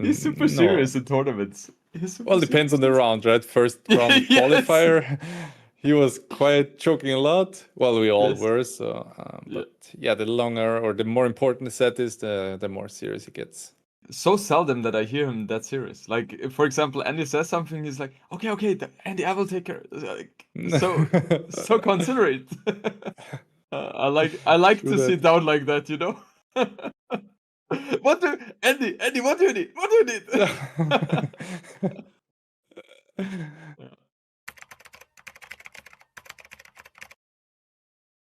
He's super No. serious in tournaments. He's super Well, depends on the round, right? First round of Yes. qualifier, he was quite choking a lot. Well, we all Yes. were. So, Yeah. but yeah, the longer or the more important the set is, the more serious he gets. So seldom that I hear him that serious. Like, if, for example, Andy says something, he's like, "Okay, okay, Andy, I will take care." Like, so considerate. I like True to see that. down like that, you know. What do Andy? What do you need? What do you need? Yeah.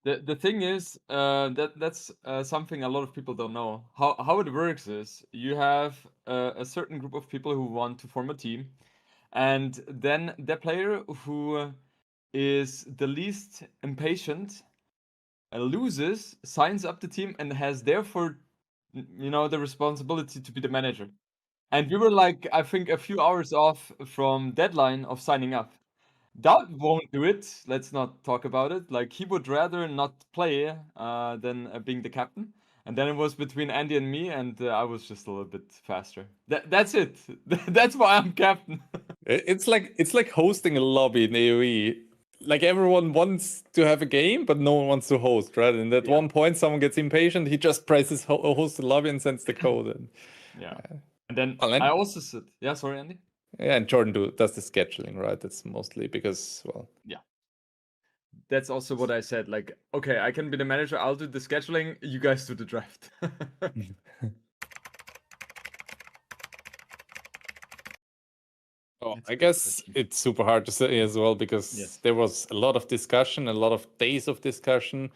The thing is, that's something a lot of people don't know. How it works is you have a certain group of people who want to form a team, and then the player who is the least impatient loses, signs up the team, and has therefore, the responsibility to be the manager. And we were like, I think, a few hours off from deadline of signing up. Dowd won't do it. Let's not talk about it. Like, he would rather not play than being the captain. And then it was between Andy and me, and I was just a little bit faster. That's it. That's why I'm captain. It's like hosting a lobby in AoE. Like everyone wants to have a game, but no one wants to host, right? And at Yeah. one point, someone gets impatient. He just presses host the lobby and sends the code. And Yeah. And then well, I and also said, yeah, sorry, Andy. yeah, and Jordan does the scheduling, right? That's mostly because, well, Yeah. That's also what I said. Like, okay, I can be the manager. I'll do the scheduling. You guys do the draft. oh, That's a I good guess question. it's super hard to say as well because Yes. there was a lot of discussion, a lot of days of discussion.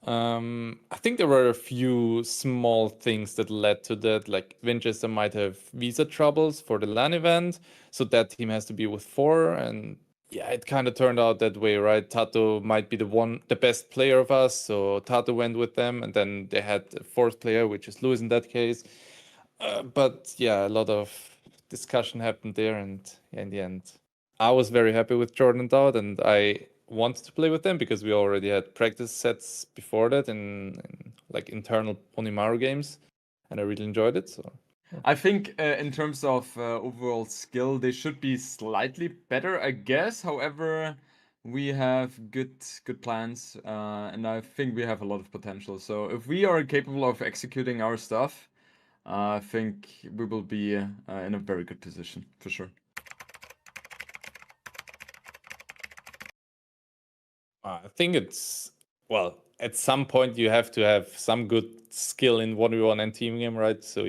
I think there were a few small things that led to that. Like Winchester might have visa troubles for the LAN event, so that team has to be with four. And yeah, it kind of turned out that way, right? Tato might be the best player of us, so Tato went with them, and then they had a fourth player, which is Lewis in that case. But yeah, a lot of discussion happened there, and yeah, in the end, I was very happy with Jordan and Dowd, and I wanted to play with them because we already had practice sets before that in like internal Onimaru games, and I really enjoyed it. So I think in terms of overall skill, they should be slightly better, I guess. However, we have good plans, and I think we have a lot of potential. So if we are capable of executing our stuff, I think we will be in a very good position for sure. I think it's well, at some point you have to have some good skill in 1v1 and team game, right? So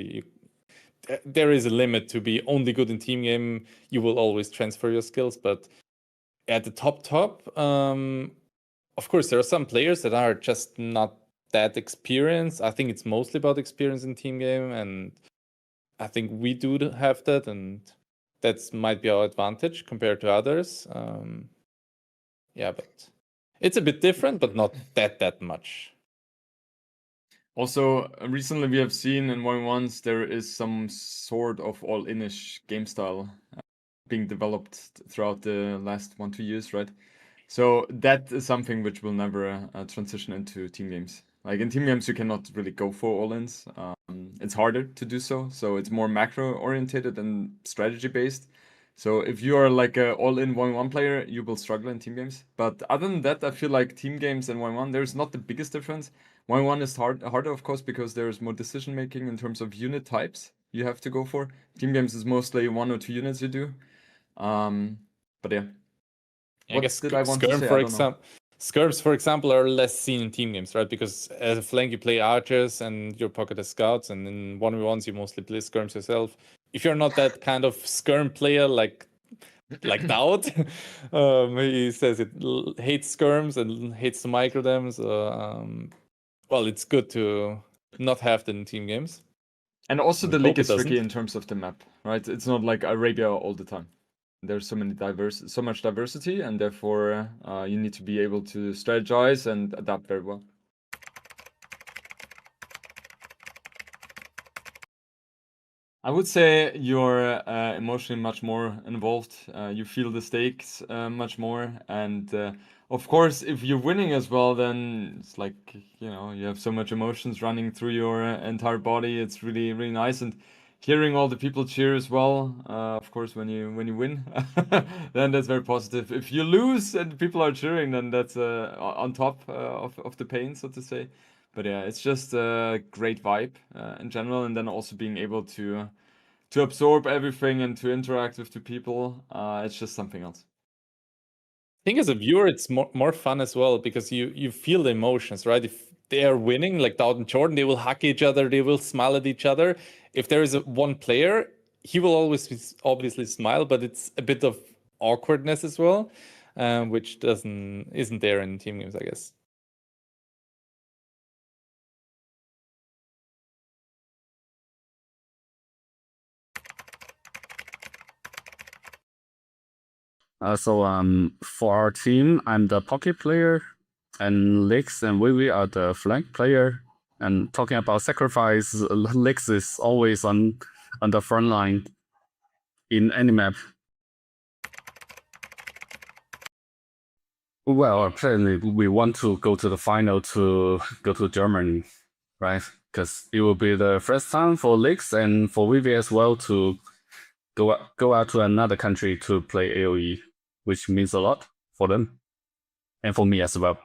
there is a limit to be only good in team game. You will always transfer your skills, but at the top, of course, there are some players that are just not that experienced. I think it's mostly about experience in team game, and I think we do have that, and that's might be our advantage compared to others. Yeah, but it's a bit different, but not that much. Also, recently we have seen in 1-1s there is some sort of all-inish game style being developed throughout the last 1-2 years, right? So that is something which will never transition into team games. Like in team games, you cannot really go for all-ins. It's harder to do so. So it's more macro orientated and strategy based. So if you are like a all-in 1-1 player, you will struggle in team games. But other than that, I feel like team games and 1-1, there's not the biggest difference. 1-1 is harder, of course, because there's more decision making in terms of unit types you have to go for. Team games is mostly 1 or 2 units you do. But yeah. I What guess did I want to say? I don't know. skirms, for example, are less seen in team games, right? Because as a flank, you play archers and your pocket has scouts, and in 1v1s, you mostly play skirms yourself. If you're not that kind of skirm player like Dowd, he says it hates skirms and hates to micro them. So, well, it's good to not have that in team games. And also We the league hope it is tricky doesn't. in terms of the map, right? It's not like Arabia all the time. There's so much diversity, and therefore you need to be able to strategize and adapt very well. I would say you're emotionally much more involved. You feel the stakes much more, and of course, if you're winning as well, then it's like you have so much emotions running through your entire body. It's really really nice, and hearing all the people cheer as well, of course, when you win, then that's very positive. If you lose and people are cheering, then that's on top of the pain, so to say. But yeah, it's just a great vibe in general, and then also being able to absorb everything and to interact with the people. It's just something else. I think as a viewer, it's more fun as well because you feel the emotions, right? If they are winning, like Dowd and Jordan, they will hug each other, they will smile at each other. If there is one player, he will always obviously smile, but it's a bit of awkwardness as well, which isn't there in team games, I guess. For our team, I'm the pocket player, and Lix and Vivi are the flank player. And talking about sacrifice, Lix is always on the front line in any map. Well, apparently we want to go to the final to go to Germany, right? Because it will be the first time for Lix and for Vivi as well to go out to another country to play AOE, which means a lot for them and for me as well.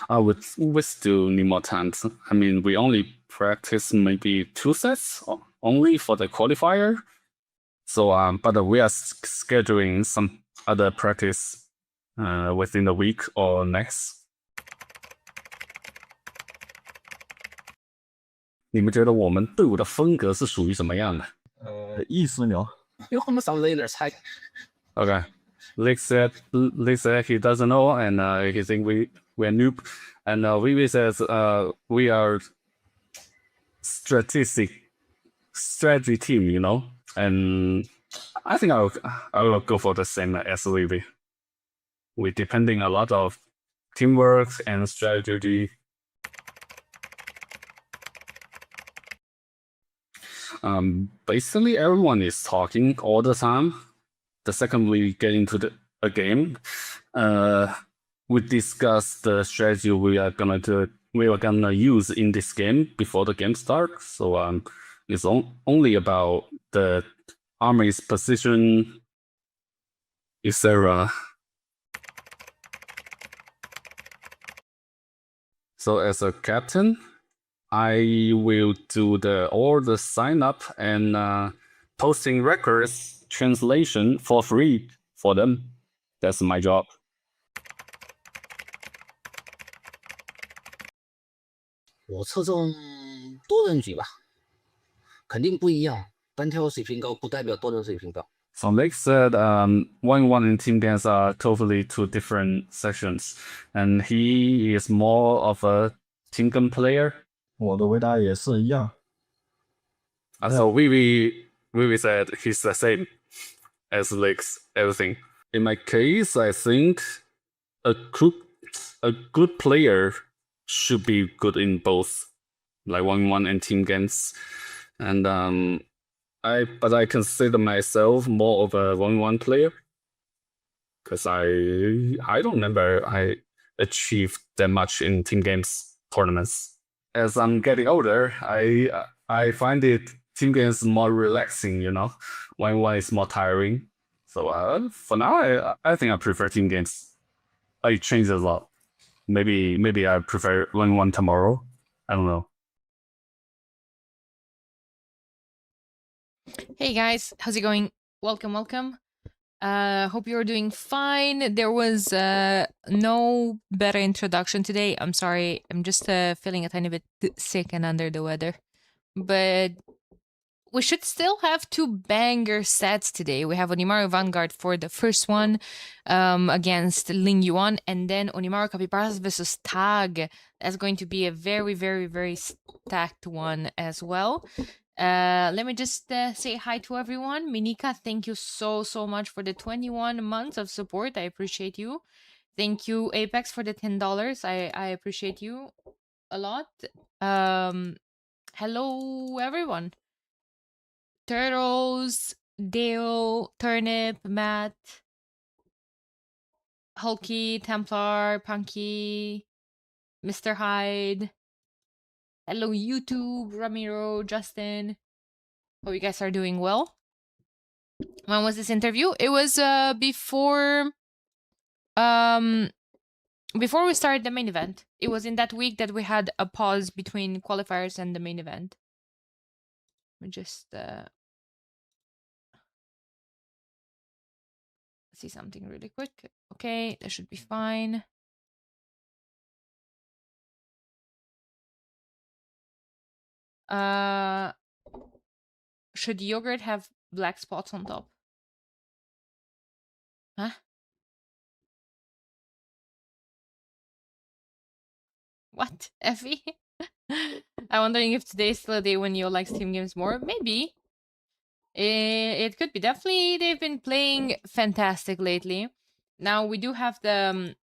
We still need more time. I mean, we only practice maybe 2 sets only for the qualifier. So, but we are scheduling some other practice within the week or next. 你们觉得我们队伍的风格是属于什么样的？意思聊。因为我们少了一点菜。Okay. Lick said he doesn't know, and he think we're noob, and Vivi says we are strategy team, you know, and I think I will go for the same as Vivi. We're depending a lot of teamwork and strategy. Basically everyone is talking all the time. The second we get into a game, we discuss the strategy we are gonna use in this game before the game starts. So it's only about the army's position, etc. So as a captain, I will do all the sign up and posting records translation for free for them. That's my job. 我侧重多人局吧，肯定不一样。单挑水平高不代表多人水平高。So Nick said 1-1 and team games are totally two different sections, and he is more of a team game player. 我的回答也是一样。So Vivi said he's the same as Lex, everything. In my case, I think a good player should be good in both, like 1-1 and team games. And but I consider myself more of a 1-1 player, because I don't remember I achieved that much in team games tournaments. As I'm getting older, I find it team games more relaxing, you know. 1-1 is more tiring. So for now, I think I prefer team games. It changes a lot. Maybe I prefer 1-1 tomorrow. I don't know. Hey guys, how's it going? Welcome. Hope you're doing fine. There was no better introduction today. I'm sorry. I'm just feeling a tiny bit sick and under the weather. But we should still have 2 banger sets today. We have Onimaru Vanguard for the first one against Ling Yuan, and then Onimaru Capybaras versus Tag. That's going to be a very, very, very stacked one as well. Let me just say hi to everyone. Minika, thank you so much for the 21 months of support. I appreciate you. Thank you, Apex, for the $10. I appreciate you a lot. Hello, everyone. Turtles, Dale, Turnip, Matt, Hulky, Templar, Punky, Mr. Hyde. Hello, YouTube, Ramiro, Justin. Hope you guys are doing well. When was this interview? It was before we started the main event. It was in that week that we had a pause between qualifiers and the main event. We just see something really quick. Okay, that should be fine. Should yogurt have black spots on top? Huh? What, Effie? I'm wondering if today's still a day when you like Steam games more. Maybe. It could be. Definitely, they've been playing fantastic lately. Now, we do have the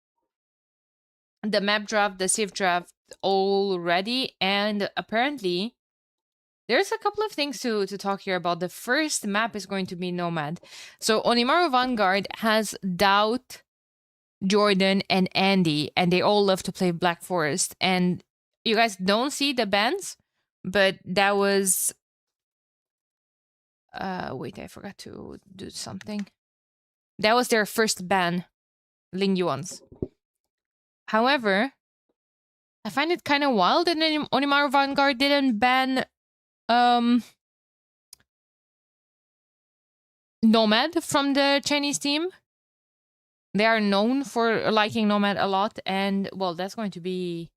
map draft, the Civ draft all ready, and apparently there's a couple of things to talk here about. The first map is going to be Nomad. So Onimaru Vanguard has Doubt, Jordan, and Andy, and they all love to play Black Forest. And you guys don't see the bans, but that was wait, I forgot to do something. That was their first ban, Ling Yuan's. However, I find it kind of wild that Onimaru Vanguard didn't ban Nomad from the Chinese team. They are known for liking Nomad a lot, and well, that's going to be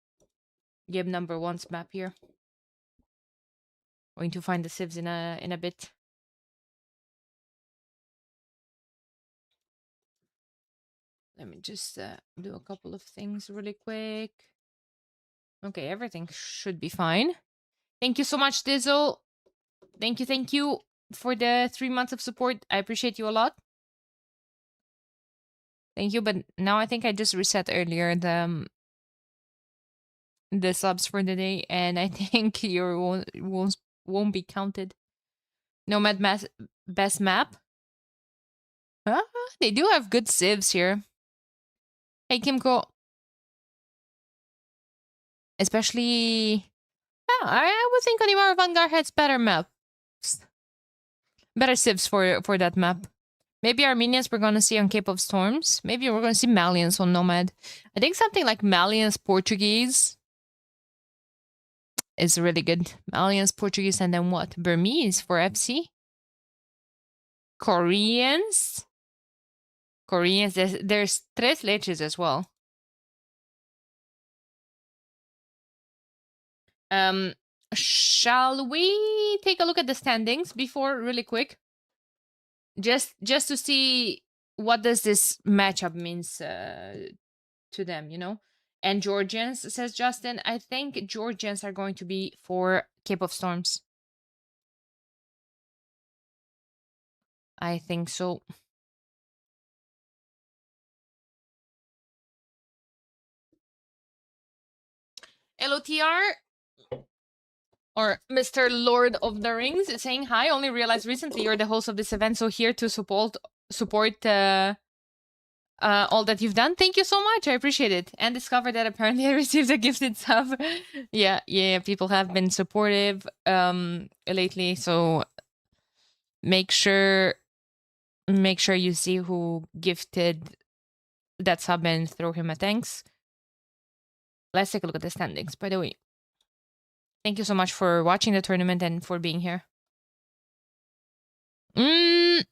game number 1's map here. Going to find the civs in a bit. Let me just do a couple of things really quick. Okay, everything should be fine. Thank you so much, Dizzle. Thank you for the 3 months of support. I appreciate you a lot. Thank you, but now I think I just reset earlier the subs for the day, and I think your won't be counted. Nomad best map. They do have good civs here. Hey, Kimco. Especially, I would think Onimaru Vanguard has better maps, better civs for that map. Maybe Armenians we're gonna see on Cape of Storms. Maybe we're gonna see Malians on Nomad. I think something like Malians Portuguese is really good. Malians Portuguese, and then what? Burmese for FC. Koreans. There's Tres Leches as well. Shall we take a look at the standings before, really quick? Just to see what does this matchup means to them, you know? And Georgians, says Justin. I think Georgians are going to be for Cape of Storms. I think so. LOTR or Mr. Lord of the Rings is saying hi. Only realized recently you're the host of this event, so here to support all that you've done. Thank you so much. I appreciate it. And discovered that apparently I received a gifted sub. yeah. People have been supportive lately, so make sure you see who gifted that sub and throw him a thanks. Let's take a look at the standings, by the way. Thank you so much for watching the tournament and for being here. Ling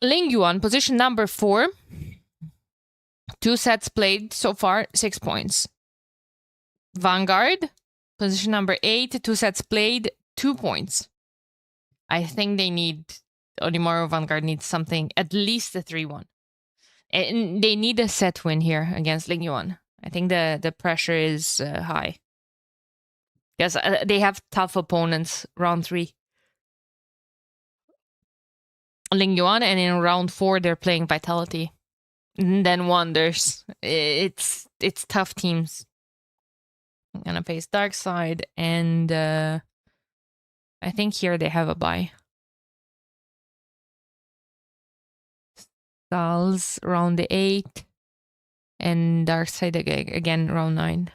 Yuan, position number 4. 2 sets played so far, 6 points. Vanguard, position number 8, 2 sets played, 2 points. I think Onimaru Vanguard needs something, at least a 3-1. And they need a set win here against Ling Yuan. I think the pressure is high. Because they have tough opponents, round 3. Ling Yuan, and in round 4, they're playing Vitality. And then Wonders. It's tough teams. I'm gonna face Dark Side, and I think here they have a bye. Skulls round 8, and Dark Side again round 9.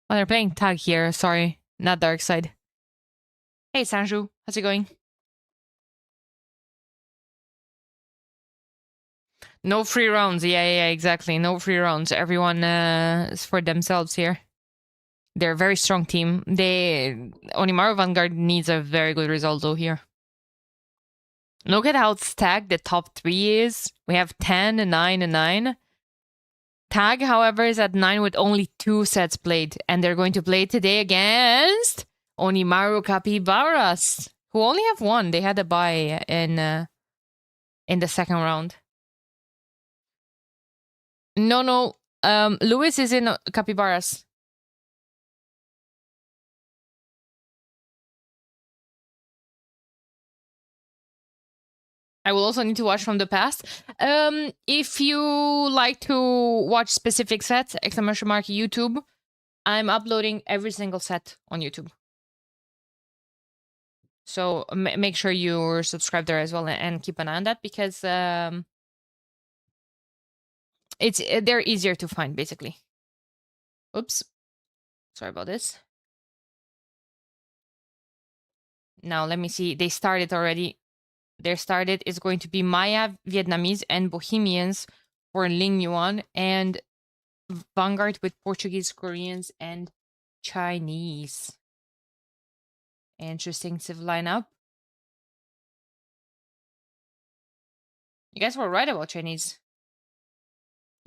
Oh, they're playing tag here. Sorry, not dark side. Hey, Sanju, how's it going? No free rounds. Yeah, exactly. No free rounds. Everyone is for themselves here. They're a very strong team. Onimaru Vanguard needs a very good result though here. Look at how stacked the top 3 is. We have 10, 9, and 9. Tag, however, is at 9 with only 2 sets played. And they're going to play today against Onimaru Capybaras, who only have 1. They had a bye in the second round. No. Lewis is in Capybaras. I will also need to watch from the past. If you like to watch specific sets, exclamation mark YouTube, I'm uploading every single set on YouTube. So make sure you're subscribed there as well and keep an eye on that because they're easier to find basically. Oops, sorry about this. Now let me see. They started already. Their started is going to be Maya, Vietnamese, and Bohemians for Ling Yuan, and Vanguard with Portuguese, Koreans, and Chinese. Interesting civ lineup. You guys were right about Chinese.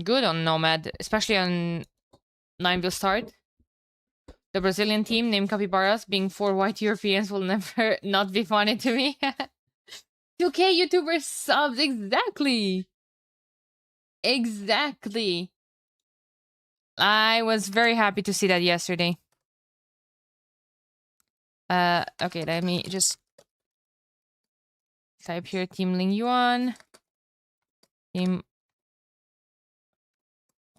Good on Nomad, especially on 9 will start. The Brazilian team named Capybaras being 4 white Europeans will never not be funny to me. 2K YouTuber subs, exactly. Exactly. I was very happy to see that yesterday. Okay, let me just type here Team Ling Yuan, Team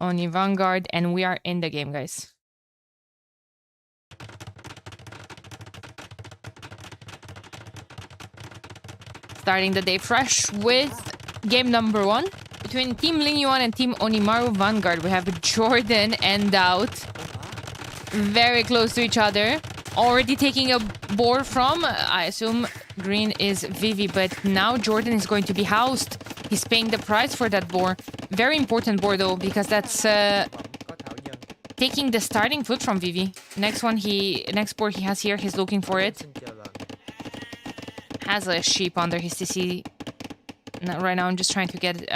Oni Vanguard, and we are in the game, guys. Starting the day fresh with game number 1 between Team Ling Yuan and Team Onimaru Vanguard. We have Jordan and Doubt very close to each other. Already taking a board from, I assume, green is Vivi, but now Jordan is going to be housed. He's paying the price for that board. Very important board though, because that's taking the starting foot from Vivi. Next board he has here, he's looking for it. Has a sheep under his CC. Right now I'm just trying to get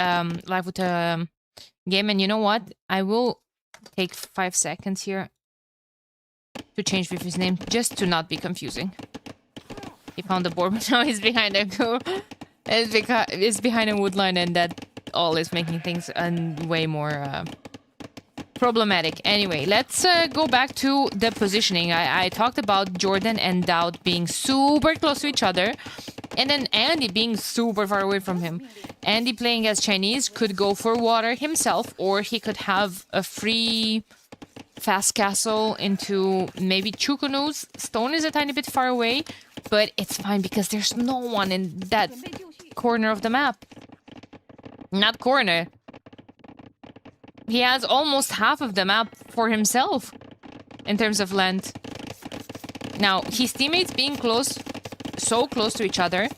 live with the game, and you know what? I will take 5 seconds here to change Vivi's name, just to not be confusing. He found the board, but now he's behind a it's behind a wood line, and that all is making things way more problematic. Anyway, let's go back to the positioning. I talked about Jordan and Dowd being super close to each other, and then Andy being super far away from him. Andy playing as Chinese could go for water himself, or he could have a free fast castle into maybe Chukunu's. Stone is a tiny bit far away, but it's fine because there's no one in that corner of the map. Not corner. He has almost half of the map for himself in terms of land. Now, his teammates being so close to each other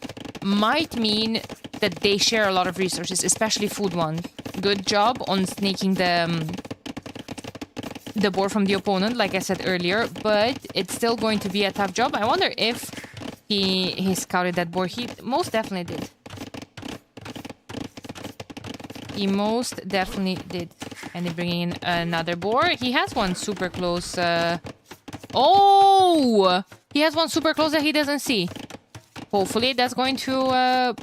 might mean that they share a lot of resources, especially food one. Good job on sneaking the board from the opponent, like I said earlier, but it's still going to be a tough job. I wonder if he scouted that board. He most definitely did. He most definitely did. And he's bringing in another board. He has one super close. Oh! He has one super close that he doesn't see. Hopefully that's going to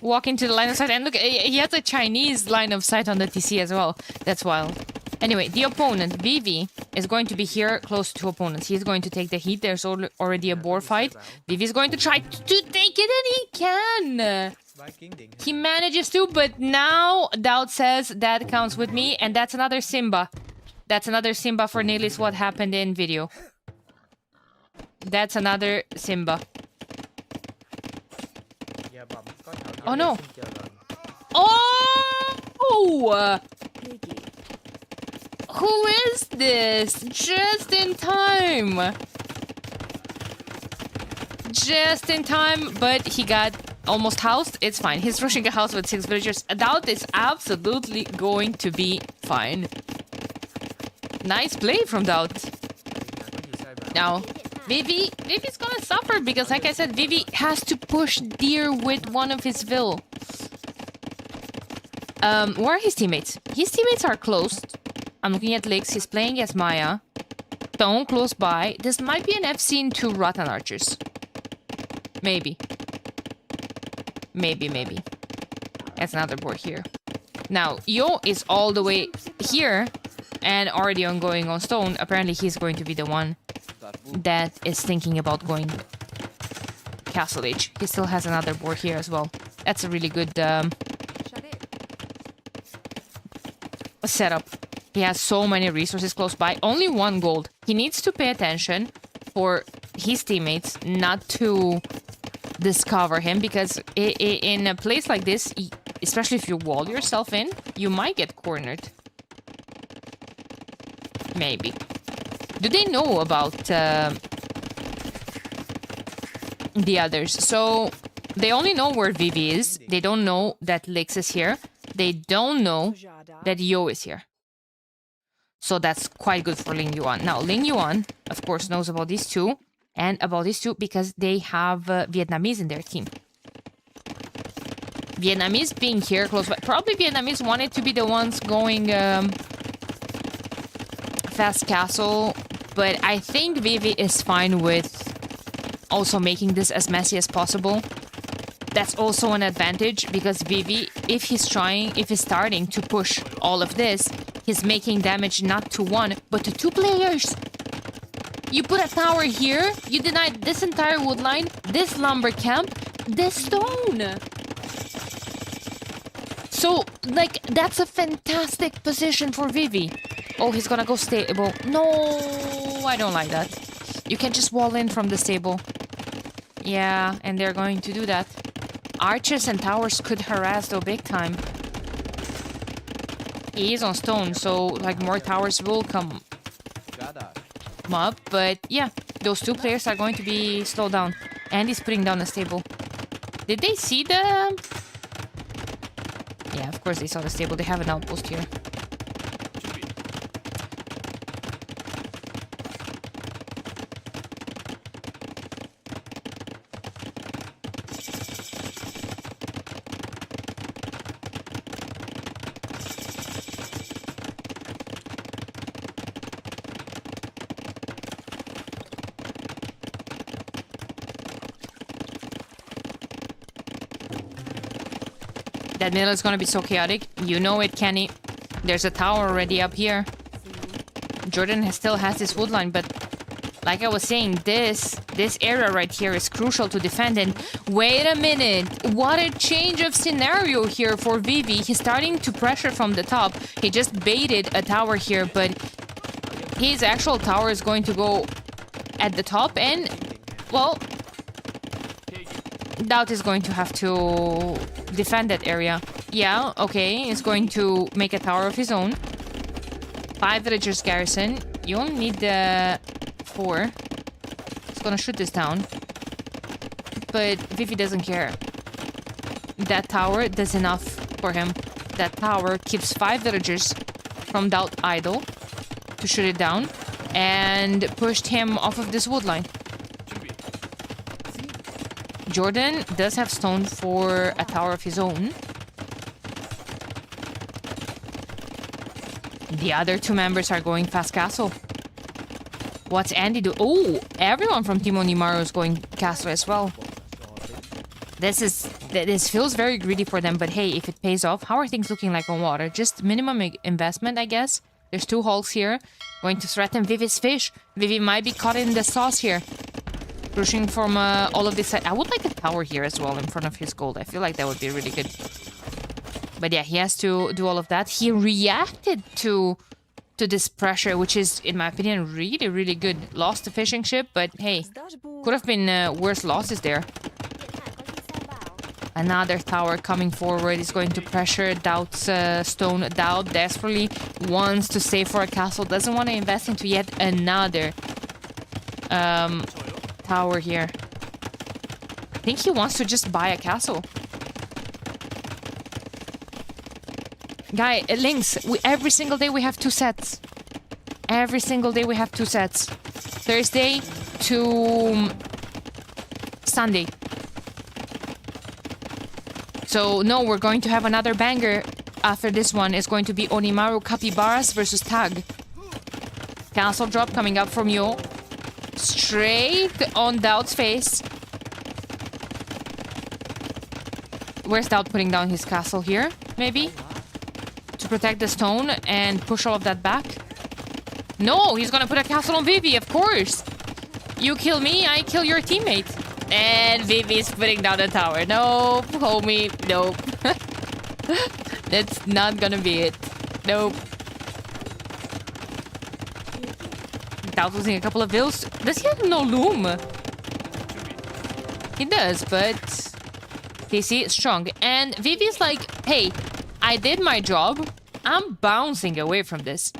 walk into the line of sight. And look, he has a Chinese line of sight on the TC as well. That's wild. Anyway, the opponent, Vivi, is going to be here close to opponents. He's going to take the heat. There's already a board fight. Vivi is going to try to take it, and he can! He manages to, but now Dowd says that counts with me, and that's another Simba. That's another Simba for Nilis what happened in video. That's another Simba. Oh no! Oh! Who is this? Just in time. Just in time, but he got almost housed. It's fine. He's rushing a house with 6 villagers. Doubt is absolutely going to be fine. Nice play from Doubt. Now, Vivi's gonna suffer because, like I said, Vivi has to push Deer with one of his Vil. Where are his teammates? His teammates are close. I'm looking at Lix. He's playing as Maya. Stone close by. This might be an FC into Rotten Archers. Maybe. Maybe. That's another board here. Now, Yo is all the way here and already ongoing on Stone. Apparently, he's going to be the one that is thinking about going Castle Age. He still has another board here as well. That's a really good setup. He has so many resources close by. Only 1 gold. He needs to pay attention for his teammates not to discover him, because in a place like this, especially if you wall yourself in, you might get cornered. Maybe. Do they know about the others? So they only know where Vivi is. They don't know that Lix is here. They don't know that Yo is here. So that's quite good for Ling Yuan. Now, Ling Yuan, of course, knows about these two. And about these two because they have Vietnamese in their team. Vietnamese being here close by. Probably Vietnamese wanted to be the ones going fast castle. But I think Vivi is fine with also making this as messy as possible. That's also an advantage because Vivi, if he's starting to push all of this, he's making damage not to 1, but to 2 players. You put a tower here, you denied this entire wood line, this lumber camp, this stone. So, like, that's a fantastic position for Vivi. Oh, he's gonna go stable. No, I don't like that. You can just wall in from the stable. Yeah, and they're going to do that. Archers and towers could harass though big time. He is on stone, so, like, more towers will come up, but yeah, those 2 players are going to be slowed down. And he's putting down a stable. Did they see the... Yeah, of course they saw the stable. They have an outpost here. Daniela is gonna be so chaotic. You know it, Kenny. There's a tower already up here. Jordan still has this wood line, but like I was saying, this area right here is crucial to defend. And wait a minute, what a change of scenario here for Vivi. He's starting to pressure from the top. He just baited a tower here, but his actual tower is going to go at the top, and well, Doubt is going to have to defend that area. Yeah, okay, he's going to make a tower of his own. 5 villagers garrison. You only need the 4. He's gonna shoot this down. But Vivi doesn't care. That tower does enough for him. That tower keeps 5 villagers from Doubt idle to shoot it down and pushed him off of this wood line. Jordan does have stone for a tower of his own. The other 2 members are going fast castle. What's Andy do? Oh, everyone from Team Onimaru is going castle as well. This feels very greedy for them, but hey, if it pays off, how are things looking like on water? Just minimum investment, I guess. There's 2 hulks here. Going to threaten Vivi's fish. Vivi might be caught in the sauce here. Pushing from all of this. I would like a tower here as well in front of his gold. I feel like that would be really good. But yeah, he has to do all of that. He reacted to this pressure, which is, in my opinion, really, really good. Lost the fishing ship, but hey, could have been worse losses there. Another tower coming forward is going to pressure Doubt's stone. Doubt desperately wants to save for a castle, doesn't want to invest into yet another tower here. I think he wants to just buy a castle. Guy, Lynx, every single day we have 2 sets. Every single day we have 2 sets. Thursday to Sunday. So, no, we're going to have another banger after this one. It's going to be Onimaru Capybaras versus Tag. Castle drop coming up from Yo. Straight on Doubt's face. Where's Doubt putting down his castle here? Maybe? To protect the stone and push all of that back? No, he's gonna put a castle on Vivi, of course. You kill me, I kill your teammate. And Vivi's putting down the tower. Nope, homie, nope. That's not gonna be it. Nope. Doubt losing a couple of vills. Does he have no loom? He does, but TC is strong. And Vivi's like, hey, I did my job. I'm bouncing away from this.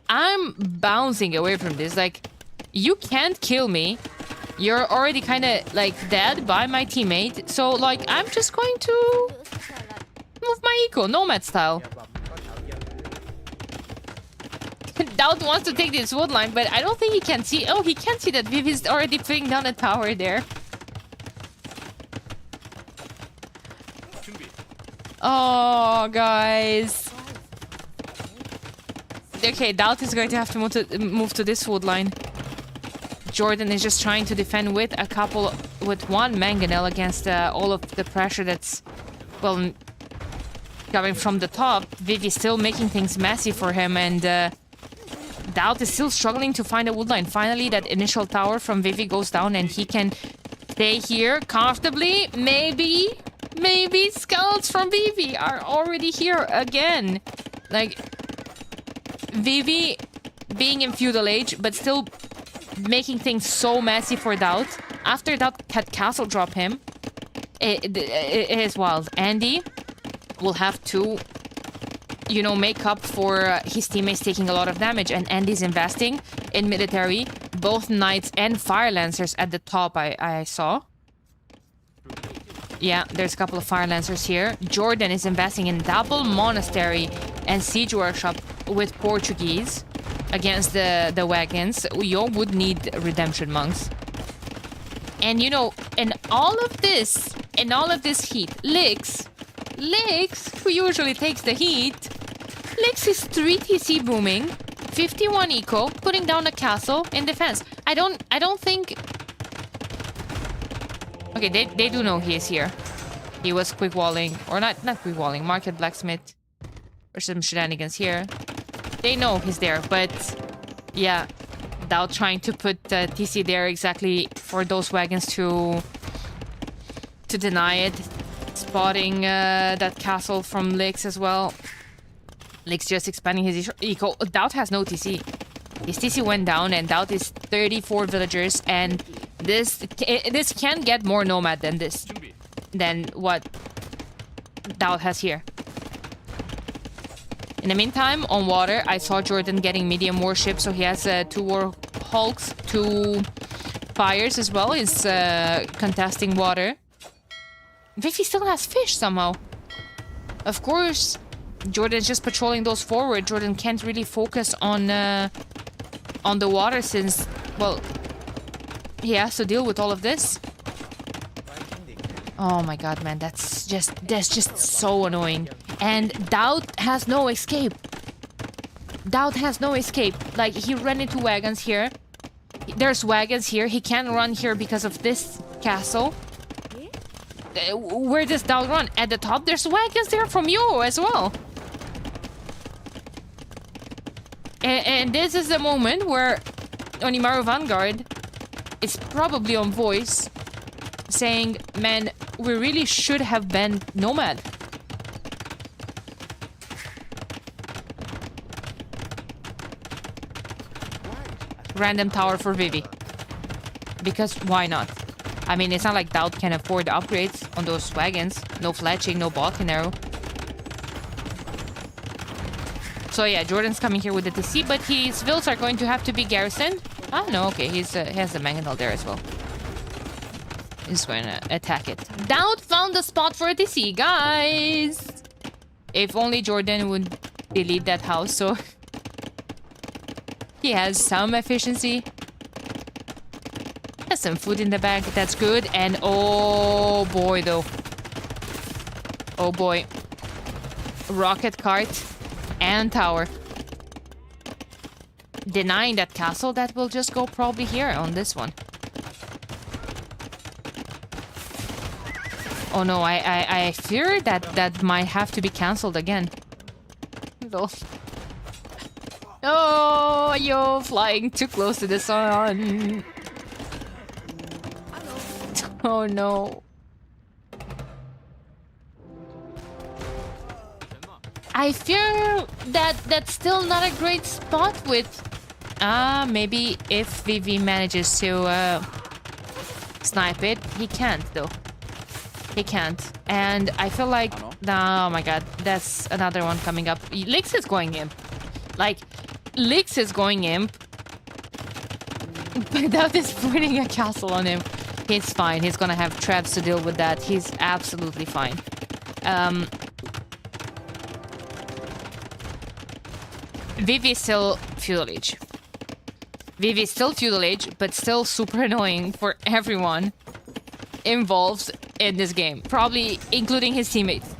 I'm bouncing away from this. Like, you can't kill me. You're already kind of, like, dead by my teammate. So, like, I'm just going to move my eco, nomad style. Doubt wants to take this wood line, but I don't think he can see. Oh, he can see that Vivi's already putting down a tower there. Oh, guys. Okay, Doubt is going to have to move to this wood line. Jordan is just trying to defend with one mangonel against all of the pressure that's, well, coming from the top. Vivi still making things messy for him, and Doubt is still struggling to find a wood line. Finally, that initial tower from Vivi goes down, and he can stay here comfortably. Maybe scouts from Vivi are already here again. Like, Vivi being in feudal age, but still making things so messy for Doubt. After Doubt had castle drop him, it is wild. Andy will have to, you know, make up for his teammates taking a lot of damage, and Andy's investing in military, both knights and fire lancers at the top. I saw. Yeah, there's a couple of fire lancers here. Jordan is investing in double monastery and siege workshop with Portuguese against the wagons. Yo would need redemption monks. And you know, in all of this heat, Lix, who usually takes the heat, Lix is 3 TC booming, 51 eco, putting down a castle in defense. I don't think. Okay, they do know he is here. He was quick walling, or not quick walling, market blacksmith. There's some shenanigans here. They know he's there, but yeah, Doubt trying to put TC there exactly for those wagons to deny it. Spotting that castle from Lix as well. Lix just expanding his eco. Doubt has no TC. His TC went down, and Doubt is 34 villagers, and this can get more nomad than what Doubt has here. In the meantime, on water, I saw Jordan getting medium warship, so he has 2 war hulks, 2 fires as well. He's contesting water. Vivi still has fish somehow. Of course, Jordan's just patrolling those forward. Jordan can't really focus on the water since, well, he has to deal with all of this. Oh my god, man, that's just so annoying. And Doubt has no escape. Doubt has no escape. Like, he ran into wagons here. There's wagons here. He can't run here because of this castle. Where does Doubt run? At the top, there's wagons there from Yo as well. And this is the moment where Onimaru Vanguard is probably on voice saying, man, we really should have been nomad. Random tower for Vivi. Because why not? I mean, it's not like Dowd can afford upgrades on those wagons. No fletching, no Balkan arrow. So yeah, Jordan's coming here with the TC, but his vills are going to have to be garrisoned. Oh no, okay, he has the mangonel there as well. He's going to attack it. Dowd found the spot for a TC, guys! If only Jordan would delete that house, so he has some efficiency. Has some food in the bag, that's good. And oh boy, though. Oh boy. Rocket cart and tower. Denying that castle, that will just go probably here on this one. Oh no, I fear that might have to be cancelled again. No. Oh, yo, flying too close to the sun. Oh no. I fear that that's still not a great spot with... maybe if Vivi manages to snipe it. He can't though. He can't. And I feel like... Oh my god, that's another one coming up. Lix is going imp. Like, Lix is going imp. Without this putting a castle on him. He's fine. He's gonna have traps to deal with that. He's absolutely fine. Vivi is still feudal age. Vivi is still feudal age, but still super annoying for everyone involved in this game. Probably including his teammates.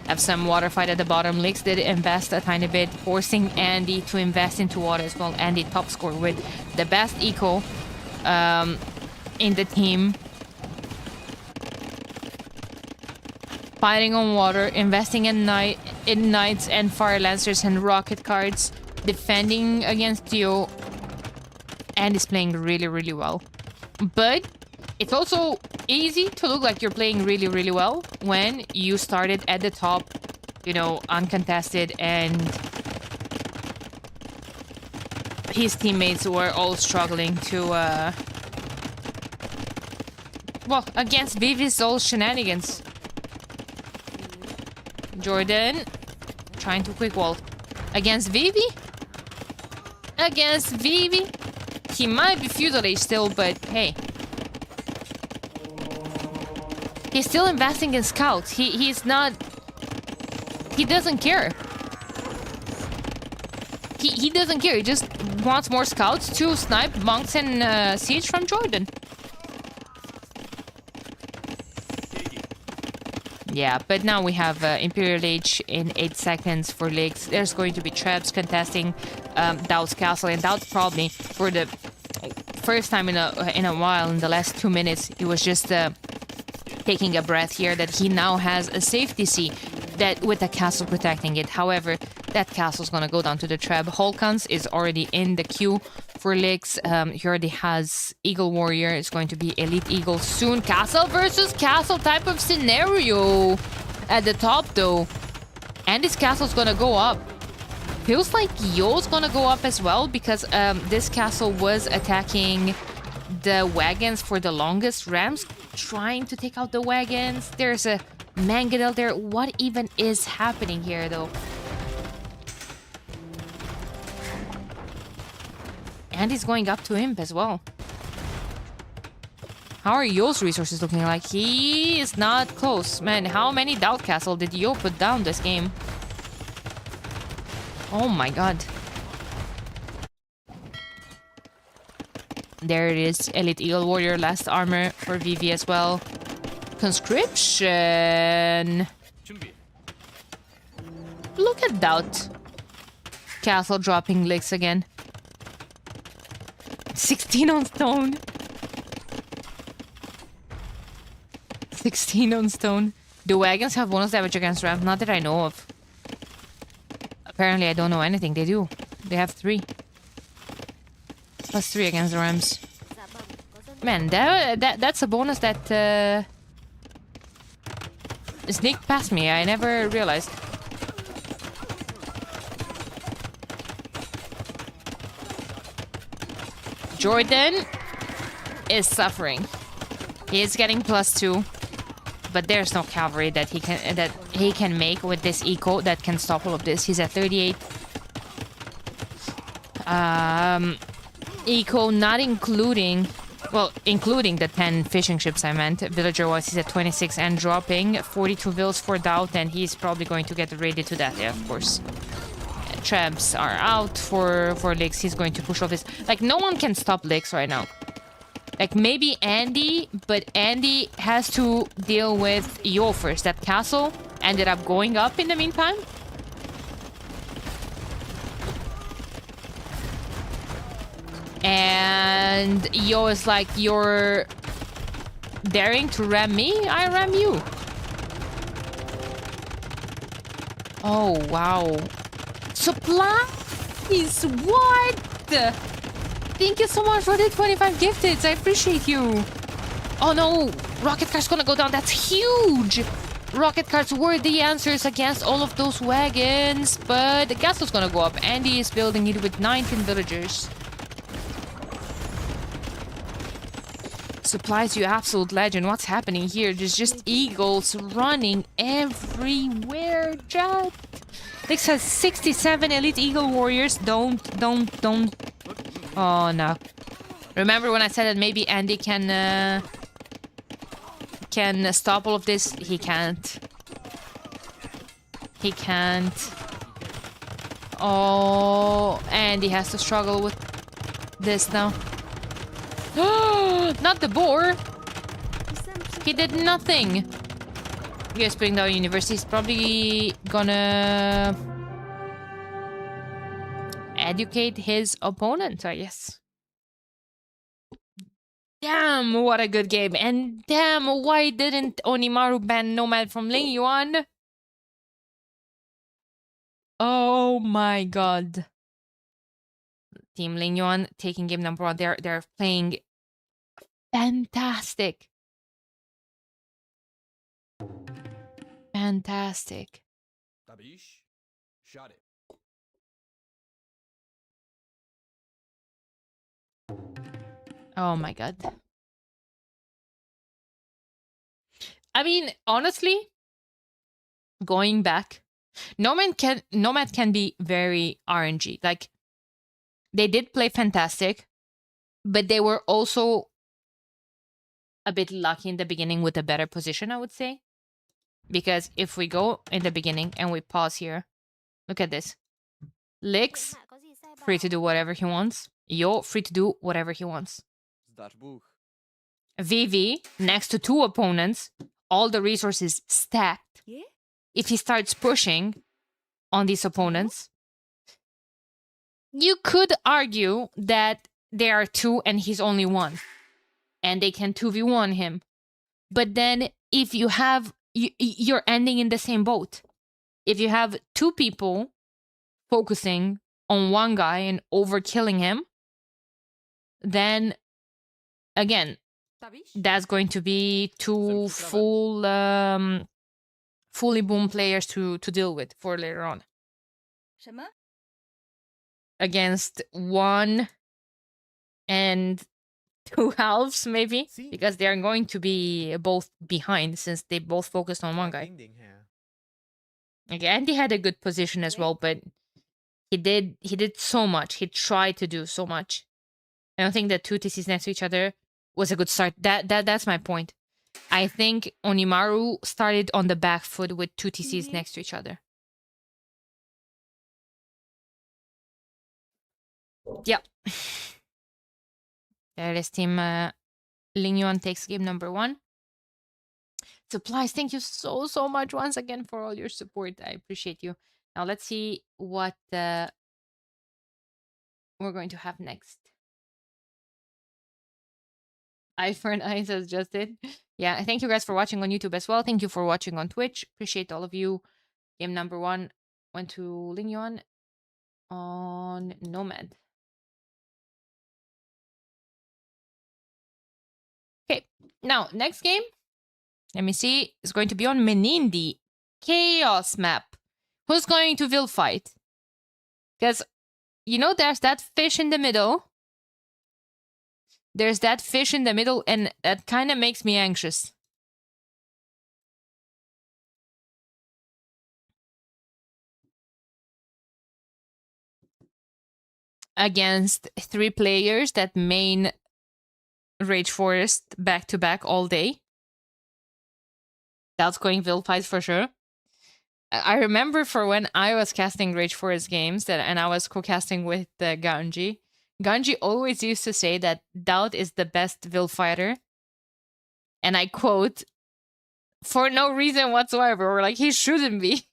Have some water fight at the bottom. Lix did invest a tiny bit, forcing Andy to invest into water as well. Andy top score with the best eco in the team. Fighting on water, investing in knights and fire lancers and rocket cards, defending against Dio, and is playing really, really well. But it's also easy to look like you're playing really, really well when you started at the top, you know, uncontested, and his teammates were all struggling to, well, against Vivi's old shenanigans. Jordan trying to quick wall against Vivi. Against Vivi. He might be feudal age still, but hey. He's still investing in scouts. He's not... He doesn't care. He doesn't care. He just wants more scouts to snipe monks and siege from Jordan. Yeah, but now we have Imperial Age in 8 seconds for Lix. There's going to be traps contesting Dowd's castle, and Dowd probably, for the first time in a while, in the last 2 minutes, he was just taking a breath here that he now has a safety C that with the castle protecting it. However, that castle's gonna go down to the trap. Holkans is already in the queue for Lix. He already has Eagle Warrior. It's going to be Elite Eagle soon. Castle versus castle type of scenario at the top though. And this castle's gonna go up. Feels like Yo's gonna go up as well because this castle was attacking the wagons for the longest. Rams trying to take out the wagons. There's a mangonel there. What even is happening here though? And he's going up to imp as well. How are Yo's resources looking like? He is not close. Man, how many Dowd Castle did Yo put down this game? Oh my god. There it is. Elite Eagle Warrior, last armor for Vivi as well. Conscription. Look at Dowd. Castle dropping Lix again. 16 on stone. 16 on stone. Do wagons have bonus damage against rams? Not that I know of. Apparently I don't know anything. They do. They have 3. +3 against the rams. Man, that's a bonus that sneaked past me. I never realized. Jordan is suffering. He is getting +2, but there's no cavalry that he can make with this eco that can stop all of this. He's at 38. Eco not including, well, including the 10 fishing ships I meant. Villager-wise, he's at 26 and dropping 42 vills for Doubt, and he's probably going to get raided to death, yeah, of course. Trebs are out for Licks. He's going to push off his... Like, no one can stop Licks right now. Like, maybe Andy, but Andy has to deal with Yo first. That castle ended up going up in the meantime. And Yo is like, you're daring to ram me? I ram you. Oh, wow. Supplies! What? Thank you so much for the 25 gifted. I appreciate you. Oh no, rocket car's gonna go down. That's huge. Rocket carts were the answers against all of those wagons, but the castle's gonna go up. Andy is building it with 19 villagers. Supplies, you absolute legend. What's happening here? There's just eagles running everywhere. Chat. This has 67 elite eagle warriors. Don't. Oh no. Remember when I said that maybe Andy can stop all of this? He can't. He can't. Oh, Andy has to struggle with this now. Not the boar. He did nothing. Yes, putting down university is probably gonna educate his opponent, I guess. Damn, what a good game. And damn, why didn't Onimaru ban Nomad from Ling Yuan? Oh my god. Team Ling Yuan taking game number 1. They're playing fantastic. Fantastic. Oh my god. I mean, honestly, going back, Nomad can be very RNG. Like, they did play fantastic, but they were also a bit lucky in the beginning with a better position, I would say. Because if we go in the beginning and we pause here, look at this. Licks, free to do whatever he wants. Yo, free to do whatever he wants. VV, next to 2 opponents, all the resources stacked. If he starts pushing on these opponents, you could argue that there are 2 and he's only 1. And they can 2v1 him. But then if you have... You're ending in the same boat. If you have 2 people focusing on one guy and overkilling him, then again, that's going to be 2 fully boom players to deal with for later on. Against 1 and 2 halves, maybe, because they are going to be both behind since they both focused on one guy. Okay, Andy had a good position as well, but he did so much. He tried to do so much. I don't think that 2 TCs next to each other was a good start. That's my point. I think Onimaru started on the back foot with 2 TCs next to each other. Yep. There it is, team Ling Yuan takes game number 1. Supplies, thank you so much once again for all your support. I appreciate you. Now let's see what we're going to have next. Eye for an eye says Justin. Yeah, thank you guys for watching on YouTube as well. Thank you for watching on Twitch. Appreciate all of you. Game number 1 went to Ling Yuan on Nomad. Okay, now next game, let me see, is going to be on Menindi Chaos map. Who's going to Vil fight? Because, you know, there's that fish in the middle. There's that fish in the middle, and that kind of makes me anxious. Against 3 players that main Rage Forest back to back all day. That's going Vil fights for sure. I remember for when I was casting Rage Forest games and I was co-casting with Ganji. Ganji always used to say that Doubt is the best Vil fighter. And I quote, for no reason whatsoever, or like he shouldn't be.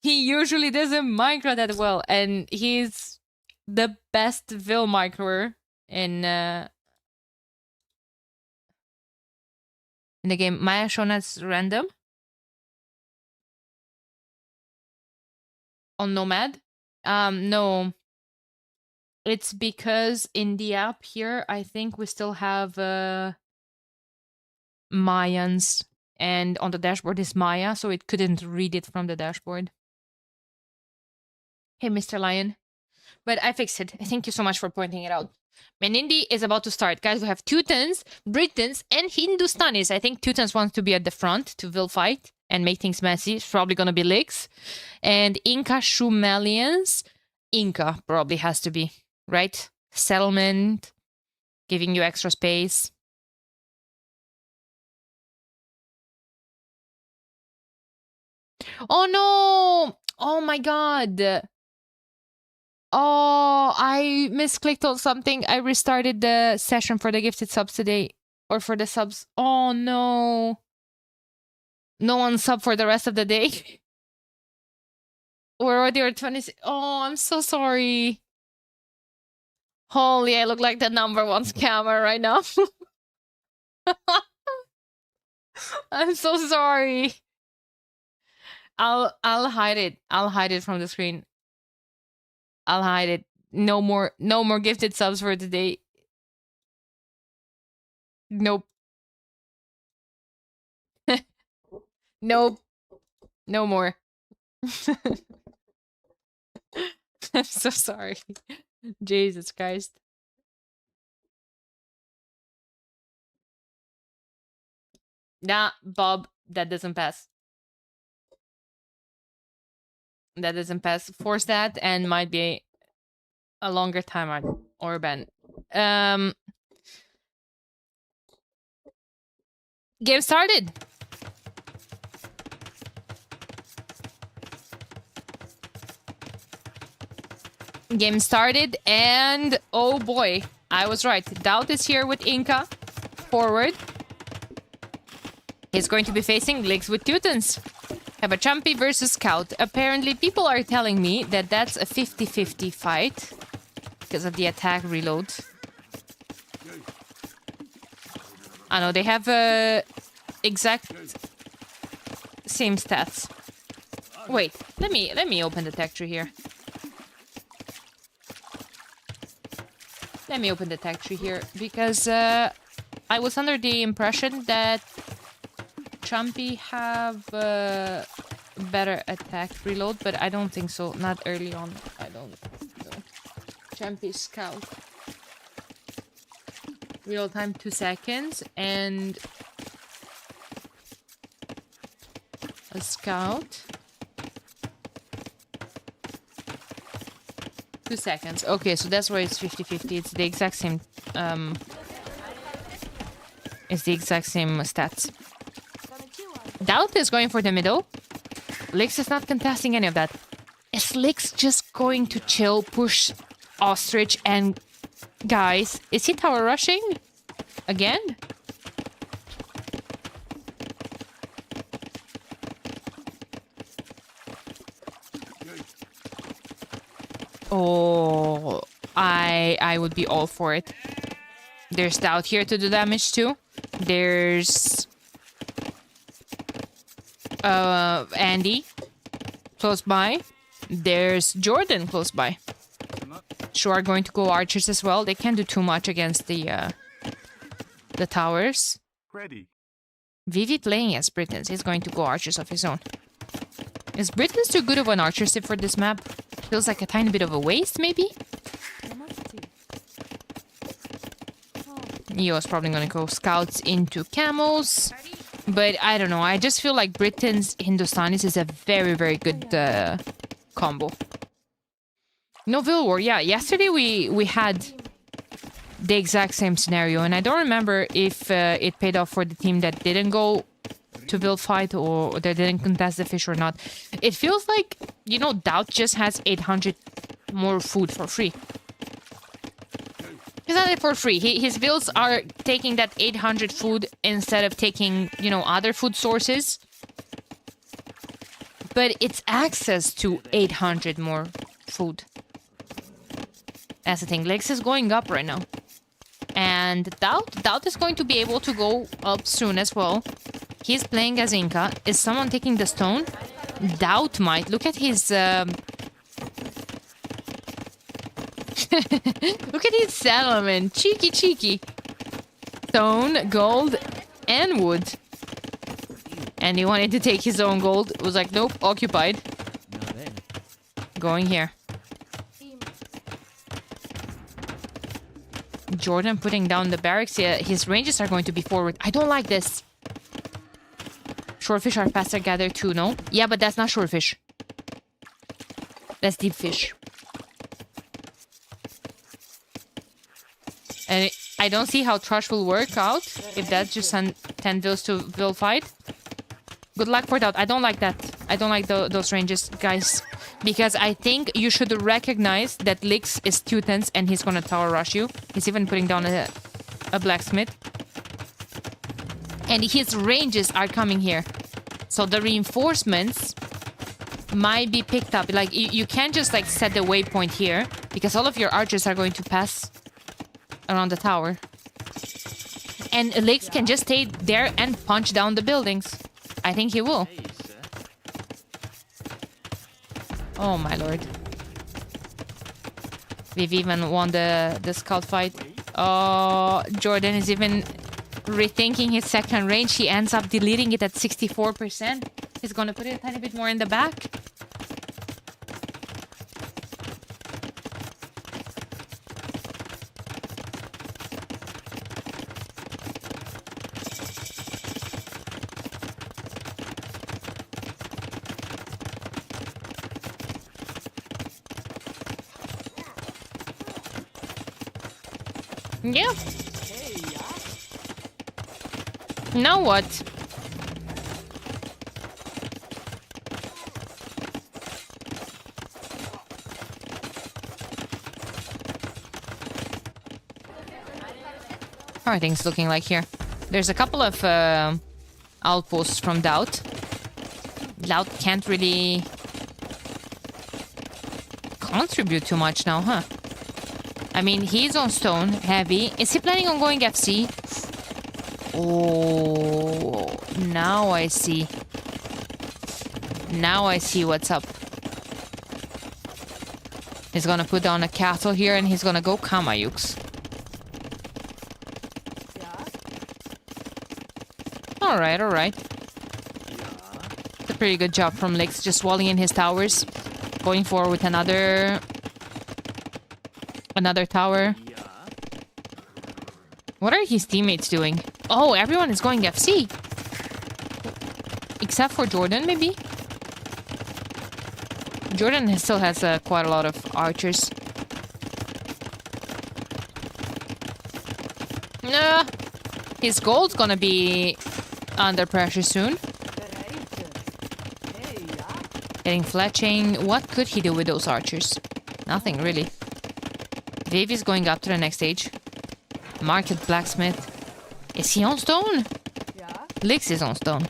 He usually doesn't micro that well, and he's the best Vil microer in the game. Maya shown as random on Nomad. No, it's because in the app here, I think we still have Mayans, and on the dashboard is Maya, so it couldn't read it from the dashboard. Hey, Mr. Lion. But I fixed it. Thank you so much for pointing it out. Menindi is about to start. Guys, we have Teutons, Britons, and Hindustanis. I think Teutons wants to be at the front to Vil fight and make things messy. It's probably going to be Licks. And Inca Shumalians. Inca probably has to be, right? Settlement, giving you extra space. Oh no! Oh my god! Oh, I misclicked on something. I restarted the session for the gifted subs today. Or for the subs. Oh no. No one sub for the rest of the day. We're already at 26. Oh, I'm so sorry. Holy, I look like the #1 scammer right now. I'm so sorry. I'll hide it. I'll hide it from the screen. I'll hide it. No more gifted subs for today. Nope. Nope. No more. I'm so sorry. Jesus Christ. Nah, Bob, that doesn't pass. That doesn't pass. Force that and might be a longer timer or ban. Game started. Game started, and oh boy, I was right. Doubt is here with Inca. Forward. He's going to be facing Licks with Teutons. Have a Champy versus Scout. Apparently, people are telling me that that's a 50-50 fight because of the attack reload. I know they have exact same stats. Wait, let me open the tech tree here. Let me open the tech tree here because I was under the impression that Champy have better attack reload, but I don't think so. Not early on. I don't. Champy Scout. Real time 2 seconds and a Scout. 2 seconds. Okay, so that's why it's 50-50. It's the exact same. It's the exact same stats. Doubt is going for the middle. Licks is not contesting any of that. Is Licks just going to chill, push Ostrich, and guys, is he tower rushing again? Oh, I would be all for it. There's Doubt here to do damage too. There's Andy close by. There's Jordan close by. Sure are going to go archers as well. They can't do too much against the towers. Ready. Vivi playing as Britons. He's going to go archers of his own. Is Britons too good of an archership for this map? Feels like a tiny bit of a waste, maybe? Yo's probably gonna go scouts into camels. But I don't know. I just feel like Britain's Hindustanis is a very, very good combo. No Vil War. Yeah, yesterday we had the exact same scenario. And I don't remember if it paid off for the team that didn't go to Vil fight or that didn't contest the fish or not. It feels like, you know, Doubt just has 800 more food for free. He's not it for free. His builds are taking that 800 food instead of taking, you know, other food sources. But it's access to 800 more food. That's the thing. Lex is going up right now. And Doubt is going to be able to go up soon as well. He's playing as Inca. Is someone taking the stone? Doubt might. Look at his... Look at his settlement. Cheeky, cheeky. Stone, gold, and wood. And he wanted to take his own gold. It was like, nope, occupied. Going here. Jordan putting down the barracks. Yeah, his ranges are going to be forward. I don't like this. Shorefish are faster gathered too, no? Yeah, but that's not shorefish. That's deep fish. And I don't see how trash will work out if that's just 10 vills to vill fight. Good luck for that. I don't like that. I don't like those ranges, guys. Because I think you should recognize that Lix is 2 tenths and he's gonna tower rush you. He's even putting down a blacksmith. And his ranges are coming here. So the reinforcements might be picked up. Like, you can't just like set the waypoint here because all of your archers are going to pass around the tower. And Lix can just stay there and punch down the buildings. I think he will. Oh my lord. We've even won the scout fight. Oh, Jordan is even rethinking his second range. He ends up deleting it at 64%. He's gonna put it a tiny bit more in the back. Yeah. Now what? How are things looking like here? There's a couple of outposts from Doubt. Doubt can't really contribute too much now, huh? I mean, he's on stone, heavy. Is he planning on going FC? Oh, now I see. Now I see what's up. He's gonna put down a castle here and he's gonna go Kamayuks. Alright, alright. It's a pretty good job from Lix, just walling in his towers. Going forward with another tower. What are his teammates doing? Oh, everyone is going FC. Except for Jordan, maybe? Jordan still has quite a lot of archers. Nah. His gold's gonna be under pressure soon. Getting fletching. What could he do with those archers? Nothing, really. Viv is going up to the next stage. Market blacksmith. Is he on stone? Yeah. Lix is on stone.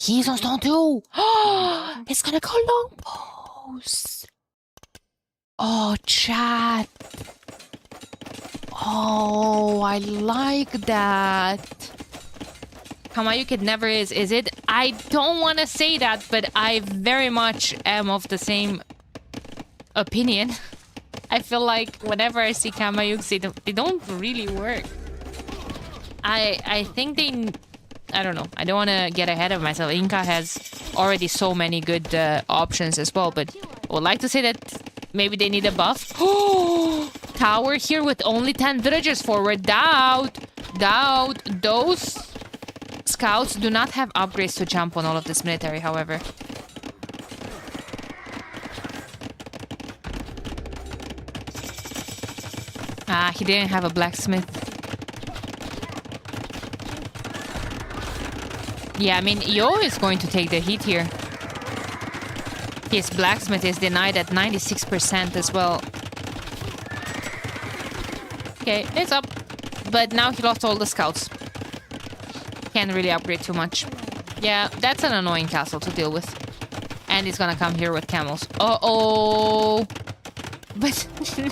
He's on stone too. Oh, it's gonna go long post. Oh, chat. Oh, I like that. Kamayuk it never is it? I don't want to say that, but I very much am of the same opinion. I feel like whenever I see Kamayuks, they don't really work. I think they... I don't know. I don't want to get ahead of myself. Inca has already so many good options as well, but I would like to say that maybe they need a buff. Oh, tower here with only 10 villagers forward. Doubt. Those scouts do not have upgrades to jump on all of this military, however. Ah, he didn't have a blacksmith. Yeah, I mean, Yo is going to take the heat here. His blacksmith is denied at 96% as well. Okay, it's up. But now he lost all the scouts. Can't really upgrade too much. Yeah, that's an annoying castle to deal with. And he's gonna come here with camels. Uh-oh. But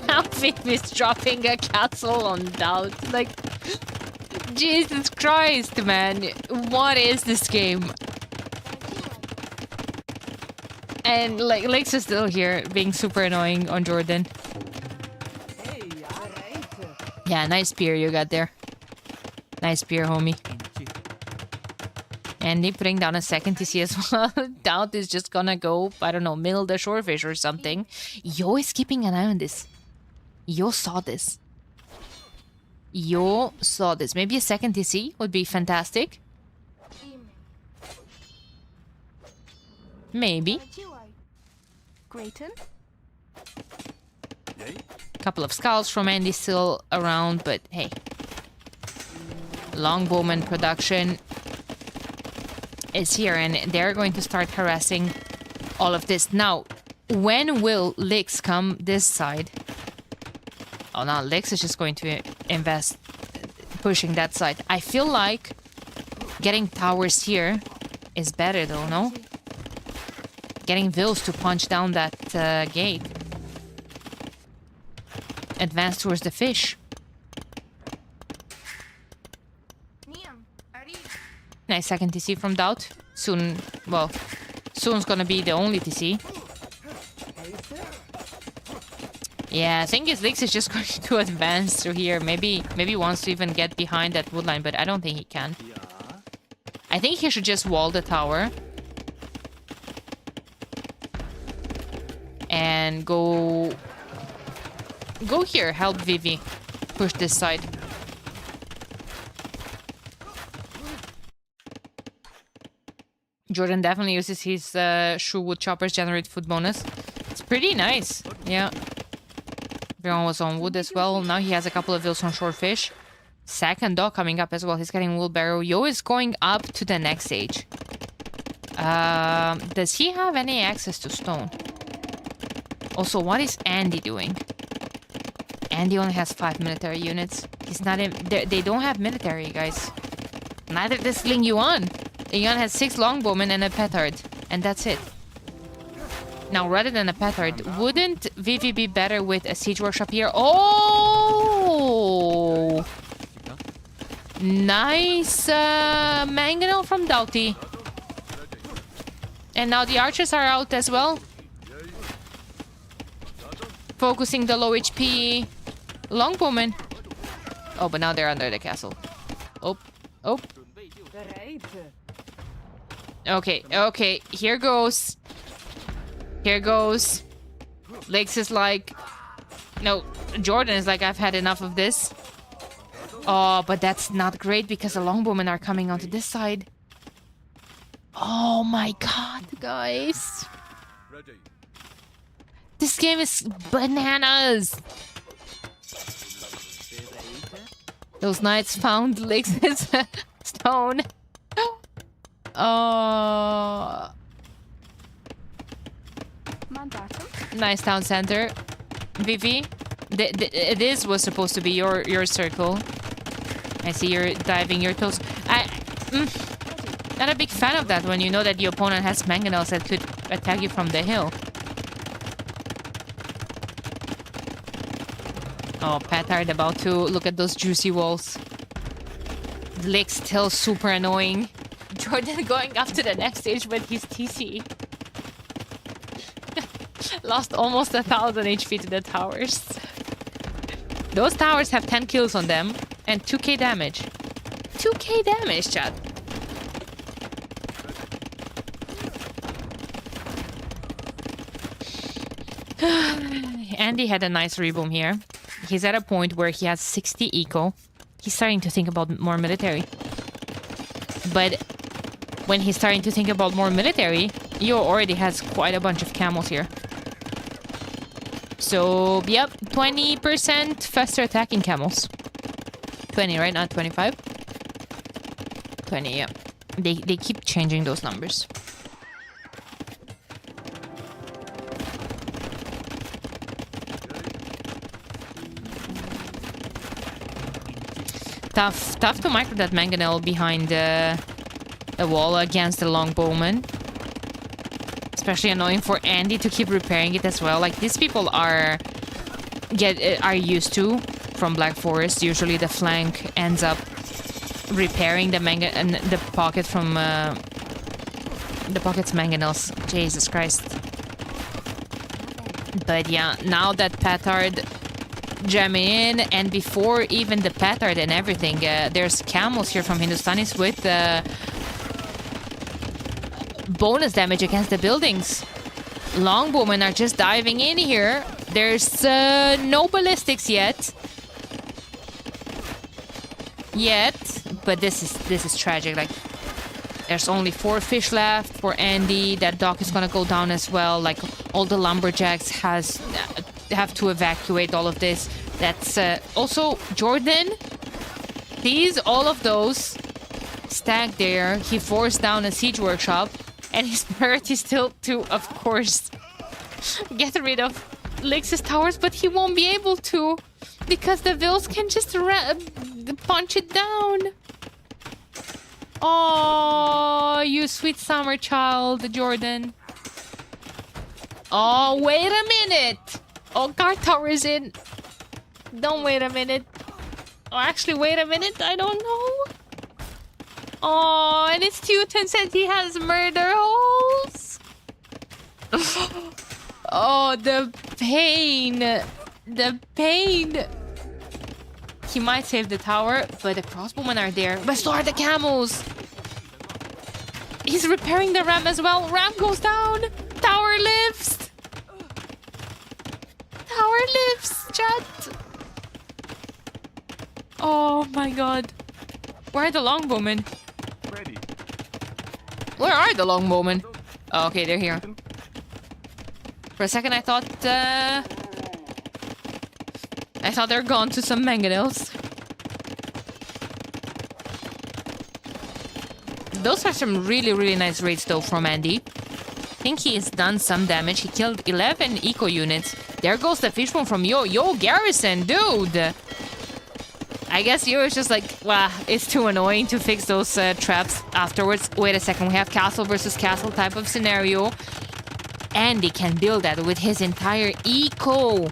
now Viv is dropping a castle on Doubt. Like, Jesus Christ, man. What is this game? And like Lex is still here, being super annoying on Jordan. Yeah, nice spear you got there. Nice spear, homie. And they putting down a second TC as well. Doubt is just gonna go, I don't know, middle the shorefish or something. Yo is keeping an eye on this. Yo saw this. Yo saw this. Maybe a second TC would be fantastic. Maybe. Couple of scouts from Andy still around, but hey. Longbowman production is here, and they're going to start harassing all of this. Now, when will Lix come this side? Oh, now Lix is just going to invest pushing that side. I feel like getting towers here is better though, no? Getting Vils to punch down that gate. Advance towards the fish. Nice second TC from Doubt. Soon, well, soon's gonna be the only TC. Yeah, I think his Lix is just going to advance through here. Maybe wants to even get behind that wood line, but I don't think he can. I think he should just wall the tower. And go here, help Vivi push this side. Jordan definitely uses his shoe wood choppers generate food bonus. It's pretty nice. Yeah. Everyone was on wood as well. Now he has a couple of vills on shorefish. Second dog coming up as well. He's getting wheelbarrow. Yo is going up to the next stage. Does he have any access to stone? Also, what is Andy doing? Andy only has 5 military units. He's not in... They don't have military, guys. Neither does Ling Yuan. Ling Yuan has 6 longbowmen and a petard. And that's it. Now, rather than a petard, wouldn't Vivi be better with a siege workshop here? Oh! Nice mangonel from Doughty. And now the archers are out as well. Focusing the low HP longbowmen. Oh, but now they're under the castle. Oh. Okay. Here goes. Lex is like... No, Jordan is like, I've had enough of this. Oh, but that's not great because the longbowmen are coming onto this side. Oh my god, guys. This game is bananas. Those knights found Lix's stone. Oh. Nice town center. Vivi, this was supposed to be your circle. I see you're diving your toes. Not a big fan of that when you know that the opponent has mangonels that could attack you from the hill. Oh, Petard about to look at those juicy walls. Lick still super annoying. Jordan going up to the next stage with his TC. Lost almost 1,000 HP to the towers. Those towers have 10 kills on them and 2k damage. 2k damage, chat. Andy had a nice reboom here. He's at a point where he has 60 eco. He's starting to think about more military. But when he's starting to think about more military, Yo already has quite a bunch of camels here. So, yep, 20% faster attacking camels. 20, right? Not 25? 20, yeah. They keep changing those numbers. Tough to micro that mangonel behind the wall against the longbowman. Especially annoying for Andy to keep repairing it as well. Like, these people are used to from Black Forest. Usually the flank ends up repairing the pocket from the pocket's mangonels. Jesus Christ. But yeah, now that Petard jamming in, and before even the Petard and everything, there's camels here from Hindustanis with bonus damage against the buildings. Longbowmen are just diving in here. There's no ballistics yet, but this is tragic. Like, there's only 4 fish left for Andy. That dock is gonna go down as well. Like, all the lumberjacks have to evacuate all of this. That's also Jordan. Sees all of those stacked there. He forced down a siege workshop, and his priority is still to, of course, get rid of Lix's towers, but he won't be able to because the Vils can just punch it down. Oh, you sweet summer child, Jordan. Oh, wait a minute. Oh, guard tower is in. Don't wait a minute. Oh, actually, wait a minute. I don't know. Oh, and it's Teuton said he has murder holes. Oh, the pain. The pain. He might save the tower, but the crossbowmen are there. Restore the camels. He's repairing the ram as well. Ram goes down. Tower lives. Tower lives, chat. Oh my god. Where are the longbowmen? Where are the longbowmen? Oh, okay, they're here. For a second, I thought they're gone to some mangonels. Those are some really, really nice raids, though, from Andy. I think he's done some damage. He killed 11 eco units. There goes the fishbone from Yo Garrison, dude! I guess Yo is just like, wow, it's too annoying to fix those traps afterwards. Wait a second, we have castle versus castle type of scenario. Andy can build that with his entire eco.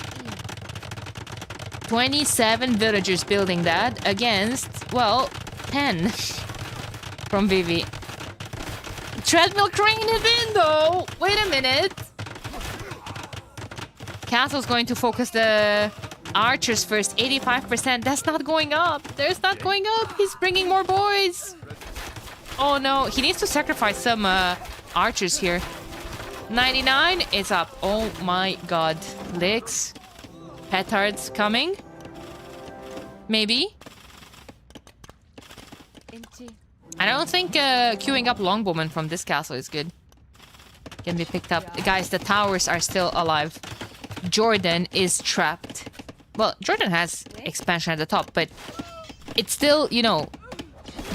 27 villagers building that against, well, 10 from Vivi. Treadmill crane is in, though. Wait a minute. Castle's going to focus the archers first. 85%. That's not going up. There's not going up. He's bringing more boys. Oh, no. He needs to sacrifice some archers here. 99 is up. Oh, my God. Lix. Petards coming. Maybe. I don't think queuing up longbowmen from this castle is good. Can be picked up. Guys, the towers are still alive. Jordan is trapped. Well, Jordan has expansion at the top, but it's still, you know,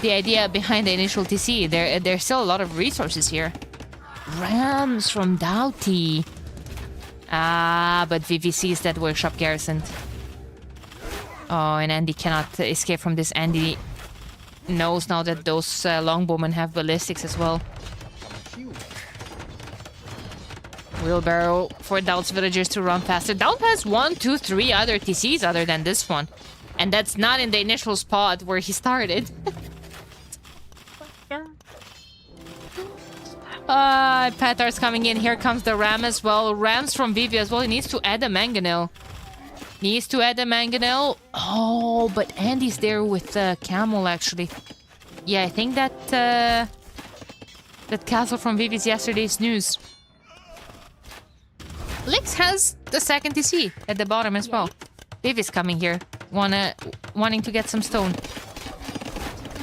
the idea behind the initial TC. There's still a lot of resources here. Rams from Doughty. Ah, but VVC is that workshop garrisoned. Oh, and Andy cannot escape from this. Andy knows now that those longbowmen have ballistics as well. Wheelbarrow for Doubt's villagers to run faster. Doubt has 1, 2, 3 other TCs other than this one. And that's not in the initial spot where he started. Petard's coming in. Here comes the ram as well. Rams from Vivi as well. He needs to add a mangonel. Needs to add a mangonel. Oh, but Andy's there with the camel, actually. Yeah, I think that that castle from Vivi's yesterday's news. Lix has the second TC at the bottom as well. Viv is coming here. Wanting to get some stone.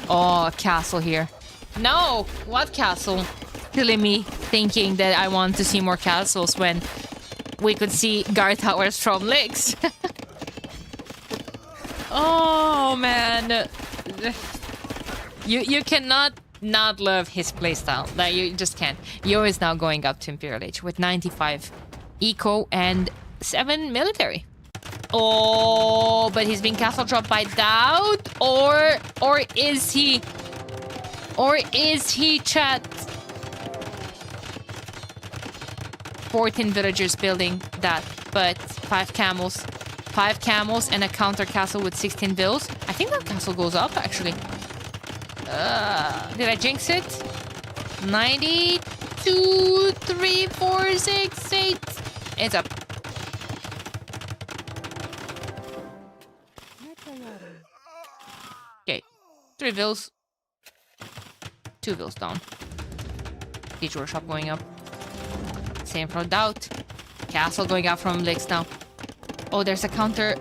Oh, a castle here. No! What castle? Killing me, thinking that I want to see more castles when we could see guard towers from lakes. Oh, man. You cannot not love his playstyle. Like, you just can't. Yo is now going up to Imperial Age with 95 eco and 7 military. Oh, but he's being castle dropped by Doubt, or is he? Or is he, chat? 14 villagers building that, but 5 camels. 5 camels and a counter castle with 16 vills. I think that castle goes up, actually. Did I jinx it? 92, 3, 4, 6, 8. It's up. Okay. 3 vills. 2 vills down. Siege workshop going up. Same for Doubt. Castle going out from Licks now. Oh, there's a counter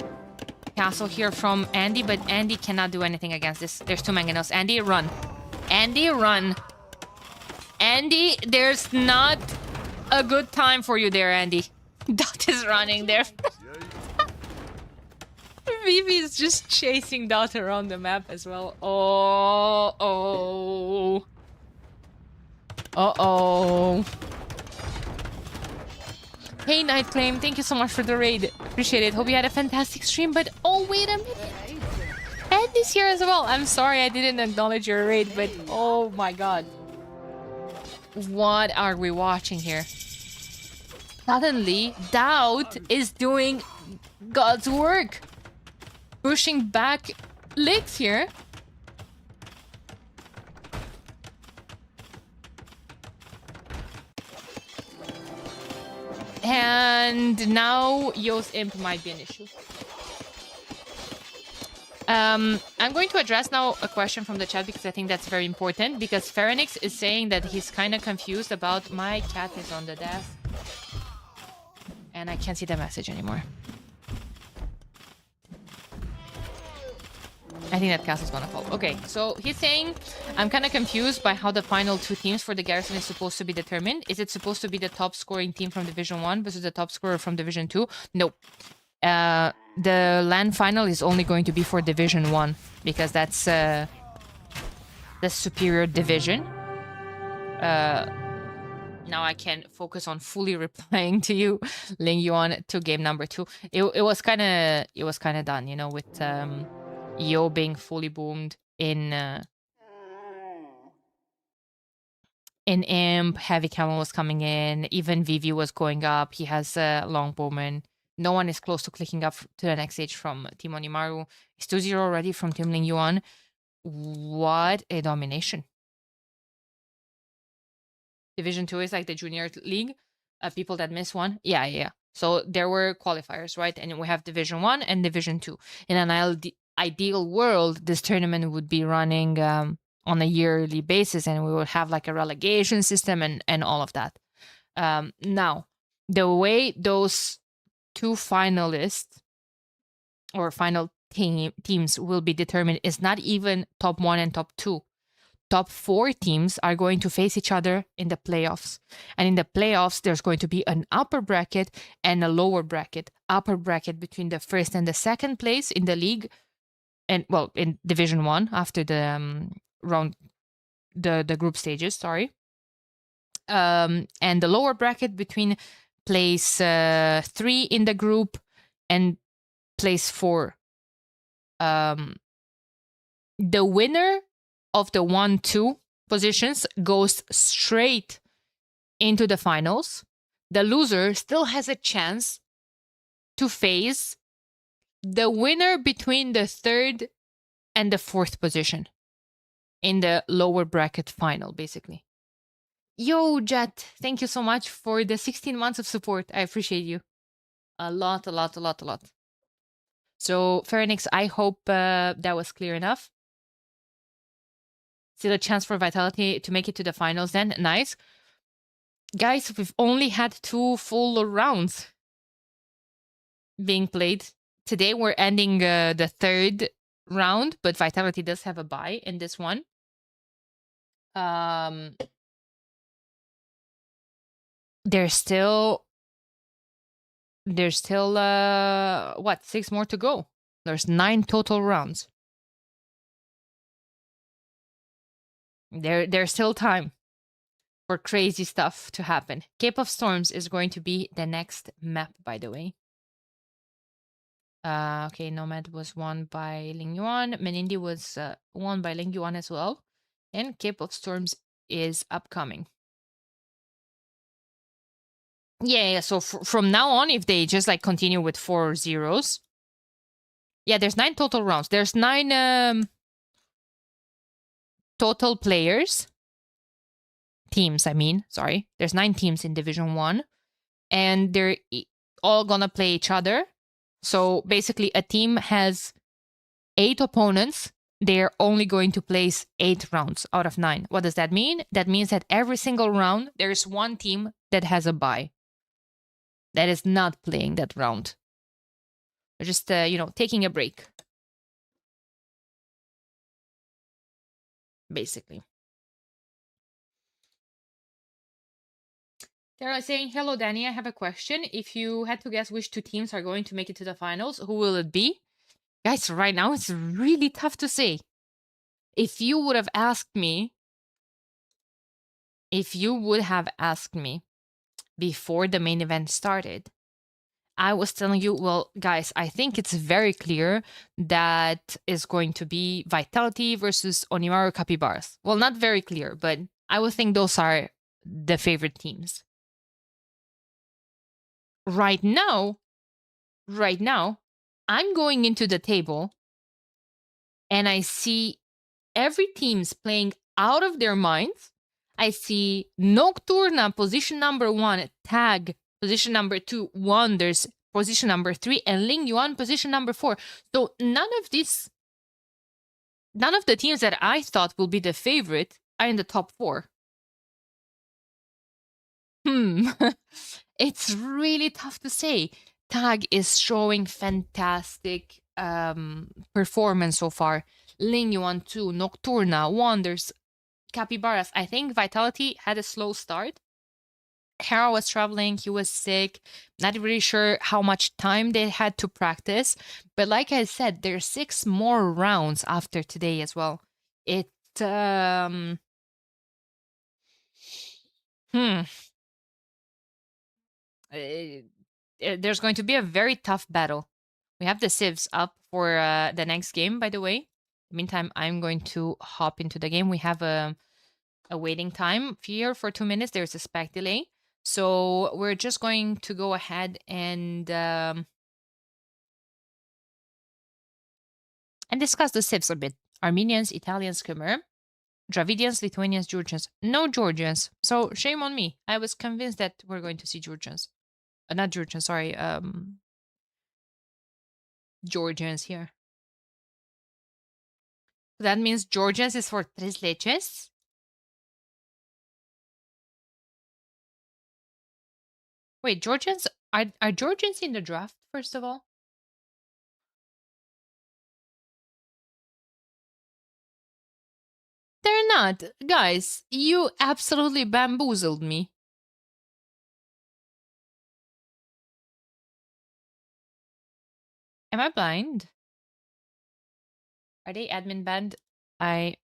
castle here from Andy, but Andy cannot do anything against this. There's 2 mangonels. Andy, run. Andy, run. Andy, there's not a good time for you there, Andy. Dot is running there. Vivi is just chasing Dot around the map as well. Oh. Uh-oh. Hey, Night Claim, thank you so much for the raid. Appreciate it. Hope you had a fantastic stream, but oh, wait a minute. Andy's here as well. I'm sorry I didn't acknowledge your raid, but oh my god. What are we watching here? Suddenly, Doubt is doing God's work. Pushing back Licks here. And now Yo's imp might be an issue. I'm going to address now a question from the chat because I think that's very important. Because Pharynix is saying that he's kind of confused about my cat is on the desk. And I can't see the message anymore. I think that castle's gonna fall. Okay, so he's saying, I'm kind of confused by how the final 2 teams for the garrison is supposed to be determined. Is it supposed to be the top scoring team from Division 1 versus the top scorer from Division 2? No. The LAN final is only going to be for Division 1 because that's the superior division. Now I can focus on fully replying to you, Ling Yuan, to game number 2. It was kind of done, you know, with Yo being fully boomed in Imp. Heavy Camel was coming in. Even Vivi was going up. He has Longbowman. No one is close to clicking up to the next stage from Team Onimaru. It's 2-0 already from Team Ling Yuan. What a domination. Division 2 is like the junior league. People that miss one. Yeah. So there were qualifiers, right? And we have Division 1 and Division 2. In an ideal world, this tournament would be running on a yearly basis and we would have like a relegation system and all of that. Now, the way those 2 finalists or final teams will be determined is not even top 1 and top 2. Top 4 teams are going to face each other in the playoffs. And in the playoffs, there's going to be an upper bracket and a lower bracket. Upper bracket between the first and the second place in the league. And well, in Division 1 after the the group stages, sorry. And the lower bracket between place 3 in the group and place 4. The winner of the 1-2 positions goes straight into the finals. The loser still has a chance to face the winner between the 3rd and the 4th position in the lower bracket final, basically. Yo, Jet, thank you so much for the 16 months of support. I appreciate you. A lot. So, Pharynix, I hope that was clear enough. Still a chance for Vitality to make it to the finals then. Nice. Guys, we've only had 2 full rounds being played today we're ending the third round, but Vitality does have a bye in this one. There's still what, 6 more to go. There's 9 total rounds. There's still time for crazy stuff to happen. Cape of Storms is going to be the next map, by the way. Okay, Nomad was won by Ling Yuan. Menindi was won by Ling Yuan as well. And Cape of Storms is upcoming. Yeah, so from now on, if they just like continue with 4 zeros. Yeah, there's 9 total rounds. There's 9 total players. Teams, I mean. Sorry. There's 9 teams in Division 1. And they're all gonna play each other. So basically, a team has 8 opponents. They're only going to place 8 rounds out of 9. What does that mean? That means that every single round, there's one team that has a bye. That is not playing that round. They're just, taking a break. Basically. Tara is saying, hello, Danny. I have a question. If you had to guess which 2 teams are going to make it to the finals, who will it be? Guys, right now it's really tough to say. If you would have asked me before the main event started, I was telling you, well, guys, I think it's very clear that is going to be Vitality versus Onimaru Capybaras. Well, not very clear, but I would think those are the favorite teams. Right now, I'm going into the table and I see every team's playing out of their minds. I see Nocturna, position number 1, Tag, position number 2, Wonders, position number 3, and Ling Yuan, position number 4. So none of the teams that I thought will be the favorite are in the top 4. It's really tough to say. Tag is showing fantastic performance so far. Ling Yuan 2, Nocturna, Wonders, Capybaras. I think Vitality had a slow start. Hera was traveling, he was sick. Not really sure how much time they had to practice. But like I said, there's 6 more rounds after today as well. There's going to be a very tough battle. We have the civs up for the next game, by the way. Meantime, I'm going to hop into the game. We have a waiting time here for 2 minutes. There's a spec delay. So we're just going to go ahead and discuss the civs a bit. Armenians, Italians, Khmer, Dravidians, Lithuanians, Georgians. No Georgians. So shame on me. I was convinced that we're going to see Georgians. Not Georgians, sorry. Georgians here. That means Georgians is for Tres Leches. Wait, Georgians are Georgians in the draft, first of all? They're not. Guys, you absolutely bamboozled me. Am I blind? Are they admin banned?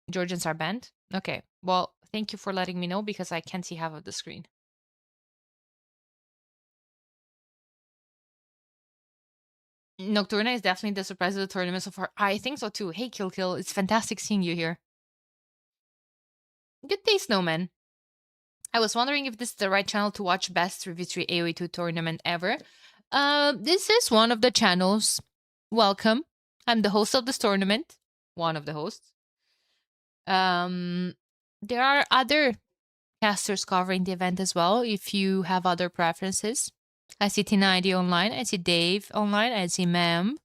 Georgians are banned? Okay. Well, thank you for letting me know because I can't see half of the screen. Nocturna is definitely the surprise of the tournament so far. I think so too. Hey, Kill. It's fantastic seeing you here. Good day, Snowman. I was wondering if this is the right channel to watch best 3v3 AoE2 tournament ever. This is one of the channels. Welcome. I'm the host of this tournament. One of the hosts. There are other casters covering the event as well, if you have other preferences. I see Tina ID online. I see Dave online. I see Ma'am.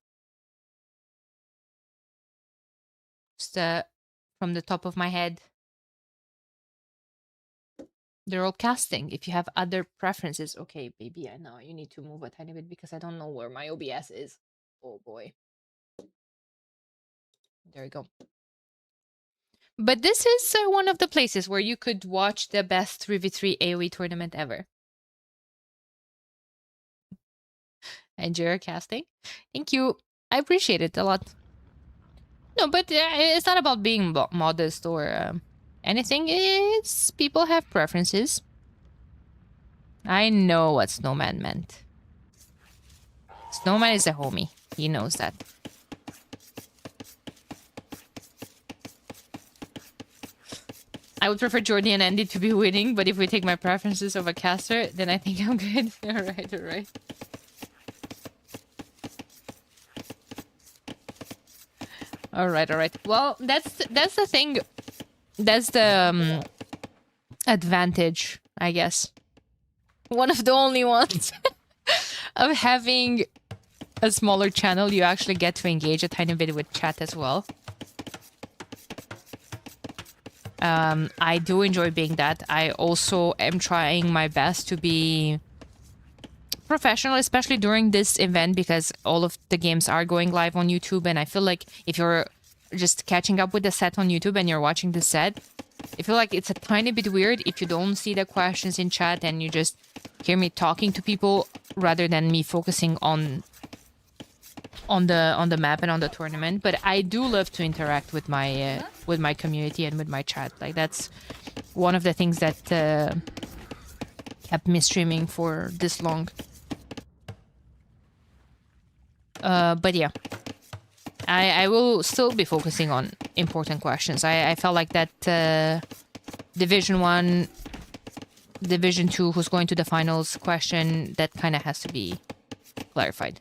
Just from the top of my head. They're all casting. If you have other preferences. Okay, baby, I know you need to move a tiny bit because I don't know where my OBS is. Oh boy. There we go. But this is one of the places where you could watch the best 3v3 AoE tournament ever. Enjoy your casting. Thank you. I appreciate it a lot. No, but it's not about being modest or anything. It's people have preferences. I know what Snowman meant. Snowman is a homie. He knows that. I would prefer Jordy and Andy to be winning, but if we take my preferences of a caster, then I think I'm good. Alright, alright. Alright. Well, that's the thing. That's the advantage, I guess. One of the only ones of having a smaller channel. You actually get to engage a tiny bit with chat as well. I do enjoy being that. I also am trying my best to be professional, especially during this event, because all of the games are going live on YouTube, and I feel like if you're just catching up with the set on YouTube and you're watching the set, I feel like it's a tiny bit weird if you don't see the questions in chat and you just hear me talking to people rather than me focusing on the map and on the tournament. But I do love to interact with my community and with my chat. Like, that's one of the things that kept me streaming for this long. But yeah, I will still be focusing on important questions. I felt like that Division 1, Division 2, who's going to the finals question, that kind of has to be clarified.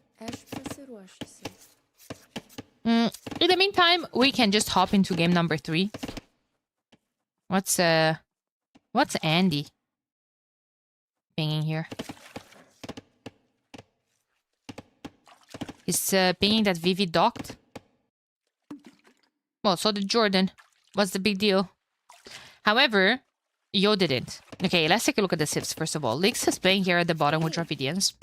In the meantime, we can just hop into game number 3. What's Andy pinging here? He's pinging that Vivi docked. Well, so did Jordan. What's the big deal? However, Yo didn't. Okay, let's take a look at the civs first of all. Lix is playing here at the bottom with Dravidians.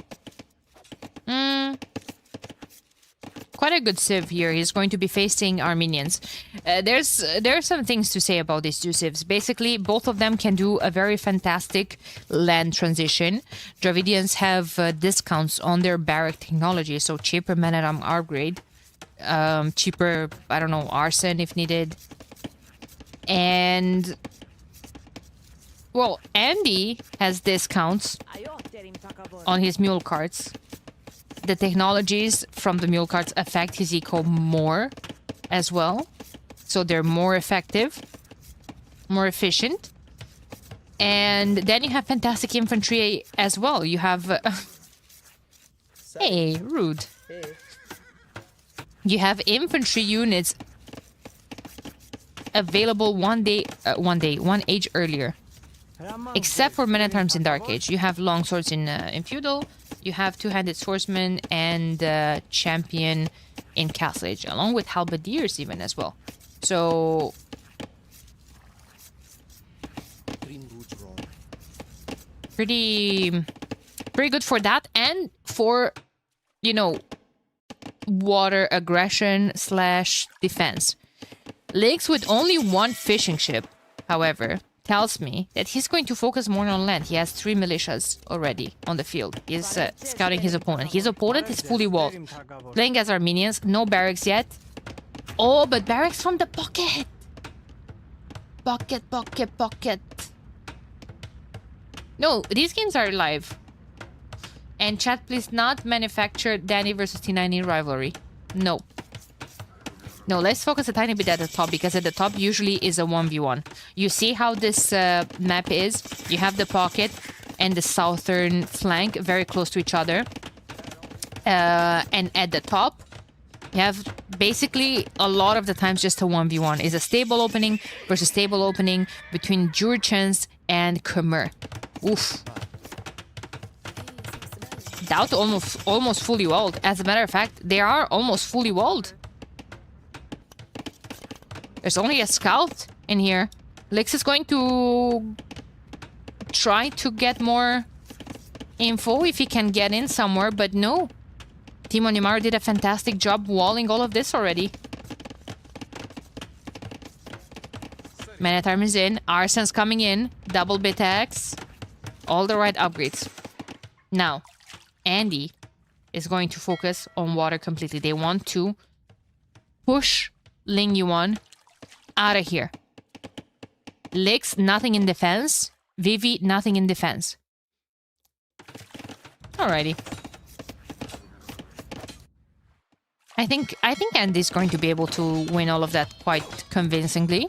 Quite a good civ here. He's going to be facing Armenians. There are some things to say about these two civs. Basically, both of them can do a very fantastic land transition. Dravidians have discounts on their barrack technology, so cheaper man-at-arm upgrade, cheaper, I don't know, arson if needed. And well, Andy has discounts on his mule carts. The technologies from the mule carts affect his eco more as well. So they're more effective, more efficient. And then you have fantastic infantry as well. You have... Hey, rude. You have infantry units available one age earlier. Except for men-at-arms in Dark Age. You have longswords in Feudal. You have two-handed swordsman and champion in Castle Age, along with halberdiers even as well. So pretty good for that, and for, you know, water aggression / defense. Lakes with only one fishing ship, however, tells me that he's going to focus more on land. He has 3 militias already on the field. He's scouting his opponent. His opponent is fully walled. Playing as Armenians, no barracks yet. Oh, but barracks from the pocket. Pocket. No, these games are live. And chat, please not manufacture Danny versus T90 rivalry. No. No, let's focus a tiny bit at the top, because at the top usually is a 1v1. You see how this map is? You have the pocket and the southern flank very close to each other. And at the top, you have basically a lot of the times just a 1v1. It's a stable opening versus stable opening between Jurchens and Khmer. Oof. Doubt almost fully walled. As a matter of fact, they are almost fully walled. There's only a scout in here. Lix is going to try to get more info if he can get in somewhere, but no. Team Onimaru did a fantastic job walling all of this already. Man-at-Arm is in. Arsen's coming in. Double bit X. All the right upgrades. Now, Andy is going to focus on water completely. They want to push Ling Yuan out of here. Lix, nothing in defense. Vivi, nothing in defense. Alrighty. I think Andy's going to be able to win all of that quite convincingly.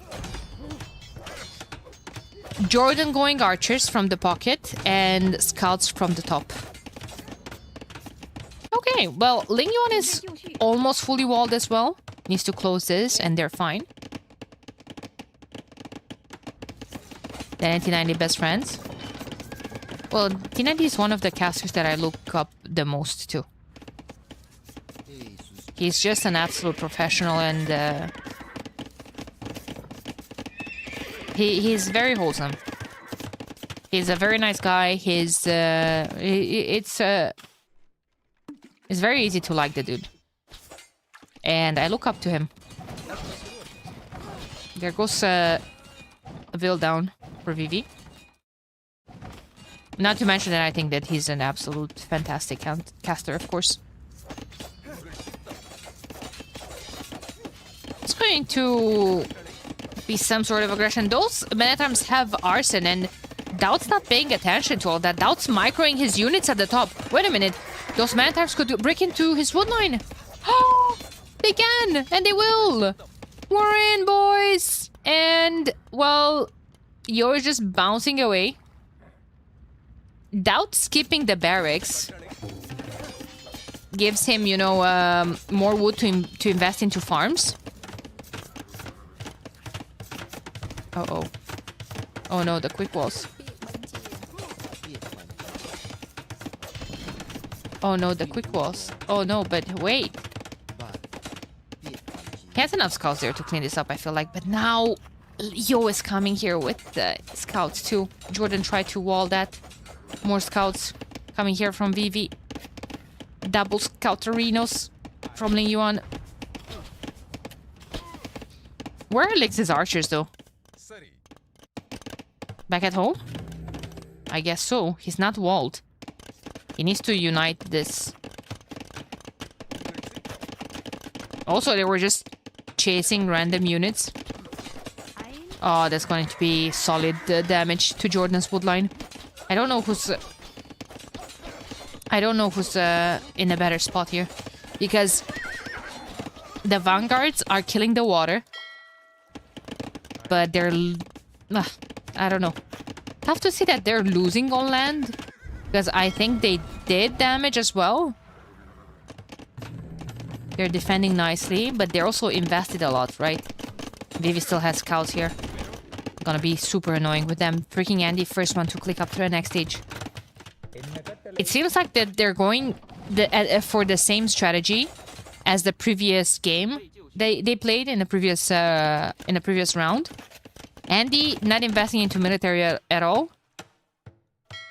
Jordan going archers from the pocket and scouts from the top. Okay, well, Ling Yuan is almost fully walled as well. Needs to close this and they're fine. Then T90 best friends. Well, T90 is one of the casters that I look up the most to. He's just an absolute professional and he's very wholesome. He's a very nice guy. It's very easy to like the dude. And I look up to him. There goes a veil down for Vivi. Not to mention that I think that he's an absolute fantastic caster, of course. It's going to be some sort of aggression. Those Man-at-Arms have Arson, and Doubt's not paying attention to all that. Doubt's microing his units at the top. Wait a minute. Those Man-at-Arms could break into his wood line. Oh, they can, and they will. We're in, boys. And, well, you're just bouncing away. Doubt skipping the barracks gives him, you know, more wood to invest into farms. Uh-oh. Oh no, the quick walls. Oh no, the quick walls. Oh no, but wait. He has enough scouts there to clean this up, I feel like. But now, Yo is coming here with the scouts too. Jordan tried to wall that. More scouts coming here from Vivi. Double scouterinos from Ling Yuan. Where are Lix's archers though? Back at home? I guess so. He's not walled. He needs to unite this. Also, they were just chasing random units. Oh, that's going to be solid damage to Jordan's woodline. I don't know who's in a better spot here, because the vanguards are killing the water, but they're I don't know. Tough to see that they're losing on land, because I think they did damage as well. They're defending nicely, but they're also invested a lot, right? Vivi still has scouts here. Gonna be super annoying with them. Freaking Andy, first one to click up to the next stage. It seems like that they're going for the same strategy as the previous game they played in the previous round. Andy not investing into military at all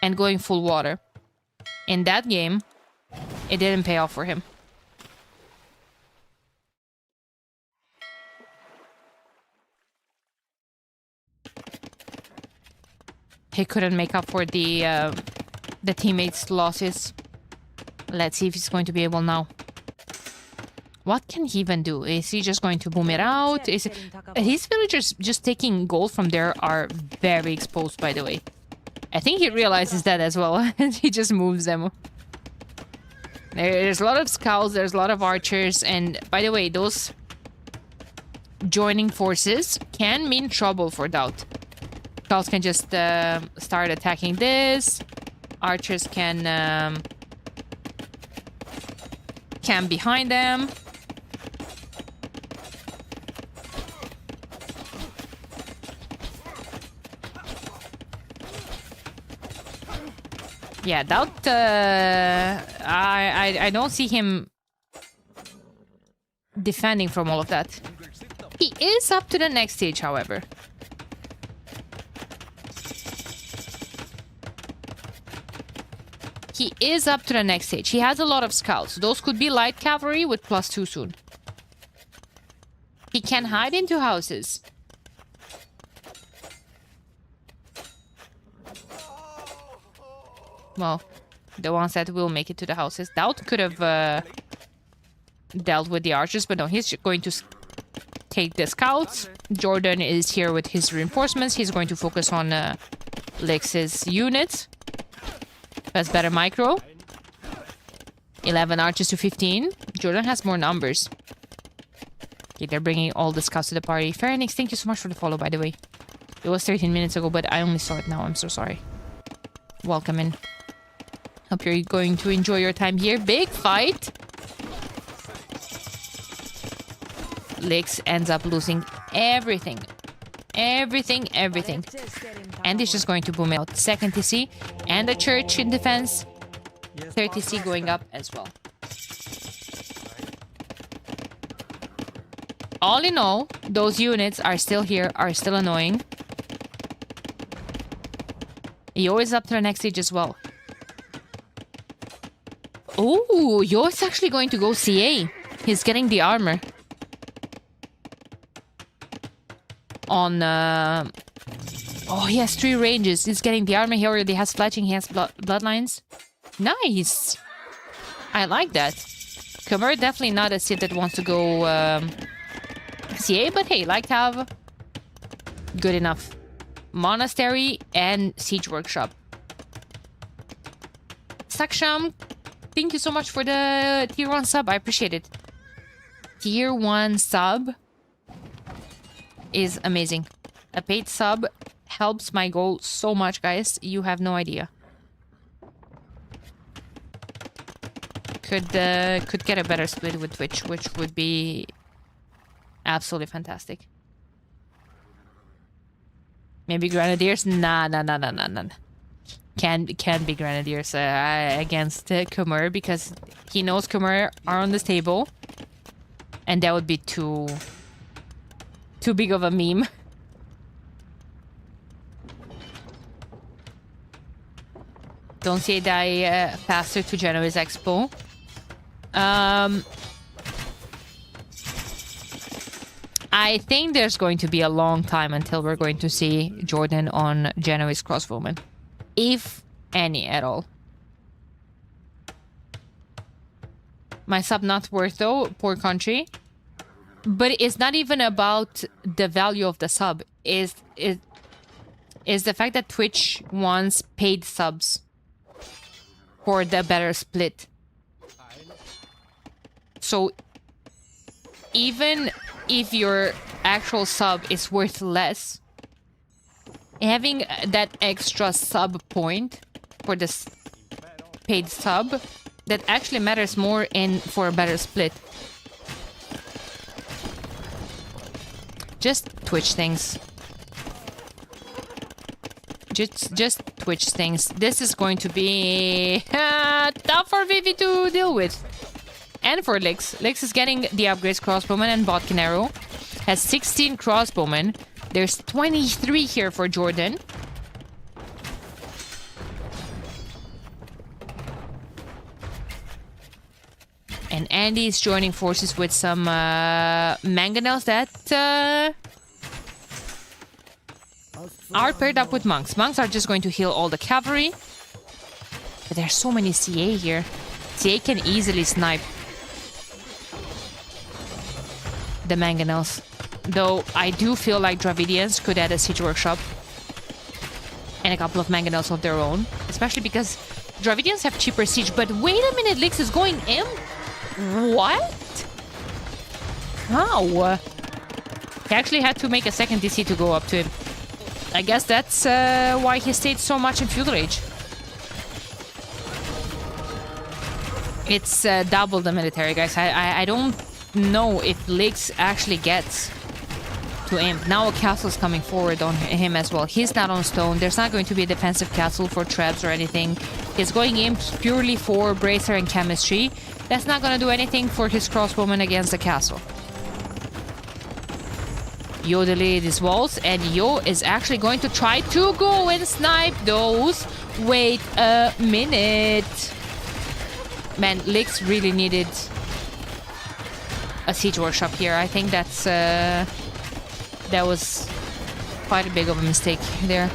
and going full water. In that game, it didn't pay off for him. He couldn't make up for the teammates' losses. Let's see if he's going to be able now. What can he even do? Is he just going to boom it out? His villagers just taking gold from there are very exposed, by the way. I think he realizes that as well, and he just moves them. There's a lot of scouts, there's a lot of archers, and by the way, those joining forces can mean trouble for Doubt. Scouts can just start attacking this. Archers can camp behind them. Yeah, Doubt. I don't see him defending from all of that. He is up to the next stage, however. He is up to the next stage. He has a lot of scouts. Those could be light cavalry with +2 soon. He can hide into houses. Well, the ones that will make it to the houses. Doubt could have dealt with the archers, but no, he's going to take the scouts. Jordan is here with his reinforcements. He's going to focus on Lix's units. That's better micro. 11 archers to 15. Jordan has more numbers. Okay, they're bringing all the scouts to the party. Pharynix, thank you so much for the follow, by the way. It was 13 minutes ago, but I only saw it now. I'm so sorry. Welcome in. Hope you're going to enjoy your time here. Big fight. Lix ends up losing everything. Everything. And he's just going to boom out. Second TC and the church in defense. Third TC going up as well. All in all, those units are still here, are still annoying. Yo is up to the next stage as well. Oh, Yo is actually going to go CA. He's getting the armor. On, oh, he has 3 ranges. He's getting the armor. He already has fletching. He has bloodlines. Nice. I like that. Khmer definitely not a Sith that wants to go CA, but hey, like to have good enough. Monastery and Siege Workshop. Saksham, thank you so much for the tier 1 sub. I appreciate it. Tier 1 sub is amazing. A paid sub helps my goal so much, guys. You have no idea. Could get a better split with Twitch, which would be absolutely fantastic. Maybe Grenadiers? Nah. Can't be Grenadiers against Khmer because he knows Khmer are on this table, and that would be too big of a meme. Don't say die faster to Genoese Expo. I think there's going to be a long time until we're going to see Jordan on Genoese Crossbowman. If any at all. My sub not worth though, poor country. But it's not even about the value of the sub. Is the fact that Twitch wants paid subs for the better split. So even if your actual sub is worth less, having that extra sub point for this paid sub, that actually matters more for a better split. Just Twitch things. Just Twitch things. This is going to be tough for Vivi to deal with. And for Lix. Lix is getting the upgrades crossbowman and Bodkin arrow. Has 16 crossbowmen. There's 23 here for Jordan. And Andy is joining forces with some mangonels that are paired up with monks. Monks are just going to heal all the cavalry. But there's so many CA here. CA can easily snipe the mangonels. Though I do feel like Dravidians could add a siege workshop and a couple of mangonels of their own. Especially because Dravidians have cheaper siege. But wait a minute, Lix is going in? What? How? He actually had to make a second DC to go up to him. I guess that's why he stayed so much in Feudal Rage. It's double the military, guys. I don't know if Lix actually gets to Imp. Now a castle's coming forward on him as well. He's not on stone. There's not going to be a defensive castle for traps or anything. He's going Imp purely for Bracer and Chemistry. That's not going to do anything for his crossbowman against the castle. Yo deleted his walls, and Yo is actually going to try to go and snipe those. Wait a minute. Man, Lix really needed a siege workshop here. I think that's that was quite a big of a mistake there.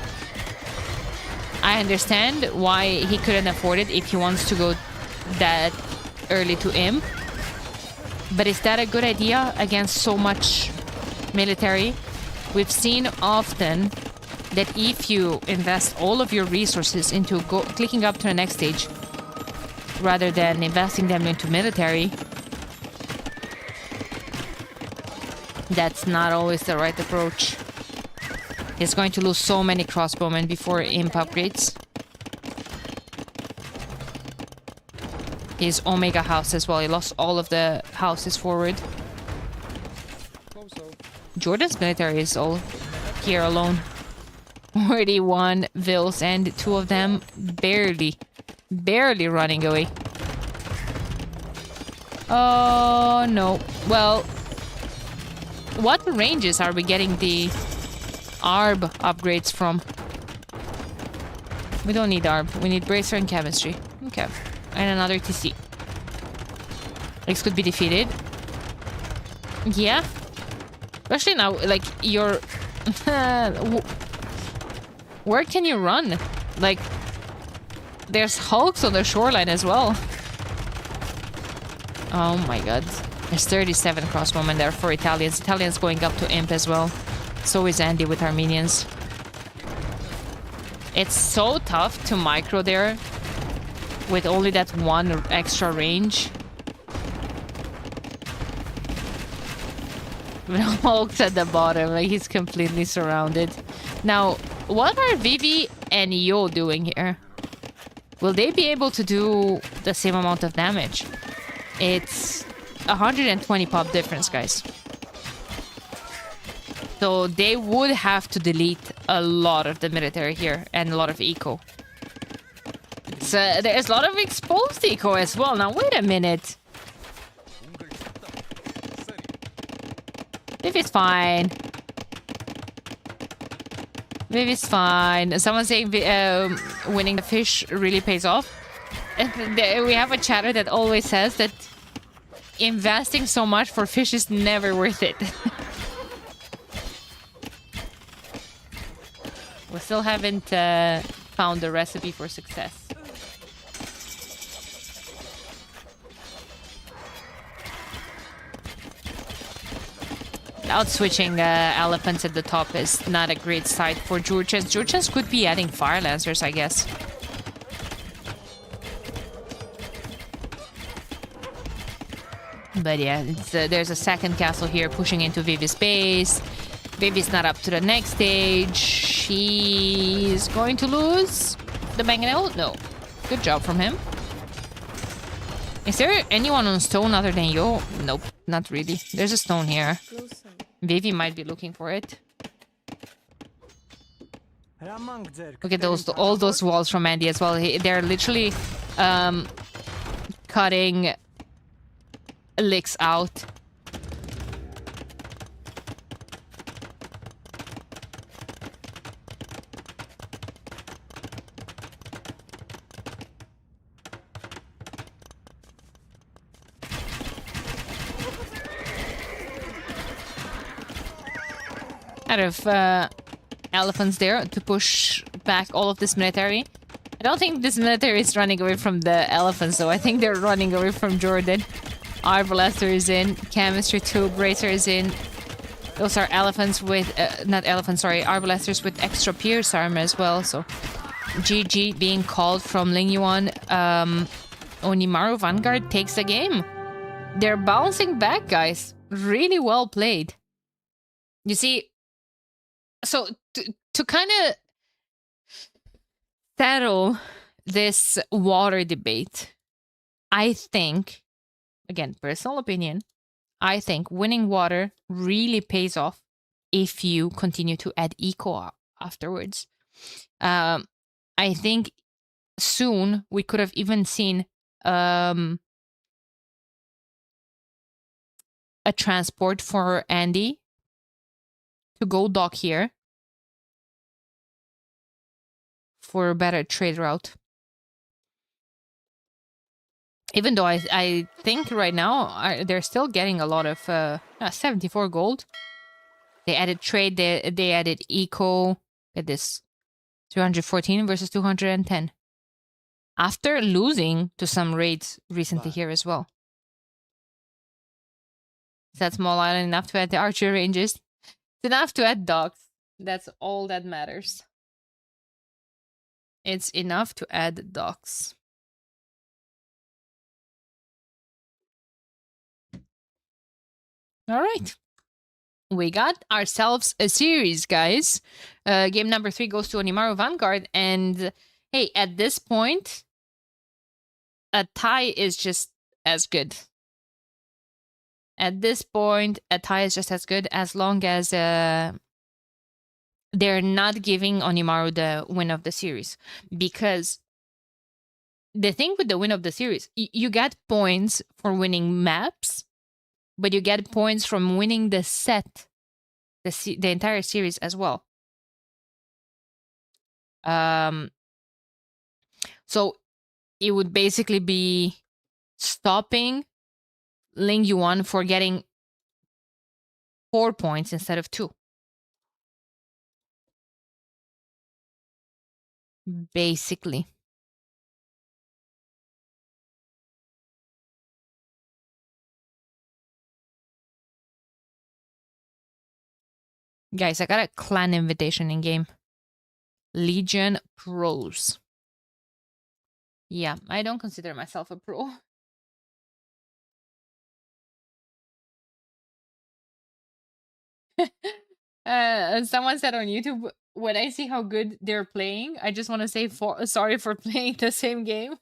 I understand why he couldn't afford it if he wants to go that early to Imp. But is that a good idea against so much military? We've seen often that if you invest all of your resources into clicking up to the next stage rather than investing them into military, that's not always the right approach. He's going to lose so many crossbowmen before Imp upgrades. His Omega house as well. He lost all of the houses forward. Jordan's military is all here alone. Already 1 Vils and 2 of them barely running away. Oh no. Well, what ranges are we getting the ARB upgrades from? We don't need ARB. We need Bracer and Chemistry. Okay. And another TC. X could be defeated. Yeah. Especially now, like, you're... Where can you run? Like, there's Hulks on the shoreline as well. Oh my god. There's 37 crossbowmen there for Italians. Italians going up to Imp as well. So is Andy with Armenians. It's so tough to micro there with only that 1 extra range. Hulk's at the bottom, like he's completely surrounded. Now, what are Vivi and Yo doing here? Will they be able to do the same amount of damage? It's 120 pop difference, guys. So they would have to delete a lot of the military here and a lot of eco. There's a lot of exposed eco as well. Now, wait a minute. Vivi's fine. Vivi's fine. Someone's saying winning the fish really pays off. And we have a chatter that always says that investing so much for fish is never worth it. We still haven't found the recipe for success. Out switching elephants at the top is not a great sight for Jurchens. Jurchens could be adding fire lancers, I guess. But yeah, there's a second castle here pushing into Vivi's base. Vivi's not up to the next stage. She's going to lose the mangonel? No. Good job from him. Is there anyone on stone other than Yo? Nope, not really. There's a stone here. Vivi might be looking for it. Look at all those walls from Andy as well. They're literally cutting Lix out. Out of elephants there to push back all of this military. I don't think this military is running away from the elephants, though. I think they're running away from Jordan. Arbalaster is in. Chemistry 2. Bracer is in. Those are elephants with... not elephants, sorry. Arbalasters with extra pierce armor as well. So, GG being called from Lingyuan. Onimaru Vanguard takes the game. They're bouncing back, guys. Really well played. You see... So, to kind of settle this water debate, I think, again, personal opinion, I think winning water really pays off if you continue to add eco afterwards. I think soon we could have even seen a transport for Andy to go dock here for a better trade route. Even though I think right now they're still getting a lot of 74 gold. They added trade, they added eco. At this 214 versus 210. After losing to some raids recently here as well. Is that small island enough to add the archer ranges? It's enough to add docks. That's all that matters. It's enough to add docks. All right. We got ourselves a series, guys. Game number 3 goes to Onimaru Vanguard. And hey, at this point, a tie is just as good. At this point, a tie is just as good as long as they're not giving Onimaru the win of the series. Because the thing with the win of the series, you get points for winning maps, but you get points from winning the set, the entire series as well. So it would basically be stopping Ling Yuan for getting 4 points instead of 2. Basically. Guys, I got a clan invitation in game. Legion Pros. Yeah, I don't consider myself a pro. Someone said on YouTube, when I see how good they're playing, I just want to say sorry for playing the same game.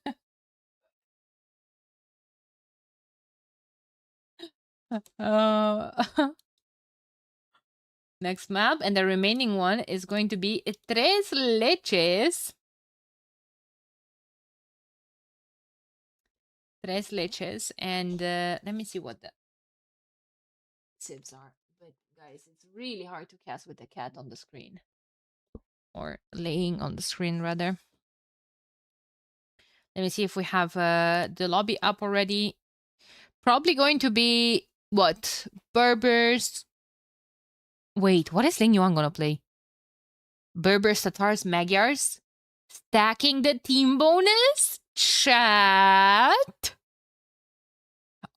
Next map, and the remaining one is going to be Tres Leches. Tres Leches, and let me see what the sibs are. But guys, it's really hard to cast with the cat on the screen. Or laying on the screen, rather. Let me see if we have the lobby up already. Probably going to be, what? Berbers. Wait, what is Ling Yuan gonna play? Berbers, Tatars, Magyars? Stacking the team bonus? Chat?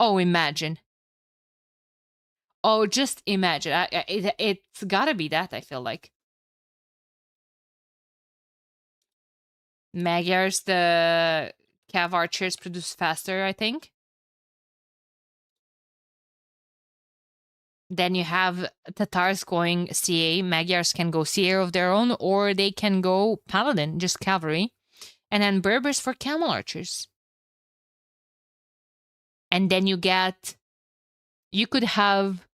Oh, imagine. Oh, just imagine. It's gotta be that, I feel like. Magyars, the Cav archers produce faster, I think. Then you have Tatars going CA. Magyars can go CA of their own, or they can go Paladin, just cavalry. And then Berbers for camel archers. And then you could have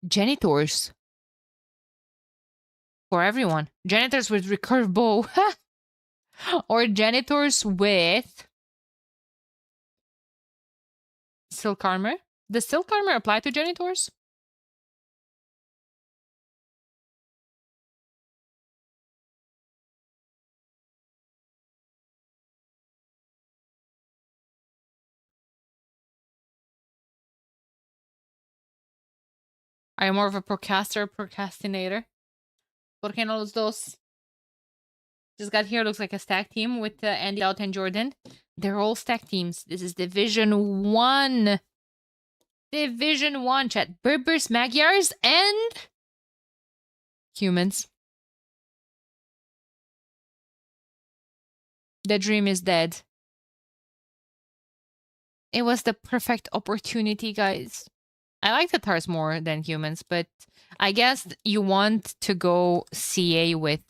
Janitors for everyone. Janitors with recurve bow. Or Janitors with Silk Armor. Does Silk Armor apply to Janitors? Are you more of a procaster or procrastinator? ¿Por qué no los dos? Just got here, looks like a stack team with Andy Out and Jordan. They're all stack teams. This is Division 1. Division 1, chat. Berbers, Magyars, and humans. The dream is dead. It was the perfect opportunity, guys. I like the Tatars more than humans, but I guess you want to go CA with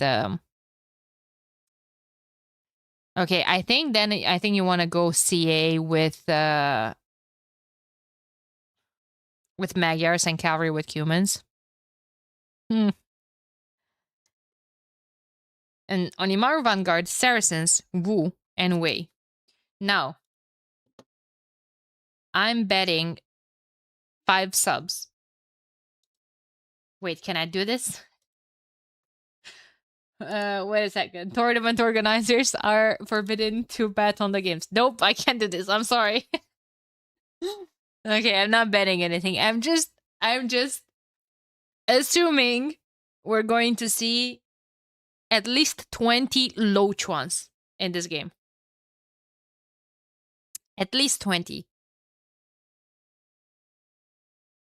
okay, I think you want to go CA with Magyars and cavalry with humans. And Onimaru Vanguard, Saracens, Wu, and Wei. Now, I'm betting 5 subs Wait, can I do this? Wait a second. Tournament organizers are forbidden to bet on the games. Nope, I can't do this. I'm sorry. Okay, I'm not betting anything. I'm just assuming we're going to see at least 20 low chuans in this game. At least 20.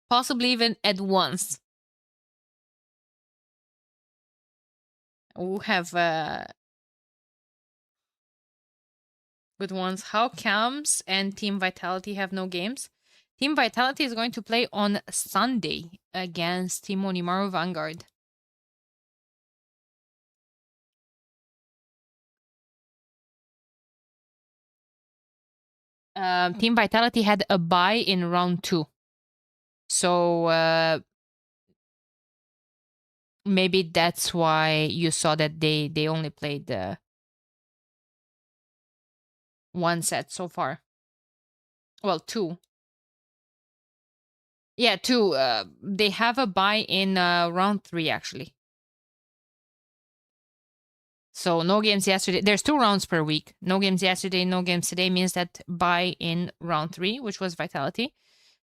Possibly even at once. We'll have good ones. How Cams and Team Vitality have no games? Team Vitality is going to play on Sunday against Team Onimaru Vanguard. Team Vitality had a bye in round 2. So maybe that's why you saw that they only played one set so far. Well, 2. Yeah, 2. They have a bye in round 3, actually. So no games yesterday. There's 2 rounds per week. No games yesterday, no games today means that bye in round 3, which was Vitality.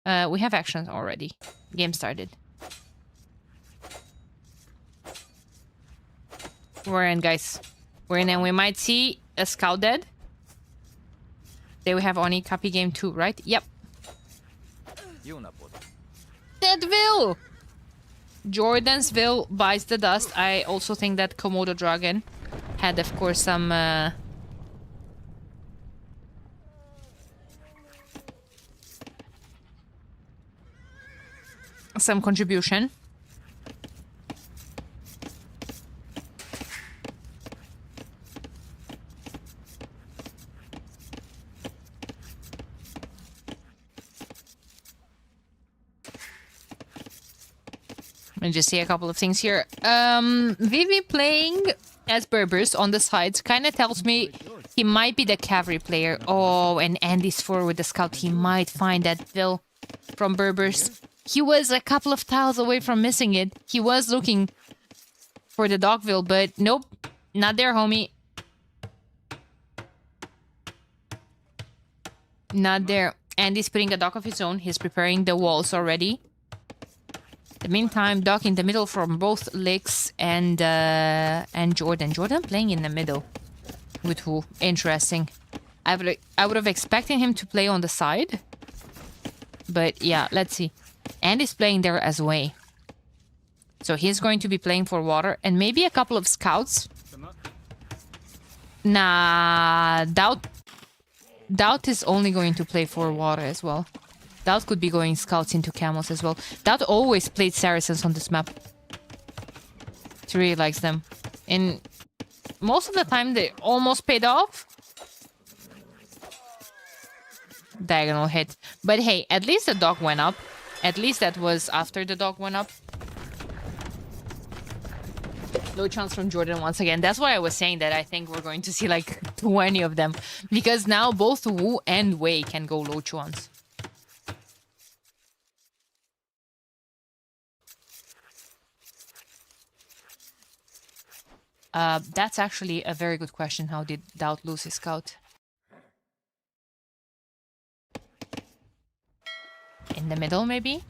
We have actions already. Game started. We're in, guys. We're in, and we might see a scout dead. There we have Oni copy game 2, right? Yep. Deadville! Jordansville bites the dust. I also think that Komodo Dragon had, of course, some contribution. Let me just see a couple of things here. Vivi playing as Berbers on the sides kind of tells me he might be the cavalry player. Oh, and Andy's forward with the scout. He might find that Vil from Berbers. He was a couple of tiles away from missing it. He was looking for the Dogville, but nope. Not there, homie. Not there. Andy's putting a dock of his own. He's preparing the walls already. In the meantime, Doc in the middle from both Licks and Jordan. Jordan playing in the middle. With who? Interesting. I would have expected him to play on the side. But yeah, let's see. Andy's playing there as way. So he's going to be playing for water. And maybe a couple of scouts. Nah, Doubt is only going to play for water as well. Doubt could be going scouts into camels as well. Doubt always played Saracens on this map. He really likes them. And most of the time they almost paid off. Diagonal hit. But hey, at least the dog went up. At least that was after the dog went up. No chance from Jordan once again. That's why I was saying that I think we're going to see like 20 of them. Because now both Wu and Wei can go low chuans. That's actually a very good question. How did Doubt lose his scout? In the middle, maybe?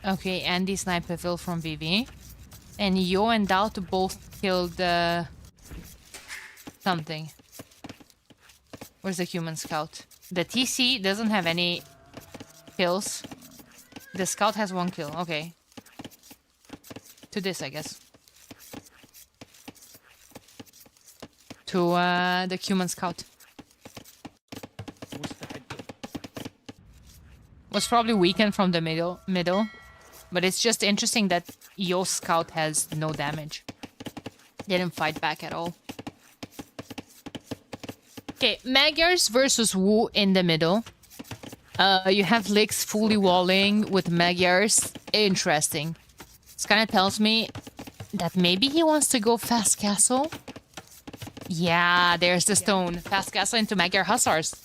Okay, Andy sniped Vil from VV. And Yo and Doubt both killed something. Where's the human scout? The TC doesn't have any kills. The scout has 1 kill. Okay. To this, I guess. To the human scout. Was probably weakened from the middle. But it's just interesting that Yo's scout has no damage. Didn't fight back at all. Okay, Magyars versus Wu in the middle. You have Licks fully walling with Magyars. Interesting. This kind of tells me that maybe he wants to go fast castle. Yeah, there's the stone. Fast castle into Magyar Hussars.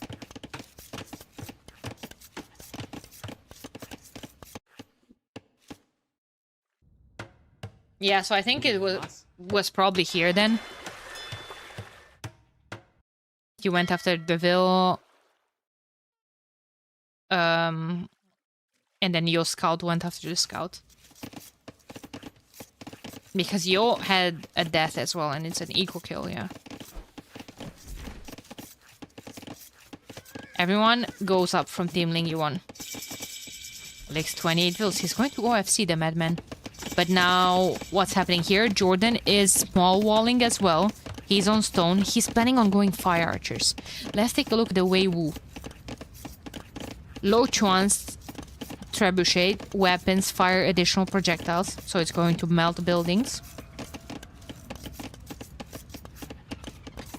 Yeah, so I think it was probably here then. You went after Deville. And then your scout went after the scout. Because Yo had a death as well, and it's an equal kill, yeah. Everyone goes up from Team Ling Yuan. Licks 28 vills. He's going to OFC, the madman. But now, what's happening here? Jordan is small walling as well. He's on stone. He's planning on going fire archers. Let's take a look at the Wei Wu. Low Chuan's trebuchet, weapons, fire additional projectiles. So it's going to melt buildings.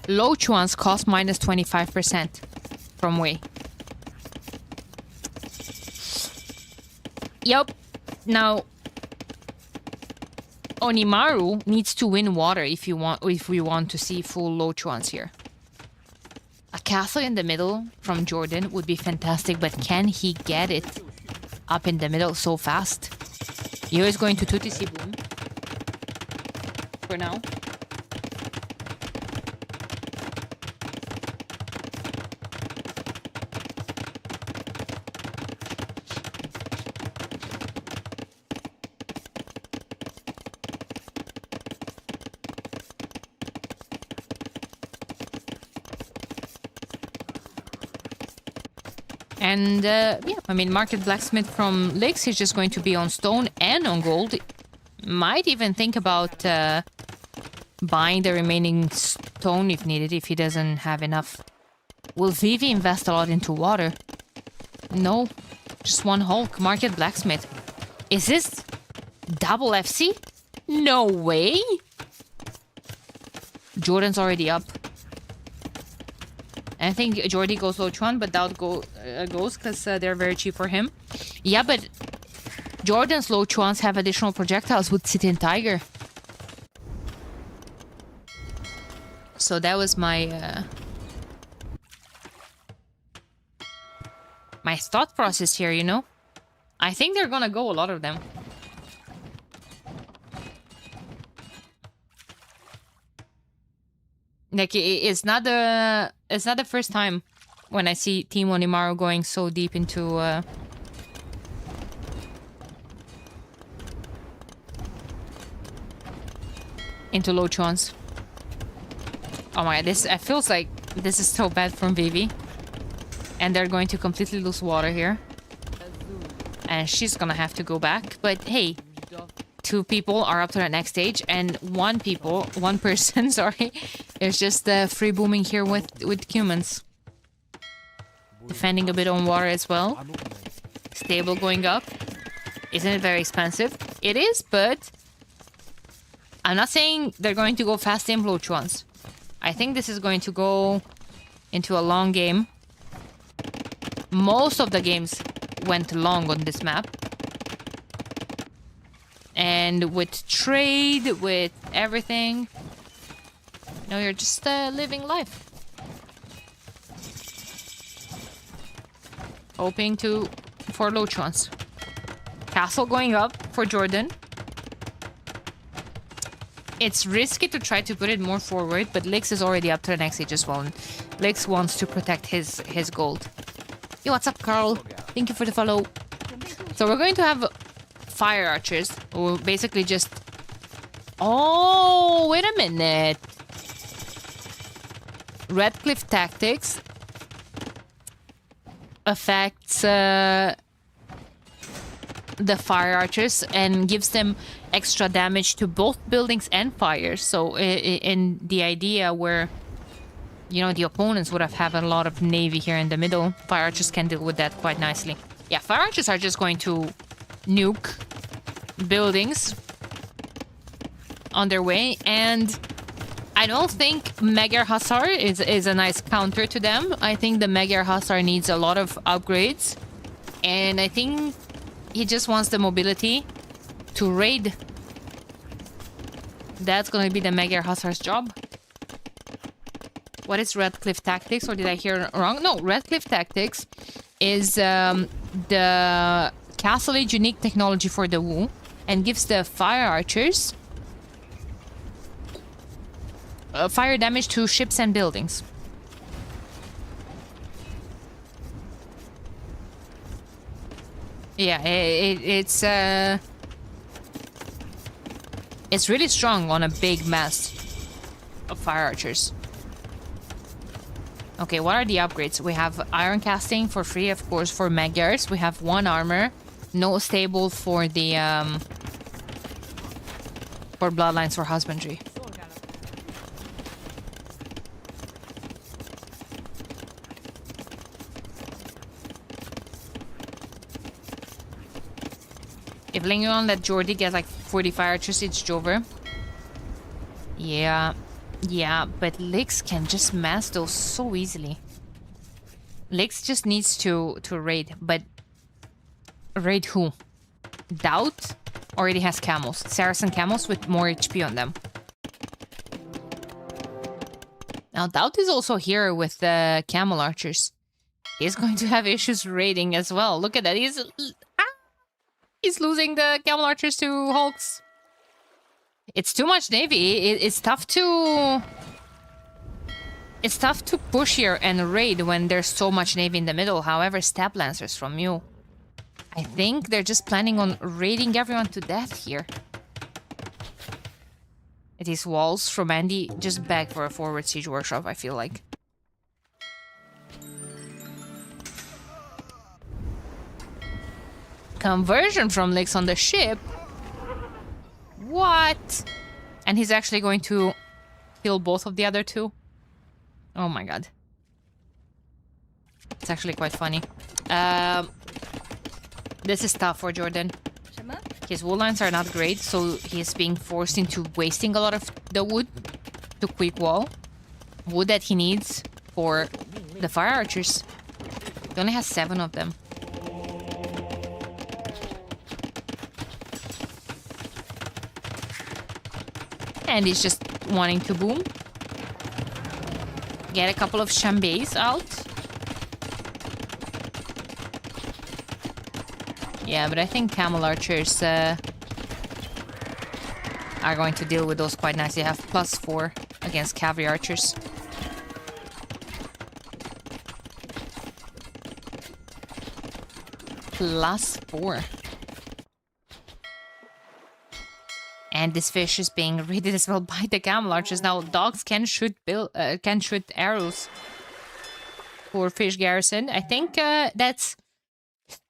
Low Chuan's cost minus 25% from Wei. Yup. Now, Onimaru needs to win water if we want to see full Low Chuans here. A castle in the middle from Jordan would be fantastic, but can he get it up in the middle so fast? Yo is going to 2TC boom. For now. And yeah, I mean, Market Blacksmith from Licks is just going to be on stone and on gold. Might even think about buying the remaining stone if needed, if he doesn't have enough. Will Vivi invest a lot into water? No, just one Hulk. Market Blacksmith. Is this double FC? No way! Jordan's already up. I think Jordi goes Low Chuan, but Dowd goes because they're very cheap for him. Yeah, but Jordan's Low Chuans have additional projectiles with City and Tiger. So that was my my thought process here, you know? I think they're gonna go, a lot of them. Like, it's not the first time when I see Team Onimaru going so deep into Low Chuans. Oh my god, it feels like this is so bad from Vivi. And they're going to completely lose water here. And she's gonna have to go back. But hey, 2 people are up to the next stage, and one person, sorry, is just free booming here with humans. Defending a bit on water as well. Stable going up. Isn't it very expensive? It is, but I'm not saying they're going to go fast in Low Chuans. I think this is going to go into a long game. Most of the games went long on this map. And with trade, with everything, you know, you're just living life. Hoping for Low Chuans. Castle going up for Jordan. It's risky to try to put it more forward, but Lix is already up to the next stage as well. And Lix wants to protect his gold. Yo, what's up, Carl? Thank you for the follow. So we're going to have fire archers, who basically just... Oh, wait a minute. Redcliffe Tactics affects the fire archers and gives them extra damage to both buildings and fires. So in the idea where, you know, the opponents would have a lot of navy here in the middle, fire archers can deal with that quite nicely. Yeah, fire archers are just going to nuke buildings on their way, and I don't think Magyar Hussar is a nice counter to them. I think the Magyar Hussar needs a lot of upgrades And I think he just wants the mobility to raid. That's gonna be the Magyar Hussar's job. What is Red Cliff Tactics? Or did I hear wrong? No, Red Cliff Tactics is the Castle Age unique technology for the Wu and gives the fire archers fire damage to ships and buildings. Yeah, it's really strong on a big mass of fire archers. Okay, what are the upgrades? We have iron casting for free, of course, for Magyars. We have 1 armor, no stable for the for bloodlines for husbandry. If Lingon let Jordi get like 40 fire archers, it's over. Yeah, but Lix can just mass those so easily. Lix just needs to raid, but raid who? Doubt already has camels. Saracen camels with more HP on them. Now Doubt is also here with the camel archers. He's going to have issues raiding as well. Look at that. He's losing the camel archers to Hulks. It's too much navy. It's tough to push here and raid when there's so much navy in the middle. However, stab lancers from you. I think they're just planning on raiding everyone to death here. These walls from Andy just beg for a forward siege workshop, I feel like. Conversion from Lix on the ship? What? And he's actually going to kill both of the other two? Oh my god. It's actually quite funny. This is tough for Jordan. His wool lines are not great, so he's being forced into wasting a lot of the wood to quick wall. Wood that he needs for the fire archers. He only has 7 of them. And he's just wanting to boom. Get a couple of Chambays out. Yeah, but I think camel archers are going to deal with those quite nicely. They have +4 against cavalry archers. +4. And this fish is being raided as well by the camel archers. Now dogs can shoot arrows for fish garrison. I think that's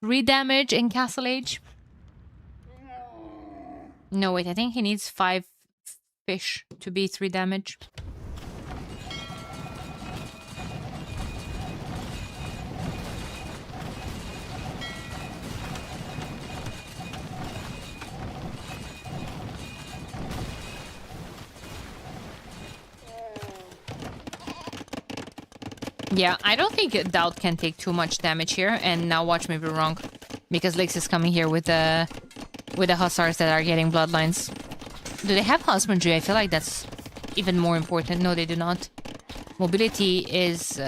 3 damage in Castle Age. No, wait, I think he needs 5 fish to be 3 damage. Yeah, I don't think Doubt can take too much damage here, and now watch me be wrong. Because Lix is coming here with the Hussars that are getting bloodlines. Do they have husbandry? I feel like that's even more important. No, they do not. Mobility is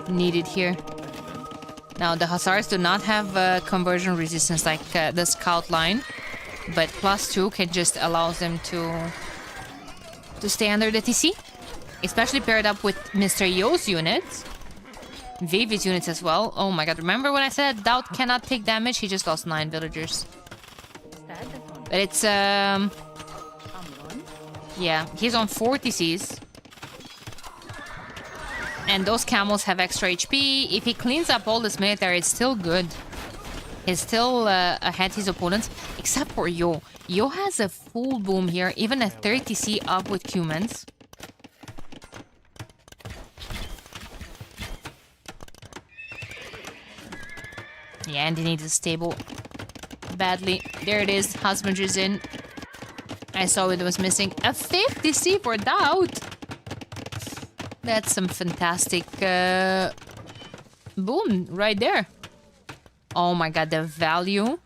needed here. Now, the Hussars do not have conversion resistance like the Scout line. But +2 can just allow them to stay under the TC. Especially paired up with Mr. Yo's units. Vivi's units as well. Oh my god, remember when I said Doubt cannot take damage? He just lost 9 villagers. But it's, yeah, he's on 4 TCs. And those camels have extra HP. If he cleans up all this military, it's still good. He's still ahead his opponents. Except for Yo. Yo has a full boom here. Even a 30 TC up with Cumans. Yeah, and he needs a stable badly. There it is. Husbandry's in. I saw it was missing. A 50C for Doubt. That's some fantastic boom right there. Oh my god, the value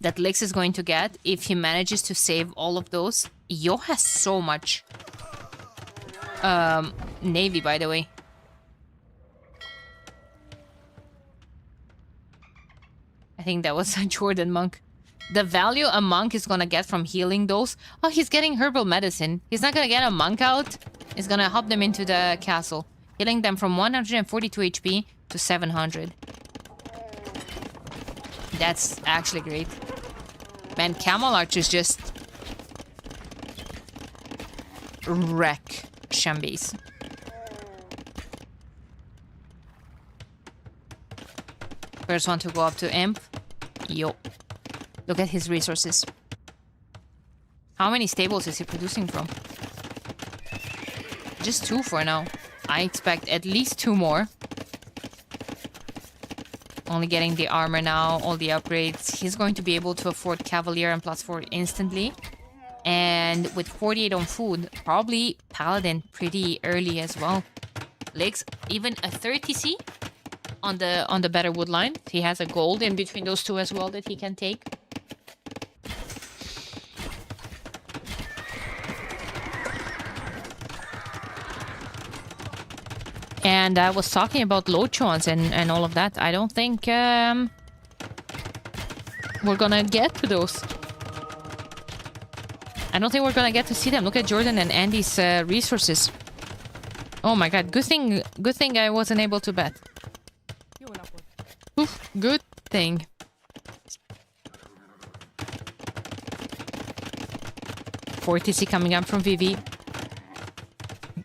that Lix is going to get if he manages to save all of those. Yo has so much. Navy, by the way. I think that was a Jordan monk. The value a monk is gonna get from healing those. Oh, he's getting herbal medicine. He's not gonna get a monk out. He's gonna hop them into the castle. Healing them from 142 HP to 700. That's actually great. Man, Camel Archers just wreck Shambis. First one to go up to Imp. Yo. Look at his resources. How many stables is he producing from? Just 2 for now. I expect at least 2 more. Only getting the armor now, all the upgrades. He's going to be able to afford Cavalier and +4 instantly. And with 48 on food, probably Paladin pretty early as well. Legs, even a 30C on the better wood line. He has a gold in between those two as well that he can take. And I was talking about Lochons and all of that. I don't think we're gonna get to those. I don't think we're gonna get to see them. Look at Jordan and Andy's resources. Oh my god, good thing I wasn't able to bet. Oof, good thing. TC coming up from Vivi.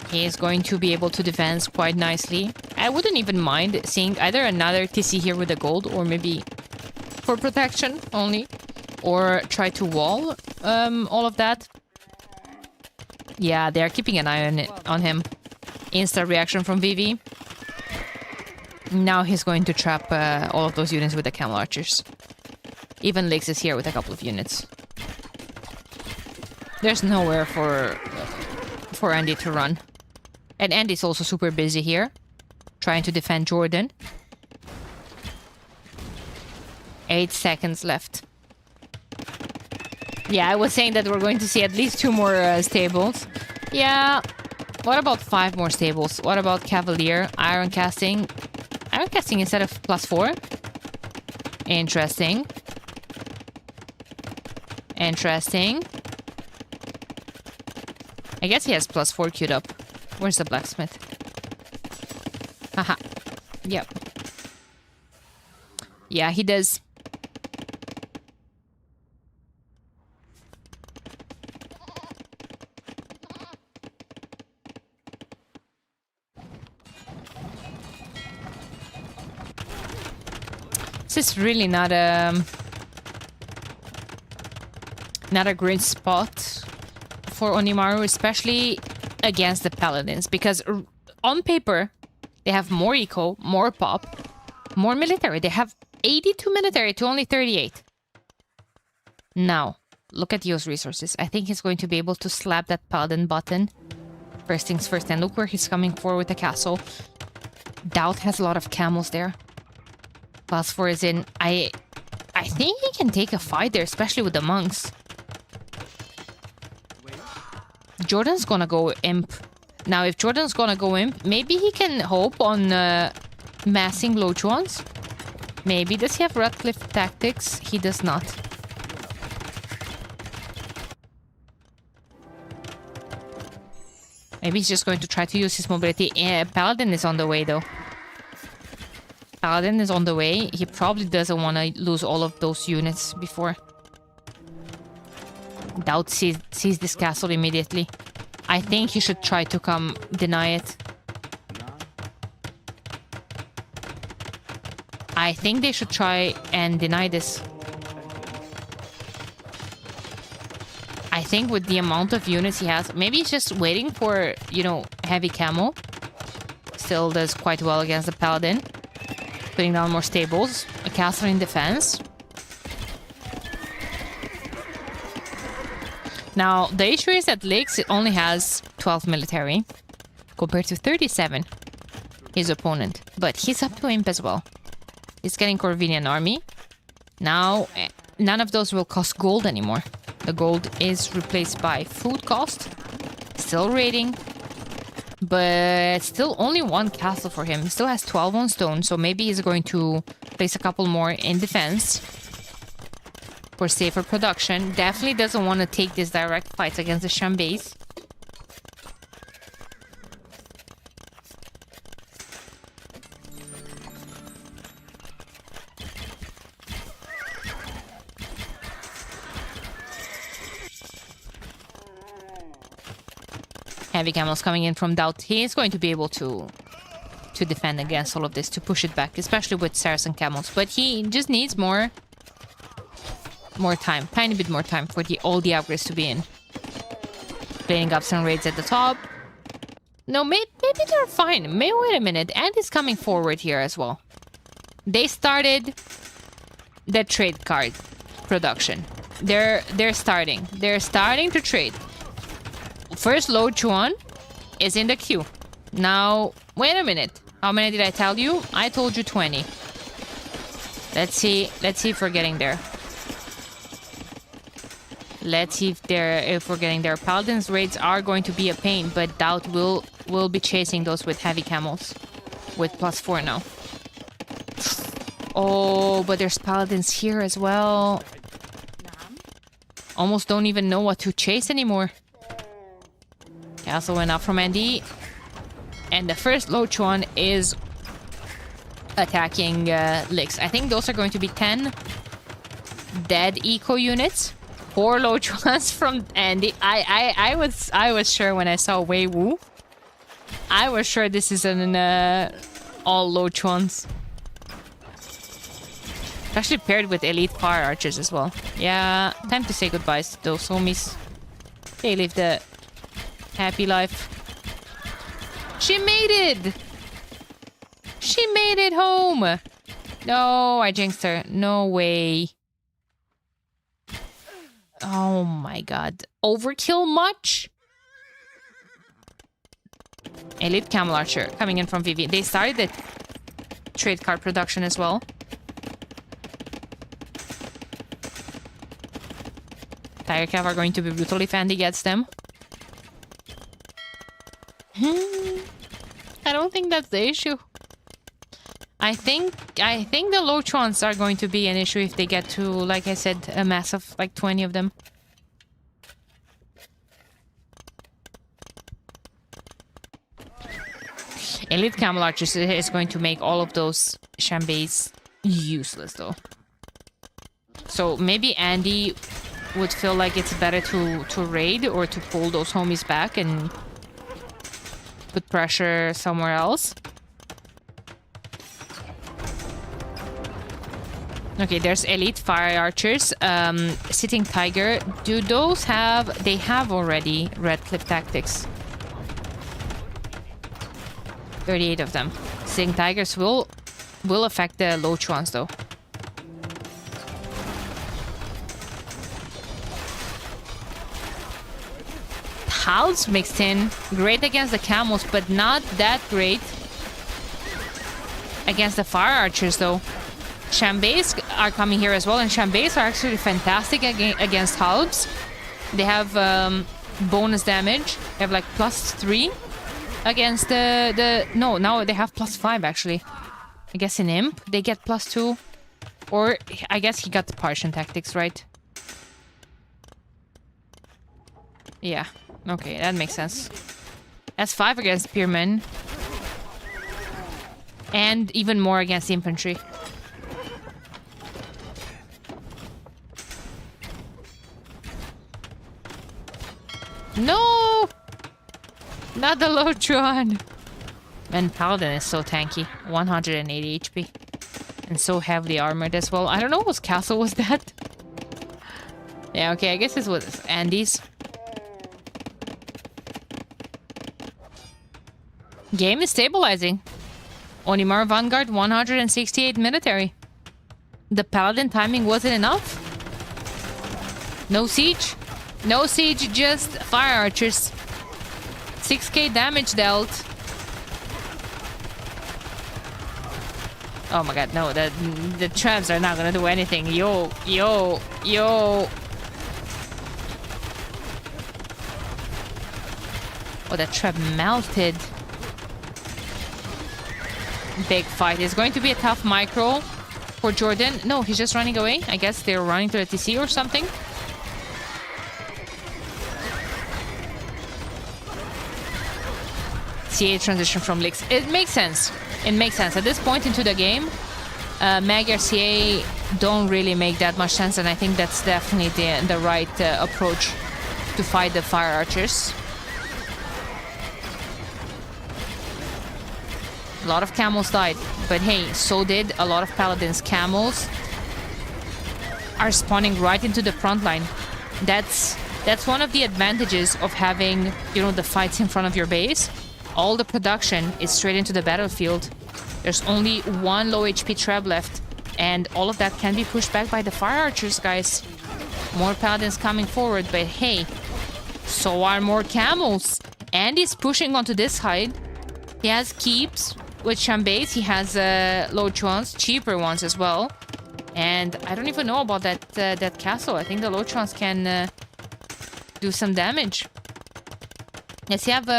He is going to be able to defend quite nicely. I wouldn't even mind seeing either another TC here with a gold or maybe for protection only. Or try to wall all of that. Yeah, they're keeping an eye on him. Instant reaction from Vivi. Now he's going to trap all of those units with the Camel Archers. Even Lix is here with a couple of units. There's nowhere for Andy to run. And Andy's also super busy here. Trying to defend Jordan. 8 seconds left. Yeah, I was saying that we're going to see at least 2 more stables. Yeah. What about 5 more stables? What about Cavalier? Iron casting. Iron casting instead of +4. Interesting. Interesting. I guess he has +4 queued up. Where's the blacksmith? Haha. Yep. Yeah, he does. This is really not a great spot for Onimaru, especially against the Paladins, because on paper they have more eco, more pop, more military. They have 82 military to only 38. Now, look at Yo's resources. I think he's going to be able to slap that Paladin button. First things first, and look where he's coming for with the castle. Doubt has a lot of camels there. +4 is in. I think he can take a fight there, especially with the monks. Jordan's gonna go Imp. Now, if Jordan's gonna go Imp, maybe he can hope on massing Lochons. Maybe. Does he have Radcliffe tactics? He does not. Maybe he's just going to try to use his mobility. Paladin is on the way, though. Paladin is on the way. He probably doesn't want to lose all of those units before. Doubt sees this castle immediately. I think he should try to come deny it. I think they should try and deny this. I think with the amount of units he has, maybe he's just waiting for, you know, heavy camo. Still does quite well against the Paladin. Putting down more stables. A castle in defense. Now, the issue is that Lix only has 12 military. Compared to 37. His opponent. But he's up to Imp as well. It's getting Corvinian army. Now, none of those will cost gold anymore. The gold is replaced by food cost. Still raiding. But still only one castle for him. He still has 12 on stone, so maybe he's going to place a couple more in defense. For safer production. Definitely doesn't want to take these direct fights against the Shambase. Heavy camels coming in from Doubt. He is going to be able to defend against all of this, to push it back, especially with Saracen camels. But he just needs more time, tiny bit more time for all the upgrades to be in. Planning up some raids at the top. No, maybe they're fine. Wait a minute. And he's coming forward here as well. They started the trade card production. They're starting. They're starting to trade. First Lo Chuan is in the queue. Now, wait a minute. How many did I tell you? I told you 20. Let's see if we're getting there. Let's see if we're getting there. Paladin's raids are going to be a pain, but Doubt will be chasing those with heavy camels. With +4 now. Oh, but there's Paladins here as well. Almost don't even know what to chase anymore. Castle went up from Andy. And the first Lo Chuan is attacking Licks. I think those are going to be 10 dead eco units. 4 Lo Chuans from Andy. I was sure when I saw Wei Wu. I was sure this is an all Lo Chuans. Actually paired with elite fire archers as well. Yeah, time to say goodbyes to those homies. They live the happy life. She made it! She made it home! No, I jinxed her. No way. Oh my god. Overkill much? Elite Camel Archer coming in from Vivi. They started the trade card production as well. Tiger Cav are going to be brutal if Andy gets them. I don't think that's the issue. I think the Lo Chuans are going to be an issue if they get to, like I said, a mass of like 20 of them. Elite Camel Archers is going to make all of those Shambase useless though. So maybe Andy would feel like it's better to raid or to pull those homies back and put pressure somewhere else. Okay, there's elite fire archers. Sitting Tiger. Do those have... They have already red clip tactics. 38 of them. Sitting Tigers will affect the Lo Chuans though. Halves mixed in. Great against the camels, but not that great against the fire archers though. Shambase are coming here as well, and Shambase are actually fantastic against halves. They have bonus damage. They have like +3 against no, now they have +5 actually. I guess in Imp they get +2. Or I guess he got the Partian tactics, right? Yeah. Okay, that makes sense. That's 5 against Spearmen. And even more against infantry. No! Not the Lo Chuan! And Paladin is so tanky. 180 HP. And so heavily armored as well. I don't know whose castle was that. Yeah, okay, I guess this was Andy's. Game is stabilizing. Onimar Vanguard 168 military. The Paladin timing wasn't enough. No siege. No siege, just fire archers. 6k damage dealt. Oh my god, no, the traps are not gonna do anything. Yo. Oh, that trap melted. Big fight. It's going to be a tough micro for Jordan. No, he's just running away. I guess they're running to the TC or something. CA transition from Licks. It makes sense. It makes sense. At this point into the game, Magyar CA don't really make that much sense, and I think that's definitely the right approach to fight the Fire Archers. A lot of camels died, but hey, so did a lot of Paladins. Camels are spawning right into the front line. That's one of the advantages of having, you know, the fights in front of your base. All the production is straight into the battlefield. There's only one low HP trap left, and all of that can be pushed back by the Fire Archers, guys. More Paladins coming forward, but hey, so are more camels. And he's pushing onto this side. He has keeps with Chambays. He has low ones, cheaper ones as well. And I don't even know about that castle. I think the low ones can do some damage. Yes, you have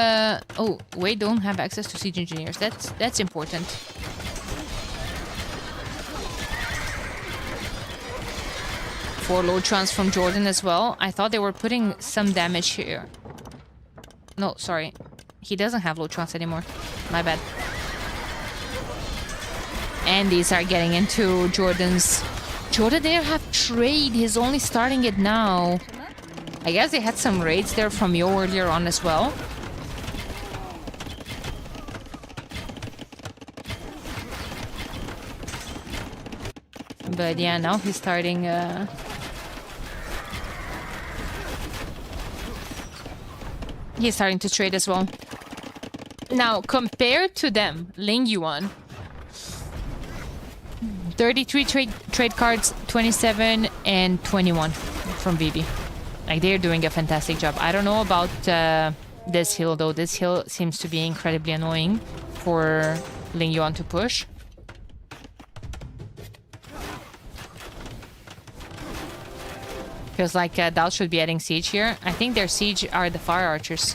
oh, wait, don't have access to siege engineers. That's important. Four low trans from Jordan as well. I thought they were putting some damage here. No, sorry. He doesn't have low trans anymore. My bad. And these are getting into Jordan's. Jordan there have trade. He's only starting it now. I guess they had some raids there from Yo earlier on as well. But yeah, now he's starting... He's starting to trade as well. Now, compared to them, Ling Yuan... 33 trade cards, 27 and 21 from VB. Like, they're doing a fantastic job. I don't know about this hill, though. This hill seems to be incredibly annoying for Ling Yuan to push. Feels like Dal should be adding siege here. I think their siege are the Fire Archers.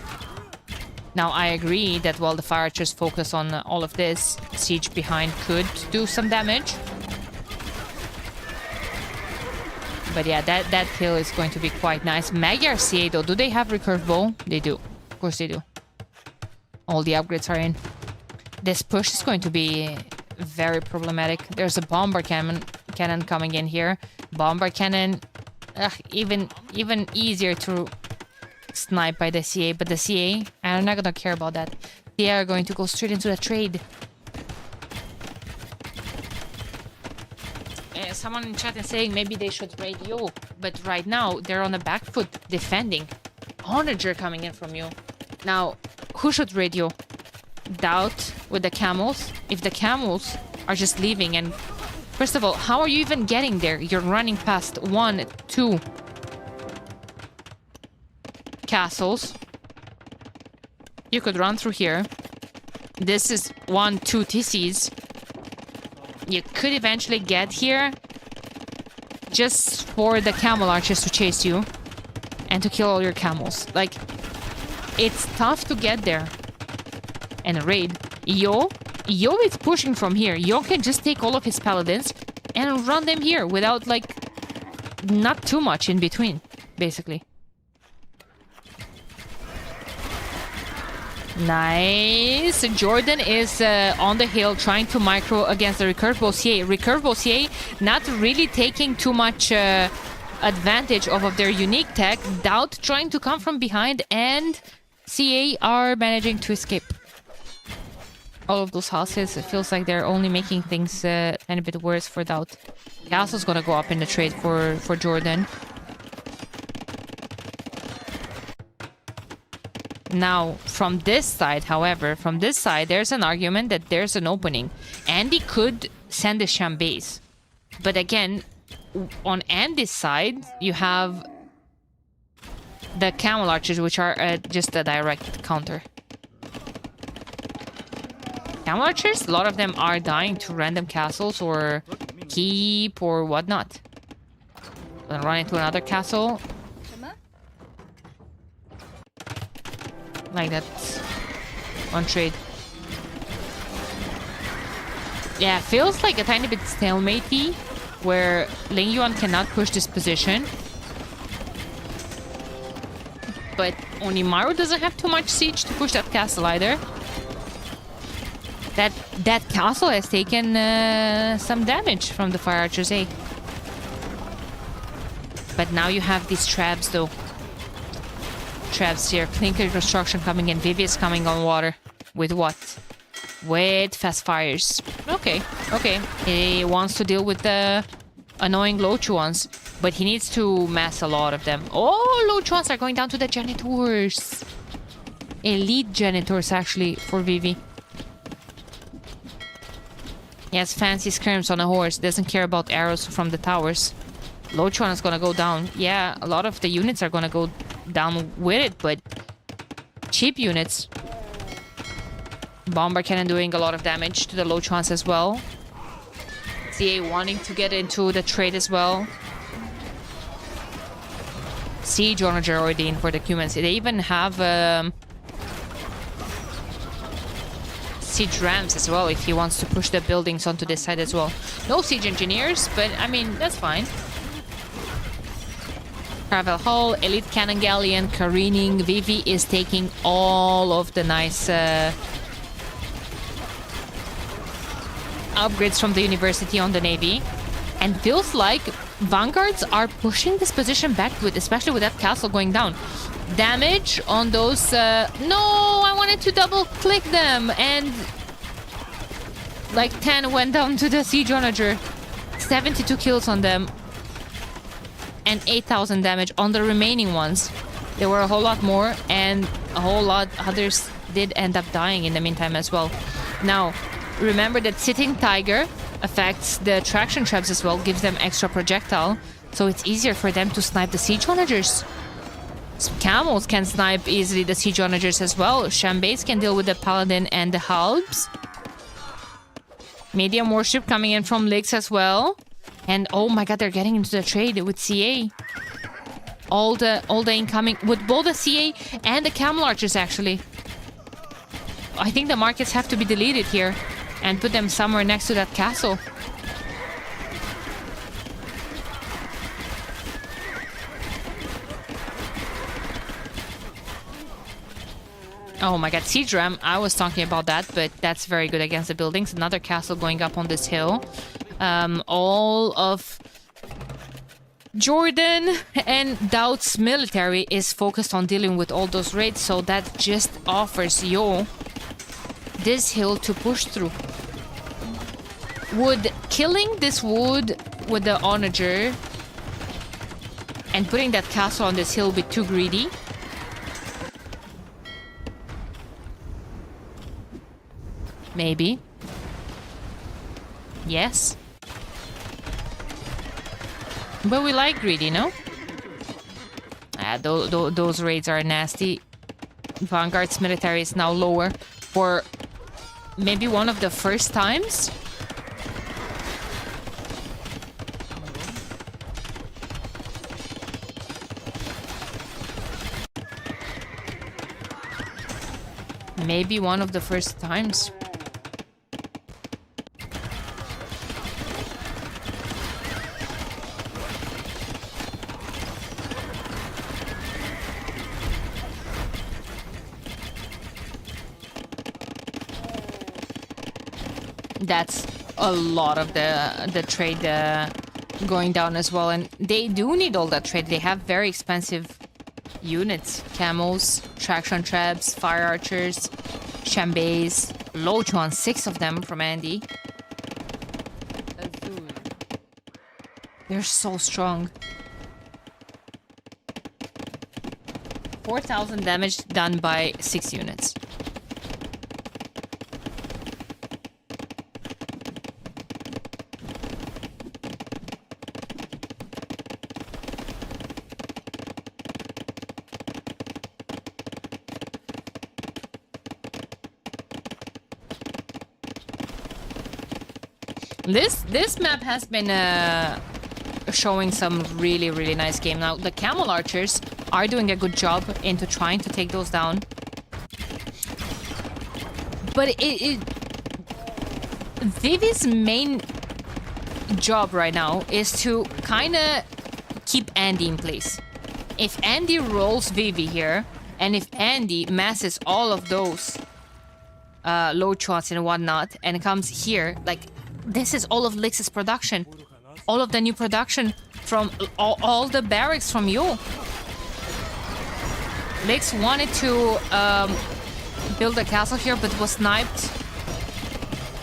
Now, I agree that while the Fire Archers focus on all of this, siege behind could do some damage. But yeah, that hill is going to be quite nice. Magyar CA though, do they have recurve bow? They do. Of course they do. All the upgrades are in. This push is going to be very problematic. There's a bomber cannon coming in here. Bomber cannon, even easier to snipe by the CA. But the CA, I'm not gonna care about that. They are going to go straight into the trade. Someone in chat is saying maybe they should raid Yo, but right now they're on the back foot defending. Onager coming in from Yo. Now, who should raid Yo? Doubt with the camels. If the camels are just leaving, and first of all, how are you even getting there? You're running past 1, 2 castles. You could run through here. This is 1, 2 TCs. You could eventually get here just for the camel archers to chase you and to kill all your camels. Like, it's tough to get there and raid. Yo is pushing from here. Yo can just take all of his paladins and run them here without, like, not too much in between, basically. Nice. Jordan is on the hill trying to micro against the Recurve Bow CA. Recurve Bow CA not really taking too much advantage of their unique tech. Doubt trying to come from behind, and CA are managing to escape. All of those houses, it feels like they're only making things a bit worse for Doubt. Castle's gonna go up in the trade for Jordan. Now, from this side, however, from this side, there's an argument that there's an opening. Andy could send a Chambays. But again, on Andy's side, you have the Camel Archers, which are just a direct counter. Camel archers, a lot of them are dying to random castles or keep or whatnot. Gonna run into another castle. Like that. On trade. Yeah, feels like a tiny bit stalemate-y, where Ling Yuan cannot push this position. But Onimaru doesn't have too much siege to push that castle either. That castle has taken some damage from the fire archers, eh? But now you have these traps, though. Traps here. Clinker construction coming in. Vivi is coming on water. With what? With fast fires. Okay, okay. He wants to deal with the annoying low chuans, but he needs to mass a lot of them. Oh, low chuans are going down to the janitors. Elite janitors, actually, for Vivi. He has fancy skirms on a horse. Doesn't care about arrows from the towers. Low chuan is gonna go down. Yeah, a lot of the units are gonna go down with it, but cheap units. Bomber cannon doing a lot of damage to the low chuans as well. CA wanting to get into the trade as well. Siege Onager already in for the humans. They even have siege rams as well if he wants to push the buildings onto this side as well. No siege engineers, but I mean, that's fine. Travel hull, elite cannon galleon, careening. Vivi is taking all of the nice upgrades from the university on the navy, and feels like vanguards are pushing this position back with, especially with that castle going down. Damage on those. No, I wanted to double click them, and like 10 went down to the siege onager. 72 kills on them, and 8,000 damage on the remaining ones. There were a whole lot more, and a whole lot others did end up dying in the meantime as well. Now, remember that sitting tiger affects the traction traps as well, gives them extra projectile, so it's easier for them to snipe the siege onagers. Camels can snipe easily the siege onagers as well. Shambays can deal with the paladin and the halbs. Medium warship coming in from Lix as well. And oh my god, they're getting into the trade with CA. All the incoming with both the CA and the camel archers actually. I think the markets have to be deleted here and put them somewhere next to that castle. Oh my god, siege ram. I was talking about that, but that's very good against the buildings. Another castle going up on this hill. All of Jordan and Doubt's military is focused on dealing with all those raids, so that just offers Yo this hill to push through. Would killing this wood with the onager and putting that castle on this hill be too greedy? Maybe. Yes. But we like greedy, no? Those raids are nasty. Vanguard's military is now lower for maybe one of the first times. Maybe one of the first times. That's a lot of the trade going down as well, and they do need all that trade. They have very expensive units: camels, traction traps, fire archers, shambays, Lochuan, 6 of them from Andy. They're so strong. 4,000 damage done by 6 units. This map has been showing some really nice game. Now the camel archers are doing a good job into trying to take those down, but Vivi's main job right now is to kind of keep Andy in place. If Andy rolls Vivi here, and if Andy masses all of those low shots and whatnot, and comes here, like, this is all of Lix's production. All of the new production from all the barracks from you. Lix wanted to build a castle here, but was sniped.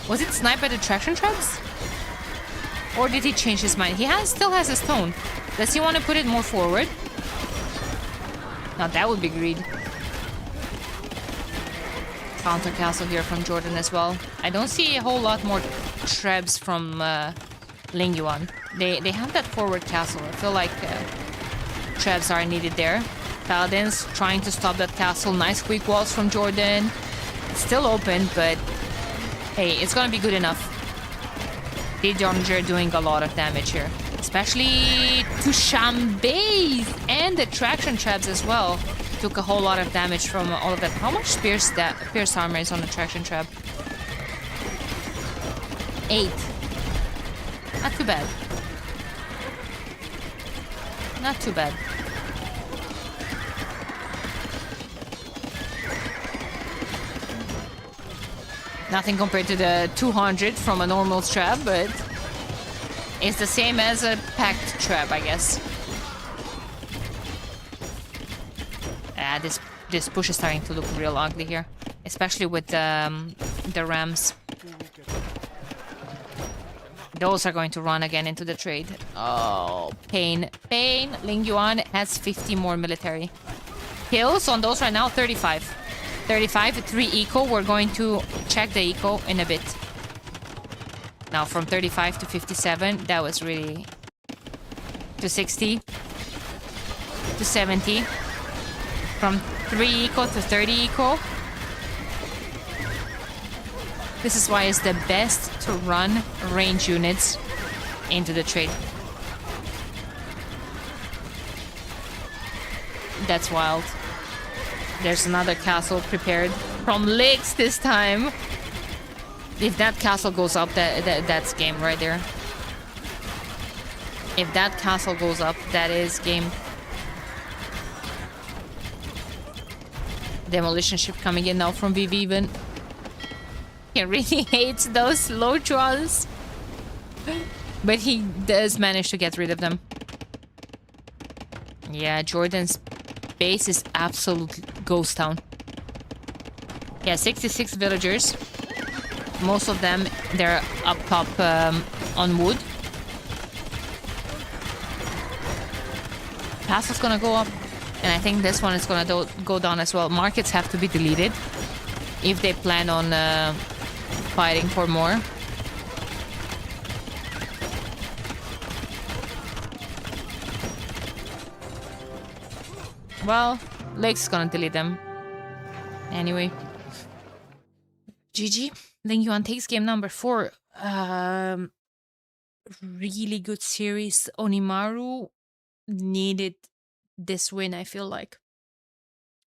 Was it sniped by the traction traps? Or did he change his mind? He still has his stone. Does he want to put it more forward? Now that would be greed. Counter castle here from Jordan as well. I don't see a whole lot more trebs from Lingyuan. They have that forward castle. I feel like trebs are needed there. Paladins trying to stop that castle. Nice weak walls from Jordan. It's still open, but hey, it's gonna be good enough. Didjonger doing a lot of damage here. Especially to Shambase and the traction traps as well. Took a whole lot of damage from all of that. How much pierce armor is on the traction trap? 8. Not too bad. Not too bad. Nothing compared to the 200 from a normal trap, but it's the same as a packed trap, I guess. This push is starting to look real ugly here, especially with the rams. Those are going to run again into the trade. Oh, pain. Lingyuan has 50 more military. Kills on those right now, 35. 35, 3 eco. We're going to check the eco in a bit. Now from 35 to 57, that was really... to 60. To 70. From 3 eco to 30 eco. This is why it's the best to run range units into the trade. That's wild. There's another castle prepared from Lix this time. If that castle goes up, that's game right there. If that castle goes up, that is game. Demolition ship coming in now from VV even. He really hates those low ones. But he does manage to get rid of them. Yeah, Jordan's base is absolute ghost town. Yeah, 66 villagers. Most of them, they're up top on wood. Castle's gonna go up. And I think this one is gonna go down as well. Markets have to be deleted if they plan on fighting for more. Well, Lake's gonna delete them. Anyway. GG. Lingyuan takes game number 4. Really good series. Onimaru needed this win, I feel like.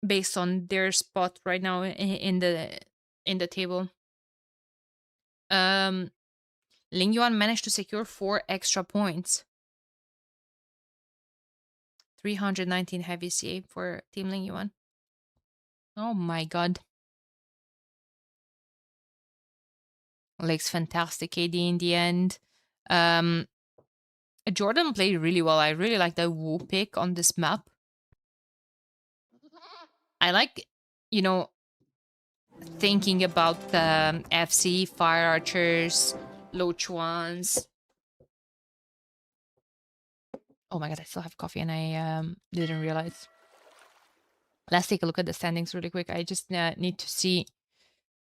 Based on their spot right now in the table. Lingyuan managed to secure 4 extra points. 319 heavy CA for Team Lingyuan. Oh my god. Lake's fantastic AD in the end. Jordan played really well. I really like the Wu pick on this map. I like, you know, thinking about the FC, Fire Archers, Low Chuans. Oh my god, I still have coffee and I didn't realize. Let's take a look at the standings really quick. I just need to see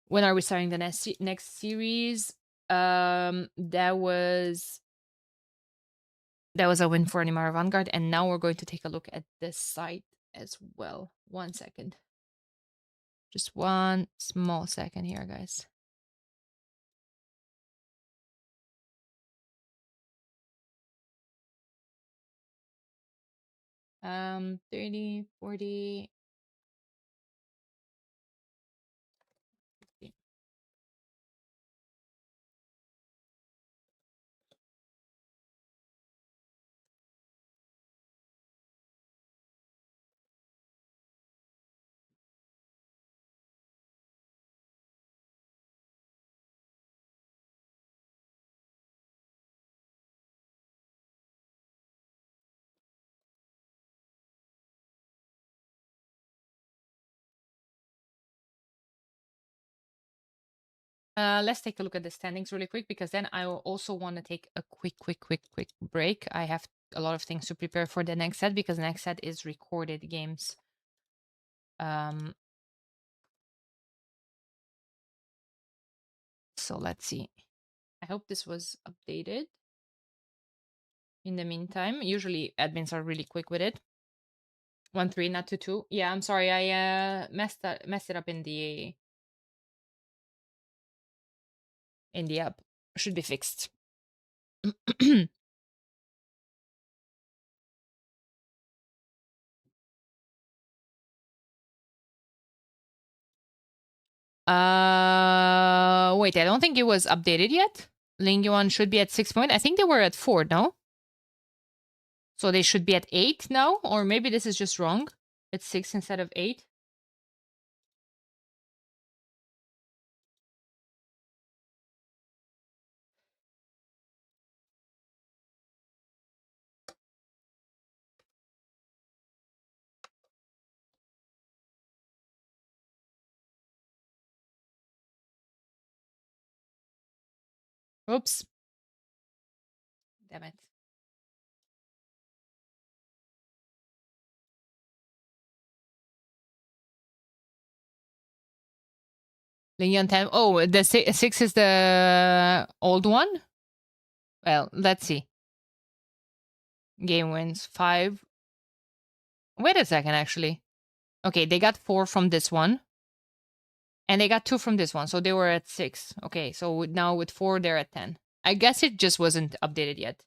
when are we starting the next series. That was a win for Animara Vanguard, and now we're going to take a look at this site as well. 1 second. Just 1 small second here, guys. 30, 40. Let's take a look at the standings really quick, because then I will also want to take a quick break. I have a lot of things to prepare for the next set, because the next set is recorded games. So let's see. I hope this was updated. In the meantime, usually admins are really quick with it. 1-3, not 2-2. Yeah, I'm sorry, I messed it up in the app. Should be fixed. Wait, I don't think it was updated yet. Lingyuan should be at 6 point. I think they were at 4, no? So they should be at 8 now, or maybe this is just wrong. It's 6 instead of 8. Oops. Damn it. Lingyuan 10. Oh, the 6 is the old one? Well, let's see. Game wins 5. Wait a second, actually. Okay, they got 4 from this one. And they got 2 from this one, so they were at 6. Okay, so now with 4, they're at 10. I guess it just wasn't updated yet.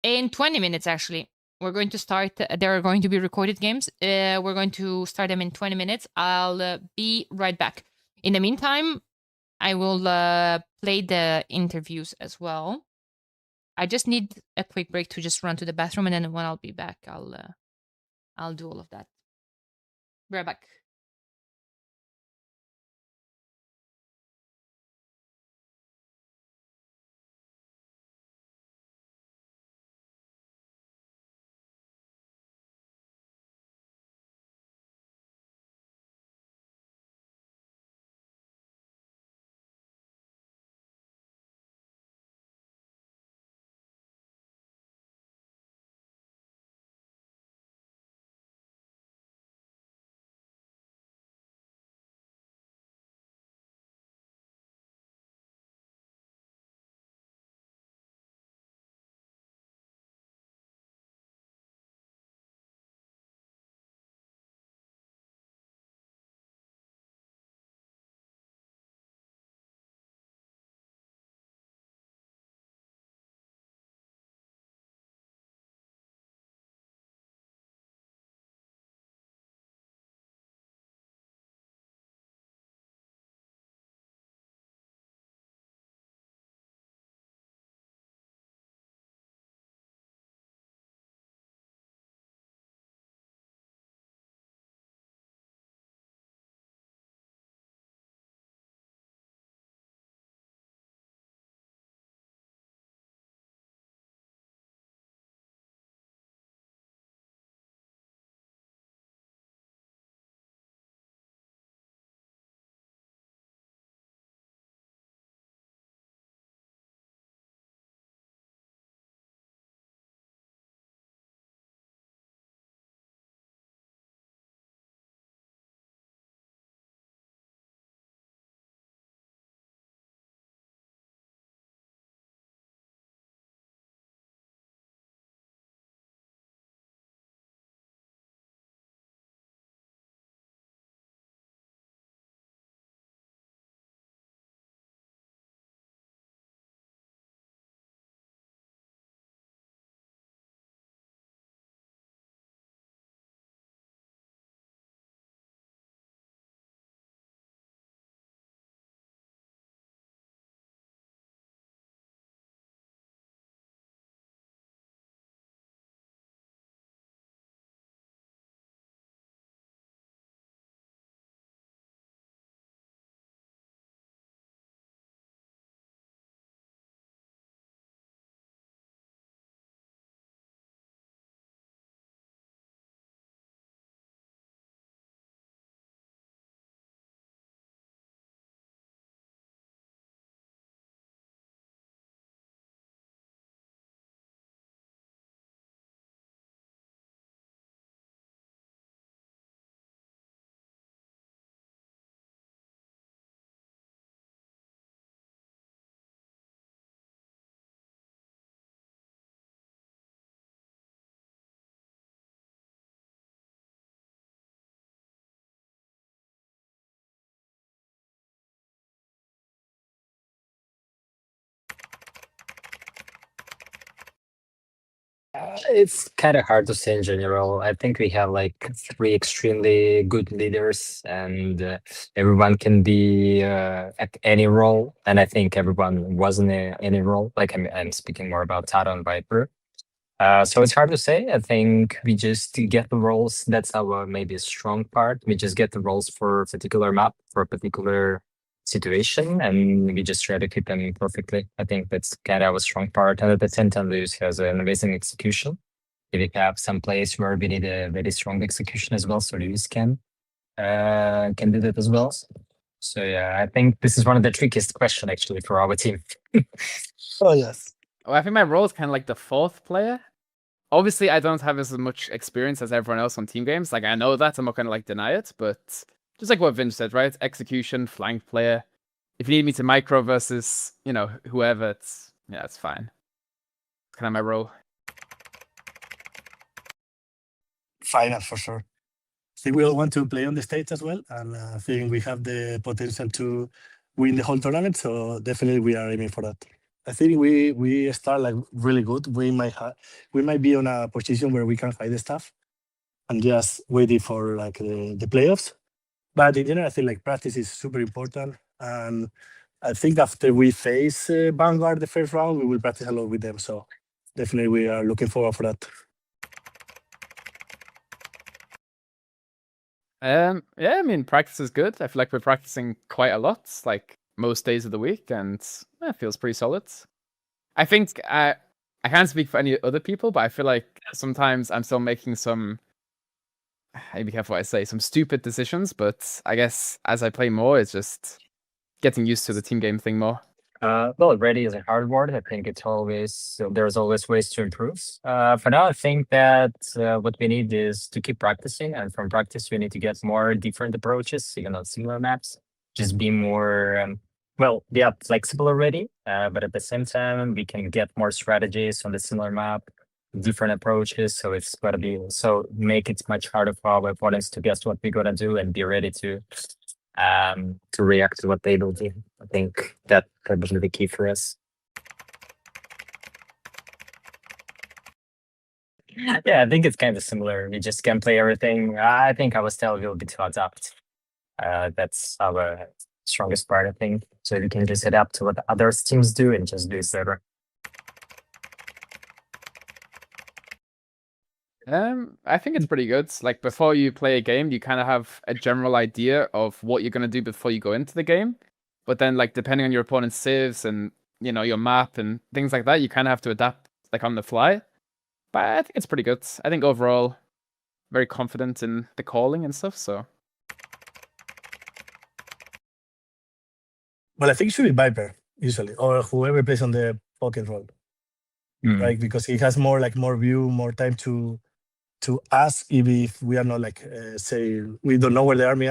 In 20 minutes, actually, we're going to start. There are going to be recorded games. We're going to start them in 20 minutes. I'll be right back. In the meantime, I will play the interviews as well. I just need a quick break to just run to the bathroom, and then when I'll be back, I'll do all of that. Be right back. It's kind of hard to say in general. I think we have like 3 extremely good leaders, and everyone can be at any role. And I think everyone was in any role. Like I'm speaking more about Taro and Viper. So it's hard to say. I think we just get the roles. That's our maybe strong part. We just get the roles for a particular map, for a particular situation, and we just try to keep them perfectly. I think that's kind of our strong part. And at the same time, Lewis has an amazing execution. We have some plays where we need a very strong execution as well, so Lewis can do that as well. So yeah, I think this is one of the trickiest question actually for our team. Oh yes. Well, I think my role is kind of like the 4th player. Obviously, I don't have as much experience as everyone else on team games. Like, I know that, I'm not gonna like deny it, but just like what Vince said, right? Execution, flank player. If you need me to micro versus, whoever, it's fine. It's kind of my role. Finals for sure. I think we all want to play on the stage as well, and I think we have the potential to win the whole tournament. So definitely we are aiming for that. I think we start like really good. We might be on a position where we can hide the stuff and just waiting for like the playoffs. But in general, I think like practice is super important, and I think after we face Vanguard the first round, we will practice a lot with them. So definitely we are looking forward for that. Yeah, I mean, practice is good. I feel like we're practicing quite a lot, like most days of the week, and it feels pretty solid. I think I can't speak for any other people, but I feel like sometimes I'm still making some, be careful what I say, some stupid decisions, but I guess as I play more, it's just getting used to the team game thing more. Well, ready is a hard word. I think there's always ways to improve. For now, I think that what we need is to keep practicing, and from practice, we need to get more different approaches, even on similar maps. Just be more, flexible already. But at the same time, we can get more strategies on the similar map, different approaches. So it's gotta be make it much harder for our opponents to guess what we're gonna do and be ready to react to what they will do. I think that was the key for us. Yeah, I think it's kind of similar. We just can play everything. I think our style will be to adapt. That's our strongest part, I think. So we can just adapt to what other teams do and just do it better. I think it's pretty good. Like before you play a game, you kind of have a general idea of what you're gonna do before you go into the game. But then, like depending on your opponent's saves and your map and things like that, you kind of have to adapt like on the fly. But I think it's pretty good. I think overall, very confident in the calling and stuff. So. Well, I think it should be Viper usually, or whoever plays on the pocket role, right? Because he has more view, more time to ask if we are not say we don't know where the army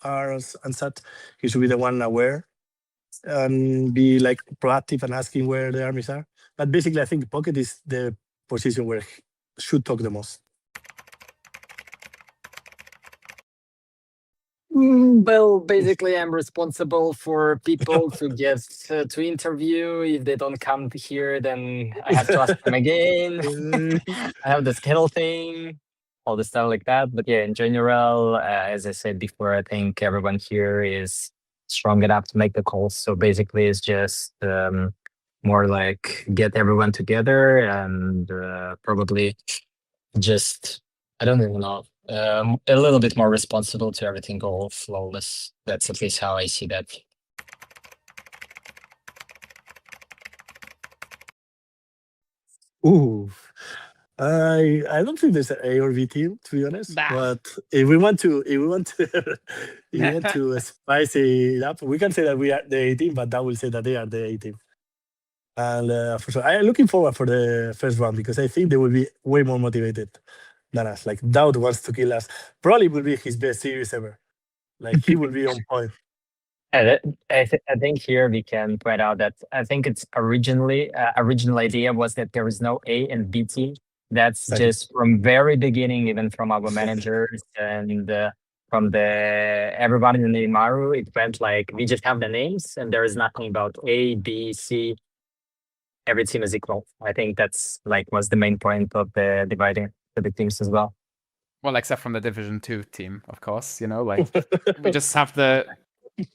are and such. He should be the one aware and be like proactive and asking where the armies are. But basically, I think pocket is the position where he should talk the most. Well, basically, I'm responsible for people to get to interview. If they don't come here, then I have to ask them again. I have the schedule thing, all the stuff like that. But yeah, in general, as I said before, I think everyone here is strong enough to make the calls. So basically, it's just more like get everyone together and probably just, I don't even know. A little bit more responsible to everything go flawless. That's at least how I see that. Ooh, I don't think there's an A or B team, to be honest. But if we want to spice it up, we can say that we are the A team, but that will say that they are the A team. And for sure, I am looking forward for the first round because I think they will be way more motivated than us. Like Dowd wants to kill us. Probably will be his best series ever. Like he will be on point. I think here we can point out that I think it's original idea was that there is no A and B team. That's just from very beginning, even from our managers and from everybody in the Imaru. It went like we just have the names and there is nothing about A, B, C. every team is equal. I think that's like was the main point of the dividing the big teams as well. Well, except from the Division 2 team, of course, you know, like we just have to I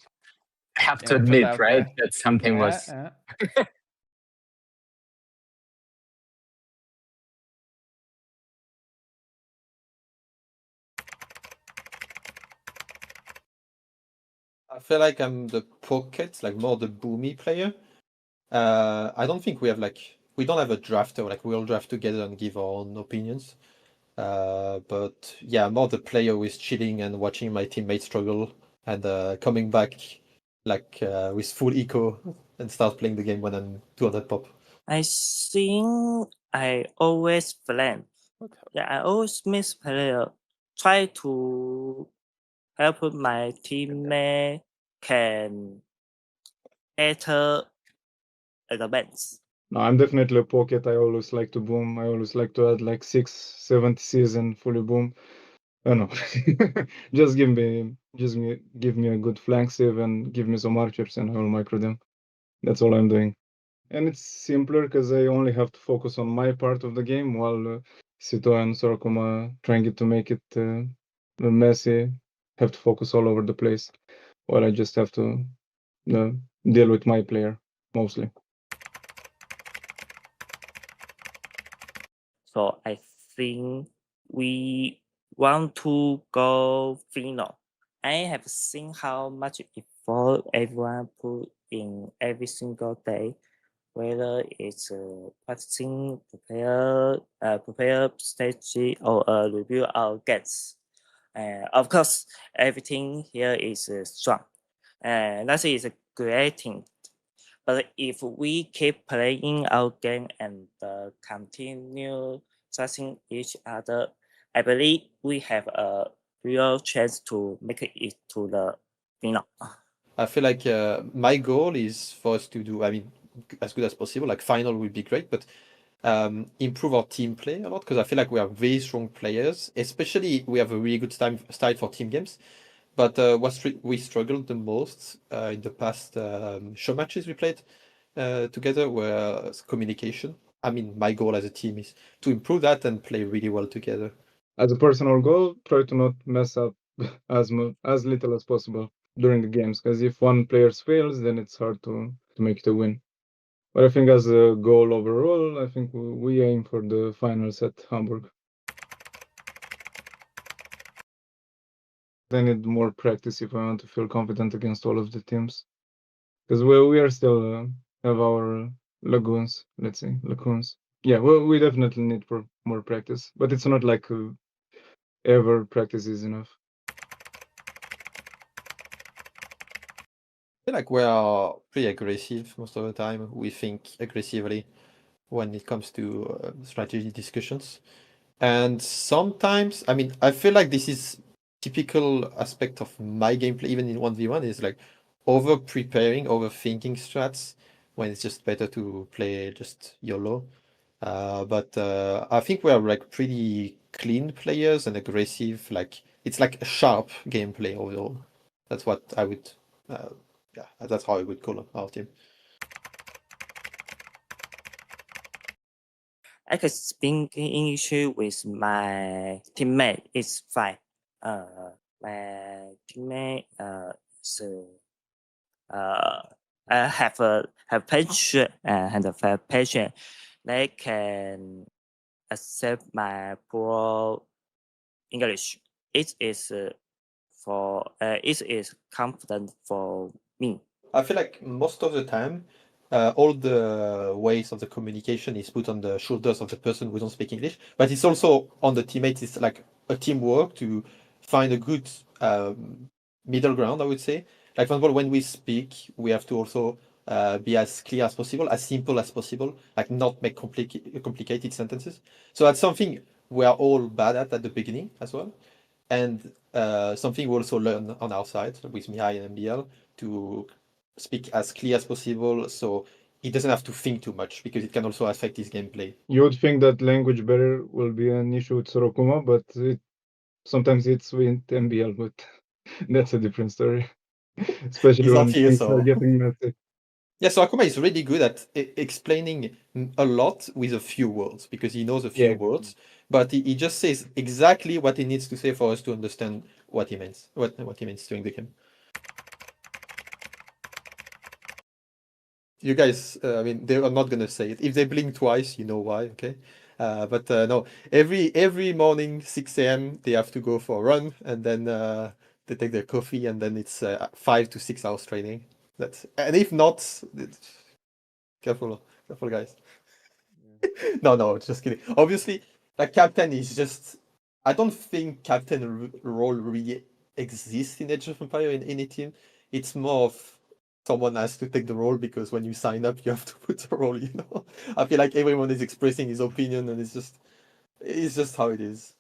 have to put admit, out right, there. that something was. Yeah. I feel like I'm the pocket, like more the boomy player. I don't think we don't have a drafter, like we all draft together and give our own opinions. But yeah, more the player who is chilling and watching my teammates struggle and coming back with full eco and start playing the game when I'm 200 pop. I think I always blame. Yeah, I always miss player. Try to help my teammate can enter the bench. No, I'm definitely a pocket. I always like to boom. I always like to add like 6, 70 season fully boom. I don't know. Just give me a good flank save and give me some archers and I will micro them. That's all I'm doing. And it's simpler because I only have to focus on my part of the game while Sito and Sorokuma trying to make it messy, have to focus all over the place, while I just have to deal with my player mostly. So I think we want to go final. I have seen how much effort everyone put in every single day, whether it's practicing, prepare strategy, or review our guests. Of course, everything here is strong, and that is a great thing. But if we keep playing our game and continue trusting each other, I believe we have a real chance to make it to the final. I feel like my goal is for us to do, as good as possible. Like final would be great, but improve our team play a lot because I feel like we are very strong players. Especially we have a really good style for team games. But what we struggled the most in the past show matches we played together were communication. I mean, my goal as a team is to improve that and play really well together. As a personal goal, try to not mess up as little as possible during the games, because if one player fails, then it's hard to make it a win. But I think as a goal overall, I think we aim for the finals at Hamburg. I need more practice if I want to feel confident against all of the teams, because we are still have our lagoons. Let's say lagoons. Yeah, we definitely need for more practice, but it's not like ever practice is enough. I feel like we are pretty aggressive most of the time. We think aggressively when it comes to strategy discussions. And sometimes, I feel like this is typical aspect of my gameplay, even in 1v1, is like over preparing, overthinking strats when it's just better to play just YOLO. But I think we are like pretty clean players and aggressive. Like it's like a sharp gameplay overall. That's what I would, that's how I would call our team. I can speak English with my teammate. It's fine. My teammate is have patience and have patience. They can accept my poor English. It is it is confident for me. I feel like most of the time, all the ways of the communication is put on the shoulders of the person who don't speak English, but it's also on the teammates. It's like a teamwork to find a good middle ground, I would say. Like, for example, when we speak, we have to also be as clear as possible, as simple as possible, like not make complicated sentences. So that's something we are all bad at the beginning as well. And something we also learn on our side with Mihai and MBL to speak as clear as possible so he doesn't have to think too much because it can also affect his gameplay. You would think that language barrier will be an issue with Sorokuma, but sometimes it's with MBL, but that's a different story. Especially He's when not here, things are so getting messy. Yeah, so Akuma is really good at explaining a lot with a few words because he knows a few Yeah. words, but he just says exactly what he needs to say for us to understand what he means, what he means during the game. You guys, I mean, they are not gonna say it. If they blink twice, you know why, okay? But no, every morning 6 a.m. they have to go for a run, and then they take their coffee, and then it's 5 to 6 hours training. And if not, careful, guys. No, just kidding. Obviously, like captain is just. I don't think captain role really exists in Age of Empire in any team. It's more of someone has to take the role because when you sign up, you have to put the role. You know, I feel like everyone is expressing his opinion, and it's just how it is.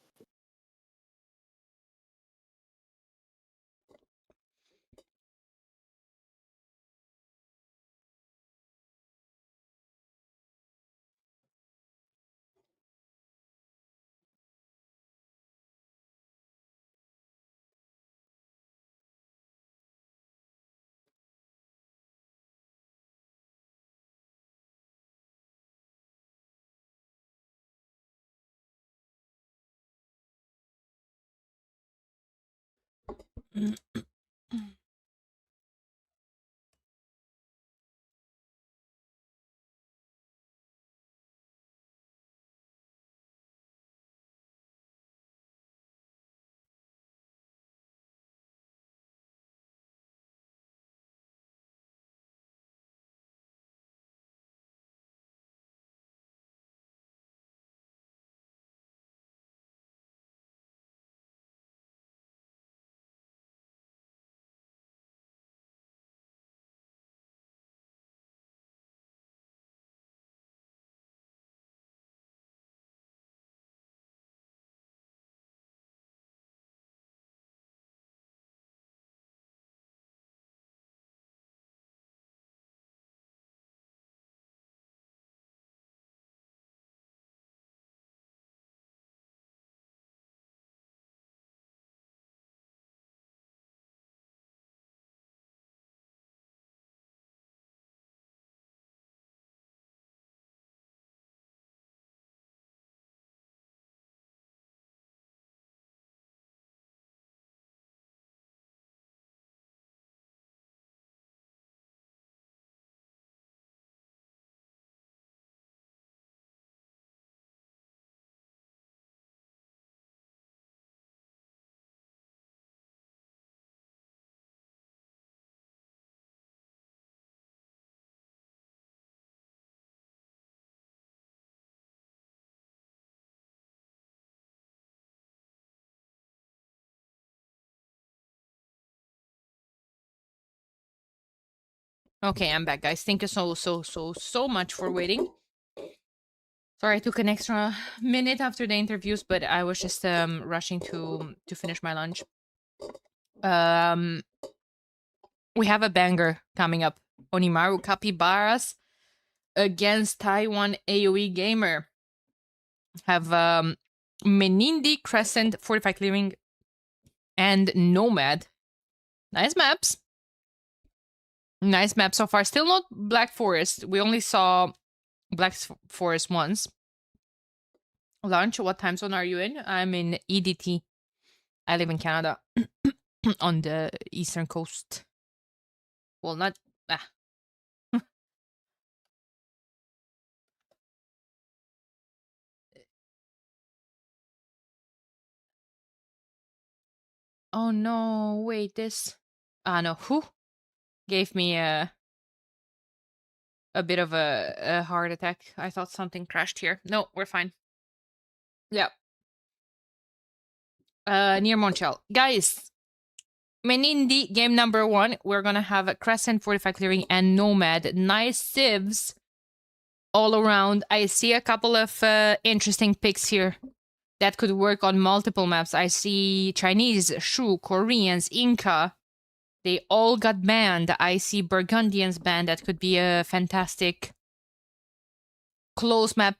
Okay, I'm back, guys. Thank you so much for waiting. Sorry, I took an extra minute after the interviews, but I was just rushing to finish my lunch. We have a banger coming up. Onimaru Capybaras against Taiwan AoE Gamer. Have Menindi, Crescent, Fortify Clearing, and Nomad. Nice maps. Nice map so far. Still not Black Forest. We only saw Black Forest once. Launch, what time zone are you in? I'm in EDT. I live in Canada. On the eastern coast. Well, not... Ah. Oh no, wait, this... Ah, no, who gave me a bit of a heart attack. I thought something crashed here. No, we're fine. Yeah. Near Montreal. Guys, Menindi, game number 1. We're gonna have a Crescent, Fortify Clearing, and Nomad. Nice civs all around. I see a couple of interesting picks here that could work on multiple maps. I see Chinese, Shu, Koreans, Inca. They all got banned. I see Burgundians banned. That could be a fantastic close map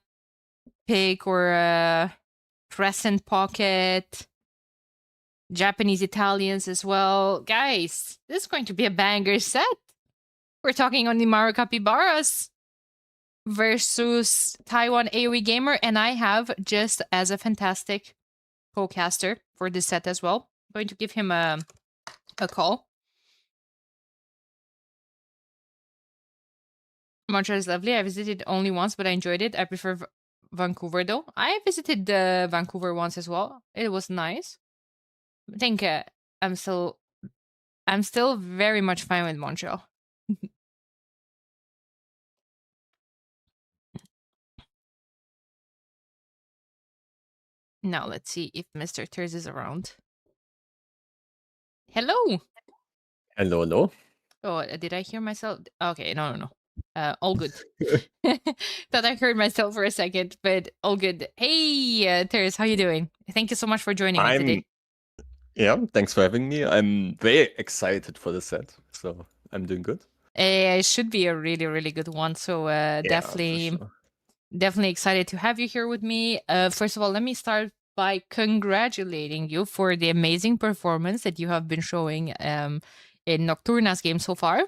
pick or a Crescent pocket. Japanese, Italians as well. Guys, this is going to be a banger set. We're talking on the Mario Capybaras versus Taiwan AoE Gamer, and I have just as a fantastic co-caster for this set as well. I'm going to give him a call. Montreal is lovely. I visited only once, but I enjoyed it. I prefer Vancouver though. I visited Vancouver once as well. It was nice. I think I'm still very much fine with Montreal. Now let's see if Mr. Ters is around. Hello. Hello, hello. Oh, did I hear myself? Okay, no. All good. Thought I heard myself for a second, but all good. Hey, Ters, how you doing? Thank you so much for joining me today. Yeah, thanks for having me. I'm very excited for the set, so I'm doing good. It should be a really, really good one. So definitely, for sure. definitely excited to have you here with me. First of all, let me start by congratulating you for the amazing performance that you have been showing in Nocturna's game so far.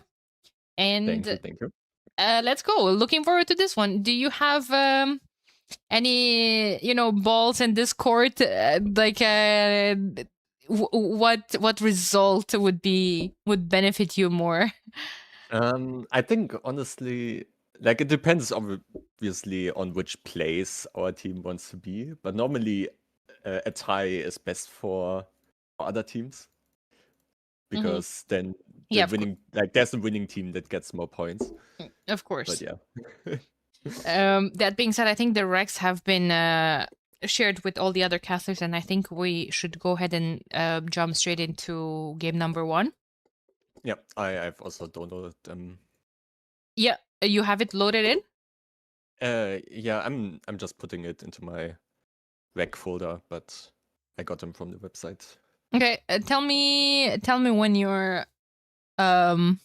And Thank you. let's go. Looking forward to this one. Do you have any, balls in this court? What result would benefit you more? I think honestly, like it depends obviously on which place our team wants to be, but normally a tie is best for other teams because then the winning, like there's a winning team that gets more points. Of course. But yeah. That being said, I think the Rex have been shared with all the other casters, and I think we should go ahead and jump straight into game number 1. Yeah, I've also downloaded them. Yeah, you have it loaded in? Yeah, I'm just putting it into my rec folder, but I got them from the website. Okay, tell me when you're 0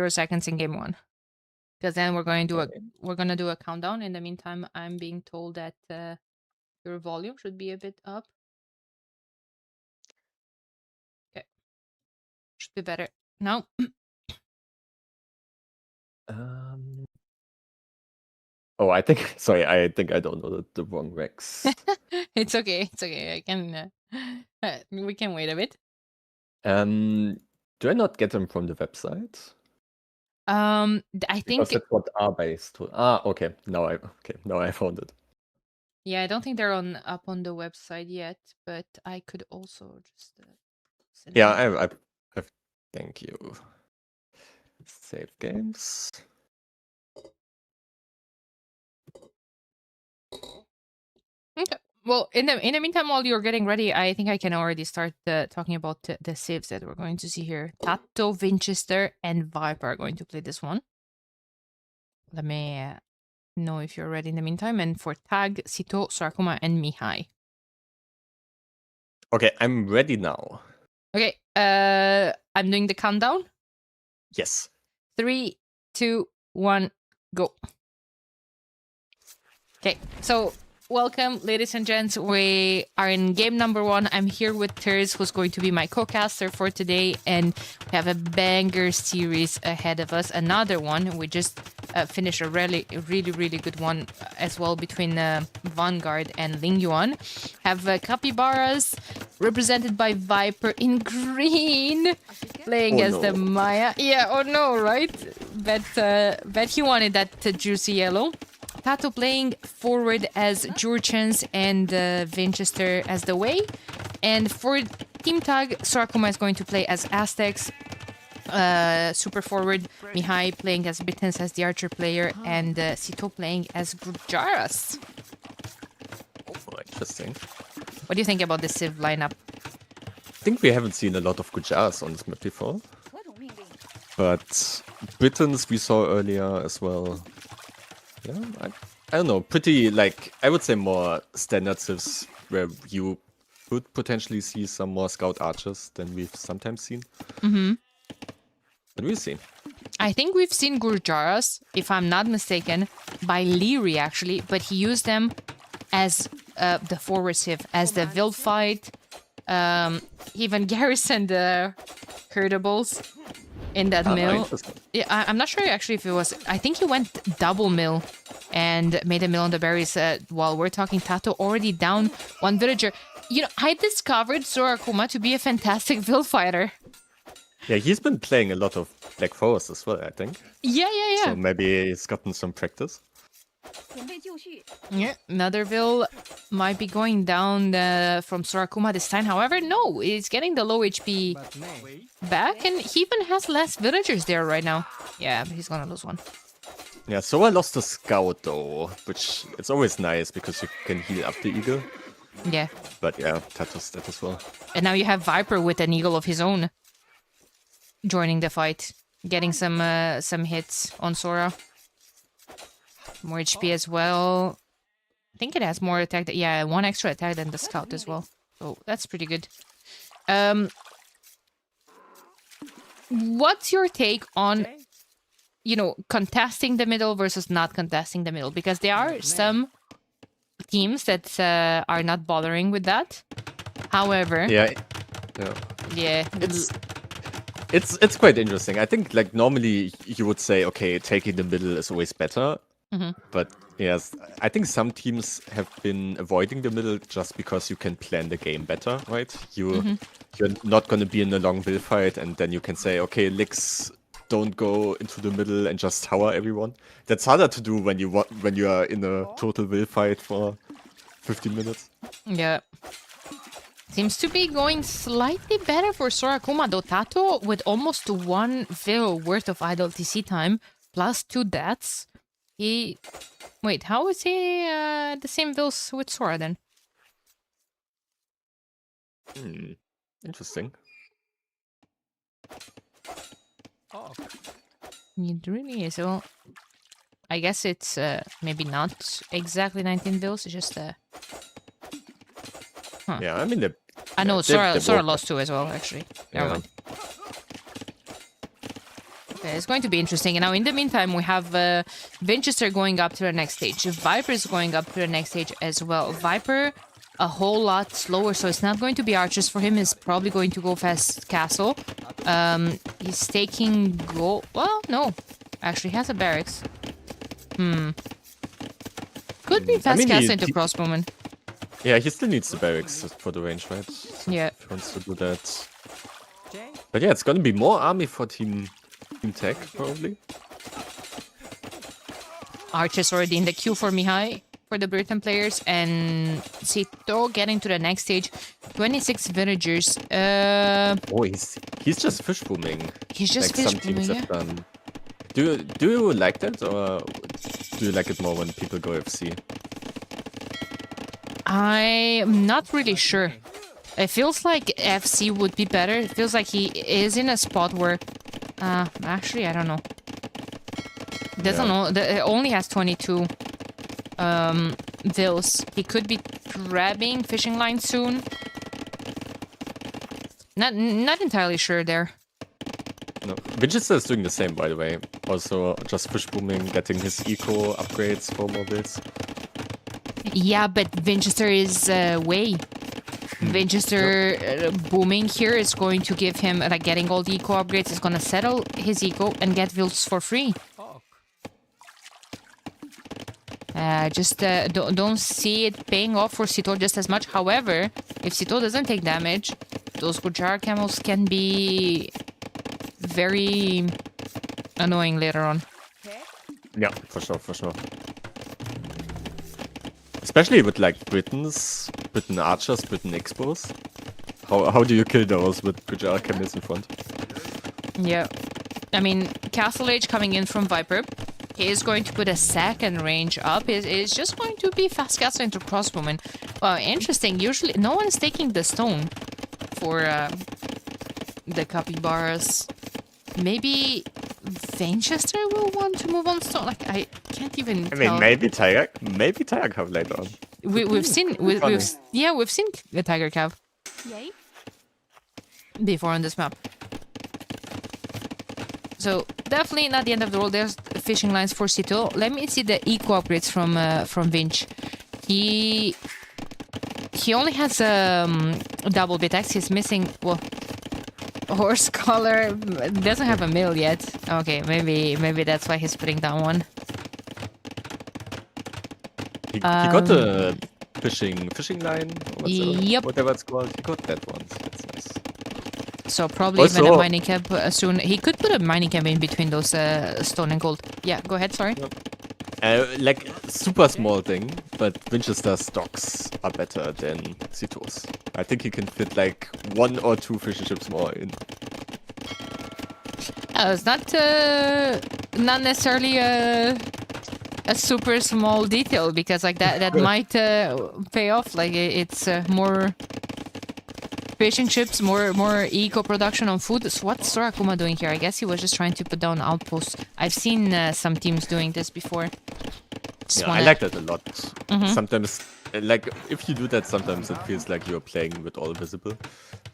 seconds in game 1. Because then we're going to do a countdown. In the meantime, I'm being told that your volume should be a bit up. Okay, should be better now. Oh, I think I downloaded the wrong Rex. It's okay. I can we can wait a bit. Do I not get them from the website? I Because think that's what Arbase told. Okay. Now I found it. yeah, I don't think they're up on the website yet, but I could also just send Yeah, them. I've thank you. Save games. Okay. Well, in the meantime, while you're getting ready, I think I can already start talking about the saves that we're going to see here. Tato, Winchester, and Viper are going to play this one. Let me know if you're ready in the meantime. And for Tag, Sito, Sarkuma, and Mihai. Okay, I'm ready now. Okay, I'm doing the countdown. Yes. 3, 2, 1, go. Okay, so welcome, ladies and gents. We are in game number 1. I'm here with Ters, who's going to be my co-caster for today, and we have a banger series ahead of us. Another one. We just finished a really good one as well between Vanguard and Ling Yuan. Have Capybaras represented by Viper in green, playing as the Maya. Yeah, oh no, right? Bet he wanted that juicy yellow. Tato playing forward as Jurchens and Winchester as the Wei. And for Team Tag, Sarkuma is going to play as Aztecs. Super forward, Mihai playing as Bittens as the Archer player, and Sito playing as Grujaras. Oh, interesting. What do you think about the Civ lineup? I think we haven't seen a lot of Gujaras on this map before. But Britons we saw earlier as well. Yeah, I don't know, pretty, like, I would say more standard civs where you could potentially see some more scout archers than we've sometimes seen. Mm-hmm. But we'll see. I think we've seen Gurjaras, if I'm not mistaken, by Leary actually, but he used them as the forward civ, as the Wildfight, even garrisoned the Herdables. in that Ah, mill. interesting. Yeah, I'm not sure actually if it was. I think he went double mill and made a mill on the berries. While we're talking, Tato already down one villager. You know, I discovered Sorakuma to be a fantastic Vil fighter. Yeah, he's been playing a lot of Black Forest as well, I think. Yeah, yeah, yeah. So maybe he's gotten some practice. Yeah, another Vil might be going down from Sorakuma this time. However, no, he's getting the low HP back, and he even has less villagers there right now. Yeah, but he's gonna lose one. Yeah, so I lost the scout though, which it's always nice because you can heal up the eagle. Yeah. But yeah, Tato's dead as well. And now you have Viper with an eagle of his own joining the fight, getting some hits on Sora. More HP as well. I think it has more attack. Yeah, one extra attack than the scout as well. So that's pretty good. What's your take on, you know, contesting the middle versus not contesting the middle? Because there are some teams that are not bothering with that. However, Yeah. It's quite interesting. I think like normally you would say, okay, taking the middle is always better. But yes, I think some teams have been avoiding the middle just because you can plan the game better, right? You're not going to be in a long will fight, and then you can say, okay, Licks, don't go into the middle and just tower everyone. That's harder to do when you are in a total will fight for 15 minutes. Yeah. Seems to be going slightly better for Sorakuma, though Tato with almost 1 Vil worth of idle TC time plus 2 deaths. Wait, how is he the same Vils with Sora then? Interesting. It really is. Well, I guess it's maybe not exactly 19 Vils, it's just Yeah, I mean, I know they Sora both- lost 2 as well, actually. Never Yeah. mind. Okay, it's going to be interesting. And now, in the meantime, we have Winchester going up to the next stage. Viper is going up to the next stage as well. Viper, a whole lot slower, so it's not going to be archers for him. He's probably going to go fast castle. He's taking gold. Well, no. Actually, he has a barracks. Could be fast mean, castle into crossbowman. Yeah, he still needs the barracks for the range, right? So Yeah. if he wants to do that. But yeah, it's gonna be more army for Team Tech, probably. Archers already in the queue for Mihai for the Britain players, and Sito getting to the next stage. 26 villagers. Oh, he's just fish booming. He's just like fish some teams booming, have done. Do you like that, or do you like it more when people go FC? I'm not really sure. It feels like FC would be better. It feels like he is in a spot where... actually, I don't know. Doesn't know. It only has 22 Vils. He could be grabbing fishing line soon. Not entirely sure there. No, Winchester is doing the same, by the way. Also, just fish booming, getting his eco upgrades for mobiles. Yeah, but Winchester is way. Winchester booming here is going to give him, like, getting all the eco upgrades is going to settle his eco and get Vils for free. Just don't see it paying off for Sito just as much. However, if Sito doesn't take damage, those Gujar camels can be very annoying later on. Yeah, for sure. Especially with like Britain archers, Britain expos. How do you kill those with Gujar camels in front? Yeah. I mean, Castle Age coming in from Viper. He is going to put a second range up. It's just going to be fast castle into crossbowman. Well, interesting. Usually, no one is taking the stone for the capybaras. Maybe Winchester will want to move on stone. Like, I can't even tell. I mean, maybe Tiger Cub later on. We've seen the tiger cab before on this map. So definitely not the end of the world. There's fishing lines for Sito. Let me see the eco upgrades from Vinch. He only has double bit X. He's missing, well, horse collar doesn't have a mill yet. Okay, maybe that's why he's putting down one. He got a fishing line, or Yep. whatever it's called. He got that one. So that's nice. So probably even a Also- mining camp soon. He could put a mining camp in between those stone and gold. Yeah, go ahead. Sorry. Like super small thing, but Winchester stocks are better than Citos. I think he can fit like 1 or 2 fishing ships more in. It's not necessarily a super small detail, because like that might pay off. Like it's more fishing ships, more eco production on food. So what's Sorakuma doing here? I guess he was just trying to put down outposts. I've seen some teams doing this before. Just Yeah, I wanna- like that a lot. Mhm. Sometimes, like if you do that, sometimes it feels like you're playing with all visible,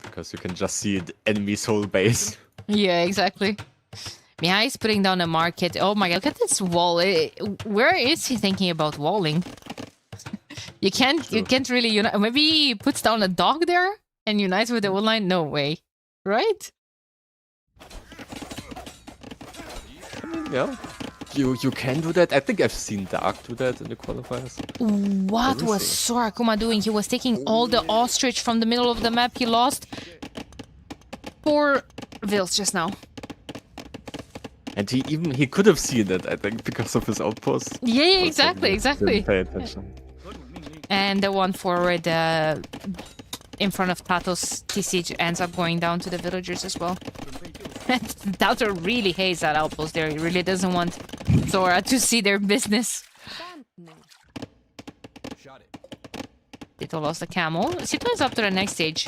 because you can just see the enemy's whole base. Yeah, exactly. Mihai is putting down a market. Oh my god, look at this wall. Where is he thinking about walling? You can't really unite. Maybe he puts down a dog there and unites with the wood line? No way. Right? Yeah, you can do that. I think I've seen Dark do that in the qualifiers. What was Sorakuma doing? He was taking all the ostrich from the middle of the map. He lost 4 vills just now. And he could have seen it, I think, because of his outpost. Yeah, Or exactly, something. exactly. Didn't pay attention. And the one forward in front of Tato's TC ends up going down to the villagers as well. Tato really hates that outpost there. He really doesn't want Zora to see their business. Tito lost the camel. Sito is up to the next stage.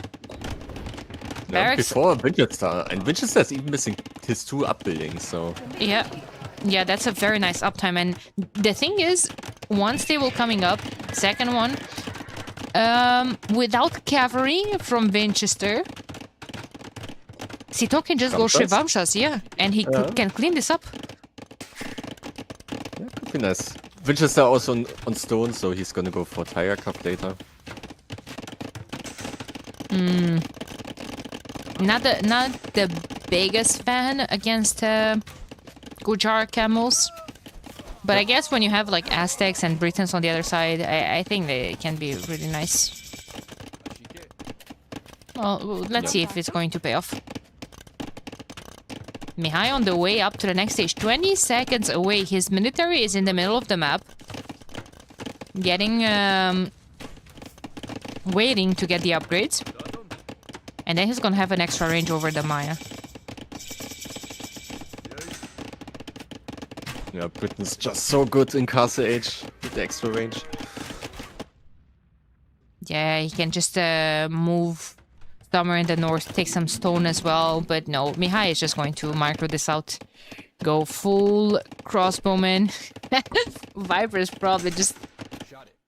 Yeah, Barracks. before Winchester, and Winchester's even missing his 2 upbuildings, so... Yeah. Yeah, that's a very nice uptime. And the thing is, one stable coming up, second one, without cavalry from Winchester, Sito can just go Shivamshas, yeah. And he can clean this up. Yeah, could be nice. Winchester also on stone, so he's gonna go for Tiger Cup later. Not the biggest fan against Gujar camels. But I guess when you have like Aztecs and Britons on the other side, I think they can be really nice. Well, let's see if it's going to pay off. Mihai on the way up to the next stage. 20 seconds away. His military is in the middle of the map. Getting... waiting to get the upgrades. And then he's gonna have an extra range over the Maya. Yeah, Britain's just so good in Castle Age with the extra range. Yeah, he can just move somewhere in the north, take some stone as well. But no, Mihai is just going to micro this out. Go full crossbowman. Viper is probably just...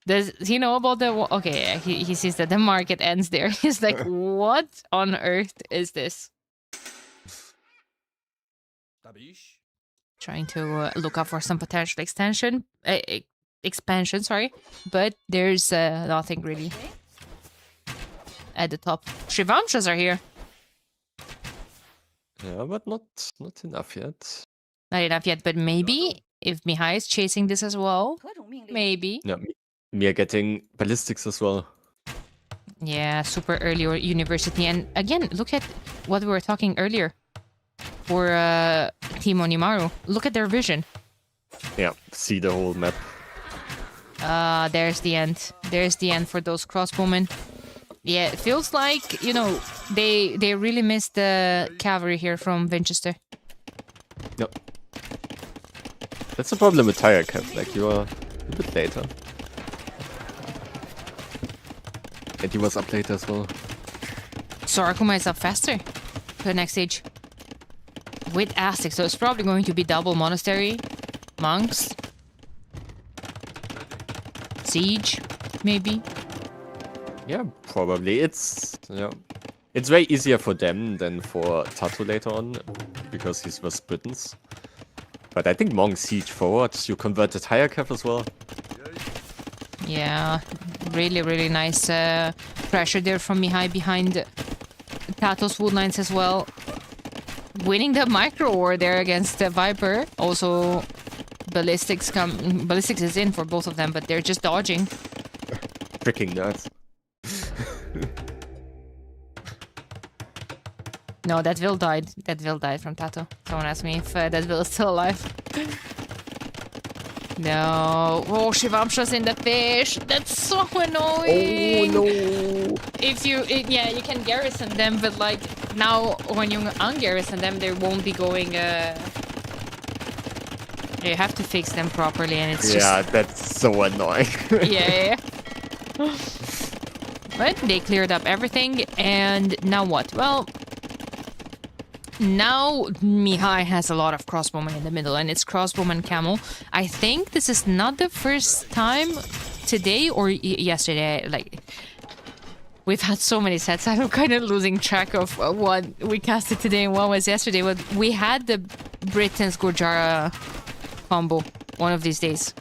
Does he know about the... Okay, he sees that the market ends there. He's like, what on earth is this? Trying to look up for some potential expansion, sorry. But there's nothing really at the top. Shivamshas are here. Yeah, but not enough yet. Not enough yet, but maybe if Mihai is chasing this as well, maybe. Yeah, me are getting ballistics as well. Yeah, super early or university. And again, look at what we were talking earlier for Team Onimaru. Look at their vision. Yeah, see the whole map. There's the end. There's the end for those crossbowmen. Yeah, it feels like, you know, they really missed the cavalry here from Winchester. Yep. That's the problem with Tire Cap, like you are a bit later. And he was up later as well. Sorakuma is up faster to the next stage. With Aztec, so it's probably going to be double monastery, monks, siege, maybe. Yeah, probably. It's way easier for them than for Tato later on, because he's with Britons. But I think Monk siege forward, you convert the Tire Cap as well. Yeah, really, really nice pressure there from Mihai behind Tato's wood lines as well. winning the micro war there against the Viper. Also, Ballistics is in for both of them, but they're just dodging. Freaking nuts. No, that Vil died. That Vil died from Tato. Someone asked me if that Vil is still alive. No. Oh, Shivamsha's in the fish. That's so annoying. Oh no. Yeah, you can garrison them, but like now when you ungarrison them, they won't be going. You have to fix them properly, and it's Yeah, that's so annoying. yeah. But they cleared up everything, and now what? Well, now Mihai has a lot of crossbowmen in the middle, and it's crossbowman camel. I think this is not the first time today or yesterday. Like, we've had so many sets, I'm kind of losing track of what we casted today and what was yesterday. But we had the Britain's Gurjara combo one of these days.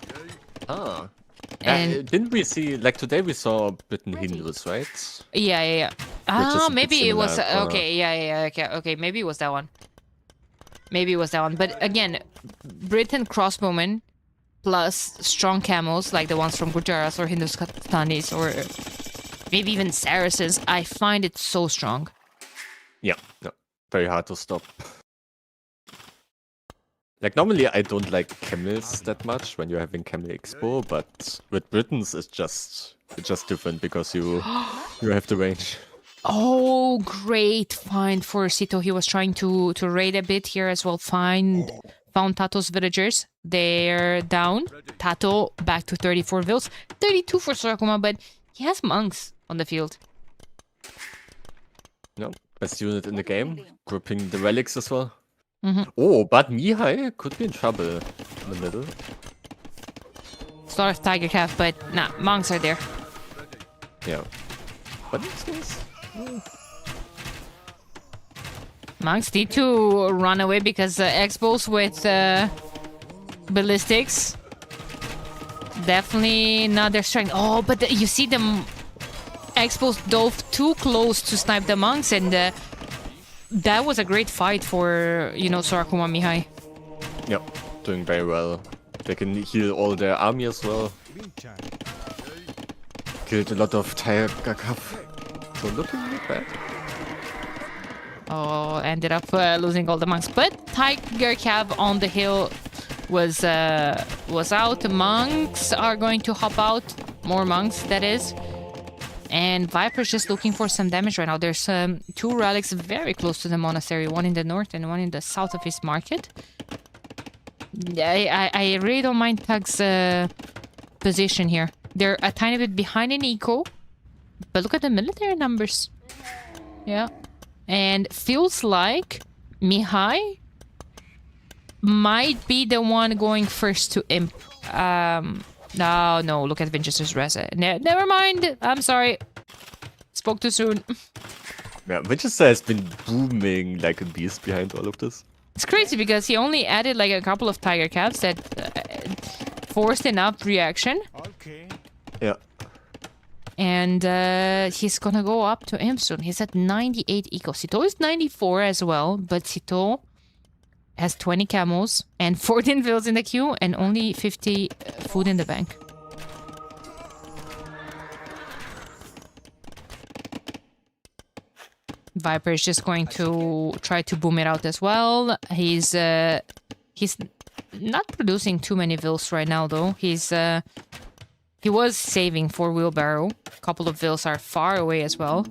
Ah. And didn't we see, like today we saw Britain Hindus, right? Yeah. Which is Ah, a bit maybe it was similar, okay. Yeah. Okay, maybe it was that one. But again, Britain crossbowmen plus strong camels like the ones from Gujarat or Hindustanis or maybe even Saracens. I find it so strong. Yeah, no, very hard to stop. Like normally I don't like camels that much when you're having camel expo, but with Britons it's just different because you have the range. Oh, great find for Sito. He was trying to raid a bit here as well. Found Tato's villagers. They're down. Tato back to 34 vills. 32 for Sorakuma, but he has monks on the field. No, best unit in the game. Grouping the relics as well. Mm-hmm. Oh, but Mihai could be in trouble in the middle. It's a lot of Tiger Calf, but nah, monks are there. Yeah. But these guys... Monks need to run away because Expos with ballistics definitely not their strength. Oh, but you see them Expos dove too close to snipe the monks, and that was a great fight for, Sorakuma Mihai. Yep, doing very well. They can heal all their army as well. Killed a lot of Tiger Calf. So looking not bad. Oh, ended up losing all the monks. But Tiger Cab on the hill was out. The monks are going to hop out. More monks, that is. And Viper's just looking for some damage right now. There's two relics very close to the monastery. One in the north and one in the south of his market. I really don't mind Tug's position here. They're a tiny bit behind in eco. But look at the military numbers. Yeah. And feels like Mihai might be the one going first to imp. No, look at Winchester's res. Never mind. I'm sorry. Spoke too soon. Yeah, Winchester has been booming like a beast behind all of this. It's crazy because he only added like a couple of Tiger Calves that forced enough reaction. Okay. Yeah. And he's gonna go up to imp soon. He's at 98 eco. Sito is 94 as well, but Sito has 20 camels and 14 vills in the queue and only 50 food in the bank. Viper is just going to try to boom it out as well. He's not producing too many vills right now though. He was saving for wheelbarrow. A couple of vills are far away as well.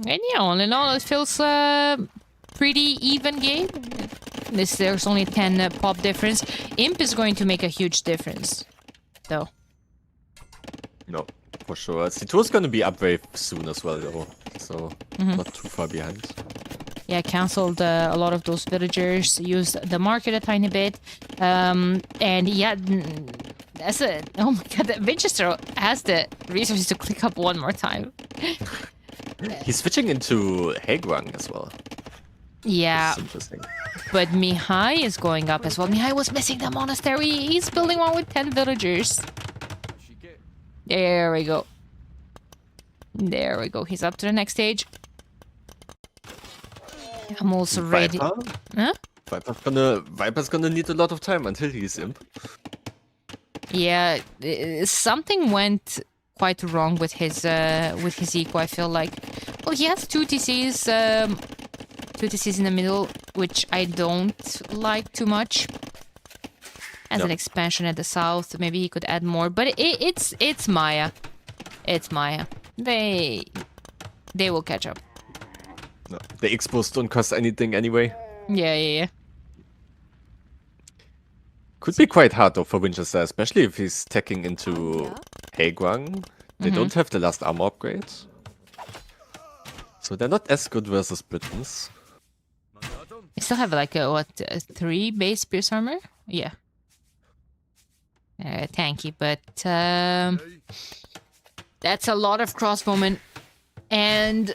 And yeah, all in all, it feels pretty even game. There's only 10 pop difference. Imp is going to make a huge difference, though. No, for sure. C2 is gonna be up very soon as well, though. So, not too far behind. Yeah, cancelled a lot of those villagers, used the market a tiny bit. And yeah, that's it. Oh my god, Winchester has the resources to click up one more time. He's switching into Hagrang as well. Yeah, interesting. But Mihai is going up as well. Mihai was missing the monastery. He's building one with 10 villagers. There we go. There we go. He's up to the next stage. I'm also ready. Viper? Huh? Viper's gonna need a lot of time until he's imp. Yeah, something went quite wrong with his eco. I feel like, well, he has two TCs in the middle, which I don't like too much. As an expansion at the south, maybe he could add more, but it's Maya. It's Maya. They will catch up. No, the expos don't cost anything anyway. Yeah. Could be quite hard though for Winchester, especially if he's taking into Haegwang. They don't have the last armor upgrade. So they're not as good versus Britons. You still have like a 3 base pierce armor? Yeah. Tanky, but that's a lot of crossbowmen. And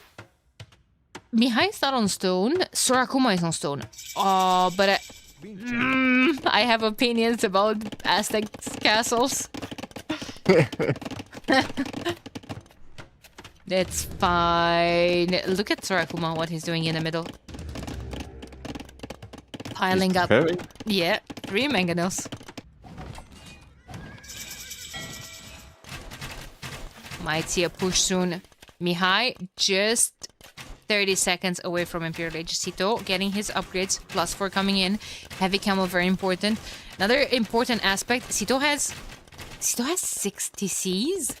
Mihai's not on stone. Sorakuma is on stone. Oh, but I have opinions about Aztec castles. That's fine. Look at Sorakuma, what he's doing in the middle. Piling up. Yeah, 3 mangonels. Might see a push soon. Mihai just 30 seconds away from Imperial Age. Sito getting his upgrades, +4 coming in. Heavy camo, very important. Another important aspect, Sito has 6 TCs,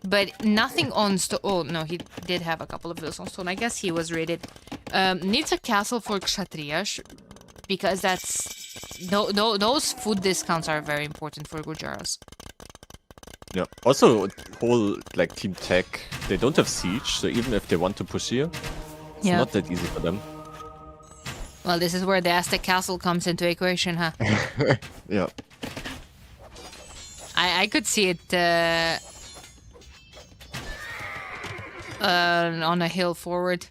but nothing on stone. Oh no, he did have a couple of those on stone. I guess he was rated. Needs a castle for Kshatriyas, because those food discounts are very important for Gujaras. Yeah. Also, whole like team tech, they don't have siege, so even if they want to push here, it's not that easy for them. Well, this is where the Aztec castle comes into equation, huh? Yeah. I could see it on a hill forward.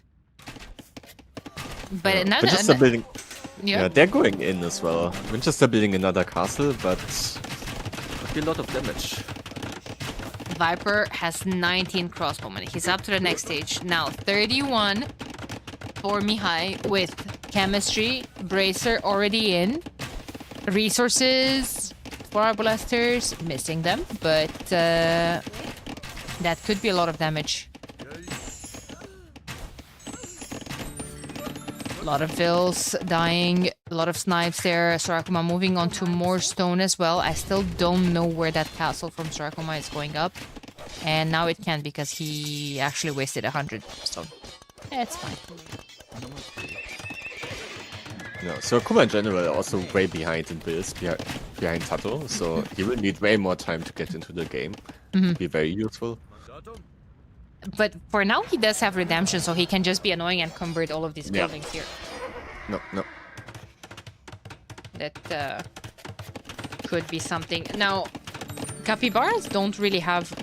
But another Winchester building. Yeah, they're going in as well. Winchester building another castle, but would be a lot of damage. Viper has 19 crossbowmen. He's up to the next stage. Now 31 for Mihai with chemistry. Bracer already in. Resources for our blasters. Missing them, but that could be a lot of damage. A lot of vills dying, a lot of snipes there. Sorakuma moving on to more stone as well. I still don't know where that castle from Sorakuma is going up. And now it can, because he actually wasted 100 stone. It's fine. No, Sorakuma in general are also way behind in builds, behind Tato, so he will need way more time to get into the game. To be very useful. But for now, he does have redemption, so he can just be annoying and convert all of these buildings here. No. That could be something. Now, capybaras don't really have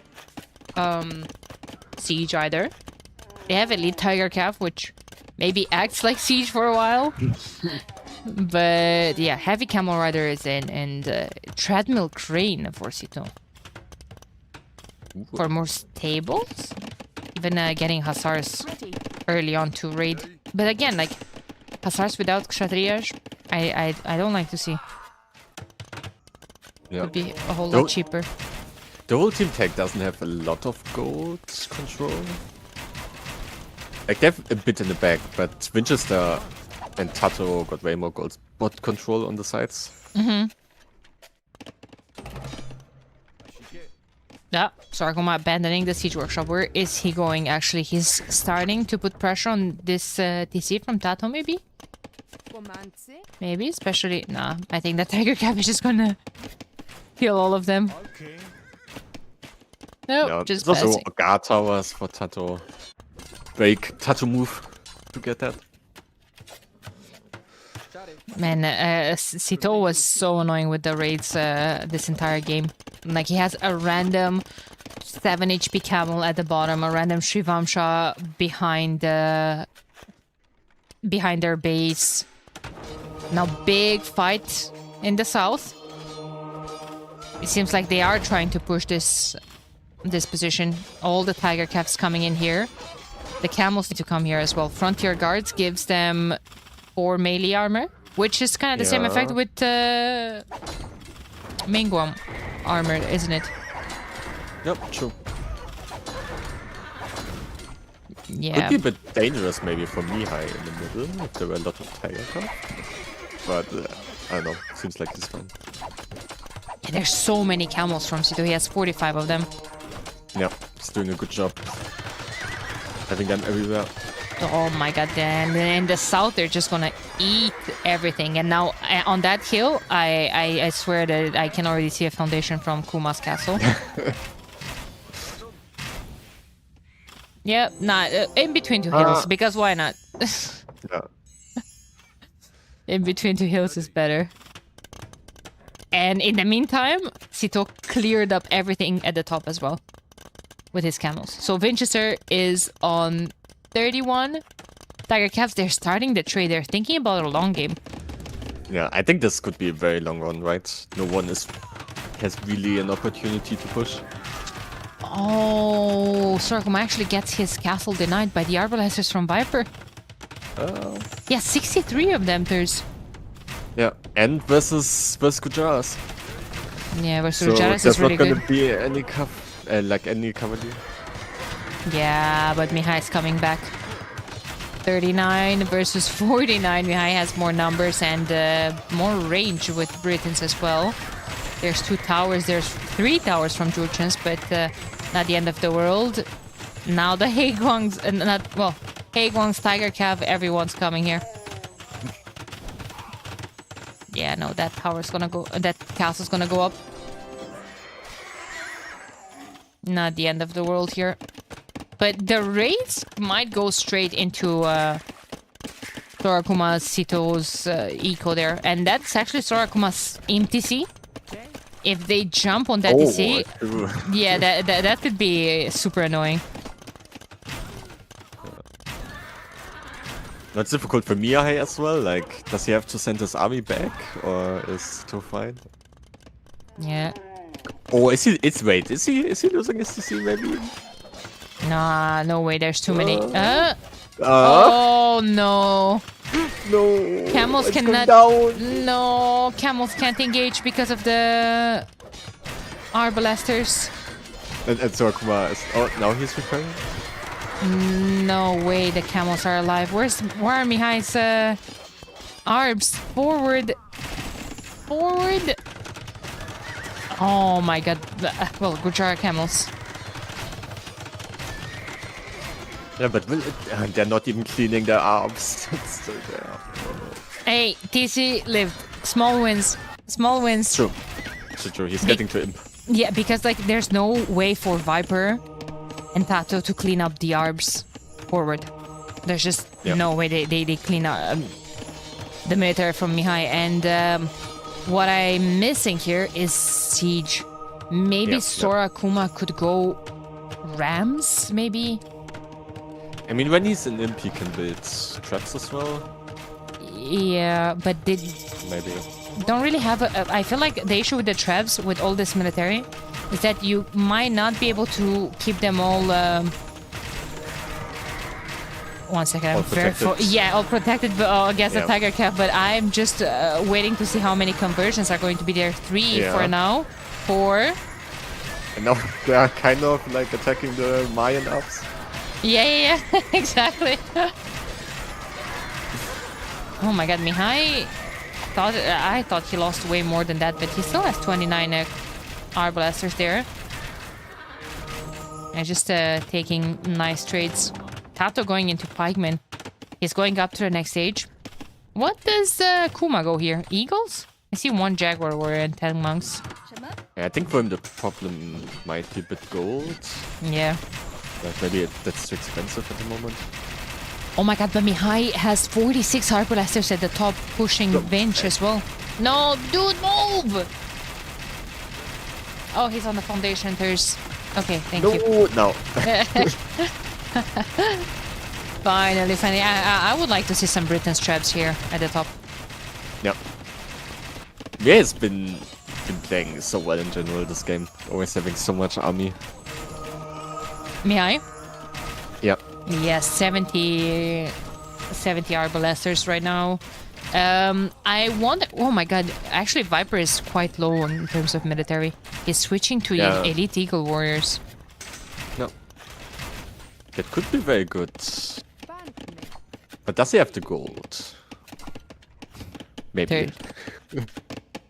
siege either. They have elite tiger calf, which maybe acts like siege for a while. But yeah, heavy camel rider is in, and treadmill crane for Sito. For more stables? Even getting Hussars early on to raid. But again, like, Hussars without Kshatriyas, I don't like to see. Yeah. Would be a whole lot cheaper. The whole team tech doesn't have a lot of gold control. Like, they have a bit in the back, but Winchester and Tato got way more gold spot control on the sides. Yeah, Sorakuma abandoning the siege workshop. Where is he going? Actually, he's starting to put pressure on this TC from Tato, maybe? Maybe, especially... Nah, I think that Tiger Cabbage is gonna kill all of them. Nope, just there's also passing. guard towers for Tato. Break Tato move to get that. Man, Sito was so annoying with the raids this entire game. Like, he has a random 7 HP camel at the bottom, a random Shrivamsha behind their base. Now, big fight in the south. It seems like they are trying to push this this position. All the tiger calves coming in here. The camels need to come here as well. Frontier guards gives them 4 melee armor, which is kind of the same effect with Mingguam armor, isn't it? Yep, true. Yeah. Could be a bit dangerous maybe for Mihai in the middle if there were a lot of tiger calves. But I don't know, seems like this fine. Yeah, there's so many camels from Sito. He has 45 of them. Yeah, he's doing a good job. Having them everywhere. Oh my god, then in the south they're just gonna eat everything. And now on that hill, I swear that I can already see a foundation from Kuma's castle. Yeah, in between two hills, because why not? Yeah. In between two hills is better. And in the meantime, Sito cleared up everything at the top as well with his camels. So Winchester is on 31. Tiger Calves, they're starting the trade. They're thinking about a long game. Yeah, I think this could be a very long run, right? No one has really an opportunity to push. Oh, Sorghum actually gets his castle denied by the Arbalesters from Viper. Oh. Yeah, 63 of them there's. Yeah, and versus Gujaras. Yeah, versus So Gujaras there's is really not gonna good. be any any cavalier. Yeah, but Mihai's coming back. 39 versus 49. Mihai has more numbers and more range with Britons as well. There's 2 towers. There's 3 towers from Jurchens, but not the end of the world. Now the Haeguang's, Haeguang's Tiger Calf, everyone's coming here. Yeah, no, that tower's gonna go, that castle's gonna go up. Not the end of the world here. But the raids might go straight into Sorakuma Sito's eco there. And that's actually Sorakuma's MTC. If they jump on that DC, yeah, that could be super annoying. That's difficult for Mihai as well. Like, does he have to send his army back, or is Sito fine? Yeah. Oh, wait, is he losing his DC maybe? Nah, no way. There's too many. Oh no. No. Camels cannot. No, camels can't engage because of the Arbalesters. And Sorakuma is. Oh, now he's repairing? No way, the camels are alive. Where are Mihai's Arbs? Forward. Forward. Oh my god. Well, Gujara camels. Yeah, but they're not even cleaning their arms. It's still there. Hey, TC lived. Small wins. Small wins. True. True. He's getting to imp. Yeah, because like there's no way for Viper and Tato to clean up the Arbs forward. There's just no way they clean up the military from Mihai. And what I'm missing here is Siege. Maybe Sorakuma could go Rams, maybe? I mean, when he's in imp, he can build traps as well. Yeah, but they maybe don't really have I feel like the issue with the traps with all this military is that you might not be able to keep them all. One second, I'm very all protected against the Tiger Calf. But I'm just waiting to see how many conversions are going to be there. 3 for now, 4. And now they are kind of like attacking the Mayan ups. Yeah, exactly. Oh my god, Mihai I thought he lost way more than that, but he still has 29 Arbalesters there. And just taking nice trades. Tato going into Pikeman. He's going up to the next stage. What does Kuma go here? Eagles? I see 1 Jaguar warrior and 10 monks. Yeah, I think for him the problem might be a bit gold. Yeah. Like maybe that's too expensive at the moment. Oh my god, but Mihai has 46 Arbalesters at the top, pushing Vinch as well. No, dude, move! Oh, he's on the foundation. There's... Okay, thank you. No. Finally. I would like to see some Britain traps here at the top. Yep. Yeah, he's been playing so well in general this game. Always having so much army. Mihai? Yep. Yes, 70 arbalesters right now. I wonder. Oh my god! Actually, Viper is quite low in terms of military. He's switching to elite Eagle warriors. No. That could be very good. But does he have the gold? Maybe.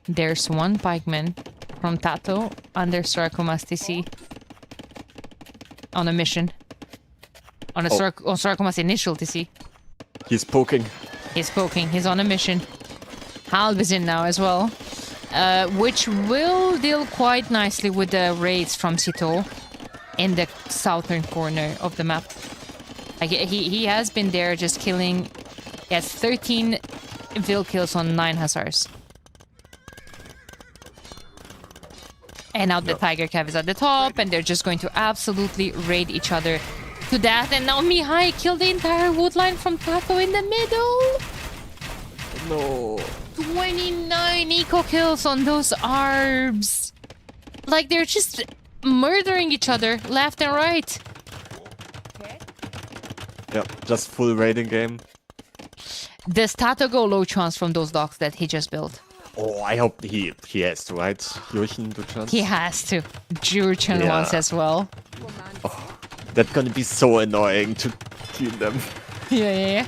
There's one pikeman from Tato under Sorakuma's TC on a mission. On Sorakuma's initial TC. He's poking. He's poking. He's on a mission. Halb is in now as well, which will deal quite nicely with the raids from Sito in the southern corner of the map. Like he has been there just killing. He has 13 Vil kills on 9 Hussars. And now the Tiger Cav is at the top, and they're just going to absolutely raid each other to death. And now Mihai killed the entire woodline from Tato in the middle. No. 29 eco kills on those arbs. Like they're just murdering each other left and right. Yep, just full raiding game. Does Tato go low chance from those docks that he just built? Oh, I hope he has to, right? Jurchen, do chance? He has to. Jurchen wants as well. Oh, that's gonna be so annoying to kill them. Yeah.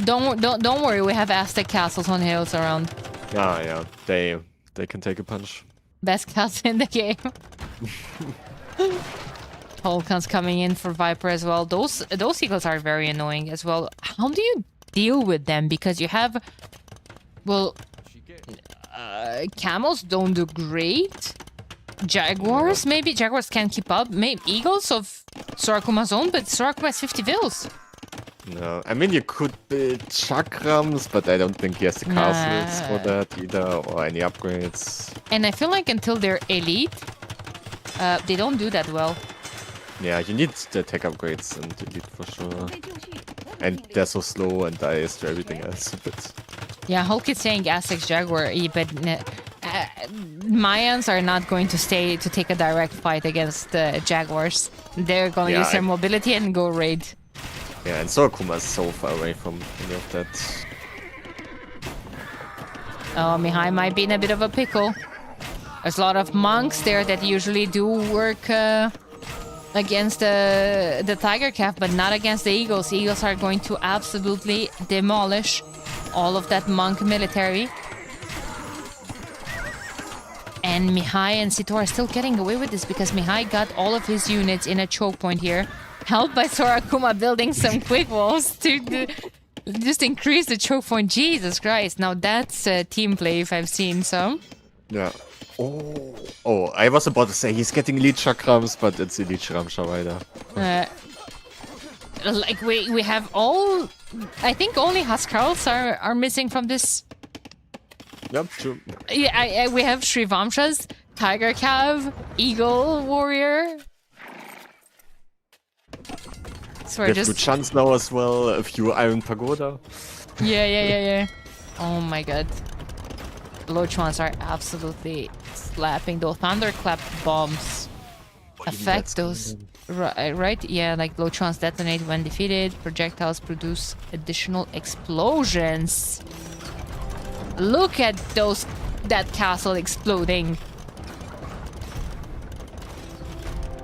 Don't worry, we have Aztec castles on hills around. Yeah, they can take a punch. Best castle in the game. Holkan's coming in for Viper as well. Those eagles are very annoying as well. How do you deal with them? Because you have, well, camels don't do great. Jaguars, maybe Jaguars can keep up. Maybe eagles of Sorakuma's own, but Sorakuma has 50 Vils. No, I mean you could build chakrams, but I don't think he has the castles for that either, or any upgrades. And I feel like until they're elite, they don't do that well. Yeah, you need the tech upgrades and elite for sure. And they're so slow and dies to everything else a bit. Yeah, Hulk is saying Aztec Jaguar, but Mayans are not going to stay to take a direct fight against the Jaguars. They're going to use their mobility and go raid. Yeah, and Sorakuma is so far away from any of that. Oh, Mihai might be in a bit of a pickle. There's a lot of monks there that usually do work against the Tiger Calf, but not against the Eagles. Eagles are going to absolutely demolish all of that monk military. And Mihai and Sito are still getting away with this because Mihai got all of his units in a choke point here, helped by Sorakuma building some quick walls to just increase the choke point. Jesus Christ, now that's team play if I've seen some. Yeah. Oh, I was about to say he's getting elite chakrams, but it's elite Ramsha weiter. Like we have all, I think only Huskarls are missing from this. Yep, true. Yeah, we have Sri Vamshas, Tiger Cav, Eagle Warrior. So we have good chance now as well, a few Iron Pagoda. Yeah. Oh my god. Low chance are absolutely slapping. Those thunderclap bombs affect those. Right? Yeah, like low chance detonate when defeated. Projectiles produce additional explosions. Look at that castle exploding.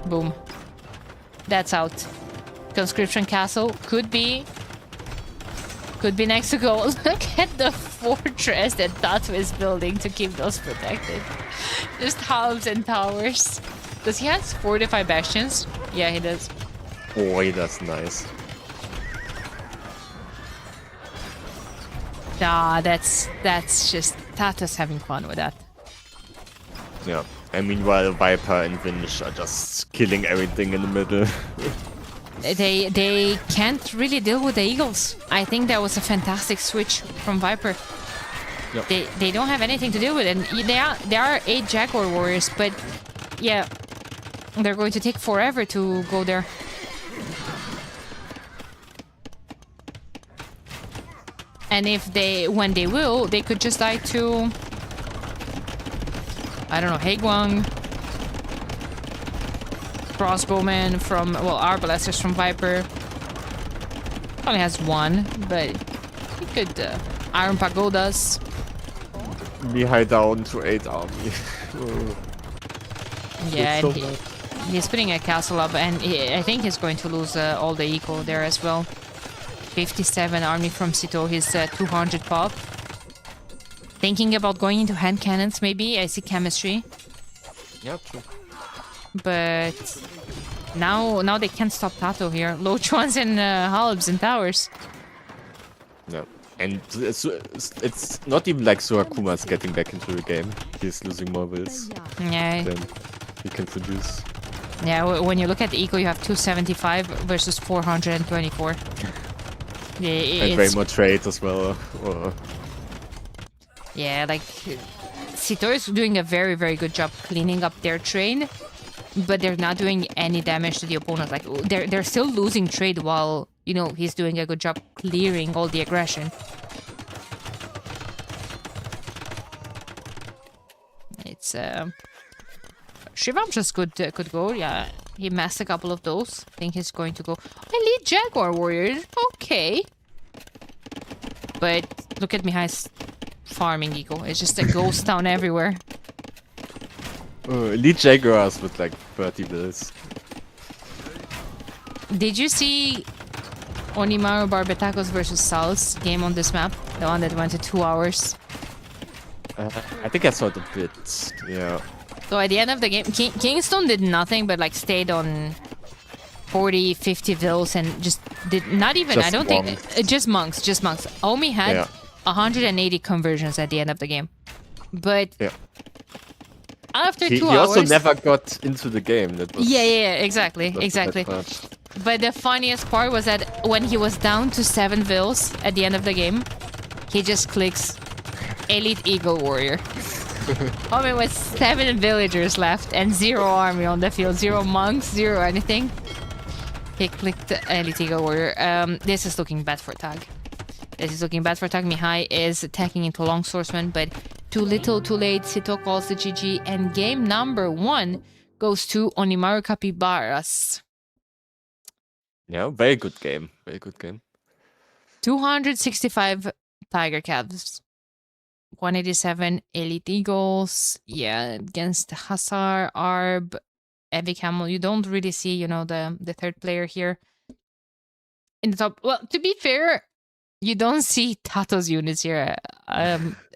Boom. That's out. Conscription Castle could be next to go. Look at the fortress that Tato is building to keep those protected. Just halves and towers. Does he have 45 bastions? Yeah, he does. Oh, that's nice. Nah, that's just Tato's having fun with that. Yeah, and meanwhile Viper and Vinch are just killing everything in the middle. They can't really deal with the Eagles. I think that was a fantastic switch from Viper. Yep. They don't have anything to deal with, and there are 8 Jaguar warriors, but yeah, they're going to take forever to go there. And when they will, they could just die to, I don't know, Haegwang. crossbowmen from, well, arbalesters from Viper. Only has one, but he could Iron Pagodas. Mihai down to 8 army. Oh, Yeah, so and he's putting a castle up, and I think he's going to lose all the eco there as well. 57 army from Sito, his 200 pop. Thinking about going into hand cannons, maybe. I see chemistry. yeah, true. But now they can't stop Tato here. Low chuans and halbs and towers. Yeah. And it's not even like Surakuma's getting back into the game. He's losing more wills Yeah. than he can produce. Yeah, when you look at the eco, you have 275 versus 424. Yeah, And way more trade as well. Yeah, like Sito is doing a very, very good job cleaning up their trade, but they're not doing any damage to the opponent. Like they're still losing trade while, you know, he's doing a good job clearing all the aggression. It's Shivam just could go. Yeah, he messed a couple of those. I think he's going to go Elite Jaguar Warrior. Okay, but look at Mihai's farming eco. It's just a ghost town everywhere. Elite Jaguars with like 30 wills. Did you see Onimaru Barbetakos versus Sal's game on this map? The one that went to 2 hours. I think I saw it a bit. Yeah. So at the end of the game, Kingston did nothing but like stayed on 40, 50 vills and just did not even, Just I don't monks. think, just monks. Omi had 180 conversions at the end of the game. But after He 2 hours... also never got into the game. That was, Yeah, exactly. that part. But the funniest part was that when he was down to 7 vills at the end of the game, he just clicks Elite Eagle Warrior. Omi with 7 villagers left and 0 army on the field, 0 monks, 0 anything. He clicked Elite Eagle Warrior. This is looking bad for Tag. Mihai is attacking into Long Swordsman, but too little, too late. Sito calls the GG, and game number 1 goes to Onimaru Capybaras. Yeah, very good game. 265 Tiger Calves. 187 Elite Eagles. Yeah, against Hasar, Arb, Evi Camel. You don't really see, you know, the third player here in the top. Well, to be fair, you don't see Tato's units here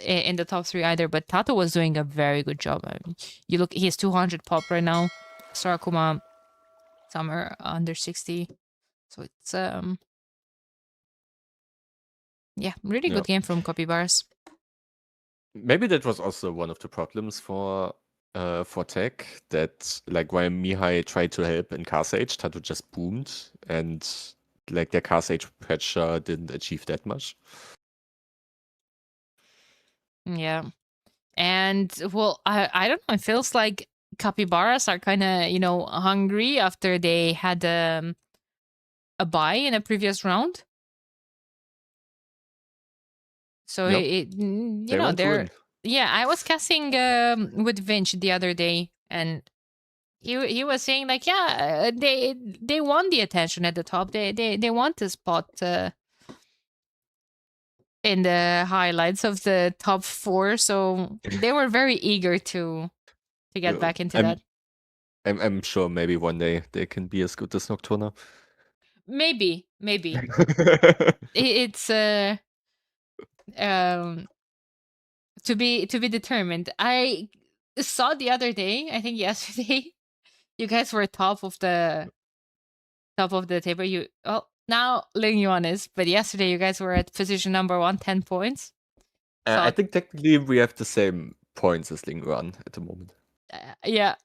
in the top 3 either, but Tato was doing a very good job. I mean, you look, he has 200 pop right now. Sarakuma, somewhere under 60. So it's, yeah, really good game from Capybaras. Maybe that was also one of the problems for Tech, that like while Mihai tried to help in Car Sage, Tato just boomed, and like their Car Sage pressure didn't achieve that much. Yeah. And well, I don't know, it feels like Capybaras are kind of, you know, hungry after they had a bye in a previous round. So Yep. you know, want to they're win. yeah. I was casting with Vinch the other day, and he was saying like, yeah, they want the attention at the top. They want the spot in the highlights of the top 4. So they were very eager to get back into that. I'm sure maybe one day they can be as good as Nocturna. Maybe it's to be determined. I saw the other day, I think yesterday, you guys were top of the table. Now Ling Yuan is, but yesterday you guys were at position number 1, 10 points. I think technically we have the same points as Lingran at the moment. Yeah,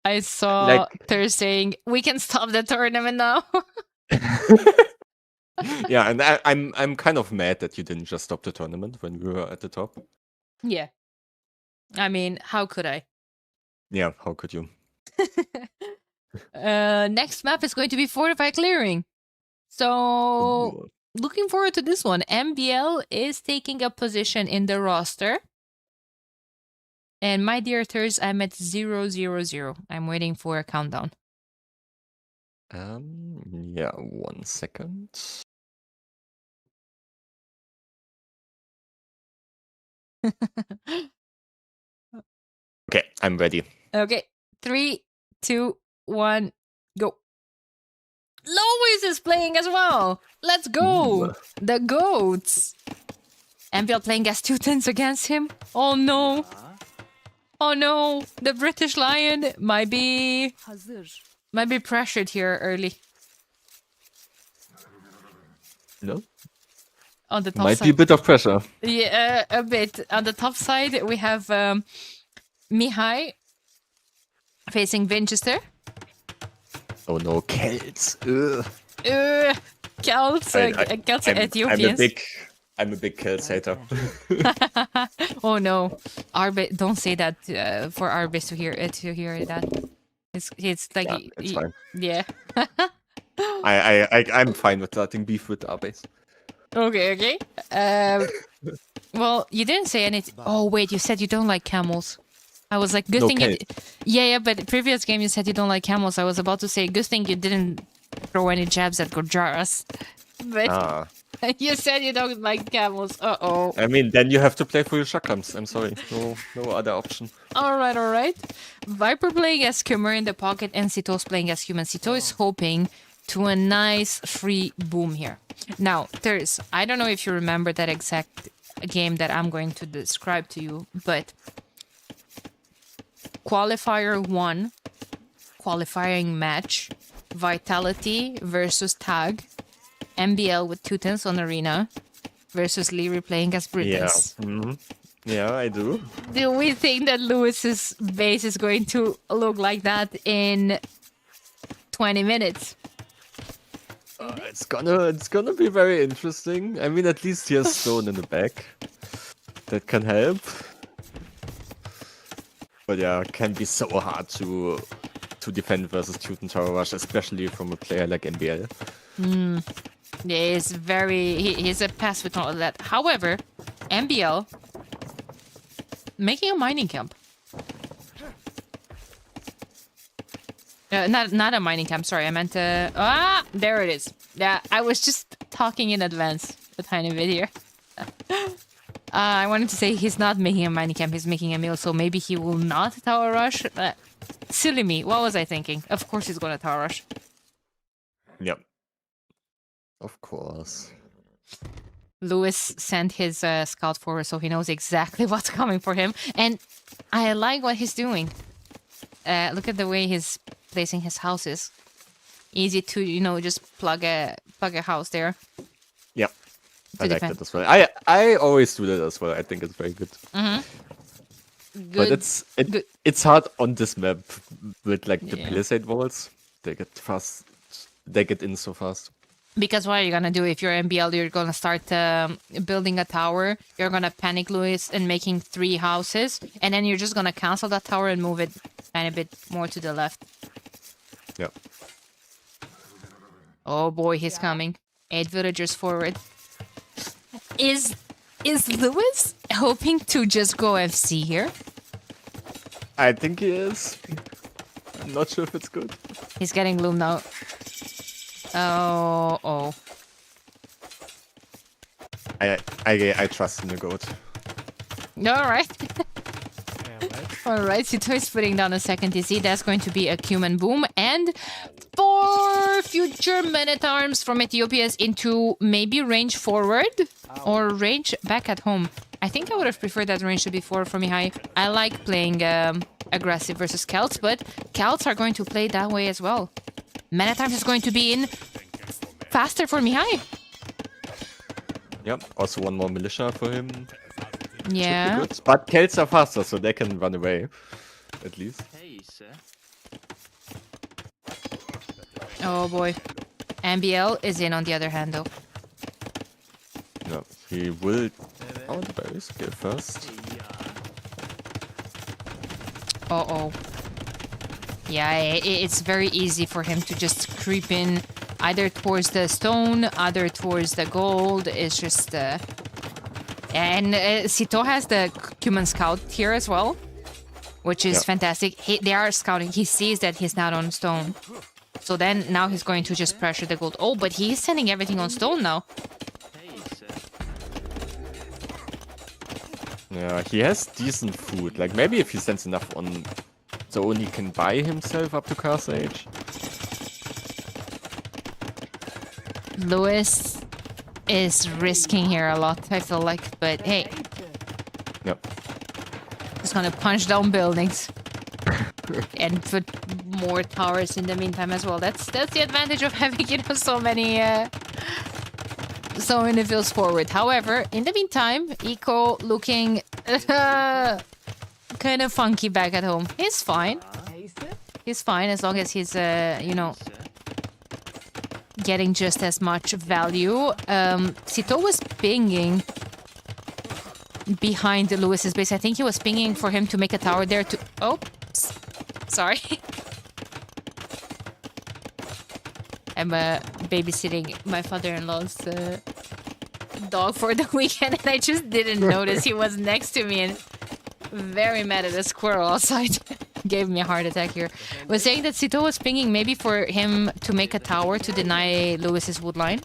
I saw Like- Thur saying we can stop the tournament now. Yeah, and I'm kind of mad that you didn't just stop the tournament when we were at the top. Yeah, I mean, how could I? Yeah, how could you? Next map is going to be Fortify Clearing. So looking forward to this one. MBL is taking a position in the roster. And my dear Thurs, I'm at 0-0-0. I'm waiting for a countdown. Yeah, 1 second. Okay, I'm ready. Okay, 3, 2, 1, go. Lois is playing as well. Let's go. Ooh. The goats. MPL playing as Teutons against him. Oh no. Oh no. The British Lion might be pressured here early. No? On the top Might side. be a bit of pressure. Yeah, a bit. On the top side, we have Mihai facing Winchester. Oh no, Celts. Ugh. Celts, Celts are Ethiopians. I'm a big Celts hater. Oh no, Arbe, don't say that for Arbis to hear that. It's like Yeah, it's fine. Yeah. I'm fine with starting beef with Arbes. Okay. Well, you didn't say anything. Oh wait, you said you don't like camels. I was like, good No, thing you. Celts. Yeah, but previous game you said you don't like camels. I was about to say, good thing you didn't throw any jabs at Gorjaras. But you said you don't like camels. Uh-oh. I mean, then you have to play for your Shakrams. I'm sorry. No other option. Alright. Viper playing as Skimmer in the pocket and Sito's playing as human. Sito is hoping to a nice free boom here. Now, I don't know if you remember that exact game that I'm going to describe to you, but Qualifier 1, qualifying match, Vitality versus Tag, MBL with Teutons on Arena versus Leary playing as Britons. Yeah. Yeah, I do. Do we think that Lewis's base is going to look like that in 20 minutes? It's gonna be very interesting. I mean, at least he has Stone in the back. That can help. But yeah, it can be so hard to defend versus Teuton Tower Rush, especially from a player like NBL. Yeah, he's a pass with all of that. However, MBL making a mining camp. Not a mining camp, sorry, I meant there it is. Yeah, I was just talking in advance a tiny bit here. I wanted to say he's not making a mining camp, he's making a meal, so maybe he will not tower rush. Silly me, what was I thinking? Of course he's gonna tower rush. Yep. Of course. Lewis sent his scout forward, so he knows exactly what's coming for him. And I like what he's doing. Look at the way he's placing his houses. Easy to, just plug a house there. Yep. I like that as well. I always do that as well. I think it's very good. Mm-hmm. But it's hard on this map with the palisade walls. They get in so fast. Because what are you gonna do if you're MBL? You're gonna start building a tower. You're gonna panic Lewis and making 3 houses, and then you're just gonna cancel that tower and move it a bit more to the left. Yep. Oh boy, he's coming. 8 villagers forward. Is Lewis hoping to just go FC here? I think he is. I'm not sure if it's good. He's getting loom now. Oh. I trust in the goat. Alright. Alright, Sito is putting down a second TC. That's going to be a Cuman boom. And 4 future men-at-arms from Ethiopia's into maybe range forward or range back at home. I think I would have preferred that range to be 4 for Mihai. I like playing aggressive versus Celts, but Celts are going to play that way as well. Men-at-arms is going to be in faster for Mihai. Yep, also 1 more militia for him. Yeah. Should be good. But Celts are faster, so they can run away. At least. Oh boy. MBL is in on the other hand though. No, he will... Oh, the berries go first. Uh-oh. Yeah, it's very easy for him to just creep in either towards the stone, either towards the gold. It's just... And Sito has the Cuman Scout here as well, which is fantastic. They are scouting. He sees that he's not on stone. So then now he's going to just pressure the gold. Oh, but he's sending everything on stone now. Yeah, he has decent food. Like, maybe if he sends enough on zone, he can buy himself up to Castle Age. Lewis is risking here a lot, I feel like. But hey. Yep. He's gonna punch down buildings. And put more towers in the meantime as well. That's the advantage of having, you know, so many fields forward. However, in the meantime, Eco looking kind of funky back at home. He's fine. He's fine as long as he's you know, getting just as much value. Sito was pinging behind Lewis's base. I think he was pinging for him to make a tower there to... Oh, sorry. I'm babysitting my father-in-law's dog for the weekend, and I just didn't notice he was next to me and very mad at a squirrel outside. Gave me a heart attack here. Was saying that Sito was pinging maybe for him to make a tower to deny Lewis's wood line.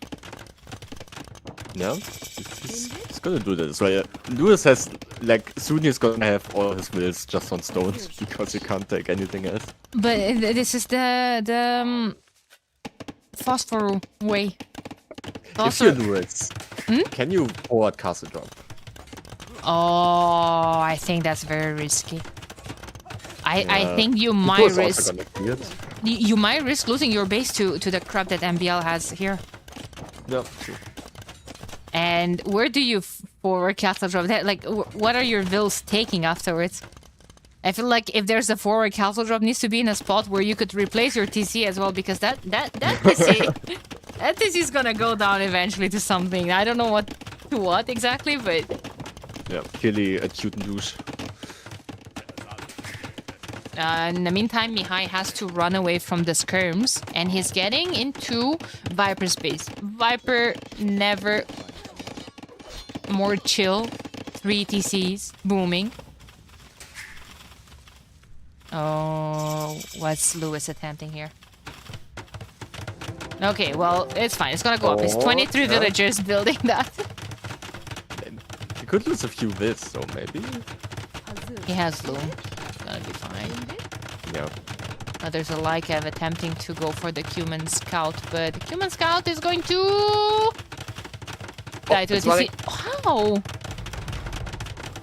Yeah, he's gonna do that. So Lewis has, like, soon he's gonna have all his mills just on stones because he can't take anything else. But this is the phosphor way. If you do it, can you forward castle drop? Oh, I think that's very risky. I think you might risk... You might risk losing your base to the crap that MBL has here. Yeah, true. And where do you forward castle drop? That, like, what are your vills taking afterwards? I feel like if there's a forward castle drop, needs to be in a spot where you could replace your TC as well, because that TC that TC is gonna go down eventually to something. I don't know what exactly, but yeah, clearly a cute douche. In the meantime, Mihai has to run away from the skirms, and he's getting into Viper's base. Viper never more chill. 3 TCs booming. Oh, what's Lewis attempting here? Okay, well, it's fine. It's gonna go up. It's 23 villagers building that. He could lose a few this, so maybe. He has loom. Gonna be fine. Yeah. There's a Lycav attempting to go for the Cuman Scout, but the Cuman Scout is going to die to a TC. Wow!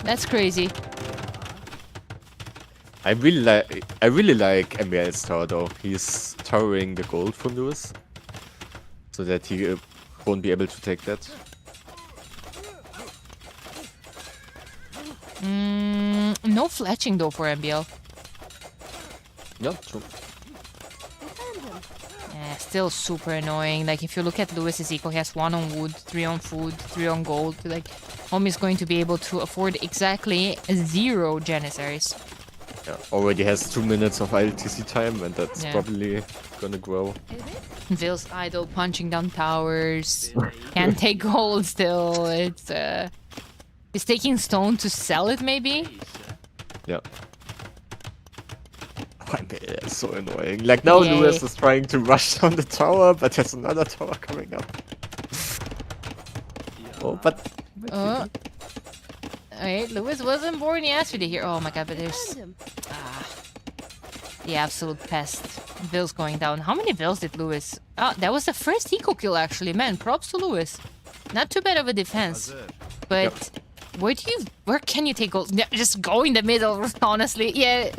That's crazy. I really like MBL's tower though. He's towering the gold from Lewis, so that he won't be able to take that. No fletching though for MBL. Yeah, true. Yeah, still super annoying. Like, if you look at Lewis's eco, he has 1 on wood, 3 on food, 3 on gold. Like, homie's going to be able to afford exactly 0 Janissaries. Yeah, already has 2 minutes of ILTC time, and that's probably gonna grow. Vill's idle, punching down towers. Can't take gold still. It's he's taking stone to sell it, maybe? Yeah. It's so annoying. Like, now Lewis is trying to rush down the tower, but there's another tower coming up. Oh, but... Alright, Lewis wasn't born yesterday here. Oh my god, but there's... the absolute pest. Vills going down. How many Vills did Lewis... Oh, that was the first eco kill, actually. Man, props to Lewis. Not too bad of a defense. But... Where can you take gold? Yeah, just go in the middle, honestly. Yeah.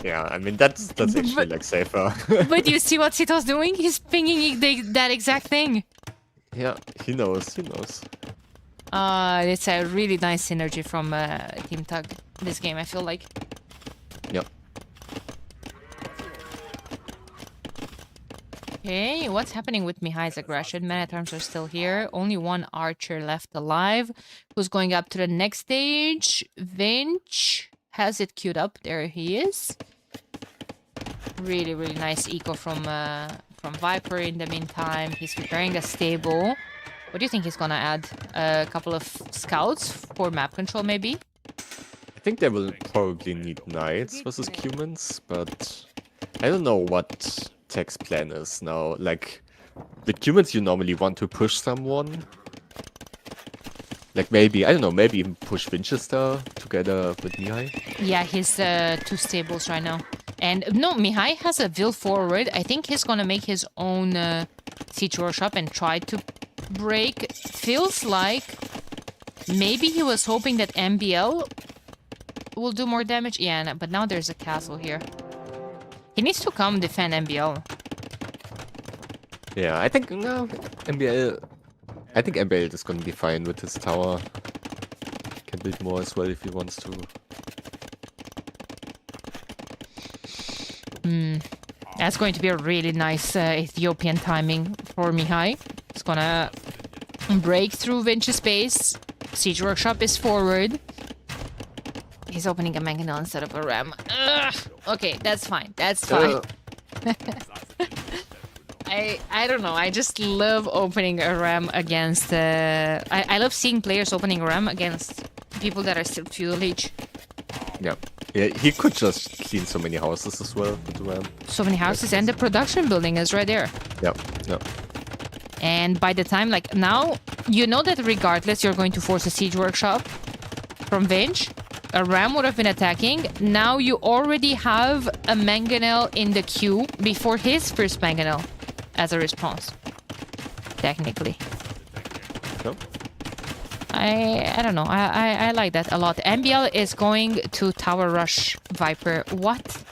Yeah, I mean, that's actually, like, safer. But you see what Sito's doing? He's pinging that exact thing. Yeah, he knows. It's a really nice synergy from Team Tug this game, I feel like. Yep. Okay, what's happening with Mihai's aggression? Man at arms are still here. Only 1 archer left alive. Who's going up to the next stage? Vinch has it queued up. There he is. Really, really nice eco from Viper in the meantime. He's preparing a stable. What do you think he's gonna add? A couple of scouts for map control, maybe? I think they will probably need knights versus humans, but I don't know what Tech's plan is now. Like, with humans, you normally want to push someone. Like maybe, I don't know, maybe even push Winchester together with Mihai. Yeah, he's 2 stables right now. And no, Mihai has a Vil forward. I think he's gonna make his own siege workshop and try to break. Feels like maybe he was hoping that MBL will do more damage. Yeah, no, but now there's a castle here. He needs to come defend MBL. Yeah, I think no, MBL. I think MBL is gonna be fine with his tower. Can build more as well if he wants to. That's going to be a really nice Ethiopian timing for Mihai. He's gonna break through Vinch's base. Siege Workshop is forward. He's opening a Mangonel instead of a Ram. Ugh. Okay, that's fine. That's fine. I don't know. I just love opening a Ram against... I love seeing players opening Ram against people that are still Feudal Age. Yeah. Yeah, he could just clean so many houses as well with the Ram. So many houses, and the production building is right there. Yep, yep. And by the time, like, now, you know that regardless you're going to force a Siege Workshop from Vinch, a Ram would have been attacking. Now you already have a Mangonel in the queue before his first Mangonel as a response. Technically. Yep. I don't know. I like that a lot. MBL is going to Tower Rush Viper. What?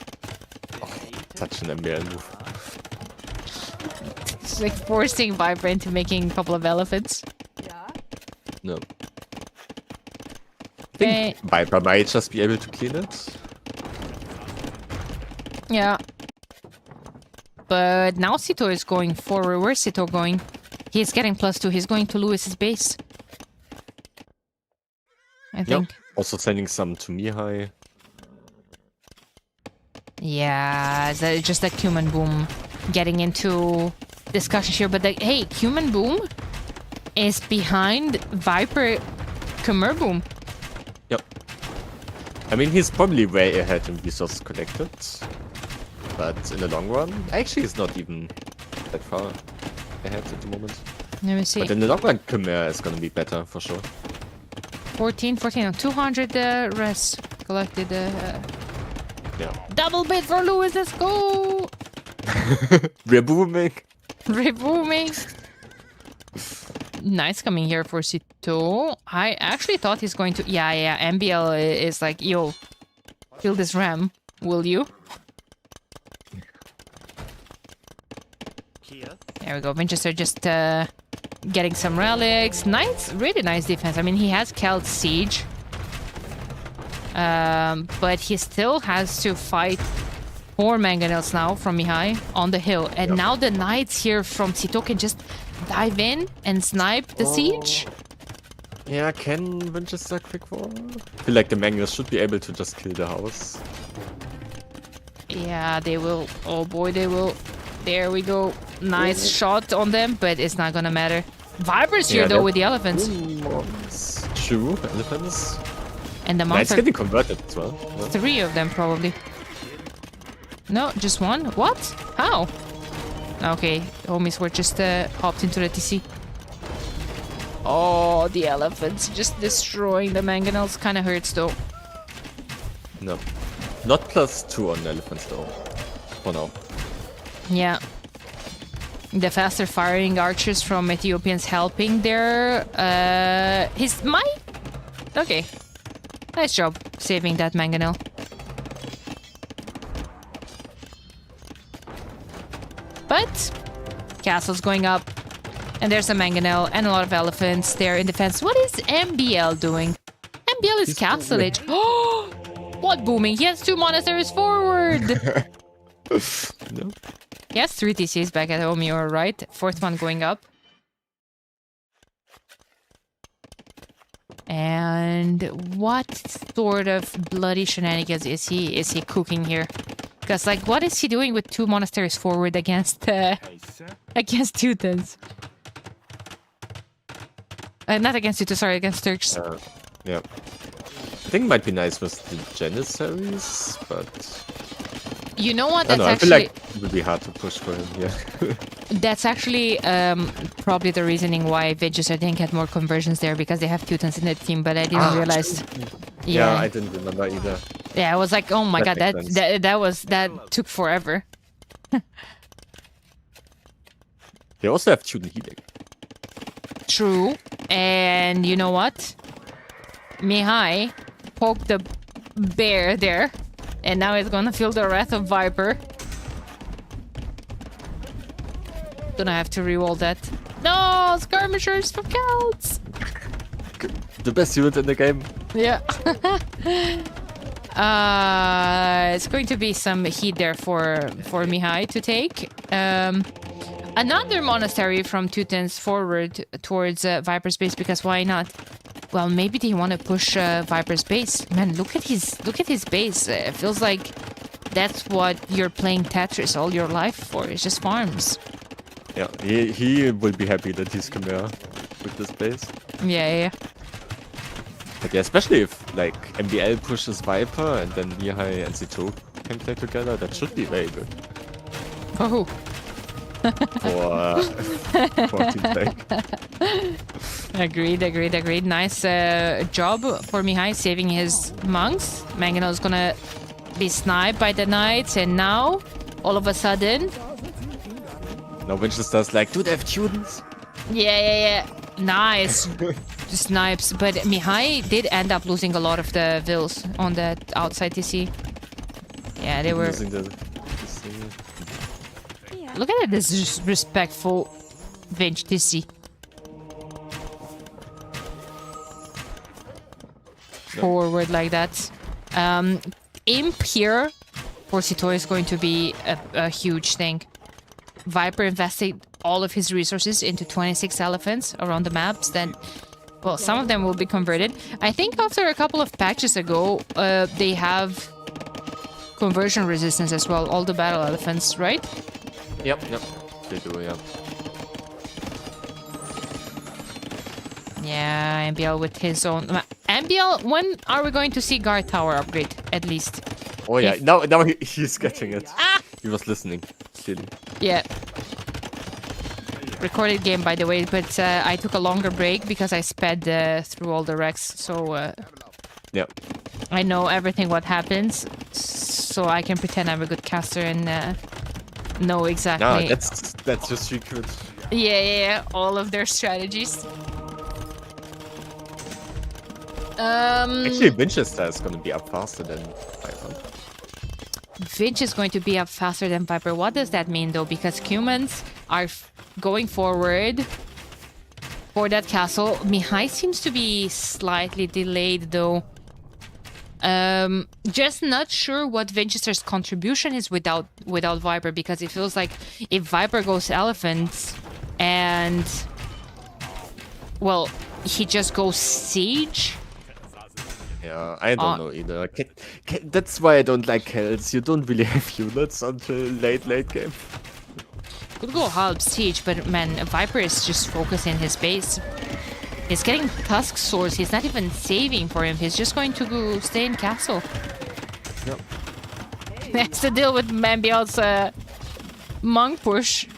Oh, such an MBL move. It's like forcing Viper into making a couple of elephants. No. I think Viper might just be able to clean it. Yeah. But now Sito is going forward. Where's Sito going? He's getting +2. He's going to Lewis's base. I think. Yep. Also sending some to Mihai. Yeah, just that Cumin Boom getting into discussion here. But hey, Cumin Boom is behind Viper Khmer Boom. Yep. I mean, he's probably way ahead in resources collected. But in the long run, actually, he's not even that far ahead at the moment. Let me see. But in the long run, Khmer is gonna be better for sure. 14, 200 res collected. Yeah. Double bid for Lewis, let's go! We're booming. We're booming. Nice coming here for Sito. I actually thought he's going to... Yeah, MBL is like, yo, kill this Ram, will you? There we go, Winchester just getting some relics. Nice, really nice defense. I mean, he has Kelt Siege. But he still has to fight 4 Mangonels now from Mihai on the hill. And now the Knights here from Sito can just dive in and snipe the siege. Yeah, can Winchester quick wall? I feel like the Mangonels should be able to just kill the house. Yeah, they will. Oh boy, they will. There we go. Nice shot on them, but it's not gonna matter. Viper's here though with the elephants. True, elephants. And the Knights monster. getting converted as well. 3 of them probably. No, just 1? What? How? Okay, homies were just hopped into the TC. Oh, the elephants just destroying the Mangonels. Kinda hurts though. No. Not +2 on the elephants though. For now. Yeah. The faster firing archers from Ethiopians helping there. His might. Okay. Nice job saving that Mangonel. But castle's going up. And there's a Mangonel and a lot of elephants there in defense. What is MBL doing? MBL is castle age. Oh, what booming? He has 2 monasteries forward. No. He has 3 TCs back at home, you're right. 4th one going up. And what sort of bloody shenanigans is he cooking here? Because, like, what is he doing with 2 monasteries forward against Teutons? Not against Teutons, sorry, against Turks. Yeah. I think it might be nice with the Janissaries, but You know what? I don't That's know. I feel actually like it would be hard to push for him. Yeah. that's actually probably the reasoning why Vigis I think had more conversions there because they have Teutons in the team, but I didn't realize. Yeah, Yeah. I didn't remember either. Yeah, I was like, oh my god, That makes sense. that took forever. They also have Tuden healing. True. And you know what? Mihai poked the bear there. And now he's gonna feel the wrath of Viper. Gonna have to reroll that. No! Skirmishers for counts! The best unit in the game. Yeah. It's going to be some heat there for Mihai to take. Another monastery from Teutons forward towards Viper's base because why not? Well, maybe they want to push Viper's base. Man, look at his base. It feels like that's what you're playing Tetris all your life for. It's just farms. Yeah, he will be happy that he's Chimera with this base. Yeah. But yeah, especially if like MBL pushes Viper and then Mihai and Zito can play together, that should be very good Oh. for team play. Agreed. Nice job for Mihai saving his monks. Mangano's gonna be sniped by the knights, and now, all of a sudden... Now Winchester's like, dude, I have Tudens. Yeah. Nice snipes. But Mihai did end up losing a lot of the vills on the outside TC. Yeah, they were... Losing the Look at that disrespectful Vinch TC. Forward like that. Imp here for Sito is going to be a huge thing. Viper invested all of his resources into 26 elephants around the maps. Then, well, some of them will be converted. I think after a couple of patches ago, they have conversion resistance as well. All the battle elephants, right? Yep, they do, yeah. Yeah, MBL with his own... MBL, when are we going to see guard tower upgrade, at least? Oh yeah, now he's getting it. He was listening, clearly. Yeah. Recorded game, by the way, but I took a longer break because I sped through all the wrecks, so... Yeah. I know everything what happens, so I can pretend I'm a good caster and know exactly... No, that's your secret. Yeah, all of their strategies. Actually, Winchester is going to be up faster than Viper. Vinch is going to be up faster than Viper. What does that mean, though? Because humans are going forward for that castle. Mihai seems to be slightly delayed, though. Just not sure what Winchester's contribution is without Viper, because it feels like if Viper goes elephants and... well, he just goes siege... Yeah, I don't know either. That's why I don't like Hells. You don't really have units until late game. Could go halb siege, but man, Viper is just focusing his base. He's getting Tusk Swords. He's not even saving for him. He's just going to go stay in castle. Yep. He has to deal with Mambiel's monk push.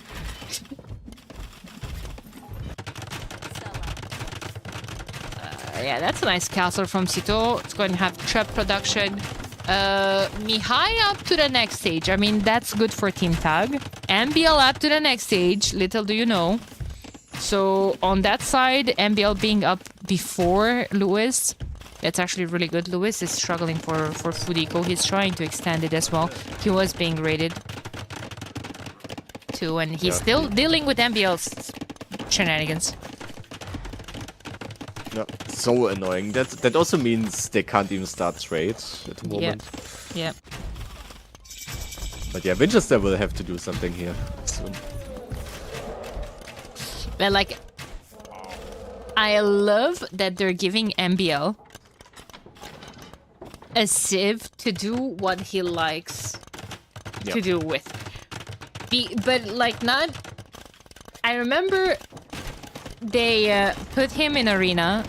Yeah, that's a nice castle from Sito. It's going to have trap production. Mihai up to the next stage. I mean, that's good for Team Tag. MBL up to the next stage. Little do you know. So on that side, MBL being up before Lewis, that's actually really good. Lewis is struggling for food eco. He's trying to extend it as well. He was being raided too, and he's still dealing with MBL's shenanigans. No, so annoying. That also means they can't even start trade at the moment. Yeah. But yeah, Winchester will have to do something here soon. But like, I love that they're giving MBL a sieve to do what he likes to do with. But like not... I remember they put him in arena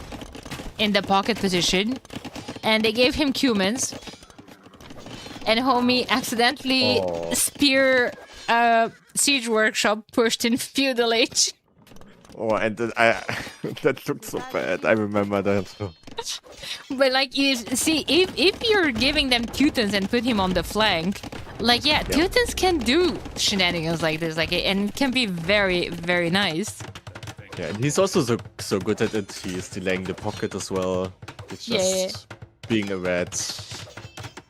in the pocket position and they gave him Cumans and homie accidentally spear Siege Workshop pushed in Feudal Age. Oh, and then that looked so bad. I remember that. But like, you see, if you're giving them Teutons and put him on the flank, like, yeah, Teutons can do shenanigans like this, like, and it can be very, very nice. Yeah, and he's also so good at it. He is delaying the pocket as well. It's just being a rat.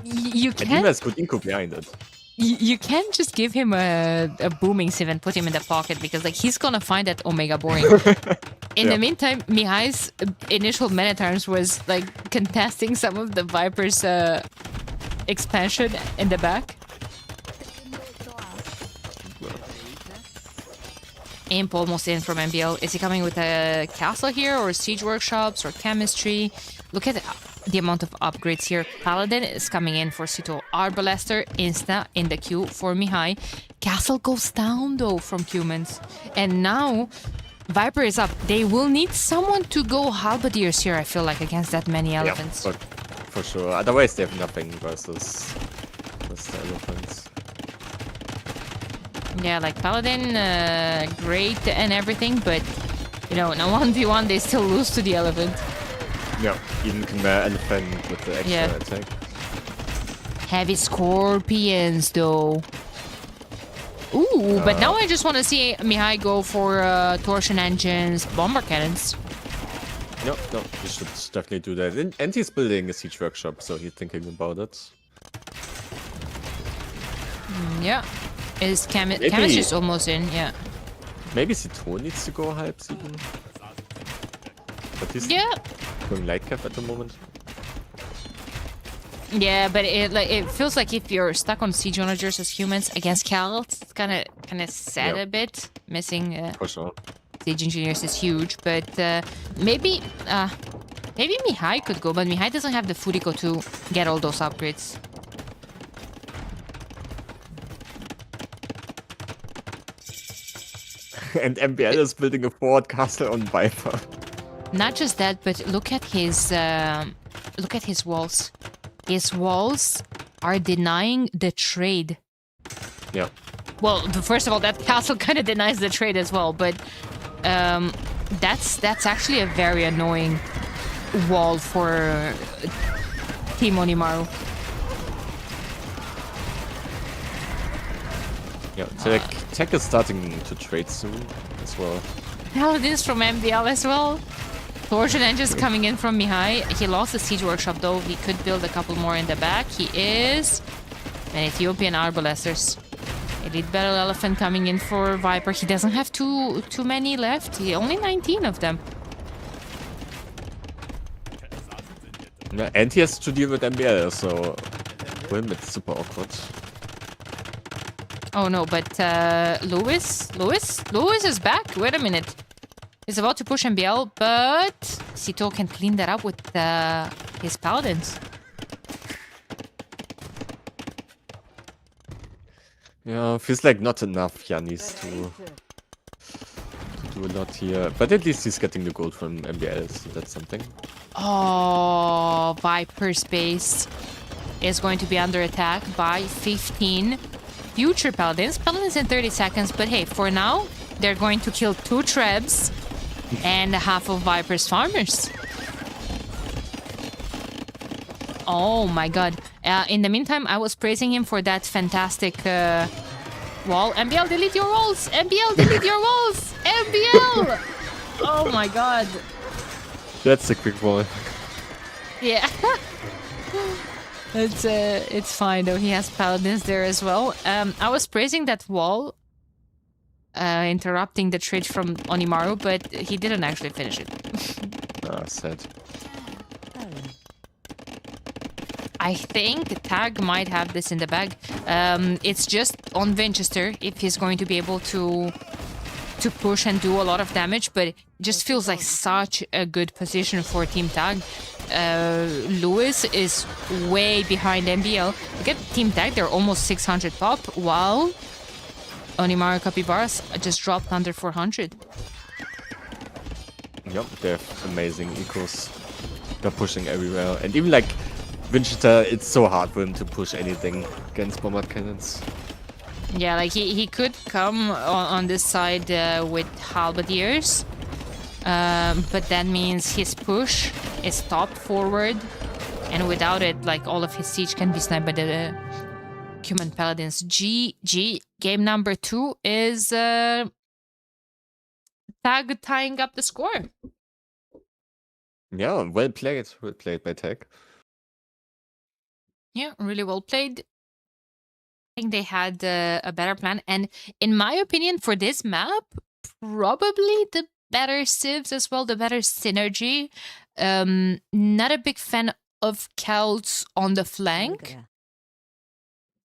You And he can't. has good inco behind it. You can't just give him a booming sieve and put him in the pocket because like he's gonna find that Omega boring. In the meantime, Mihai's initial Minotaurs was like contesting some of the Viper's expansion in the back. Imp almost in from MBL. Is he coming with a castle here or siege workshops or chemistry? Look at the amount of upgrades here. Paladin is coming in for Sito. Arbalester insta in the queue for Mihai. Castle goes down though from humans. And now Viper is up. They will need someone to go halberdiers here, I feel like, against that many elephants. Yeah, for sure. Otherwise they have nothing versus the elephants. Yeah, like Paladin, great and everything, but you know, in a 1v1 they still lose to the elephant. Yeah, even Khmer elephant with the extra attack. Heavy scorpions though. Ooh, but now I just want to see Mihai go for torsion engines, bomber cannons. No, he should definitely do that. And he's building a siege workshop, so he's thinking about it. Yeah. His chemistry's almost in, yeah. Maybe Cito needs to go halb 7. But he's going light cap at the moment. Yeah, but it feels like if you're stuck on siege onagers as humans against Cal, it's kind of sad a bit. Missing for sure. Siege engineers is huge, but maybe Mihai could go, but Mihai doesn't have the Furiko to get all those upgrades. And MBL is building a fort castle on Viper. Not just that, but look at his walls. His walls are denying the trade. Yeah. Well, first of all, that castle kind of denies the trade as well, but that's actually a very annoying wall for Team Onimaru. Yeah, Tech is starting to trade soon as well. Paladins from MBL as well. Torsion engines coming in from Mihai. He lost the siege workshop though. He could build a couple more in the back. He is an Ethiopian arbalesters. Elite battle elephant coming in for Viper. He doesn't have too many left. He only 19 of them. Yeah, and he has to deal with MBL, so for him it's super awkward. Oh no, but Lewis is back. Wait a minute. He's about to push MBL, but Cito can clean that up with his paladins. Yeah, feels like not enough Yanis to do a lot here. But at least he's getting the gold from MBL, so that's something. Oh, Viper's base is going to be under attack by 15 future paladins. Paladins in 30 seconds, but hey, for now, they're going to kill 2 trebs and half of Viper's farmers. Oh my god. In the meantime, I was praising him for that fantastic wall. MBL, delete your walls! MBL, delete your walls! MBL! Oh my god. That's a quick wall. Yeah. It's fine though. He has paladins there as well. I was praising that wall, interrupting the trade from Onimaru, but he didn't actually finish it. Ah, sad. I think Tag might have this in the bag. It's just on Winchester if he's going to be able to push and do a lot of damage, but it just feels like such a good position for Team Tag. Lewis is way behind MBL. Look at Team Tag, they're almost 600 pop, while Onimaru Capybaras just dropped under 400. Yep, they have amazing ecos. They're pushing everywhere. And even like Winchester, it's so hard for him to push anything against bombard cannons. Yeah, like he could come on this side with halberdiers, but that means his push is stopped forward, and without it, like all of his siege can be sniped by the Cuman Paladins. GG. Game number 2 is Tag tying up the score. Yeah, well played. Well played by Tech. Yeah, really well played. I think they had a better plan, and in my opinion, for this map, probably the better civs as well, the better synergy. Not a big fan of Celts on the flank.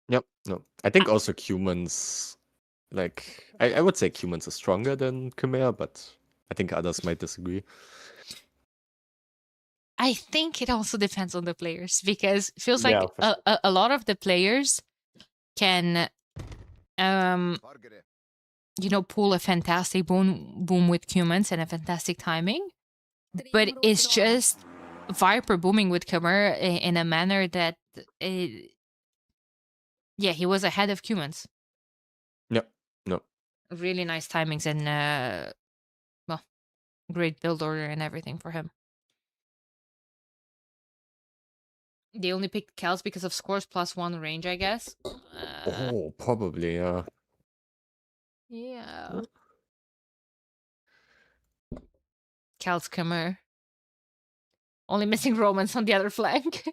Yep, no. I think also Cumans, like, I would say Cumans are stronger than Khmer, but I think others might disagree. I think it also depends on the players, because it feels like Yeah, for a lot of the players can pull a fantastic boom with Cumans and a fantastic timing, but it's just Viper booming with Khmer in a manner that he was ahead of Cumans. Yep, no. Really nice timings and great build order and everything for him. They only picked Celts because of scores +1 range, I guess. Oh, probably, yeah. Yeah. Celts Khmer. Only missing Romans on the other flank.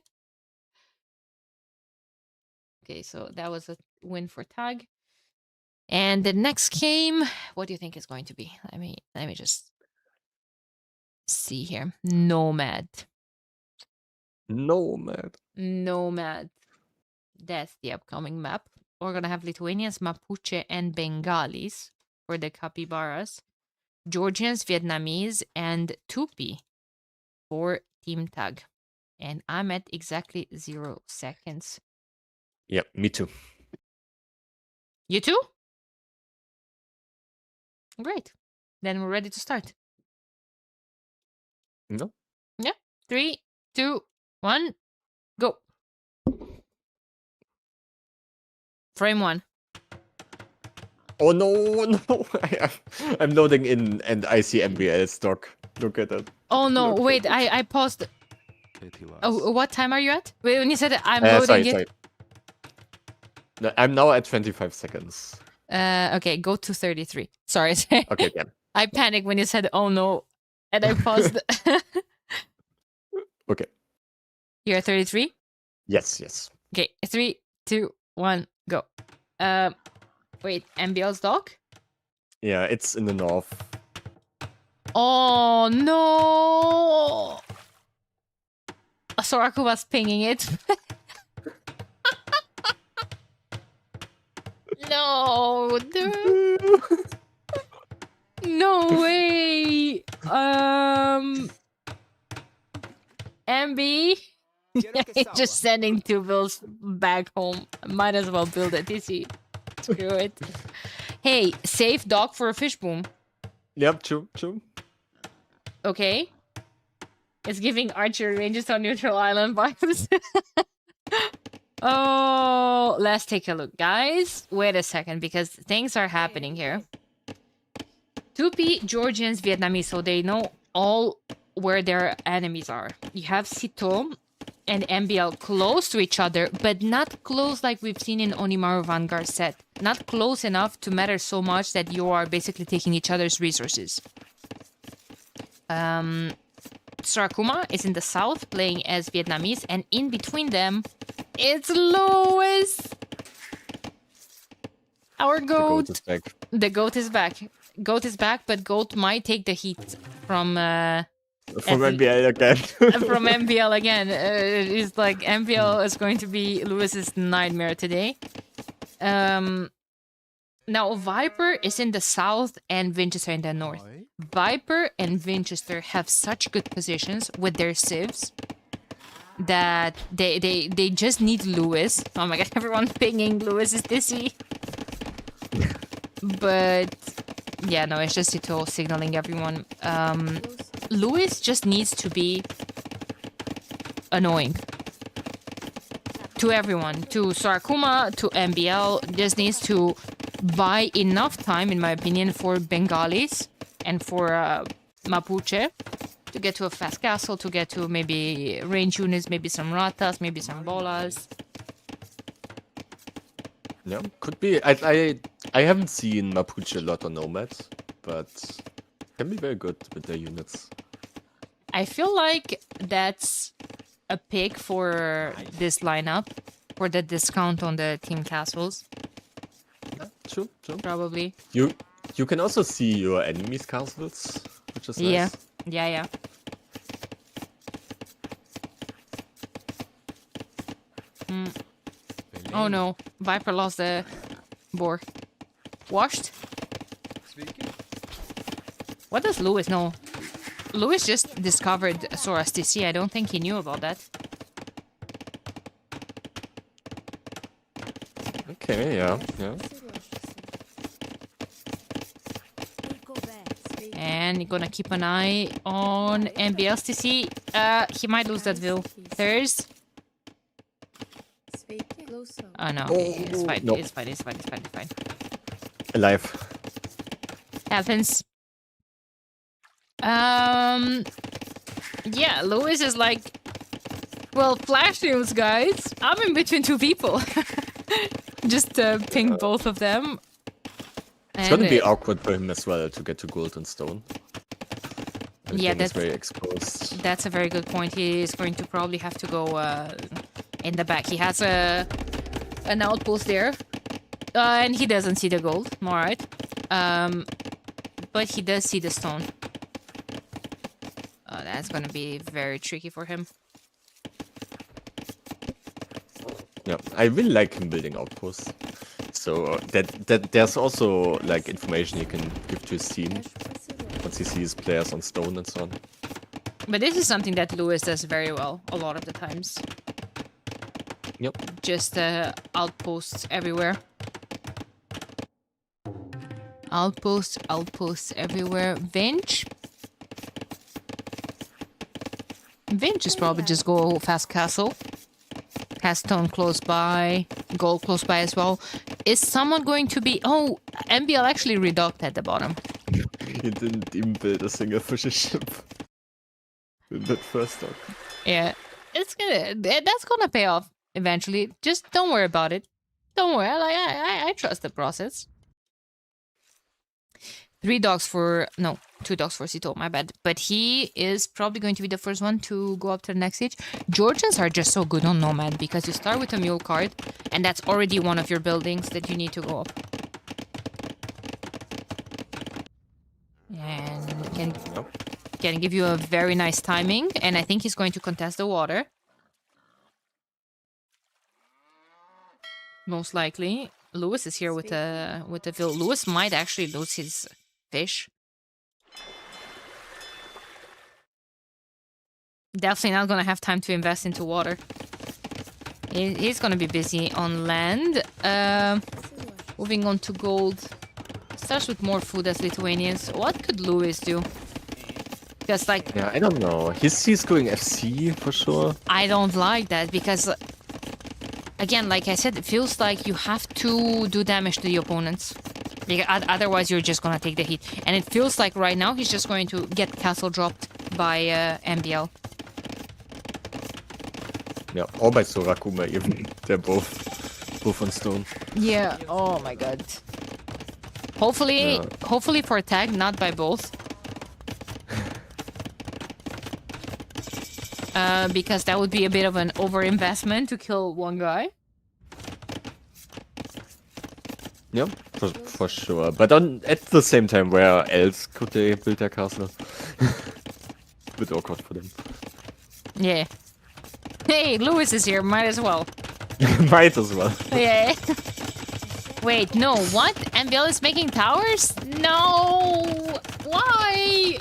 Okay, so that was a win for Tag. And the next game, what do you think is going to be? Let me just see here. Nomad. Nomad. That's the upcoming map. We're gonna have Lithuanians, Mapuche, and Bengalis for the capybaras. Georgians, Vietnamese, and Tupi for Team Tag. And I'm at exactly 0 seconds. Yep, me too. You too? Great. Then we're ready to start. No? Yeah. 3, 2, 1, go. Frame 1. Oh no! I'm loading in and I see MBL stock. Look at that. Oh no, Look wait, at I paused. Oh, what time are you at? Wait, when you said I'm loading sorry. it. No, I'm now at 25 seconds. Okay, go to 33. Sorry. Okay, then. I panicked when you said, oh no, and I paused. Okay. You're at 33? Yes. Okay, 3, 2, 1, go. Wait, MBL's dock? Yeah, it's in the north. Oh no! Soraku was pinging it. No, dude. No way. MB. Just sending 2 bills back home. Might as well build a TC. Screw it. Hey, safe dock for a fish boom. Yep, true. Okay. It's giving archery ranges on neutral island vibes. Oh, let's take a look, guys. Wait a second, because things are happening here. Tupi, Georgians, Vietnamese, so they know all where their enemies are. You have Sito and MBL close to each other, but not close like we've seen in Onimaru Vanguard set. Not close enough to matter so much that you are basically taking each other's resources. Sarakuma is in the south, playing as Vietnamese, and in between them, it's Louis! Our goat! The goat is back. Goat is back, but goat might take the heat from MBL again. from MBL again. It's like MBL is going to be Lewis's nightmare today. Now Viper is in the south and Winchester in the north. Viper and Winchester have such good positions with their civs that they just need Lewis. Oh my god, everyone pinging Lewis is dizzy. But yeah, no, it's just Ito signaling everyone. Lewis just needs to be annoying. to everyone, to Sorakuma, to MBL, just needs to buy enough time, in my opinion, for Bengalis and for Mapuche to get to a fast castle, to get to maybe range units, maybe some ratas, maybe some bolas. Yeah, could be. I haven't seen Mapuche a lot on Nomad, but can be very good with their units. I feel like that's a pick for this lineup, for the discount on the team castles. Yeah, true. Probably. You can also see your enemies' castles, which is Yeah. nice. Yeah. Oh no, Viper lost the boar. Washed? What does Lewis know? Lewis just discovered Sora's TC. I don't think he knew about that. Okay, yeah. And you're gonna keep an eye on MBL's TC. He might lose that Vil. There's... Oh no, okay, it's fine, Nope. it's fine. Alive. Happens. Yeah, Lewis is like, well, flash news, guys. I'm in between two people. Just ping both of them. It's gonna be awkward for him as well to get to gold and stone. Yeah, that's very exposed. That's a very good point. He is going to probably have to go in the back. He has an outpost there, and he doesn't see the gold. All right, but he does see the stone. That's gonna be very tricky for him. Yeah, I really like him building outposts. So that there's also like information he can give to his team once he sees players on stone and so on. But this is something that Lewis does very well a lot of the times. Yep. Just outposts everywhere. Outposts everywhere. Vinch is probably just go fast castle. Has stone close by, gold close by as well. Is someone going to be... Oh, MBL actually redocked at the bottom. He didn't even build a single fisher ship in that first dock. Yeah, that's gonna pay off eventually. Just don't worry about it. Don't worry. I trust the process. 2 dogs for Sito, my bad. But he is probably going to be the first one to go up to the next stage. Georgians are just so good on Nomad because you start with a mule card and that's already one of your buildings that you need to go up. And can give you a very nice timing, and I think he's going to contest the water. Most likely. Lewis is here with the Vil. Lewis might actually lose his fish. Definitely not gonna have time to invest into water. He's gonna be busy on land. Moving on to gold. Starts with more food as Lithuanians. What could Lewis do? Because like... Yeah, I don't know. He's going FC for sure. I don't like that because... Again, like I said, it feels like you have to do damage to the opponents. Otherwise, you're just gonna take the hit. And it feels like right now he's just going to get castle dropped by MBL. Yeah, or by Sorakuma even. They're both on stone. Yeah, oh my god. Hopefully for tag, not by both. Because that would be a bit of an overinvestment to kill one guy. Yeah, for sure. But at the same time, where else could they build their castle? Bit awkward for them. Yeah. Hey, Lewis is here. Might as well. Might as well. Yeah. Wait, no. What? MBL is making towers? No. Why?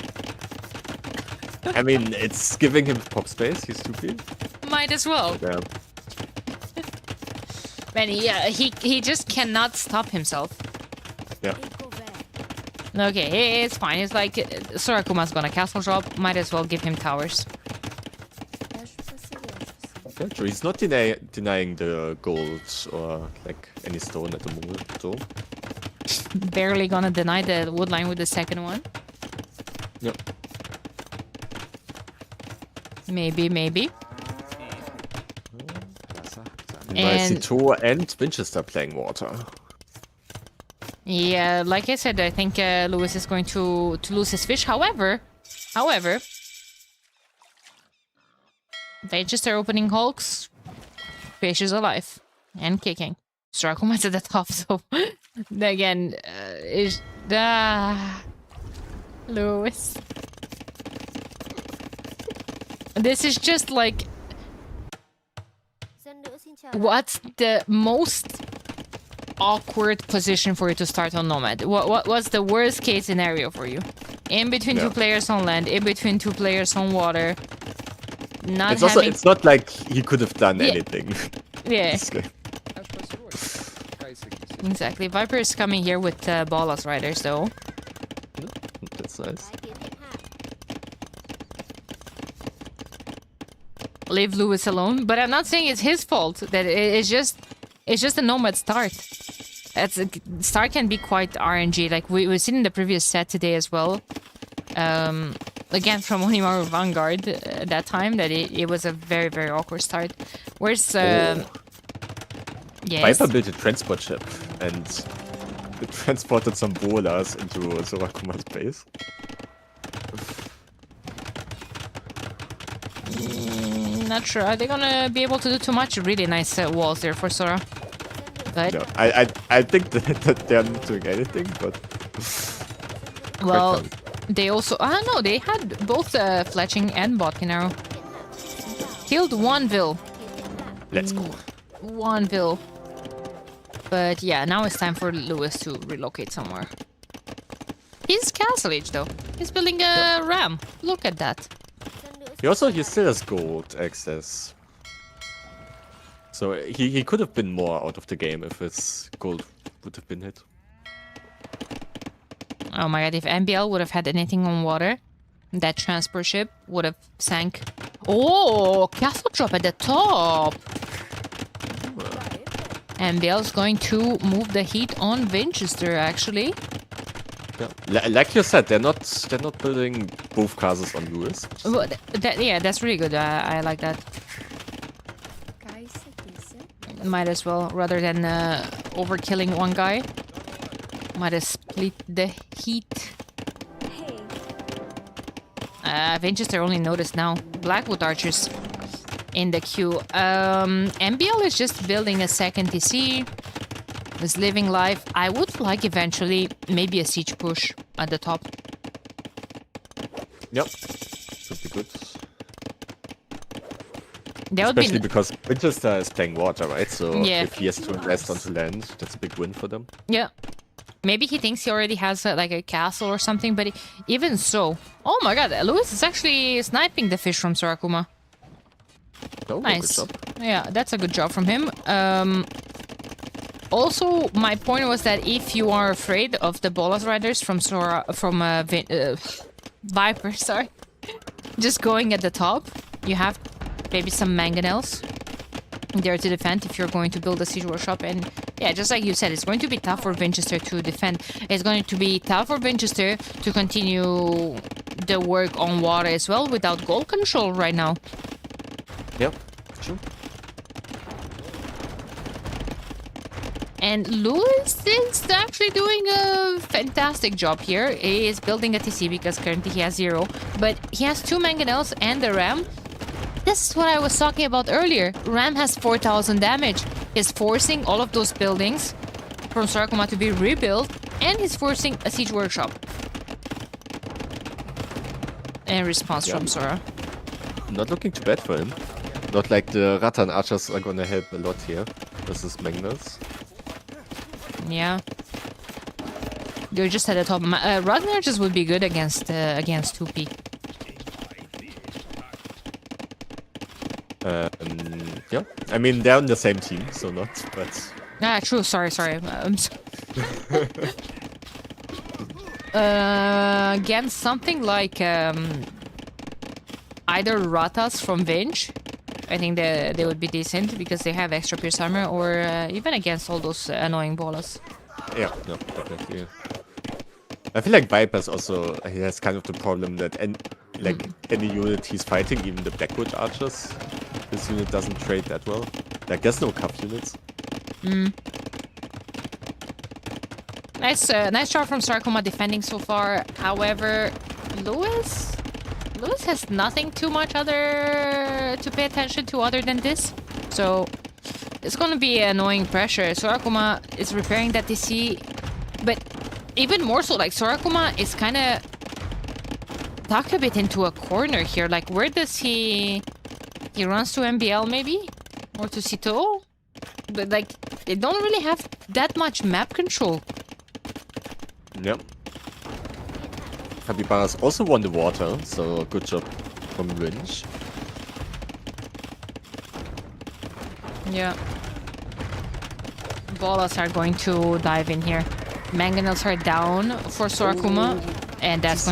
I mean, it's giving him pop space. He's stupid. Might as well. Yeah. Man, yeah, he just cannot stop himself. Yeah. Okay, it's fine. It's like Sorakuma's gonna castle drop. Might as well give him towers. Yeah, So he's not denying the gold or like any stone at the moment, so. Barely gonna deny the wood line with the second one. Yep. Maybe. Meanwhile, Cito and Winchester playing water. Yeah, like I said, I think Lewis is going to lose his fish. However, Winchester opening hulks, fish is alive and kicking. Strakuma's at the top, so again, is Lewis. This is just like, what's the most awkward position for you to start on Nomad? What's the worst case scenario for you? In between two players on land, in between two players on water. It's not like he could have done anything. Yeah. Exactly. Viper is coming here with Ballas Riders, though. That's nice. Leave Lewis alone, but I'm not saying it's his fault. That it's just a Nomad start. Start can be quite RNG. Like we've seen in the previous set today as well. Again from Onimaru Vanguard at that time, that it was a very, very awkward start. Where's yes. Viper built a transport ship and it transported some bolas into Sorakuma's base. Not sure. Are they gonna be able to do too much? Really nice walls there for Sora. But no, I think that they're not doing anything, but well, they also no, they had both Fletching and Botkin arrow. Killed one Vil. Let's go. One Vil. But yeah, now it's time for Lewis to relocate somewhere. He's Castle Age though. He's building a ram. Look at that. He still has gold access. So he could have been more out of the game if his gold would have been hit. Oh my god, if MBL would have had anything on water, that transport ship would have sank. Oh, castle drop at the top. MBL is going to move the heat on Winchester, actually. Yeah. Like you said, they're not building both castles on Lewis. Well, yeah, that's really good. I like that. Might as well, rather than overkilling one guy. Might have split the heat. Winchester only noticed now. Blackwood archers in the queue. MBL is just building a second TC. Is living life. I would like eventually maybe a siege push at the top. Yep. Should be good. Especially because Winchester is playing water, right? So yeah. If he has to invest onto land, that's a big win for them. Yeah. Maybe he thinks he already has like a castle or something, but even so... Oh my god, Lewis is actually sniping the fish from Sorakuma. Oh, nice. Good job. Yeah, that's a good job from him. Also, my point was that if you are afraid of the Bolas Riders from Viper, sorry, just going at the top, you have maybe some mangonels there to defend if you're going to build a siege workshop. And yeah, just like you said, it's going to be tough for Winchester to defend. It's going to be tough for Winchester to continue the work on water as well without goal control right now. Yep, true. And Lewis is actually doing a fantastic job here. He is building a TC because currently he has 0. But he has 2 mangonels and the ram. This is what I was talking about earlier. Ram has 4,000 damage. He's forcing all of those buildings from Sorakuma to be rebuilt. And he's forcing a siege workshop. And response from Sora. Not looking too bad for him. Not like the Rattan archers are gonna help a lot here. This is Magnus. Yeah. You're just at the top. Rattan archers would be good against 2P. Yeah. I mean, they're on the same team, so not, but... Ah, true. Sorry. Against something like either Ratas from Vinch I think they would be decent because they have extra pierce armor, or even against all those annoying ballers. Yeah, no, definitely. I feel like Viper's also, he has kind of the problem that any unit he's fighting, even the Blackwood archers, this unit doesn't trade that well. Like, there's no cup units. Nice job from Sarkoma defending so far. However, Lewis has nothing too much other to pay attention to other than this. So it's gonna be annoying pressure. Sorakuma is repairing that DC, but even more so, like Sorakuma is kind of tucked a bit into a corner here. Like, where does he runs to MBL maybe, or to Sito, but like they don't really have that much map control. Yep. Capybaras also won the water, so good job from Winch. Yeah. Bolas are going to dive in here. Mangonels are down for Sorakuma, and that's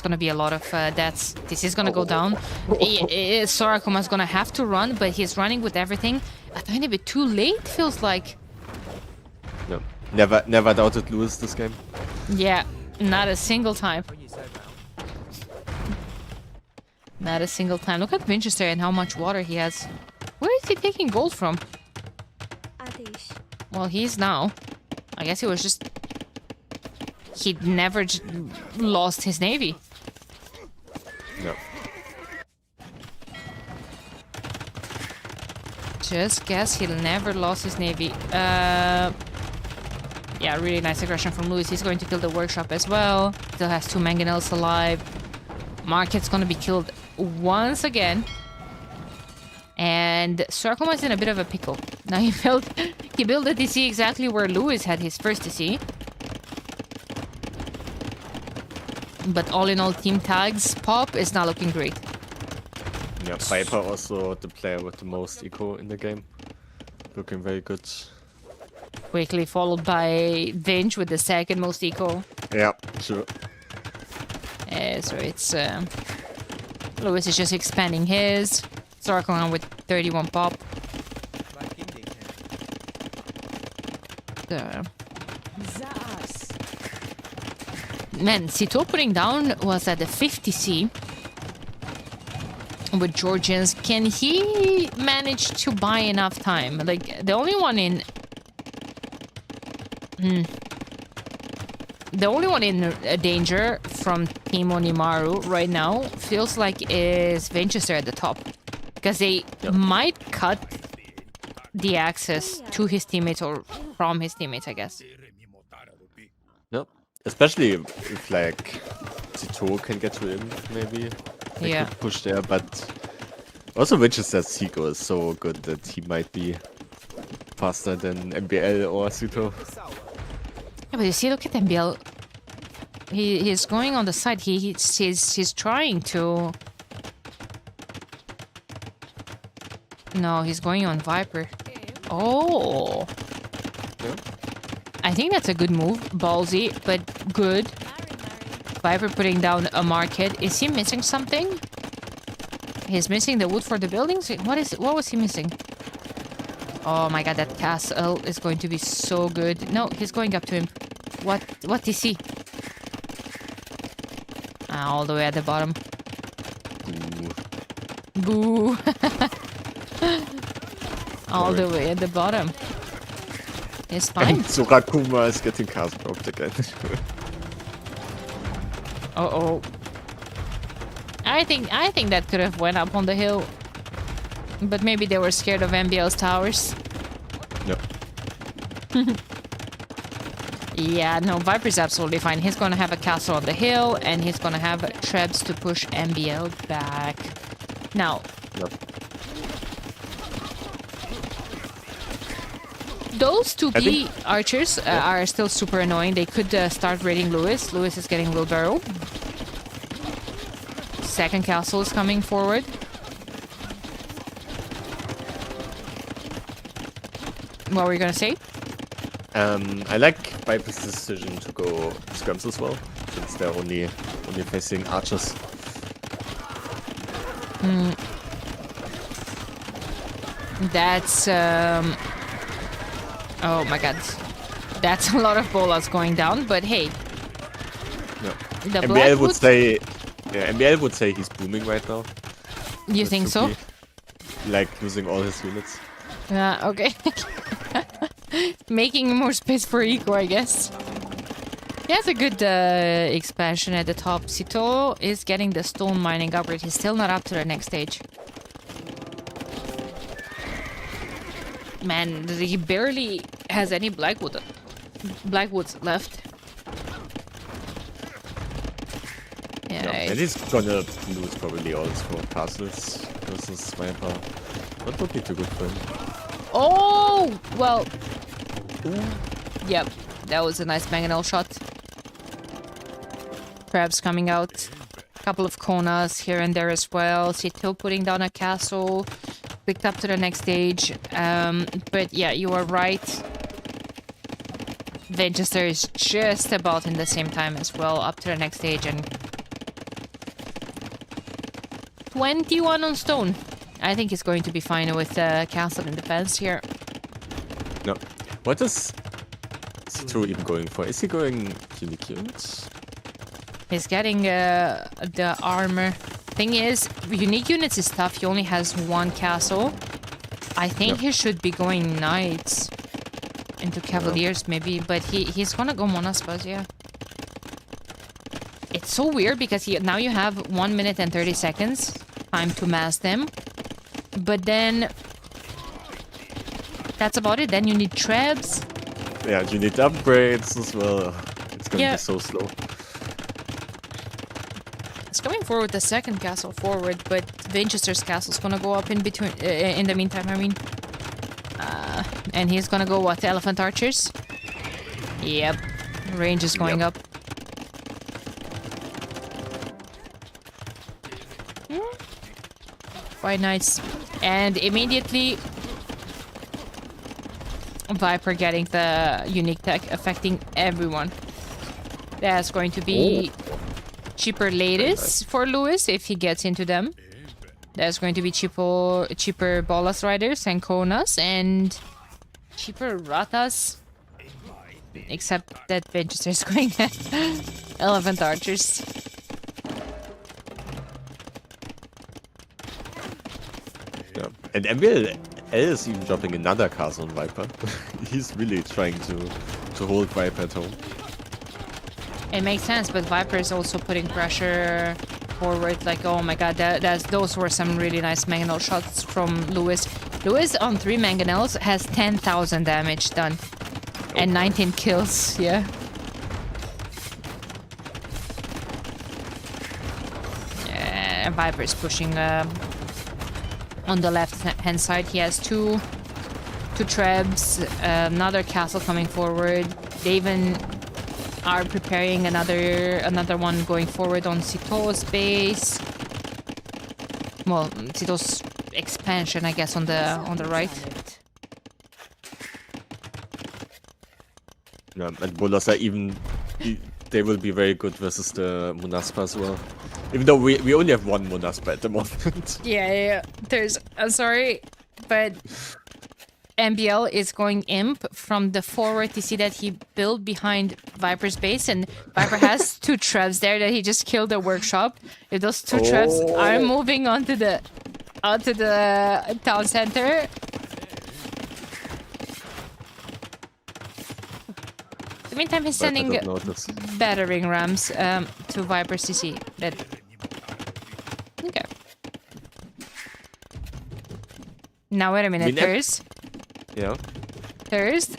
going to be a lot of deaths. This is going to go down. Sorakuma's going to have to run, but he's running with everything a tiny bit too late, feels like. No. Never doubted Lewis this game. Yeah, not a single time. Not a single time. Look at Winchester and how much water he has. Where is he taking gold from? Well, he's now. I guess he was just... He never lost his navy. No. Just guess he'll never lost his navy. Yeah, really nice aggression from Lewis. He's going to kill the workshop as well. Still has 2 mangonels alive. Market's gonna be killed once again. And Sorakuma's in a bit of a pickle. Now he built the DC exactly where Lewis had his first DC. But all in all, team tags pop is not looking great. Yeah, Viper also the player with the most eco in the game. Looking very good. Quickly followed by Vinch with the second most eco. Yeah, sure. So it's... Lewis is just expanding his. Sorakuma with 31 pop. Man, Sito putting down was at the 50C. With Georgians, can he manage to buy enough time? Like, the only one in... The only one in danger from Team Onimaru right now feels like is Winchester at the top. Because they might cut the access to his teammates or from his teammates, I guess. Yep. Especially if like Tito can get to him, maybe. They could push there, but also Winchester's Seagull is so good that he might be faster than MBL or Sito. Yeah, but you see, look at MBL. He's going on the side. He's trying to. No, he's going on Viper. Oh. Yeah. I think that's a good move. Ballsy, but good. Viper putting down a market. Is he missing something? He's missing the wood for the buildings? What was he missing? Oh my god, that castle is going to be so good. No, he's going up to him. What is he? All the way at the bottom. Boo. All the way at the bottom. It's fine. And Sorakuma is getting cast dropped again. Uh-oh. I think that could have went up on the hill. But maybe they were scared of MBL's towers. Yep. Yeah, no, Viper's absolutely fine. He's gonna have a castle on the hill, and he's gonna have trebs to push MBL back. Now, those 2P archers are still super annoying. They could start raiding Lewis. Lewis is getting wheelbarrow. Second castle is coming forward. What were you gonna say? I like Viper's decision to go scrums as well, since they're only facing archers. That's oh my god. That's a lot of bolas going down, but hey. Yeah. The MBL Blackwood? would say, yeah, MBL would say he's booming right now. You With think so? 2P, like losing all his units. Yeah, okay. Making more space for Eco, I guess. He has a good expansion at the top. Sito is getting the stone mining upgrade. He's still not up to the next stage. Man, he barely has any Blackwoods left. Yeah, And he's gonna lose probably all his 4 castles versus Viper. That would be too good for him. Oh, well. Yep, that was a nice mangonel shot. Crabs coming out. A couple of Konas here and there as well. Sito putting down a castle. Picked up to the next stage. But yeah, you are right. Winchester is just about in the same time as well, up to the next stage, and 21 on stone. I think he's going to be fine with castle in defense here. No. What is Citro even going for? Is he going unique units? He's getting the armor. Thing is, unique units is tough. He only has 1 castle. I think he should be going knights into cavaliers maybe, but he's gonna go monaspas, yeah. It's so weird because now you have 1 minute and 30 seconds time to mass them, but then that's about it. Then you need trebs. Yeah, you need upgrades as well. It's gonna be so slow. It's coming forward the second castle forward, but Winchester's castle's gonna go up in between. In the meantime, I mean, and he's gonna go what? Elephant archers? Yep, range is going up. Quite nice, and immediately Viper getting the unique tech affecting everyone. That's going to be cheaper ladies for Lewis if he gets into them. There's going to be cheaper Bolas Riders and Konas and cheaper Ratas. Except that Winchester is going Elephant Archers. Yeah. And MBL is even dropping another castle on Viper. He's really trying to hold Viper at home. It makes sense, but Viper is also putting pressure forward. Like, oh my god, those were some really nice mangonel shots from Lewis. Lewis on 3 mangonels has 10,000 damage done. And 19 kills, yeah. Yeah, Viper is pushing on the left-hand side. He has two trebs, another castle coming forward. They even are preparing another one going forward on Sito's base. Well, Sito's expansion, I guess, on the right. Yeah, and Bolas are even they will be very good versus the Monaspa as well. Even though we only have 1 Monaspa at the moment. Yeah. There's I'm sorry, but MBL is going imp from the forward. You see that he built behind Viper's base, and Viper has 2 trebs there that he just killed the workshop. If those 2 trebs are moving onto the town center. In the meantime, he's sending battering rams to Viper's CC. Okay. Now wait a minute, Thurs. Yeah. Thurs.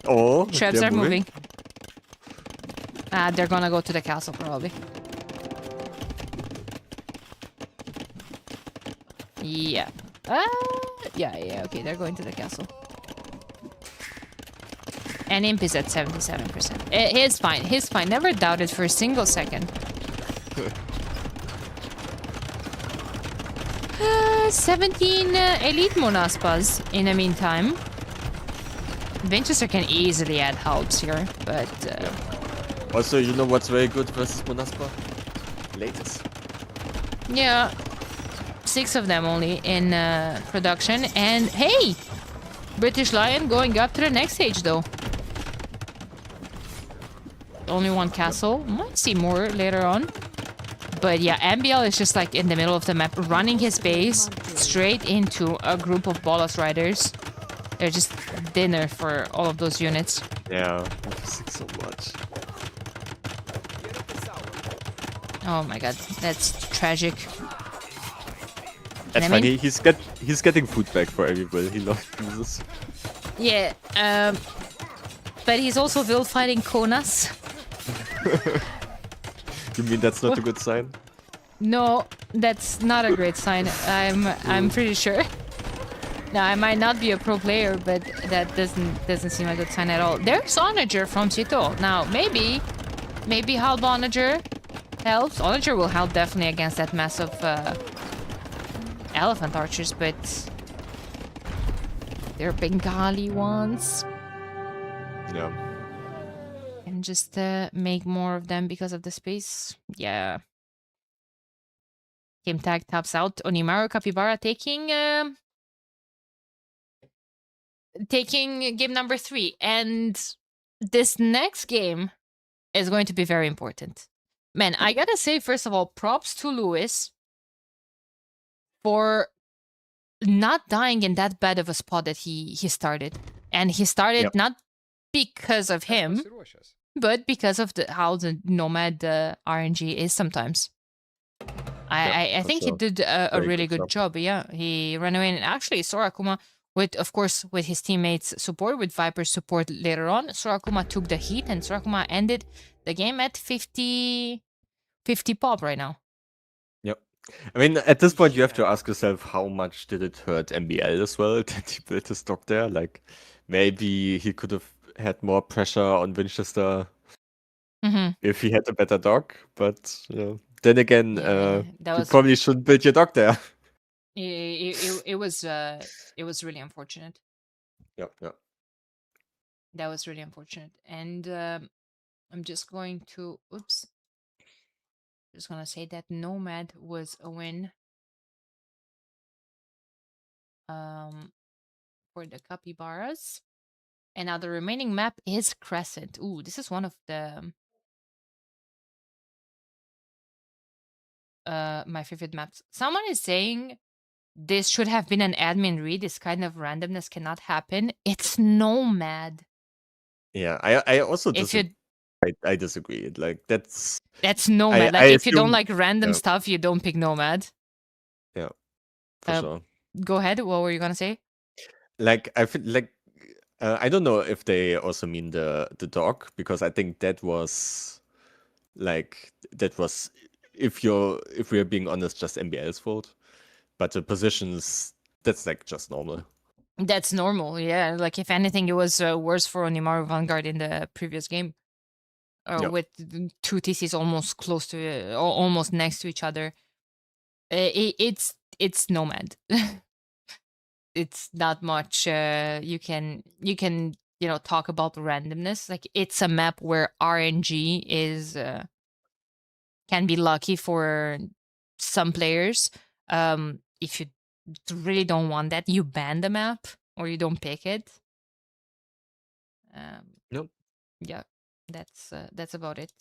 Oh, Trebs are moving. They're gonna go to the castle probably. Yeah. Yeah, okay, they're going to the castle. And Imp is at 77%. He's fine. Never doubted for a single second. 17 elite Monaspas in the meantime. Winchester can easily add helps here, but... Also, you know what's very good versus Monaspa? Latest. Yeah. 6 of them only in production. And hey, British Lion going up to the next stage though. Only one castle. Might see more later on. But yeah, MBL is just like in the middle of the map, running his base straight into a group of Bolas riders. They're just dinner for all of those units. Yeah, I'm missing so much. Oh my god, that's tragic. That's And I funny. mean- He's getting food back for every will he loses. Yeah, but he's also will fighting Konas. You mean that's not a good sign? No, that's not a great sign. I'm pretty sure. Now I might not be a pro player, but that doesn't seem a good sign at all. There's Onager from Sito. Now maybe Halb Onager helps. Onager will help definitely against that massive elephant archers, but they're Bengali ones. Yeah. And just make more of them because of the space. Yeah. Game tag taps out. Onimaru Capybara taking game number 3. And this next game is going to be very important. Man, I gotta say, first of all, props to Lewis for not dying in that bad of a spot that he started. And he started not because of him, but because of how the Nomad RNG is sometimes. I think he did a really good job. Yeah, he ran away. And actually, Sorakuma, of course, with his teammates' support, with Viper's support later on, Sorakuma took the heat, and Sorakuma ended the game at 50 pop right now. Yep. I mean, at this point, you have to ask yourself, how much did it hurt MBL as well that he built his stock there? Like, maybe he could have had more pressure on Winchester if he had a better dog, but then again, you probably shouldn't build your dog there. It was really unfortunate. Yeah. That was really unfortunate. And I'm just going to just gonna say that Nomad was a win for the Capybaras. And now the remaining map is Crescent. Ooh, this is one of the my favorite maps. Someone is saying this should have been an admin read. This kind of randomness cannot happen. It's Nomad. Yeah, I also disagree. I disagree. Like that's Nomad. Like if you don't like random stuff, you don't pick Nomad. Yeah, for sure. Go ahead. What were you gonna say? Like I feel like I don't know if they also mean the dog, because I think that was if we're being honest, just MBL's fault. But the positions, that's like just normal. That's normal, yeah. Like if anything, it was worse for Onimaru Vanguard in the previous game, with 2 TCs almost close to, almost next to each other. It's Nomad. It's not much you can talk about randomness. Like it's a map where RNG is can be lucky for some players. If you really don't want that, you ban the map or you don't pick it. Nope. Yeah, that's about it.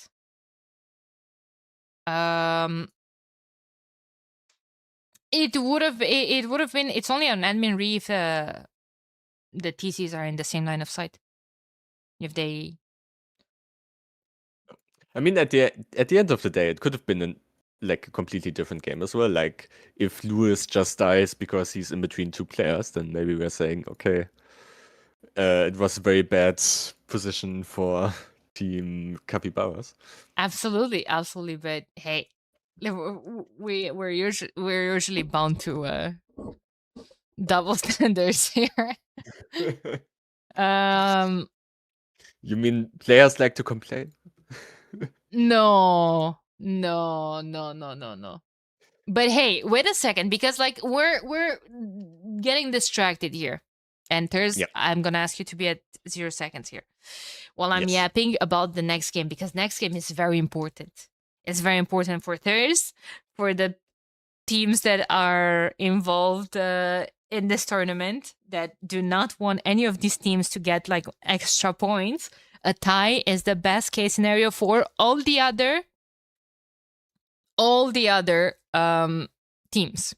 It would have been. It's only an admin re if the TCs are in the same line of sight. If they, I mean, at the end of the day, it could have been a completely different game as well. Like if Lewis just dies because he's in between 2 players, then maybe we're saying, okay, it was a very bad position for Team Capybaras. absolutely. But hey, we're usually bound to double standards here. You mean players like to complain? No. But hey, wait a second, because we're getting distracted here. And I'm gonna ask you to be at 0 seconds here while I'm yapping about the next game, because next game is very important. It's very important for Thurs, for the teams that are involved in this tournament that do not want any of these teams to get like extra points, a tie is the best case scenario for all the other teams.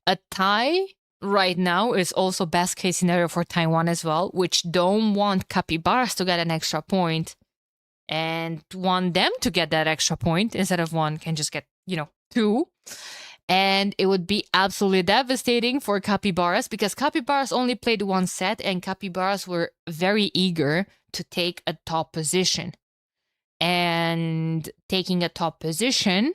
A tie right now is also best case scenario for Taiwan as well, which don't want Capybaras to get an extra point and want them to get that extra point instead of one can just get, 2. And it would be absolutely devastating for Capybaras because Capybaras only played one set and Capybaras were very eager to take a top position. And taking a top position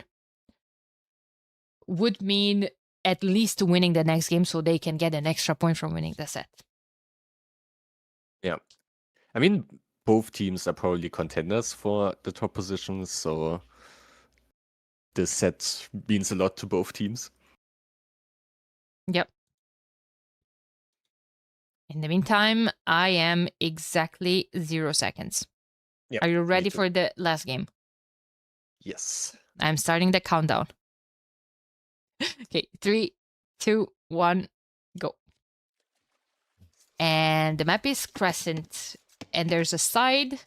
would mean at least winning the next game so they can get an extra point from winning the set. Yeah. I mean, both teams are probably contenders for the top positions, so this set means a lot to both teams. Yep. In the meantime, I am exactly 0 seconds. Yeah, Are you me ready too. for the last game? Yes. I'm starting the countdown. Okay, 3, 2, 1, go. And the map is Crescent. And there's a side,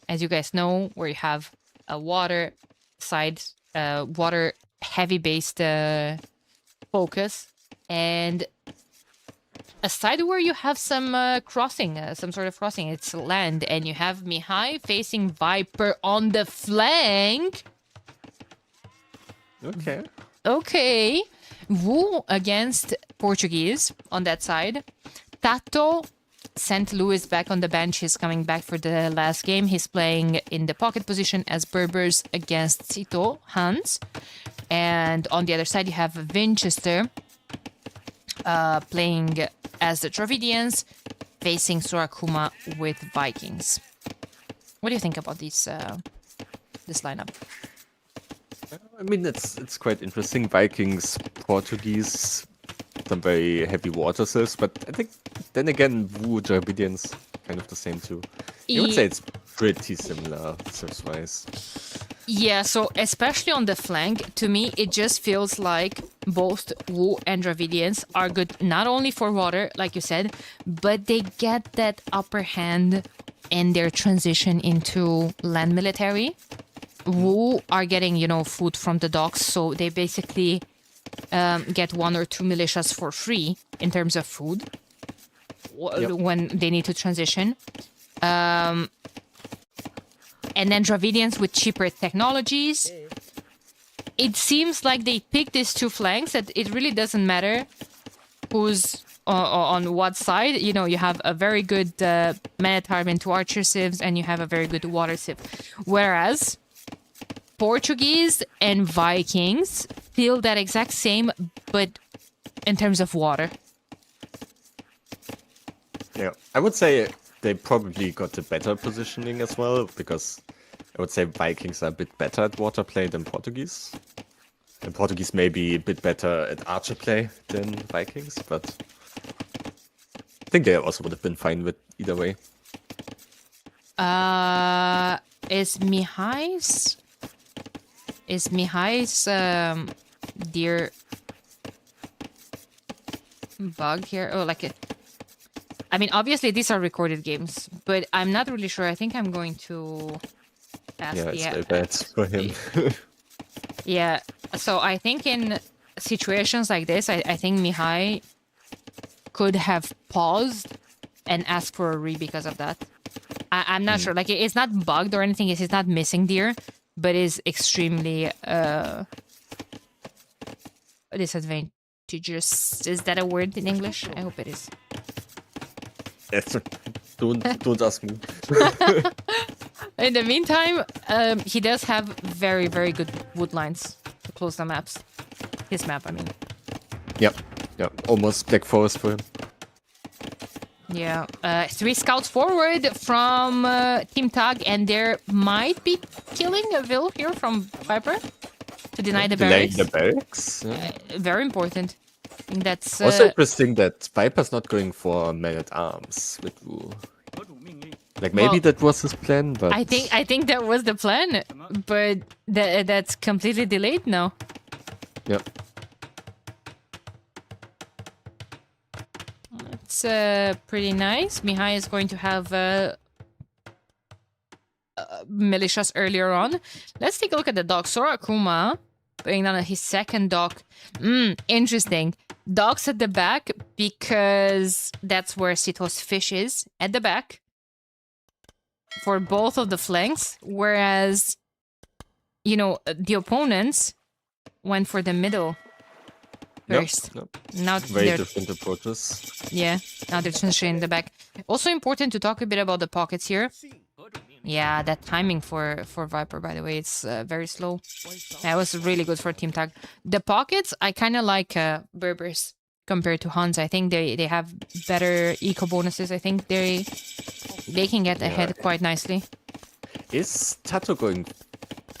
as you guys know, where you have a water side, water heavy based focus. And a side where you have some crossing, some sort of crossing. It's land. And you have Mihai facing Viper on the flank. Okay. Okay. Wu against Portuguese on that side. Tato sent Lewis back on the bench. He's coming back for the last game. He's playing in the pocket position as Berbers against Cito, Hans. And on the other side, you have Winchester playing as the Dravidians, facing Surakuma with Vikings. What do you think about this lineup? I mean, it's quite interesting. Vikings, Portuguese, some very heavy water sieves, but I think then again, Wu, Dravidians, kind of the same too. I would say it's pretty similar sieves-wise. Yeah, so especially on the flank, to me, it just feels like both Wu and Dravidians are good not only for water, like you said, but they get that upper hand in their transition into land military. Wu are getting, food from the docks, so they basically get 1 or 2 militias for free in terms of food when they need to transition. And then Dravidians with cheaper technologies. It seems like they picked these two flanks that it really doesn't matter who's on what side. You have a very good man-at-arm into archer civs and you have a very good water civ. Whereas Portuguese and Vikings feel that exact same, but in terms of water. Yeah, I would say they probably got the better positioning as well, because I would say Vikings are a bit better at water play than Portuguese. And Portuguese may be a bit better at archer play than Vikings, but I think they also would have been fine with either way. Is Mihai's deer bug here? Oh, like it. I mean, obviously these are recorded games, but I'm not really sure. I think I'm going to ask. Yeah, it's very bad for him. Yeah, so I think in situations like this, I think Mihai could have paused and asked for a re because of that. I'm not sure. Like, it's not bugged or anything. It's not missing deer, but is extremely disadvantageous. Is that a word in English? I hope it is. Don't ask me. In the meantime, he does have very, very good wood lines to close the maps. His map, I mean. Yep. Almost Black Forest for him. Yeah. 3 scouts forward from Team Tag, and there might be killing a Vil here from Viper to deny the barracks. Delaying the barracks. Yeah. Very important. I think that's also interesting that Viper's not going for man-at-arms with Wu. Like, maybe that was his plan, but I think that was the plan, but that's completely delayed now. Yep. That's pretty nice. Mihai is going to have militias earlier on. Let's take a look at the dock. Sora Akuma putting down his second dock. Interesting. Docks at the back because that's where Sito's fish is, at the back. For both of the flanks. Whereas, you know, the opponents went for the middle first. Nope. Now Very they're... different approaches. Yeah, now they're transitioning in the back. Also important to talk a bit about the pockets here. Yeah, that timing for Viper, by the way, it's very slow. That was really good for Team Tag. The pockets, I kind of like Berbers compared to Hans. I think they have better eco bonuses. I think they can get ahead quite nicely. Is Tato going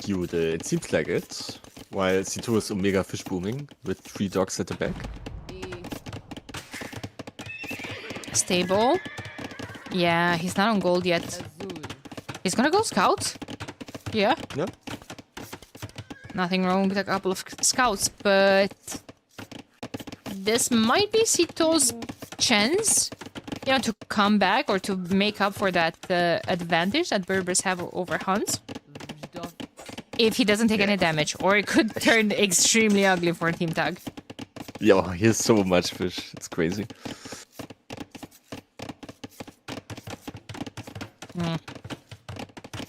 feudal? It seems like it. While Sito is Omega fish booming with 3 dogs at the back. Stable. Yeah, he's not on gold yet. He's gonna go scout. Yeah. Yeah. Nothing wrong with a couple of scouts, but this might be Sito's chance, you know, to come back or to make up for that advantage that Berbers have over Hans. If he doesn't take any damage, or it could turn extremely ugly for Team Tag. Yo, he has so much fish. It's crazy.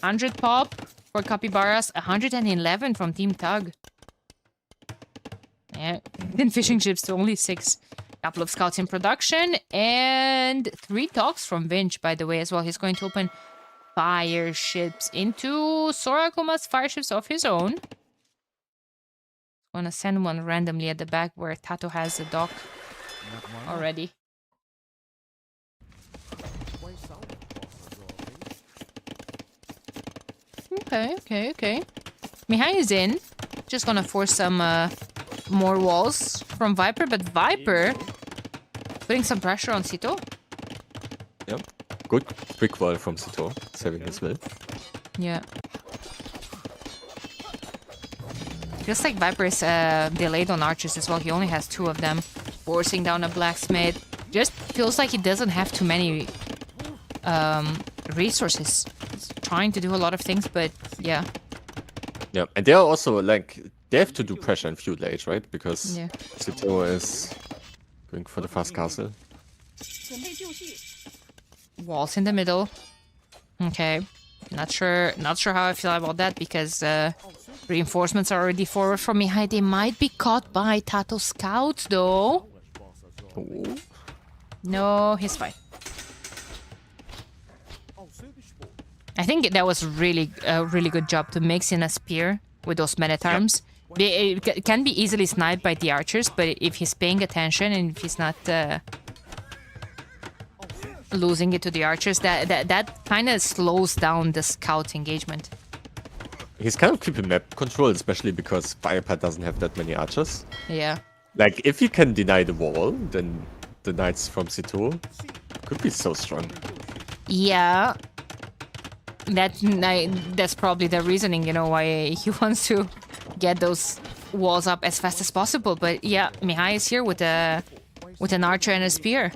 100 pop for Capybaras, 111 from Team Tug. Yeah, then fishing ships to only 6. Couple of scouts in production, and 3 docks from Vinch, by the way, as well. He's going to open fire ships into Sora Akuma's fire ships of his own. Gonna send one randomly at the back where Tato has a dock already. Okay. Mihai is in. Just gonna force some more walls from Viper, but Viper putting some pressure on Sito. Yep. Good quick wall from Sito, saving his will. Yeah. Feels like Viper is delayed on archers as well. He only has 2 of them. Forcing down a blacksmith. Just feels like he doesn't have too many resources. He's trying to do a lot of things, but yeah. Yeah, and they are also like, they have to do pressure in feud age, right? Because Yeah. Sito is going for the fast castle. Walls in the middle. Okay. Not sure how I feel about that because reinforcements are already forward from Mihai. They might be caught by Tato scouts though. Oh. No, he's fine. I think that was really a really good job to mix in a spear with those Metatarms. It can be easily sniped by the archers, but if he's paying attention and if he's not losing it to the archers, that kind of slows down the scout engagement. He's kind of keeping map control, especially because Viper doesn't have that many archers. Yeah. Like, if you can deny the wall, then the knights from Sito could be so strong. Yeah. That's probably the reasoning, you know, why he wants to get those walls up as fast as possible. But yeah, Mihai is here with an archer and a spear.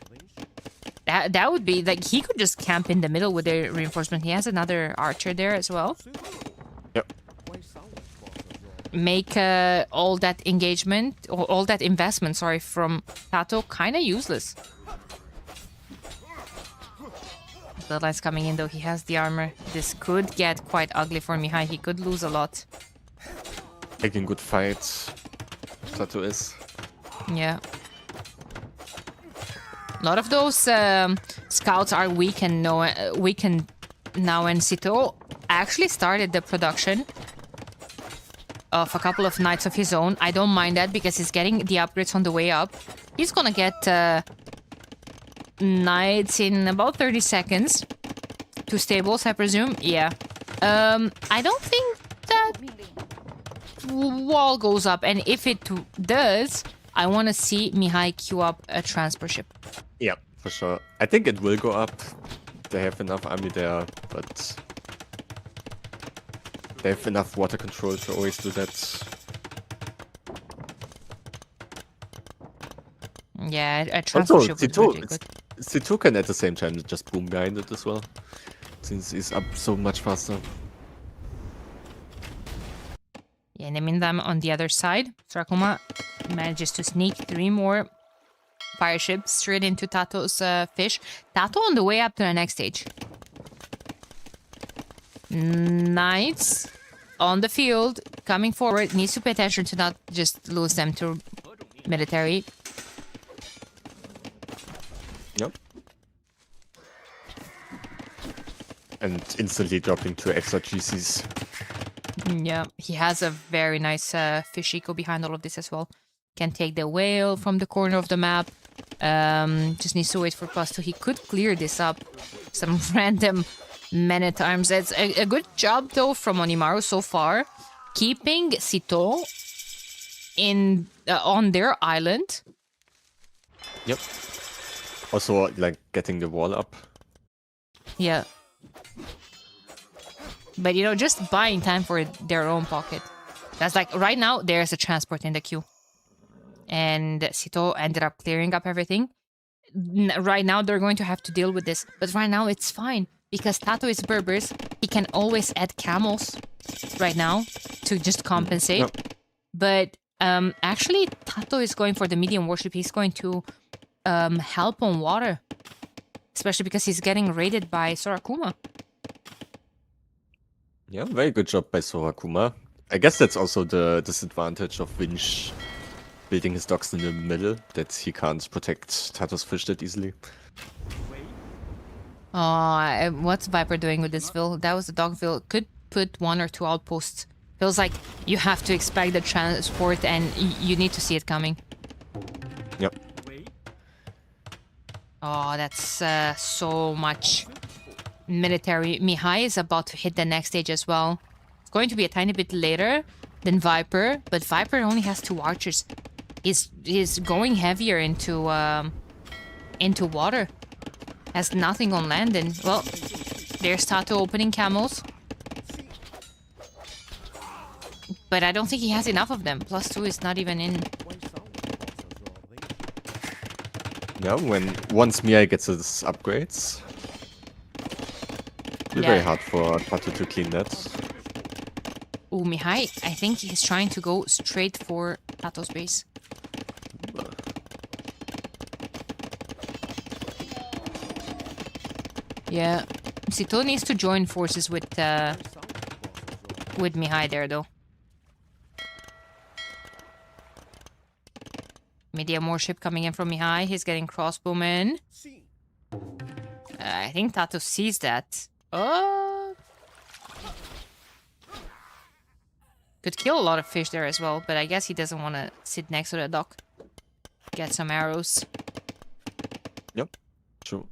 That would be like, he could just camp in the middle with the reinforcement. He has another archer there as well. Yep. Make all that engagement, or all that investment, sorry, from Tato kind of useless. Bloodline's coming in though, he has the armor. This could get quite ugly for Mihai, he could lose a lot. Making good fights, Tato is. Yeah. A lot of those scouts are weakened now, and Sito actually started the production of a couple of knights of his own. I don't mind that because he's getting the upgrades on the way up. He's gonna get knights in about 30 seconds. 2 stables, I presume. Yeah. I don't think that wall goes up, and if it does, I want to see Mihai queue up a transport ship. Yeah, for sure. I think it will go up. They have enough army there, but they have enough water control to always do that. Yeah, a transport ship would be really good. C2 can at the same time just boom behind it as well, since he's up so much faster. Yeah, in the meantime, on the other side, Sarakuma manages to sneak 3 more fire ships straight into Tato's fish. Tato on the way up to the next stage. Knights on the field, coming forward. Needs to pay attention to not just lose them to military. Yep. And instantly dropping 2 extra GCs. Yeah, he has a very nice fish eco behind all of this as well. Can take the whale from the corner of the map. Just needs to wait for +2. He could clear this up. Some random men-at-arms. It's a good job though from Onimaru so far, keeping Sito in on their island. Yep. Also, like, getting the wall up. Yeah. But, you know, just buying time for their own pocket. That's like, right now, there's a transport in the queue. And Sito ended up clearing up everything. Right now, they're going to have to deal with this. But right now, it's fine. Because Tato is Berbers, he can always add camels right now to just compensate. Yep. But actually, Tato is going for the medium warship. He's going to help on water. Especially because he's getting raided by Sorakuma. Yeah, very good job by Sorakuma. I guess that's also the disadvantage of Winch building his docks in the middle, that he can't protect Tato's fish that easily. Oh, what's Viper doing with this Ville? That was the Dogville. Could put 1 or 2 outposts. Feels like you have to expect the transport and you need to see it coming. Yep. Oh, that's so much military. Mihai is about to hit the next stage as well. It's going to be a tiny bit later than Viper, but Viper only has 2 archers. He's going heavier into water. Has nothing on land, and well, there's Tato opening camels. But I don't think he has enough of them. +2 is not even in. Yeah, once Mia gets his upgrades, it'll be very hard for Tato to clean that. Ooh, Mihai, I think he's trying to go straight for Tato's base. Yeah, Sito needs to join forces with Mihai there, though. Medium warship coming in from Mihai. He's getting crossbowmen. I think Tato sees that. Could kill a lot of fish there as well, but I guess he doesn't want to sit next to the dock. Get some arrows. Yep, true.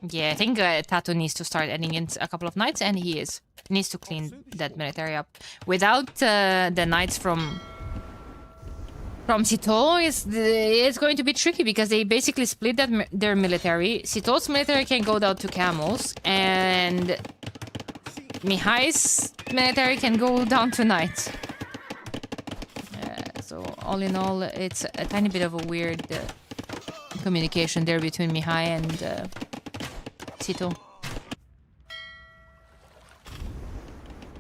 Yeah, I think Tato needs to start adding in a couple of knights, and he is. He needs to clean that military up. Without the knights from Sito, it's going to be tricky because they basically split their military. Sito's military can go down to camels, and Mihai's military can go down to knights. So all in all, it's a tiny bit of a weird communication there between Mihai and Sito.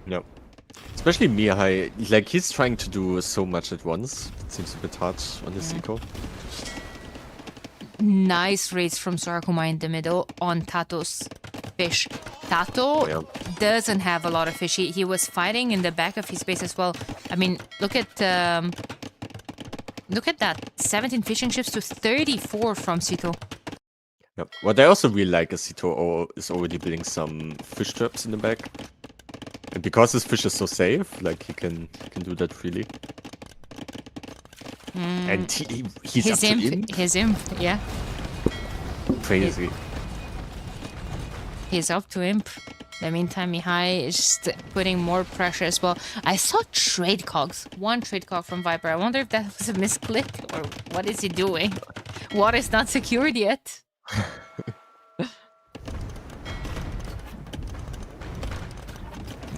Yep. Especially Mihai, like, he's trying to do so much at once. It seems a bit hard on his eco. Nice raids from Sorakuma in the middle on Tato's fish. Tato doesn't have a lot of fish. He was fighting in the back of his base as well. I mean, look at that. 17 fishing ships to 34 from Sito. Yep. What I also really like is Sito is already building some fish traps in the back. And because his fish is so safe, like, he can do that freely. And he's up to imp. His imp, yeah. Crazy. He's up to imp. In the meantime, Mihai is just putting more pressure as well. I saw trade cogs. 1 trade cog from Viper. I wonder if that was a misclick or what is he doing? Water is not secured yet.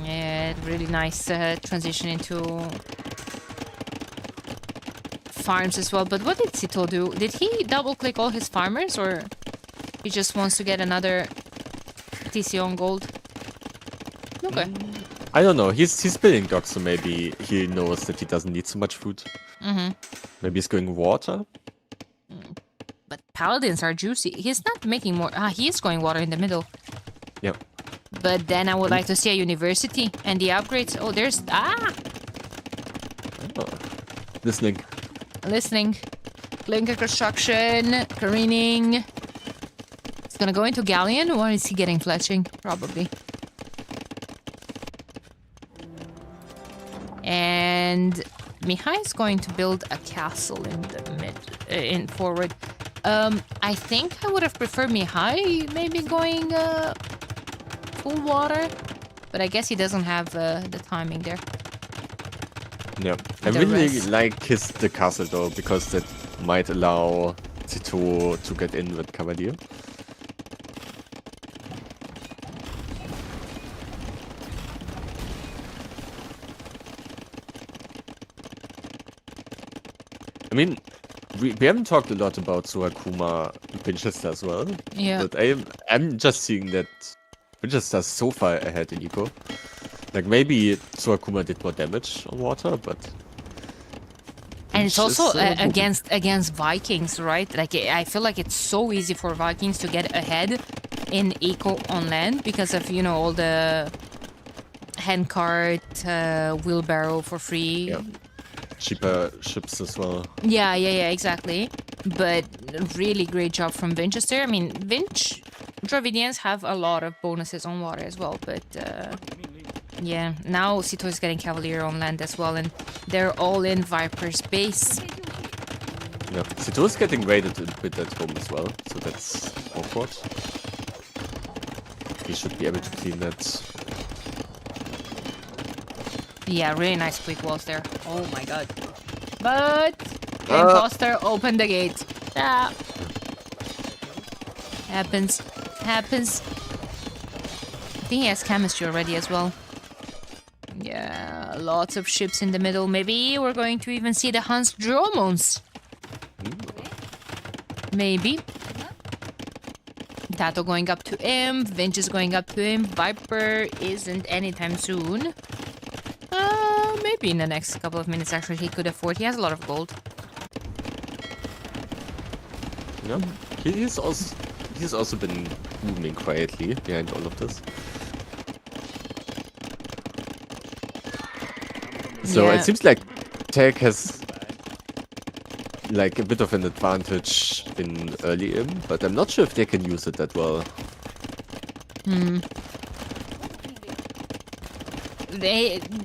Yeah, really nice transition into farms as well. But what did Sito do? Did he double click all his farmers, or he just wants to get another TC on gold? Okay. I don't know. He's building docks, so maybe he knows that he doesn't need so much food. Maybe he's going water. But paladins are juicy. He's not making more. He is going water in the middle. Yeah. But then I would like to see a university and the upgrades. Oh, there's Oh. Listening. Clinker construction, careening. It's gonna go into galleon, or is he getting fletching? Probably. And Mihai is going to build a castle in the forward. I think I would have preferred Mihai maybe going full water, but I guess he doesn't have the timing there. Yeah, I really like the castle though, because that might allow Zito to get in with Cavalier. I mean, we haven't talked a lot about Suakuma Winchester as well. Yeah. But I'm just seeing that Winchester's so far ahead in eco. Like maybe Suakuma did more damage on water, but and it's also against Vikings, right? Like I feel like it's so easy for Vikings to get ahead in eco on land because of all the handcart, wheelbarrow for free. Yeah. Cheaper ships as well. Yeah, exactly. But really great job from Winchester. I mean, Dravidians have a lot of bonuses on water as well, but yeah, now Sito is getting Cavalier on land as well, and they're all in Viper's base. Yeah, Sito is getting raided a bit at home as well, so that's awkward. He should be able to clean that. Yeah, really nice quick walls there. Oh my god. But the imposter opened the gate. Happens. I think he has chemistry already as well. Yeah, lots of ships in the middle. Maybe we're going to even see the Hans Dromons. Maybe. Tato going up to him. Vinch is going up to him. Viper isn't anytime soon. Maybe in the next couple of minutes, actually, he could afford. He has a lot of gold. Yeah, he's also been moving quietly behind all of this. So it seems like Tech has like a bit of an advantage in early im, but I'm not sure if they can use it that well.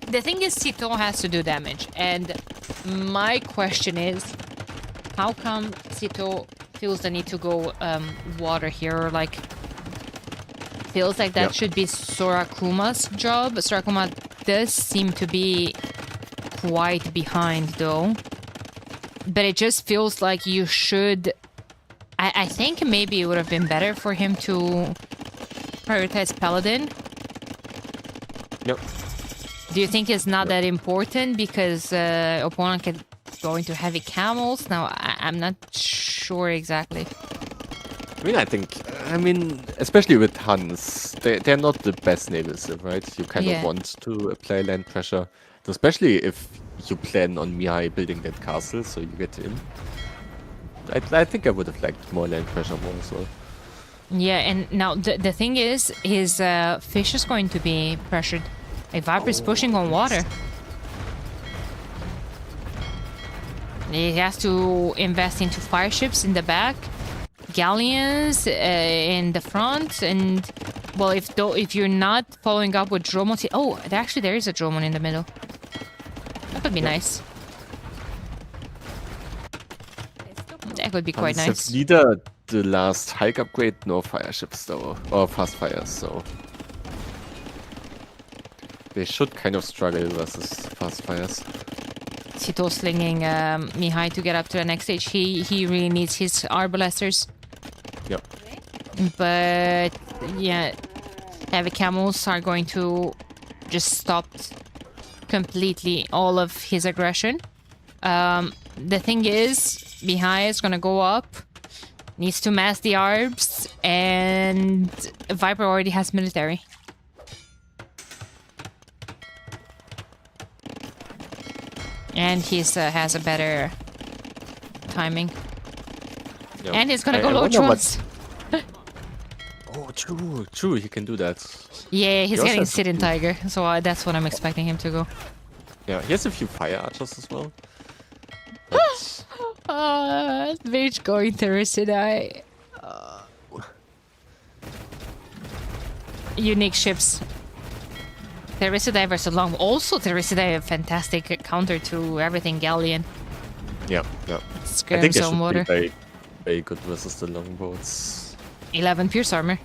The thing is, Sito has to do damage, and my question is, how come Sito feels the need to go water here? Like, feels like that should be Sorakuma's job. Sorakuma does seem to be quite behind, though. But it just feels like you should... I think maybe it would have been better for him to prioritize Paladin. Yep. Do you think it's not that important because opponent can go into heavy camels? Now, I'm not sure exactly. I mean, especially with Hans, they're not the best navals, right? You kind of want to apply land pressure, especially if you plan on Mihai building that castle, so you get in. I think I would have liked more land pressure more as well. Yeah, and now the thing is, his fish is going to be pressured. A Viper is pushing on water. He has to invest into fire ships in the back, galleons in the front, and well, if you're not following up with Dromon, actually there is a Dromon in the middle. That could be nice. That could be quite nice. Neither the last hike upgrade nor fire ships though, or fast fires, so they should kind of struggle versus fast fires. Sito slinging Mihai to get up to the next stage. He really needs his arbalesters. Yep. But yeah, heavy camels are going to just stop completely all of his aggression. the thing is, Mihai is gonna go up, needs to mass the arbs, and Viper already has military. And he has a better timing. Yeah. And he's gonna go I low wonder what- trolls. Oh, true, he can do that. Yeah, he's also getting has a Sit in few- Tiger, so that's what I'm expecting him to go. Yeah, he has a few fire archers as well. But Mage going to Residai. Unique ships. Teresidae versus Long. Also, Teresidae a fantastic counter to everything Galleon. yeah. I Skirms think they on should water. be very, very good versus the longboats. 11 pierce armor.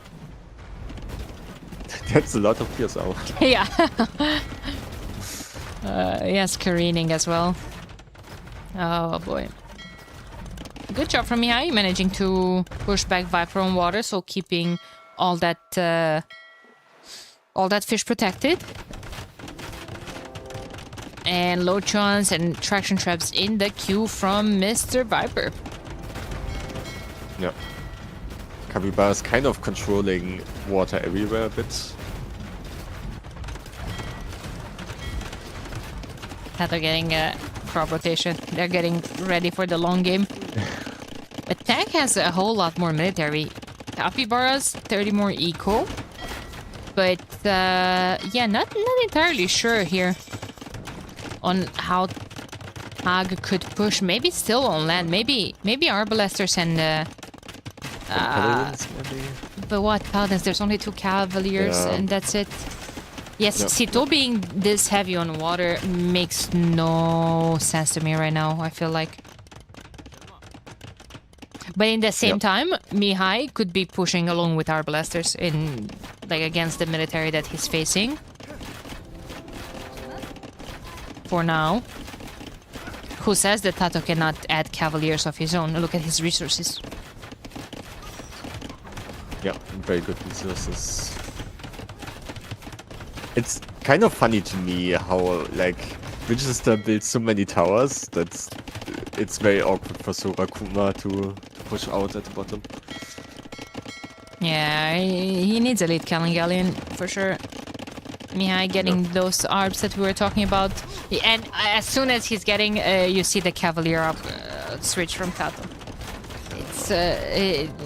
That's a lot of pierce armor. Yeah. Yes, careening as well. Oh boy. Good job from Mihai managing to push back Viper on water, so keeping all that fish protected. And Lotrons and traction traps in the queue from Mr. Viper. Yeah. Capybara is kind of controlling water everywhere a bit. Now they're getting a crop rotation. They're getting ready for the long game. But Tank has a whole lot more military. Capybaras, 30 more eco. But yeah, not entirely sure here on how Hag could push. Maybe still on land. Maybe Arbalesters and Paladins, maybe? but what Paladins? There's only 2 Cavaliers Yeah. and that's it. Yes, Yep. Sito being this heavy on water makes no sense to me right now, I feel like. But in the same Yep. time, Mihai could be pushing along with Arbalesters in like against the military that he's facing. For now. Who says that Tato cannot add Cavaliers of his own? Look at his resources. Yeah, very good resources. It's kind of funny to me how, like, Winchester builds so many towers that it's very awkward for Sorakuma to push out at the bottom. Yeah, he needs a lead Callan Galleon for sure. Mihai getting those arbs that we were talking about. And as soon as he's getting, you see the Cavalier up switch from Tato. It's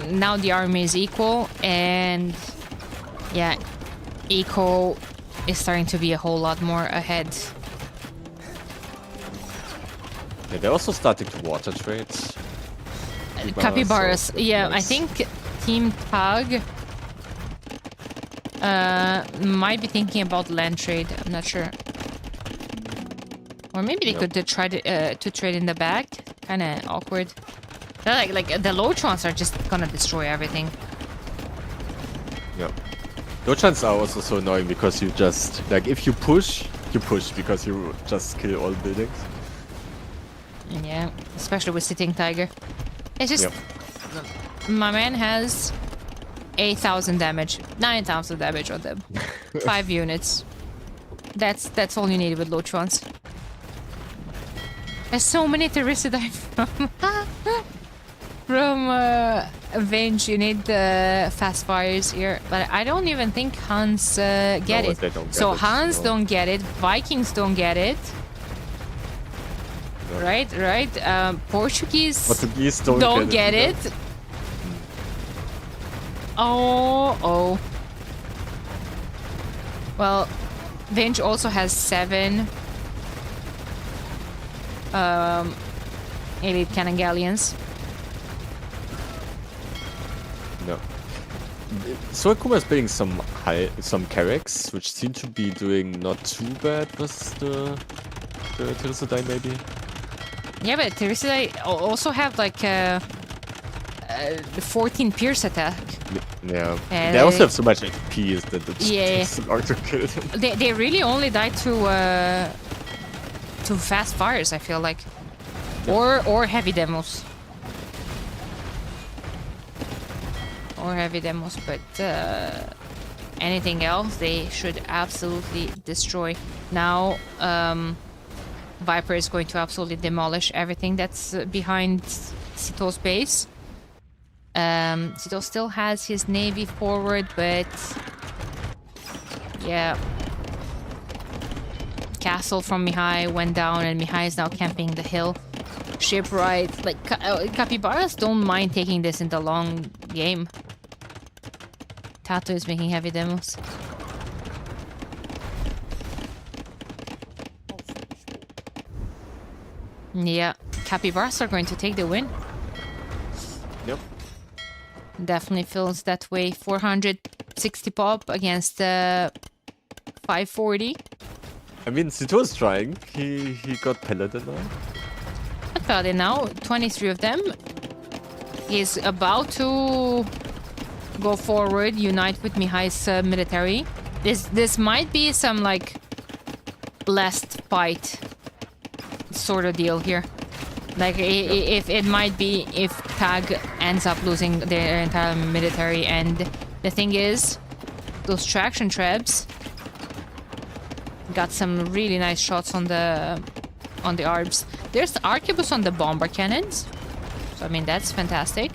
now the army is equal, and yeah, eco is starting to be a whole lot more ahead. Yeah, they're also starting to water trade. Capybaras, so yeah, nice. I think Team Tag might be thinking about land trade. I'm not sure, or maybe they Yep. could try to trade in the back. Kind of awkward. They're like the Lotrons are just gonna destroy everything. Yeah. Lochans are also so annoying because you just, like, if you push because you just kill all buildings. Yeah, especially with Sitting Tiger. It's just Yep. my man has 8,000 damage, 9,000 damage on them, 5 units. That's all you need with Lotrons. There's so many Teresidae from Avenge. You need the fast fires here, but I don't even think Hans get No, it. they don't get So it, Hans no. don't get it. Vikings don't get it. No. Right. Portuguese Portuguese don't get it. it. Oh. Well, Vinge also has 7 elite cannon galleons. No. Sorakuma is building some Carracks, which seem to be doing not too bad versus the Teresidae maybe. Yeah, but Teresidae also have like 14 pierce attack. Yeah. And They also have so much HP that it's Yeah. so hard to kill them. They really only die to fast fires, I feel like, or heavy demos. But anything else they should absolutely destroy. Now Viper is going to absolutely demolish everything that's behind Sito's base. Sito still has his navy forward, but yeah. Castle from Mihai went down, and Mihai is now camping the hill. Shipwright, like capybaras don't mind taking this in the long game. Tato is making heavy demos. Yeah, capybaras are going to take the win. Yep. Definitely feels that way. 460 pop against 540. I mean, Sito is trying. He got Paladin now. Not Paladin now. 23 of them. He's about to go forward, unite with Mihai's military. This might be some like last fight sort of deal here. Like if it might be if Tag ends up losing their entire military, and the thing is, those traction trebs got some really nice shots on the arbs. There's the arquebus on the bomber cannons, so I mean that's fantastic.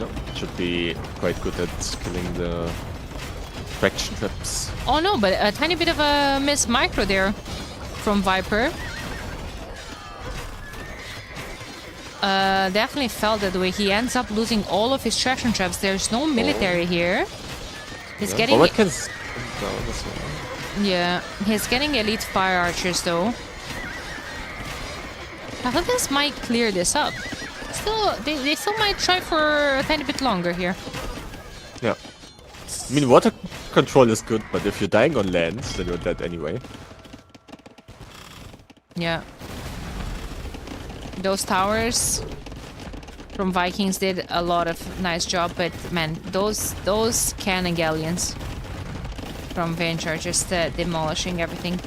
No, should be quite good at killing the traction traps. Oh no, but a tiny bit of a miss micro there from Viper. Definitely felt that way. He ends up losing all of his traction traps. There's no military here. He's getting... Well, down as well. Yeah, he's getting elite fire archers though. I think this might clear this up. Still, they still might try for a tiny bit longer here. Yeah. I mean, water control is good, but if you're dying on land, then you're dead anyway. Yeah. Those towers from Vikings did a lot of nice job, but man, those cannon galleons from Venture are just demolishing everything.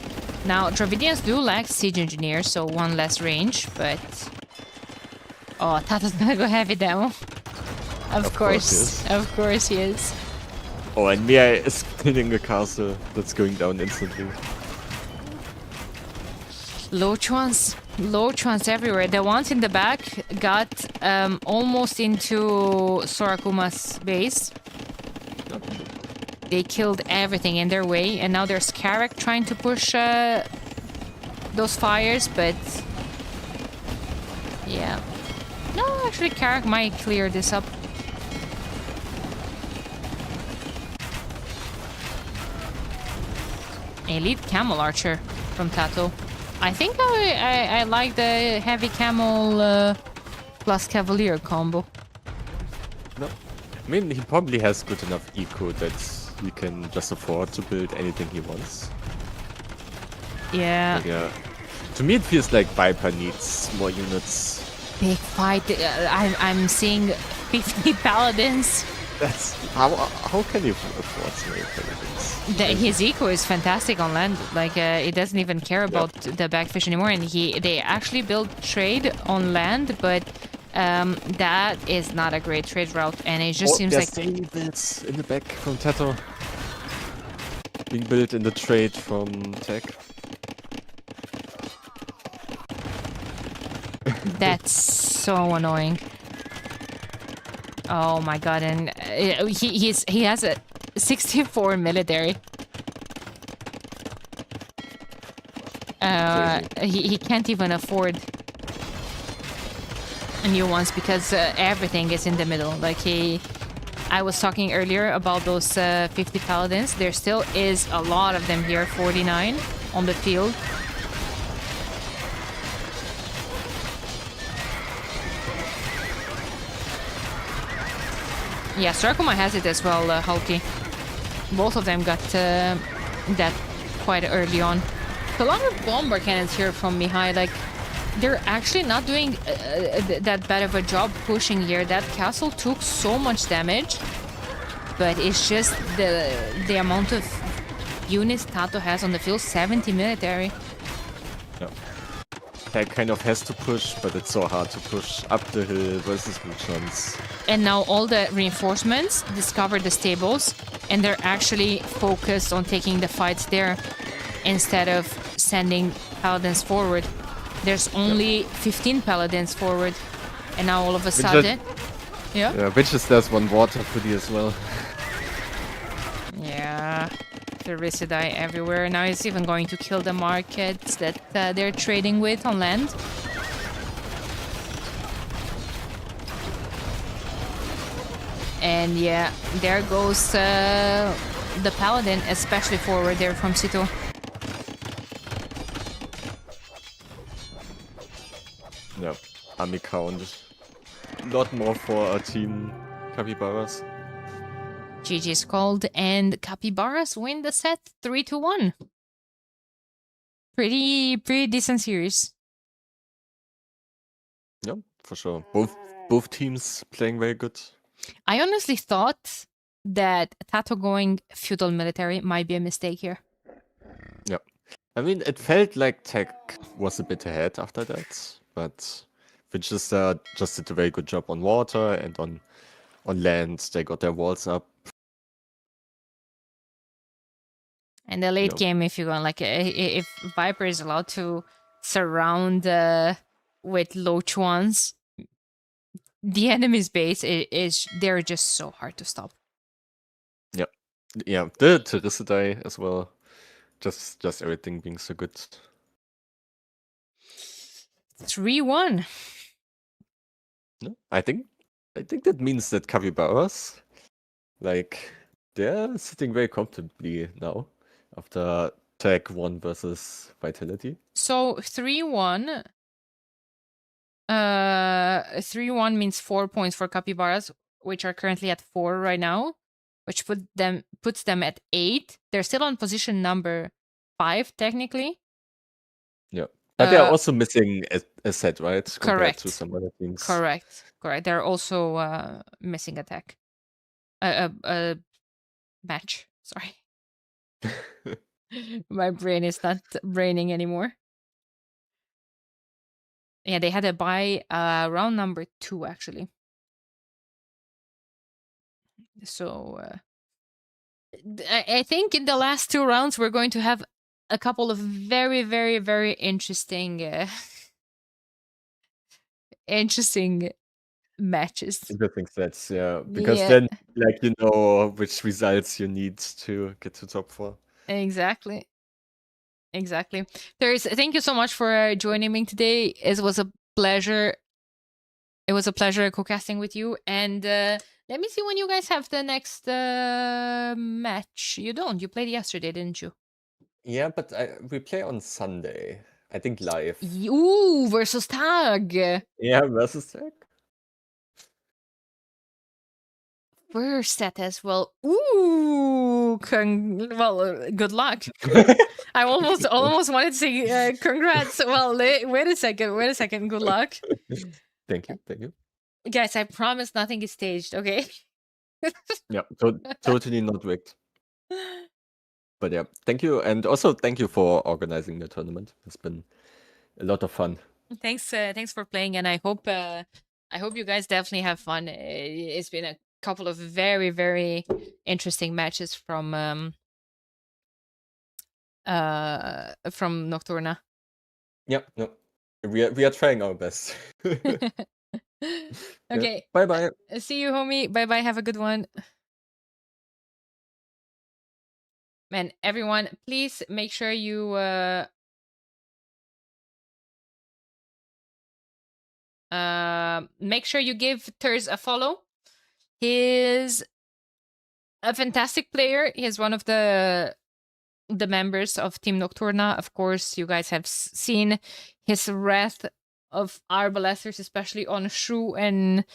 Now, Dravidians do lack siege engineers, so one less range, but... Oh, Tato's gonna go heavy demo. Of course he is. Oh, and Mia is killing a castle that's going down instantly. Low ones everywhere. The ones in the back got almost into Sorakuma's base. They killed everything in their way, and now there's Karak trying to push those fires, but yeah. No, actually Karak might clear this up. Elite Camel Archer from Tato. I think I like the heavy camel plus cavalier combo. No, I mean, he probably has good enough eco that he can just afford to build anything he wants. Yeah. But yeah. To me, it feels like Viper needs more units. Big fight. I'm seeing 50 paladins. That's how can you afford so many paladins? His eco is fantastic on land. Like it doesn't even care about the backfish anymore. And they actually build trade on land, but that is not a great trade route. And it just seems like builds in the back from Tato being built in the trade from Tech. That's so annoying. Oh my god, and he has a 64 military. He can't even afford new ones because everything is in the middle. Like I was talking earlier about those 50 paladins. There still is a lot of them here, 49 on the field. Yeah, Sarakuma has it as well, Hulky. Both of them got that quite early on. A lot of bomber cannons here from Mihai, like, they're actually not doing that bad of a job pushing here. That castle took so much damage, but it's just the amount of units Tato has on the field, 70 military. Yeah. Tag kind of has to push, but it's so hard to push up the hill versus Muchans. And now all the reinforcements discovered the stables, and they're actually focused on taking the fights there instead of sending paladins forward. There's only 15 paladins forward, and now all of a sudden, Yeah, Witches does one water footy as well. yeah, Thericidai everywhere. Now he's even going to kill the markets that they're trading with on land. And yeah, there goes the paladin, especially forward there from Sito. Yeah, army count. Lot more for our team Capybaras. GG's called, and Capybaras win the set 3-1. Pretty decent series. Yeah, for sure. Both teams playing very good. I honestly thought that Tato going feudal military might be a mistake here. Yeah. I mean, it felt like Tech was a bit ahead after that, but Witches just did a very good job on water and on land. They got their walls up. And the late game, if you go like, if Viper is allowed to surround with Loach ones, the enemy's base is they're just so hard to stop. Yeah, yeah. The Thericidai as well. Just everything being so good. 3-1. No, I think that means that Capybaras, like, they're sitting very comfortably now after Tag 1 versus Vitality. So 3-1. 3-1 means 4 points for Capybaras, which are currently at 4 right now, which puts them at 8. They're still on position number 5 technically. Yeah, but they are also missing a set, right? Compared Correct. to some other teams. Correct. They're also missing attack. A match. Sorry. My brain is not braining anymore. Yeah, they had a bye round number 2 actually. So I think in the last 2 rounds we're going to have a couple of very, very, very interesting interesting matches. Interesting sets, yeah. Because then, like, you know which results you need to get to top 4. Exactly. Thank you so much for joining me today. It was a pleasure. It was a pleasure co-casting with you. And let me see when you guys have the next match. You don't. You played yesterday, didn't you? Yeah, but we play on Sunday. I think live. Ooh, versus Tag. Yeah, versus Tag. First set as well. Ooh, good luck. I almost wanted to say congrats. Well, wait a second. Good luck. Thank you. Guys, I promise nothing is staged, okay? Yeah, totally not rigged. But yeah, thank you. And also thank you for organizing the tournament. It's been a lot of fun. Thanks for playing, and I hope you guys definitely have fun. It's been a couple of very, very interesting matches from Nocturna. Yeah, no. We are trying our best. Okay. Yeah. Bye. See you, homie. Bye. Have a good one. Man, everyone, please make sure you give Turs a follow. He's a fantastic player. He's one of the members of Team Nocturna. Of course, you guys have seen his wrath of Arbalesters, especially on Shrew and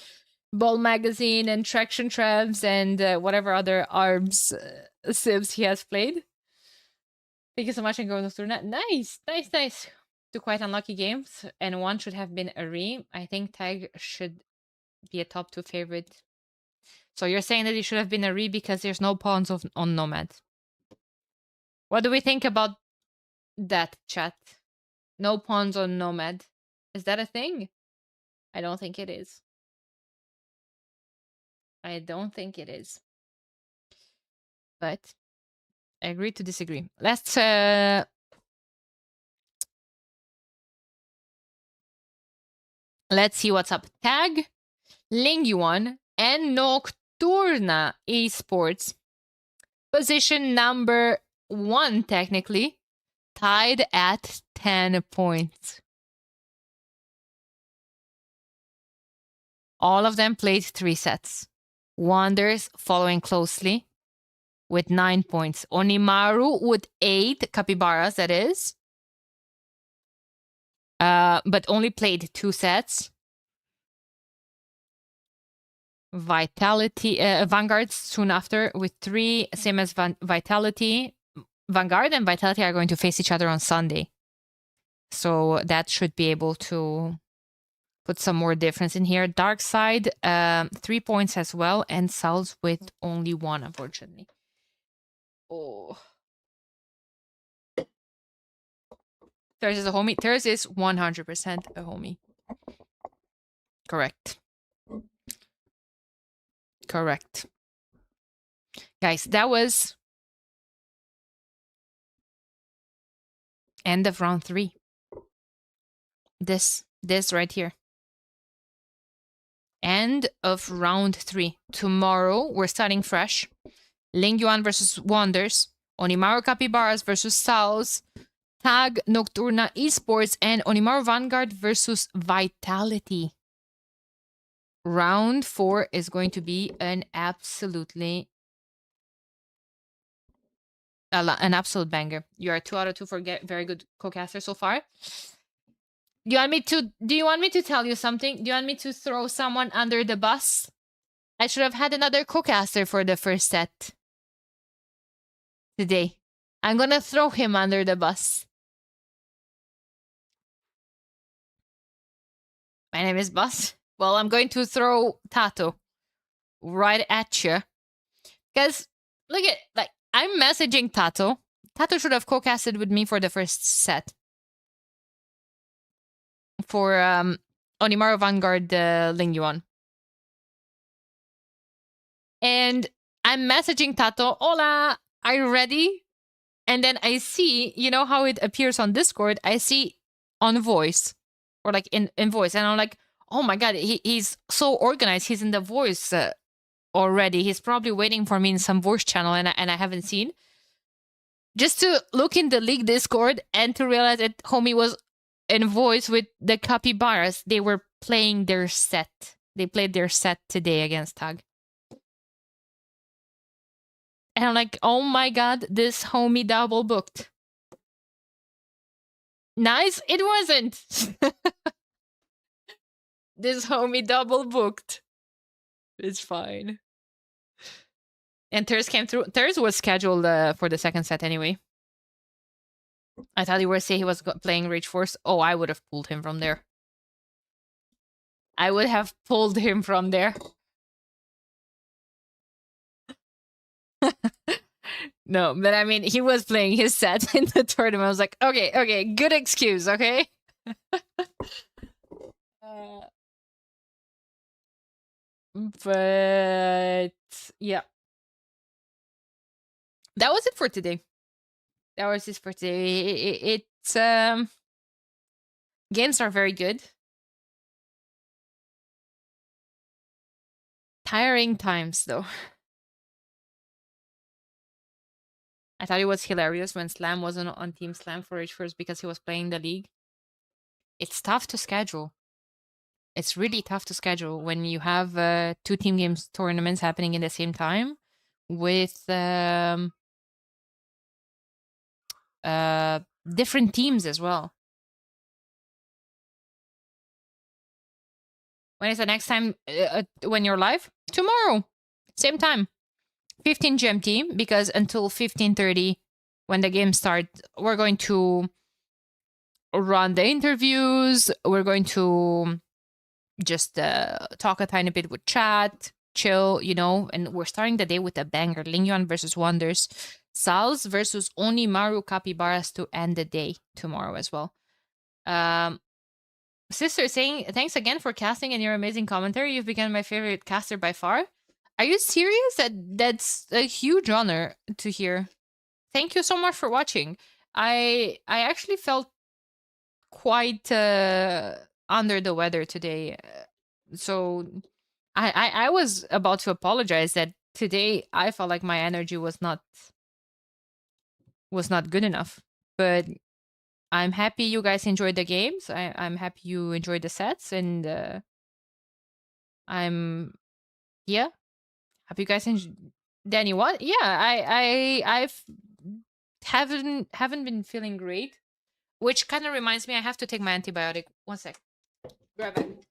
Ball Magazine and Traction Travs and whatever other ARBs civs he has played. Thank you so much, and go Nocturna. Nice. 2 quite unlucky games, and one should have been a re. I think Tag should be a top 2 favorite. So you're saying that it should have been a re because there's no pawns on Nomad. What do we think about that, chat? No pawns on Nomad. Is that a thing? I don't think it is. But I agree to disagree. Let's Let's see what's up. Tag, Lingyuan, and Nocturna Esports. Position number 1, technically, tied at 10 points. All of them played 3 sets. Wonders following closely with 9 points. Onimaru with 8, Capybaras, that is. But only played 2 sets. Vitality, Vanguard soon after with 3, same as Vitality. Vanguard and Vitality are going to face each other on Sunday. So that should be able to put some more difference in here. Dark Side, 3 points as well, and Souls with only 1, unfortunately. Oh. Thurs is a homie. Thurs is 100% a homie. Correct. Correct. Guys, that was end of round 3. This right here. End of round 3. Tomorrow, we're starting fresh. Lingyuan versus Wonders. Onimaru Capybaras versus Souls. Tag, Nocturna Esports, and Onimaru Vanguard versus Vitality. Round 4 is going to be an absolute banger. You are 2 out of 2 for very good co-caster so far. Do you want me to tell you something? Do you want me to throw someone under the bus? I should have had another co-caster for the first set today. I'm gonna throw him under the bus. My name is Bus. Well, I'm going to throw Tato right at you. Because, look at, like, I'm messaging Tato. Tato should have co-casted with me for the first set. For Onimaru Vanguard Lingyuan. And I'm messaging Tato, hola, are you ready? And then I see, you know how it appears on Discord? I see on voice. Or like in voice. And I'm like, oh my god, he's so organized. He's in the voice already. He's probably waiting for me in some voice channel and I haven't seen. Just to look in the league Discord and to realize that homie was in voice with the Capybaras. They were playing their set. They played their set today against Tag. And I'm like, oh my god, this homie double booked. Nice, it wasn't. This homie double booked. It's fine. And Thurs came through. Thurs was scheduled for the second set anyway. I thought you were saying he was playing Rage Force. Oh, I would have pulled him from there. I would have pulled him from there. No, but I mean, he was playing his set in the tournament. I was like, okay, good excuse, okay? But yeah. That was it for today. That was it for today. Games are very good. Tiring times, though. I thought it was hilarious when Slam wasn't on Team Slam for H1st because he was playing the league. It's tough to schedule. It's really tough to schedule when you have 2 team games tournaments happening in the same time with different teams as well. When is the next time when you're live? Tomorrow, same time, 15 GMT, because until 15:30, when the game starts, we're going to run the interviews. We're going to just talk a tiny bit with chat, chill, you know, and we're starting the day with a banger. Lingyuan versus Wonders, Sals versus Onimaru Capybaras to end the day tomorrow as well. Sister saying, thanks again for casting and your amazing commentary. You've become my favorite caster by far. Are you serious? That's a huge honor to hear. Thank you so much for watching. I actually felt quite under the weather today. So I was about to apologize that today I felt like my energy was not good enough. But I'm happy you guys enjoyed the games. I'm happy you enjoyed the sets, and I'm yeah. Hope you guys enjoyed. Danny, what? Yeah, I've haven't been feeling great, which kind of reminds me I have to take my antibiotic. One sec. Grab it.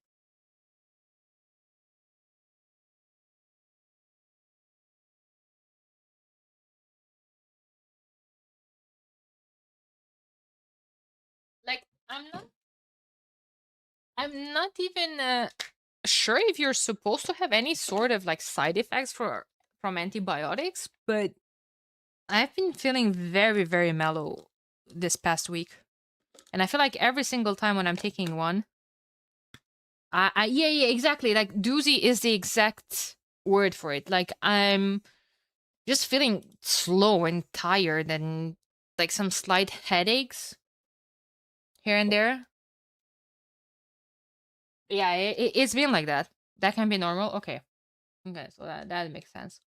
Like I'm not even sure if you're supposed to have any sort of like side effects from antibiotics, but I've been feeling very, very mellow this past week. And I feel like every single time when I'm taking one, yeah, exactly. Like doozy is the exact word for it. Like I'm just feeling slow and tired and like some slight headaches here and there. Yeah, it's been like that. That can be normal. Okay. Okay, so that makes sense.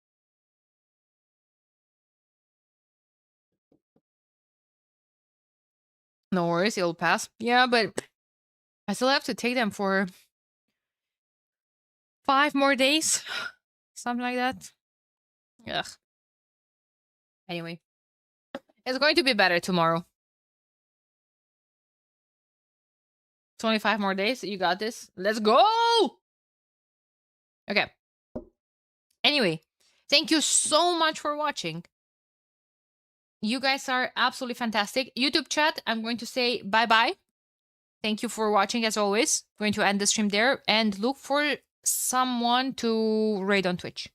No worries, it'll pass. Yeah, but I still have to take them for 5 more days. Something like that. Ugh. Anyway. It's going to be better tomorrow. 25 more days. You got this. Let's go! Okay. Anyway, thank you so much for watching. You guys are absolutely fantastic. YouTube chat, I'm going to say bye-bye. Thank you for watching as always. I'm going to end the stream there and look for someone to raid on Twitch.